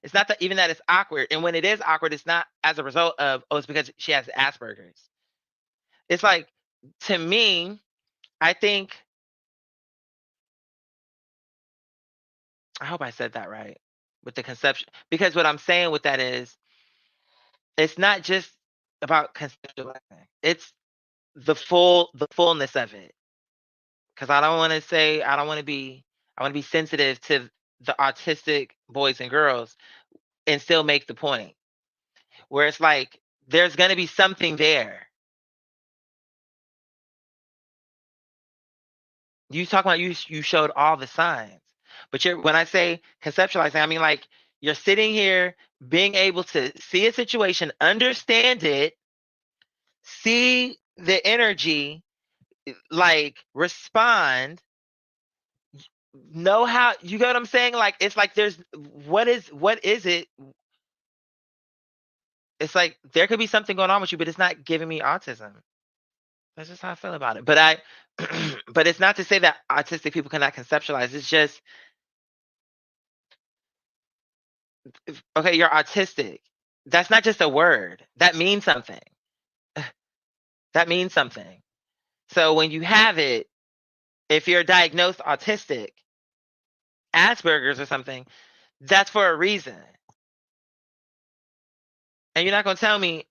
it's not that even that it's awkward. And when it is awkward, it's not as a result of, oh, it's because she has Asperger's. It's like, to me, I think, I hope I said that right with the conception, because what I'm saying with that is, it's not just about conceptualizing. It's the fullness of it. Because I don't want to say, I want to be sensitive to the autistic boys and girls and still make the point where it's like, there's going to be something there. You talk about, you showed all the signs, but when I say conceptualizing, I mean, like, you're sitting here being able to see a situation, understand it, see the energy, like, respond, know how, you get what I'm saying? Like, it's like, there's, what is it? It's like, there could be something going on with you, but it's not giving me autism. That's just how I feel about it. But but it's not to say that autistic people cannot conceptualize. It's just, okay, you're autistic. That's not just a word. That means something. That means something. So when you have it, if you're diagnosed autistic, Asperger's or something, that's for a reason. And you're not going to tell me,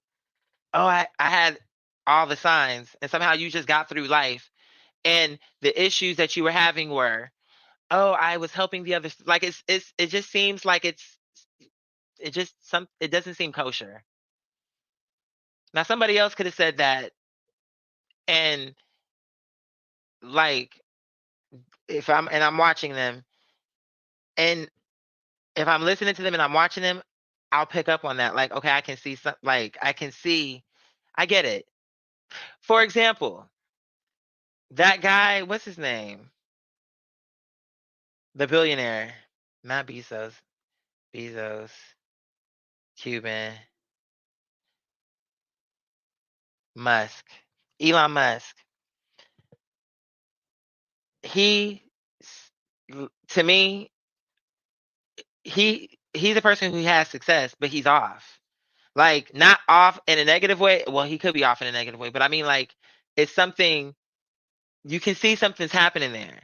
oh, I had all the signs and somehow you just got through life. And the issues that you were having were, oh, I was helping the others. Like, it just seems like it doesn't seem kosher. Now, somebody else could have said that, and, like, if I'm watching them, and if I'm listening to them and I'm watching them, I'll pick up on that. Like, okay, I can see I get it. For example, that guy, what's his name? The billionaire, not Bezos. Bezos, Cuban, Musk, Elon Musk. He, to me, he's a person who has success, but he's off. Like, not off in a negative way. Well, he could be off in a negative way, but I mean, like, it's something you can see something's happening there,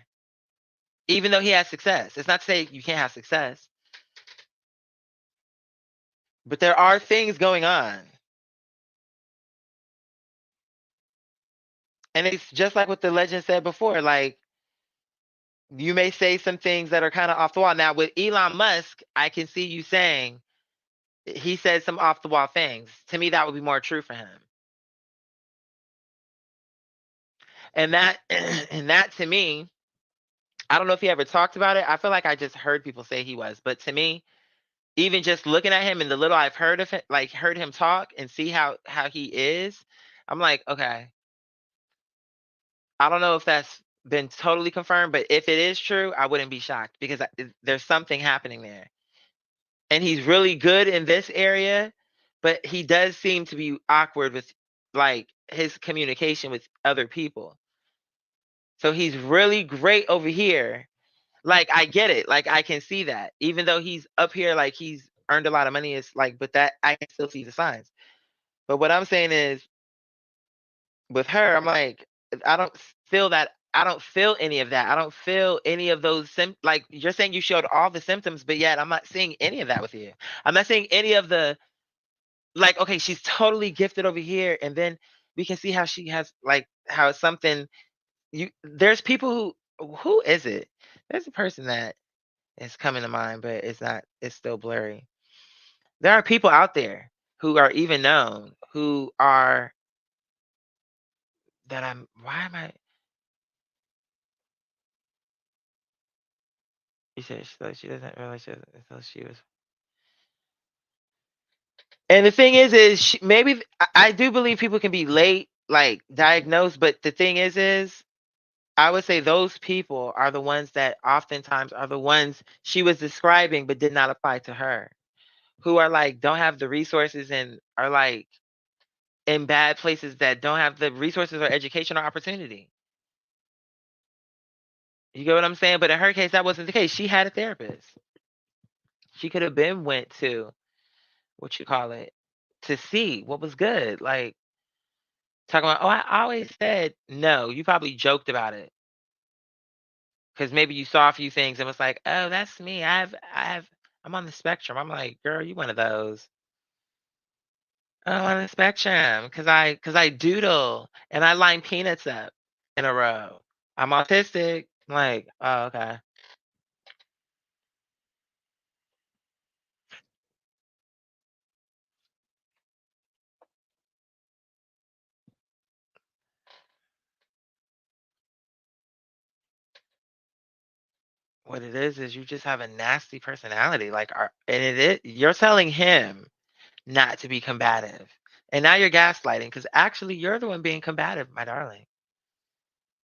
even though he has success. It's not to say you can't have success, but there are things going on. And it's just like what the legend said before. Like, you may say some things that are kind of off the wall. Now, with Elon Musk, I can see you saying he said some off the wall things. To me, that would be more true for him. And that, and that to me, I don't know if he ever talked about it. I feel like I just heard people say he was, but to me, even just looking at him and the little I've heard of him, like heard him talk and see how he is, I'm like, okay. I don't know if that's been totally confirmed, but if it is true, I wouldn't be shocked because there's something happening there. And he's really good in this area, but he does seem to be awkward with like his communication with other people. So he's really great over here. Like, I get it. Like, I can see that. Even though he's up here, like he's earned a lot of money, it's like, but that I can still see the signs. But what I'm saying is with her, I'm like, I don't feel that. I don't feel any of that. I don't feel any of those like you're saying you showed all the symptoms, but yet I'm not seeing any of that with you. I'm not seeing any of the like, okay, she's totally gifted over here, and then we can see how she has like how it's something there's people who is it? There's a person that is coming to mind, but it's not, it's still blurry. There are people out there who are even known who are that I'm why am I you said she doesn't realize until she was. And the thing is maybe I do believe people can be late, like diagnosed, but the thing is, I would say those people are the ones that oftentimes are the ones she was describing, but did not apply to her, who are like don't have the resources and are like in bad places that don't have the resources or education or opportunity. You get what I'm saying? But in her case, that wasn't the case. She had a therapist. She could have been went to what you call it to see what was good. Like talking about, oh, I always said no. You probably joked about it because maybe you saw a few things and was like, oh, that's me. I'm on the spectrum. I'm like, girl, you one of those. I'm on the spectrum because I doodle and I line peanuts up in a row. I'm autistic. I'm like, oh, okay. What it is you just have a nasty personality, like, and you're telling him not to be combative, and now you're gaslighting because actually you're the one being combative, my darling.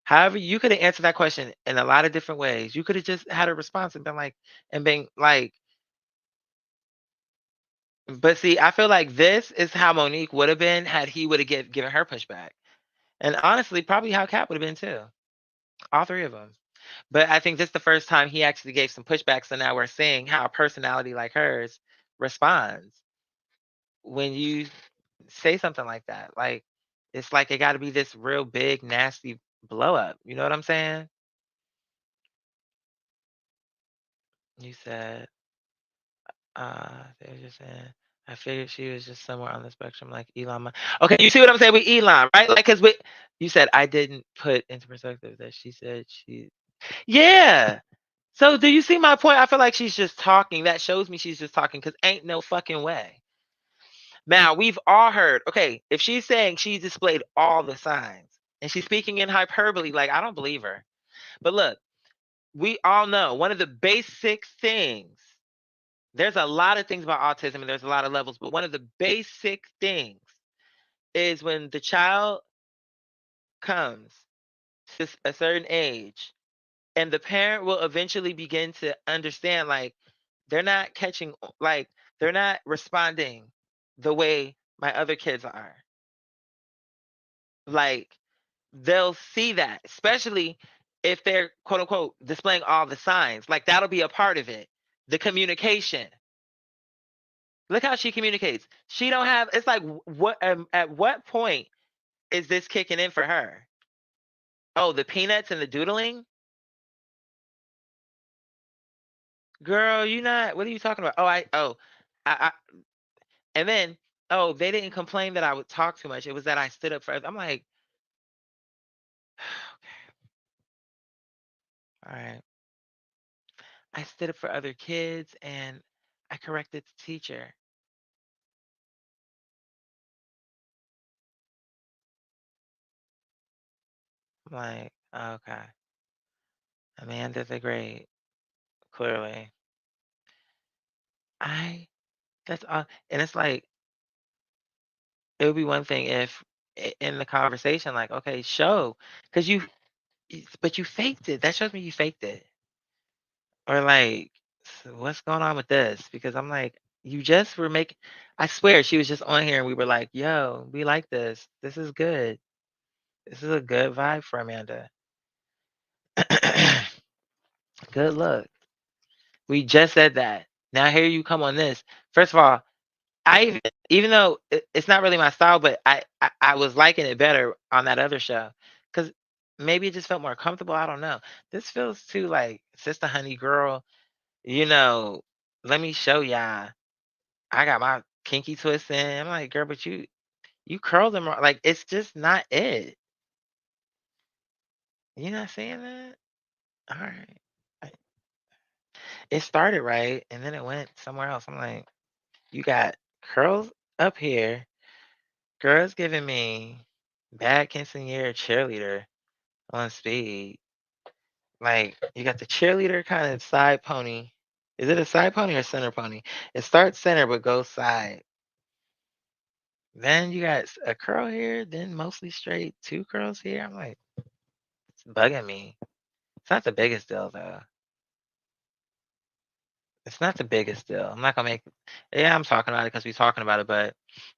However, you could have answered that question in a lot of different ways. You could have just had a response and been like, and been like, but see, I feel like this is how Monique would have been had he would have given her pushback, and honestly, probably how Kat would have been too. All three of them. But I think this is the first time he actually gave some pushback. So now we're seeing how a personality like hers responds when you say something like that. Like it's like it got to be this real big, nasty blow up. You know what I'm saying? You said, they were just saying, I figured she was just somewhere on the spectrum like Elon Musk. Okay, you see what I'm saying with Elon, right? Like, because you said I didn't put into perspective that she said she, yeah. So do you see my point? I feel like she's just talking. That shows me she's just talking because ain't no fucking way. Now, we've all heard, okay, if she's saying she displayed all the signs and she's speaking in hyperbole, like, I don't believe her. But look, we all know one of the basic things, there's a lot of things about autism and there's a lot of levels, but one of the basic things is when the child comes to a certain age and the parent will eventually begin to understand, like, they're not catching like they're not responding the way my other kids are. Like they'll see that, especially if they're quote unquote displaying all the signs. Like that'll be a part of it. The communication. Look how she communicates. She don't have. It's like what? At what point is this kicking in for her? Oh, the peanuts and the doodling, girl. You not. What are you talking about? Oh, I. And then oh, they didn't complain that I would talk too much. It was that I stood up for. I'm like, all right. I stood up for other kids and I corrected the teacher. I'm like, okay, Amanda the Great, clearly. I that's all, and it's like it would be one thing if in the conversation, like, okay, show, because but you faked it. That shows me you faked it. Or like, so what's going on with this? Because I'm like, you just were making. I swear, she was just on here and we were like, yo, we like this. This is good. This is a good vibe for Amanda. Good look. We just said that. Now here you come on this. First of all, even though it's not really my style, but I was liking it better on that other show because maybe it just felt more comfortable. I don't know. This feels too like Sister Honey Girl. You know, let me show y'all. I got my kinky twist in. I'm like, girl, but you curled them wrong. Like it's just not it. You not saying that? All right. I- It started right, and then it went somewhere else. I'm like, you got curls up here. Girls giving me bad quinceanera cheerleader on speed. Like you got the cheerleader kind of side pony. Is it a side pony or center pony? It starts center but goes side. Then you got a curl here, then mostly straight, two curls here. I'm like, it's bugging me. It's not the biggest deal though. It's not the biggest deal. I'm not gonna make. Yeah, I'm talking about it because we're talking about it, but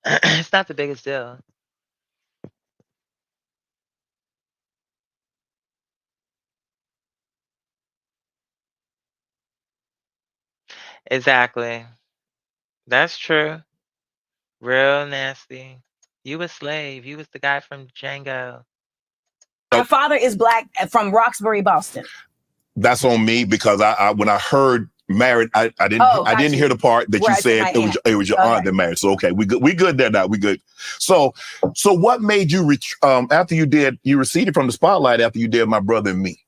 it's not the biggest deal. Exactly. That's true. Real nasty. You a slave. You was the guy from Django. My father is black from Roxbury, Boston. That's on me because I when I heard married, I didn't Oh, I got didn't you. hear the part that Where you I said said my aunt. it was your aunt Okay. that married. So okay, we good there now. We good. So what made you after you receded from the spotlight after you did My Brother and Me?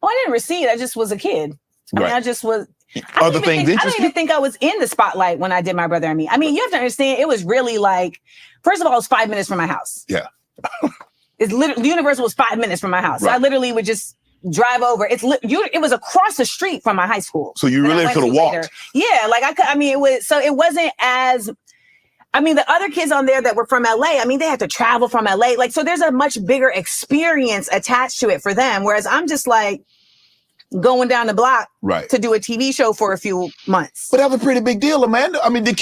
Oh, I didn't recede. I just was a kid. I mean, Right. I just was. Other things I interest don't you? even think I was in the spotlight when I did My Brother and Me. I mean, you have to understand, it was really like, first of all, it was 5 minutes from my house. Yeah. It's literally, the Universal was 5 minutes from my house. So I Right. literally would just drive over. It was across the street from my high school. So you that I really went could have to walked. later. Yeah, like I mean, it wasn't as, I mean, the other kids on there that were from LA, I mean, they had to travel from LA. Like, so there's a much bigger experience attached to it for them. Whereas I'm just like going down the block Right. to do a TV show for a few months. But that was a pretty big deal, Amanda. I mean, the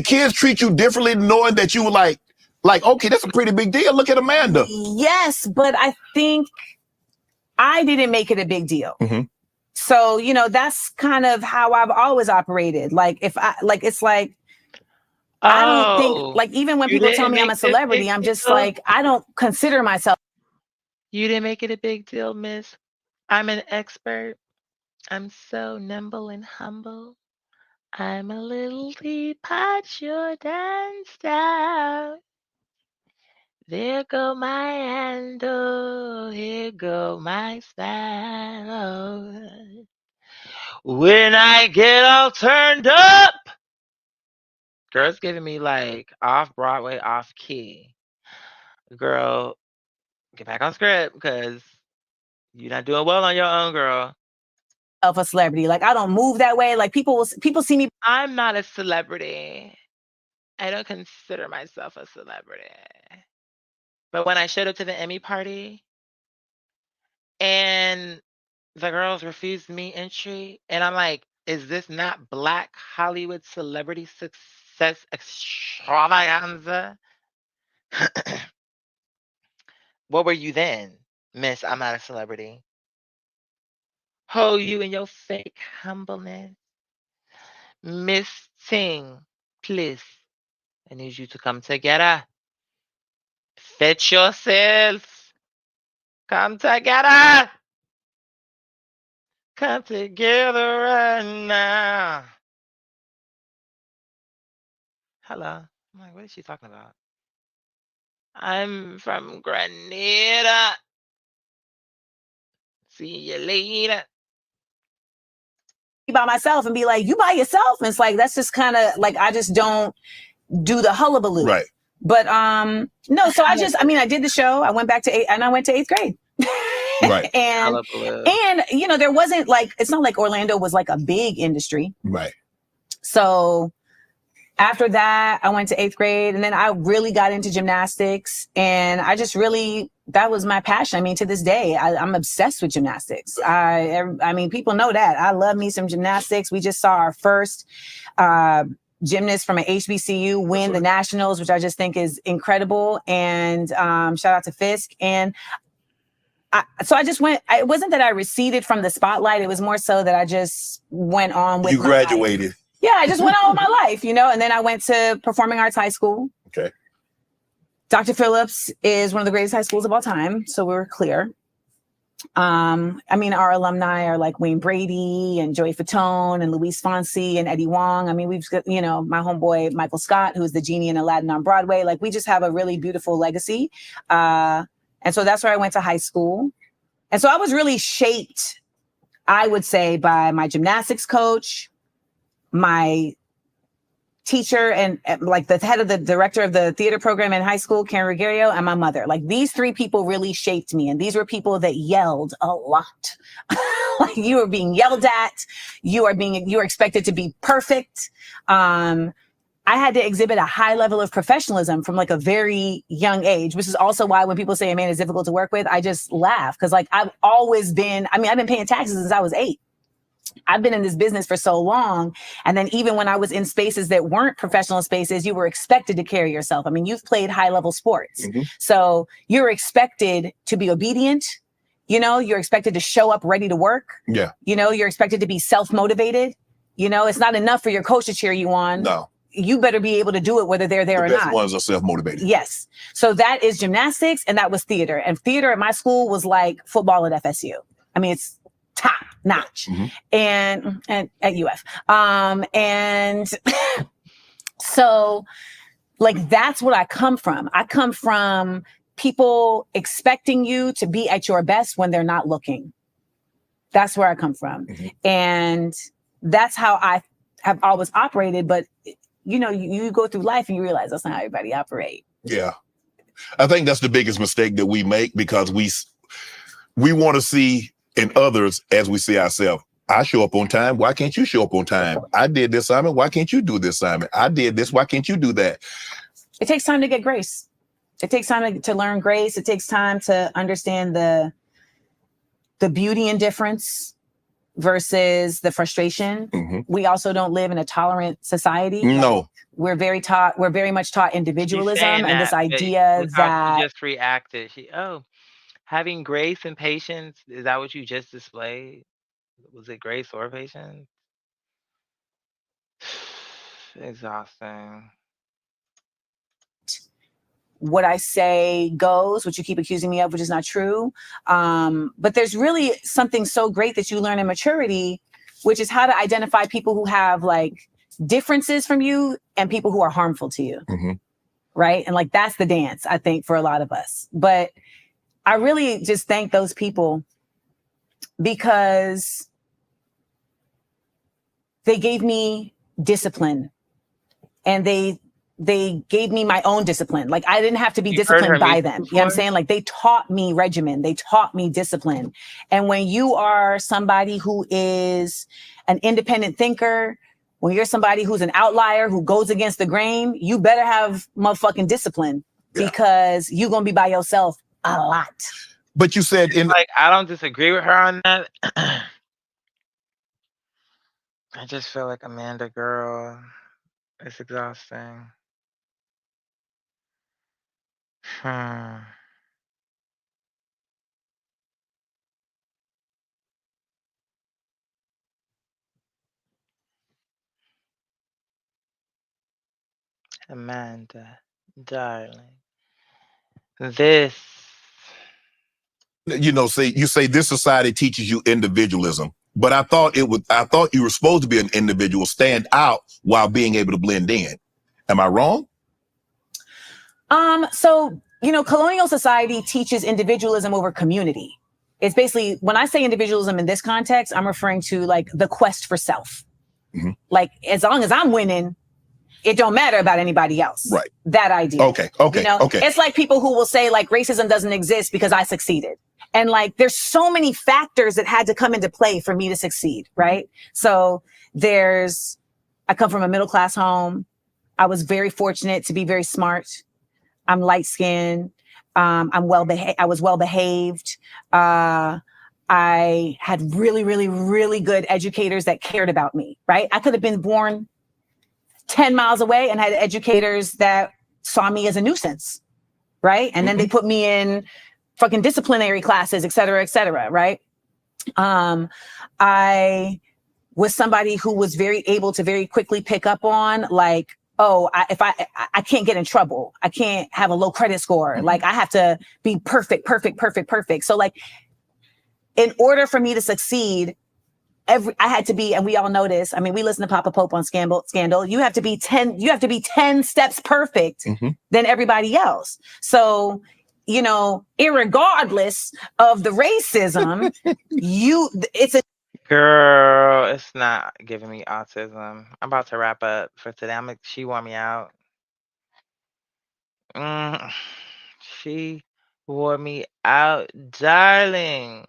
kids treat you differently knowing that you were like, okay, that's a pretty big deal. Look at Amanda. Yes, but I think I didn't make it a big deal. Mhm. So, you know, that's kind of how I've always operated. Like it's like, I don't think, Oh, like, even when you people tell didn't me I'm make a it a big celebrity, I'm just deal. like, I don't consider myself. You didn't make it a big deal, miss. I'm an expert. I'm so nimble and humble. I'm a little teapot, your dance style. There go my handle, here go my style. When I get all turned up, girl's giving me like off Broadway, off key. Girl, get back on script because you're not doing well on your own, girl. A celebrity. Like, I don't move that way. Like, people see me. I'm not a celebrity. I don't consider myself a celebrity. But when I showed up to the Emmy party and the girls refused me entry, and I'm like, Is this not Black Hollywood celebrity success extravaganza? What were you then, Miss I'm Not a Celebrity? Oh, you and your fake humbleness. Miss Ting, please, I need you to come together. Fetch yourself. Come together. Come together right now. Hello. I'm like, what is she talking about? I'm from Grenada. See you later. By myself and be like, you by yourself. And it's like, that's just kind of like, I just don't do the hullabaloo. Right. But no, so I did the show. I went back to I went to 8th grade. Right. Hullabaloo. And you know, there wasn't like, it's not like Orlando was like a big industry. Right. So after that, I went to 8th grade, and then I really got into gymnastics, and I just really, that was my passion. I mean, to this day, I'm obsessed with gymnastics. I mean, people know that. I love me some gymnastics. We just saw our first gymnast from an HBCU win the nationals, which I just think is incredible. And shout out to Fisk. And so I just went, it wasn't that I receded from the spotlight. It was more so that I just went on with You graduated. life. Yeah, I just went on with my life, you know, and then I went to Performing Arts High School. Okay. Dr. Phillips is one of the greatest high schools of all time. So we were clear. I mean, our alumni are like Wayne Brady and Joey Fatone and Luis Fonsi and Eddie Wong. I mean, we've got, you know, my homeboy, Michael Scott, who's the genie in Aladdin on Broadway. Like, we just have a really beautiful legacy. And so that's where I went to high school. And so I was really shaped, I would say, by my gymnastics coach, my teacher, and like the head of the director of the theater program in high school, Karen Ruggiero, and my mother. Like, these three people really shaped me. And these were people that yelled a lot. Like, you were being yelled at. You were expected to be perfect. I had to exhibit a high level of professionalism from like a very young age, which is also why when people say a man is difficult to work with, I just laugh. Cause like, I've been paying taxes since I was 8. I've been in this business for so long. And then even when I was in spaces that weren't professional spaces, you were expected to carry yourself. I mean, you've played high level sports. Mm-hmm. So you're expected to be obedient. You know, you're expected to show up ready to work. Yeah. You know, you're expected to be self-motivated. You know, it's not enough for your coach to cheer you on. No. You better be able to do it whether they're there or not. The best ones are self-motivated. Yes. So that is gymnastics, and that was theater. And theater at my school was like football at FSU. I mean, it's top notch. Mm-hmm. and at UF. And so like, that's what I come from. I come from people expecting you to be at your best when they're not looking. That's where I come from. Mm-hmm. And that's how I have always operated. But you know, you go through life and you realize that's not how everybody operates. Yeah. I think that's the biggest mistake that we make, because we want to see in others as we see ourselves. I show up on time. Why can't you show up on time? I did this assignment. Why can't you do this assignment? I did this. Why can't you do that? It takes time to get grace. It takes time to learn grace. It takes time to understand the beauty and difference versus the frustration. Mm-hmm. We also don't live in a tolerant society. No. We're very much taught individualism and this idea that you just reacted. Having grace and patience, is that what you just displayed? Was it grace or patience? Exhausting. What I say goes, what you keep accusing me of, which is not true. But there's really something so great that you learn in maturity, which is how to identify people who have like differences from you and people who are harmful to you. Mm-hmm. Right. And like, that's the dance, I think, for a lot of us. But I really just thank those people, because they gave me discipline, and they gave me my own discipline. Like, I didn't have to be disciplined by them. You know what I'm saying? Like, they taught me regimen. They taught me discipline. And when you are somebody who is an independent thinker, when you're somebody who's an outlier, who goes against the grain, you better have motherfucking discipline, because you're going to be by yourself a lot. But you said I don't disagree with her on that. I just feel like Amanda, girl, it's exhausting. Hmm. Amanda, darling, this. Say you say this society teaches you individualism, but I thought you were supposed to be an individual, stand out while being able to blend in. Am I wrong? So, colonial society teaches individualism over community. It's basically, when I say individualism in this context, I'm referring to like the quest for self. Mhm. Like, as long as I'm winning, it don't matter about anybody else. Right. That idea. Okay. Okay. It's like people who will say like racism doesn't exist because I succeeded. And like, there's so many factors that had to come into play for me to succeed. Right. So I come from a middle class home. I was very fortunate to be very smart. I'm light skinned. I was well behaved. I had really, really, really good educators that cared about me. Right. I could have been born 10 miles away and had educators that saw me as a nuisance. Right. And then they put me in fucking disciplinary classes, et cetera, right? I was somebody who was very able to very quickly pick up on like, oh, if I can't get in trouble, I can't have a low credit score. Like I have to be perfect. So like, in order for me to succeed, I had to be, and we all know this. I mean, we listen to Papa Pope on Scandal. You have to be 10 steps perfect than everybody else. So, irregardless of the racism, it's a Girl, it's not giving me autism. I'm about to wrap up for today. She wore me out. She wore me out, darling.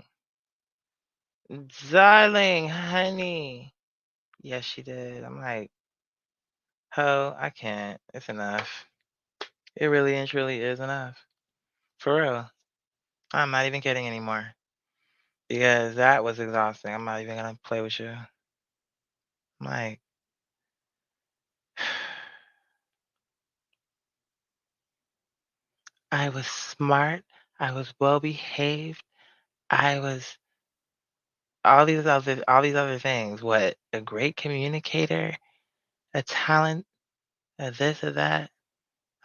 Darling, honey. Yes, she did. I'm like, ho, I can't. It's enough. It really and truly is enough. For real. I'm not even kidding anymore. Because that was exhausting. I'm not even gonna play with you. I'm like, I was smart. I was well behaved. I was all these other things. What? A great communicator, a talent, a this or that.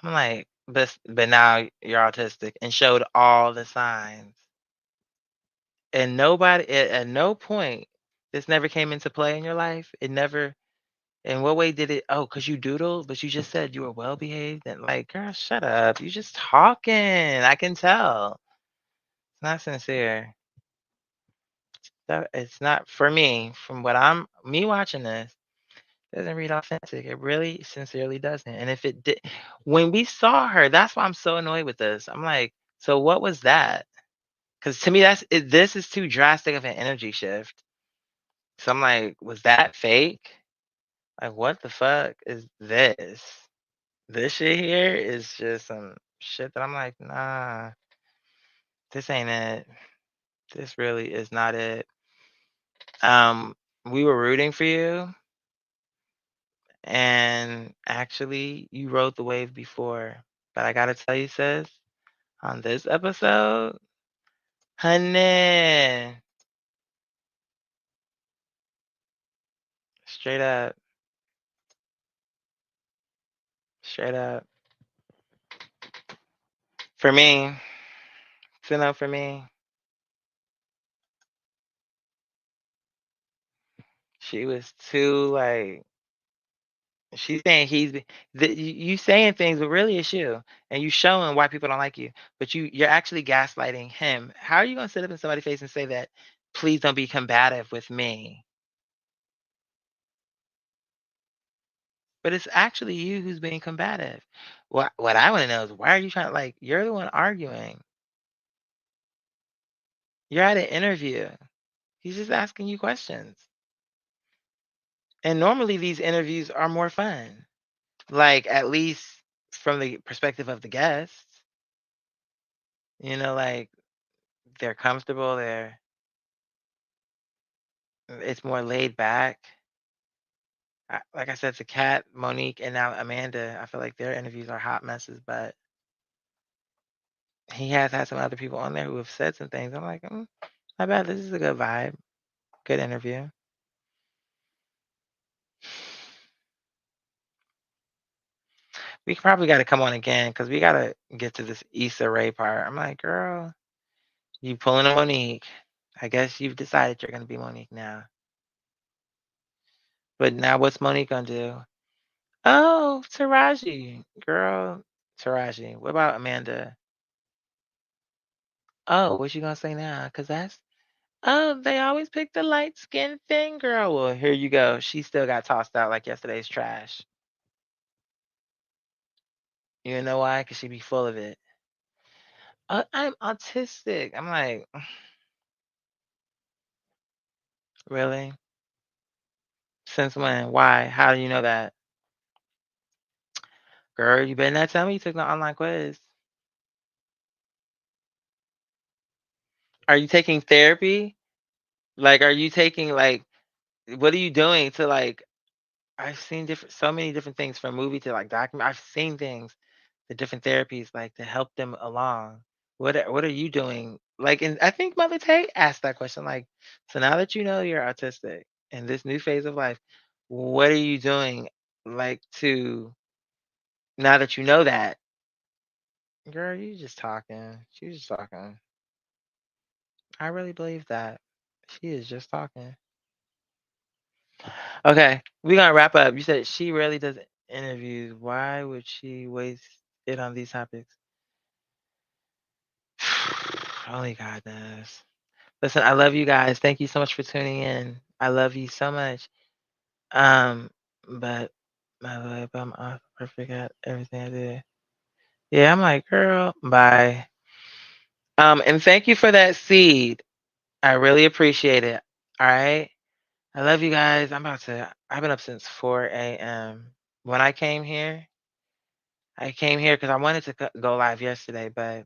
I'm like, but now you're autistic and showed all the signs. And nobody at no point this never came into play in your life. It never. In what way did it? Oh, because you doodled, but you just said you were well behaved and like, girl, shut up. You just talking. I can tell. It's not sincere. It's not for me. From what me watching this, doesn't read authentic. It really sincerely doesn't. And if it did, when we saw her, that's why I'm so annoyed with this. I'm like, so what was that? Because to me, this is too drastic of an energy shift. So I'm like, was that fake? Like, what the fuck is this? This shit here is just some shit that I'm like, nah, this ain't it. This really is not it. Um, we were rooting for you, and actually, you rode the wave before. But I gotta tell you, sis, on this episode, honey, straight up, straight up. For me, it's a no for me. She was too like she's saying you saying things, but really it's you, and you showing why people don't like you. But you're actually gaslighting him. How are you gonna sit up in somebody's face and say that? Please don't be combative with me. But it's actually you who's being combative. What I want to know is why are you trying like you're the one arguing. You're at an interview. He's just asking you questions. And normally these interviews are more fun. Like at least from the perspective of the guests. Like they're comfortable, it's more laid back. like I said to Kat, Monique, and now Amanda, I feel like their interviews are hot messes, but he has had some other people on there who have said some things. I'm like, not bad. This is a good vibe. Good interview. We probably got to come on again because we got to get to this Issa Rae part. I'm like, girl, you pulling a Monique. I guess you've decided you're going to be Monique now. But now what's Monique going to do? Oh, Taraji. Girl, Taraji. What about Amanda? Oh, what you going to say now? Because they always pick the light skinned thing, girl. Well, here you go. She still got tossed out like yesterday's trash. You know why? Because she be full of it. I'm autistic. I'm like, really? Since when? Why? How do you know that? Girl, you better not tell me you took the online quiz. Are you taking therapy? Like, are you taking what are you doing to I've seen so many different things from movie to document. I've seen things, the different therapies to help them along. What are you doing? And I think Mother Tate asked that question. So now that you know you're autistic in this new phase of life, what are you doing to now that you know that? Girl, you just talking. She's just talking. I really believe that. She is just talking. Okay, we're gonna wrap up. You said she rarely does interviews. Why would she waste it on these topics? Only God knows. Listen, I love you guys. Thank you so much for tuning in. I love you so much. But my life, I'm off perfect at everything I do. Yeah, I'm like, girl, bye. And thank you for that seed. I really appreciate it. All right. I love you guys. I've been up since 4 a.m. When I came here because I wanted to go live yesterday, but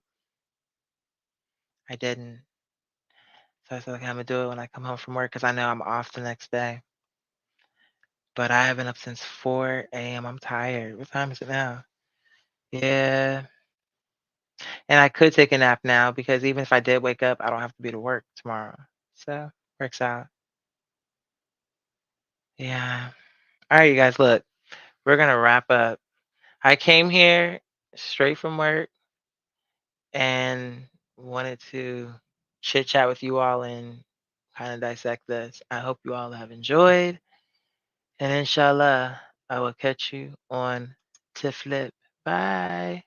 I didn't. So I said, okay, I'm going to do it when I come home from work because I know I'm off the next day. But I have been up since 4 a.m. I'm tired. What time is it now? Yeah. And I could take a nap now because even if I did wake up, I don't have to be to work tomorrow. So works out. Yeah. All right, you guys, look, we're going to wrap up. I came here straight from work and wanted to chit chat with you all and kind of dissect this. I hope you all have enjoyed. And inshallah, I will catch you on Tiflip. Bye.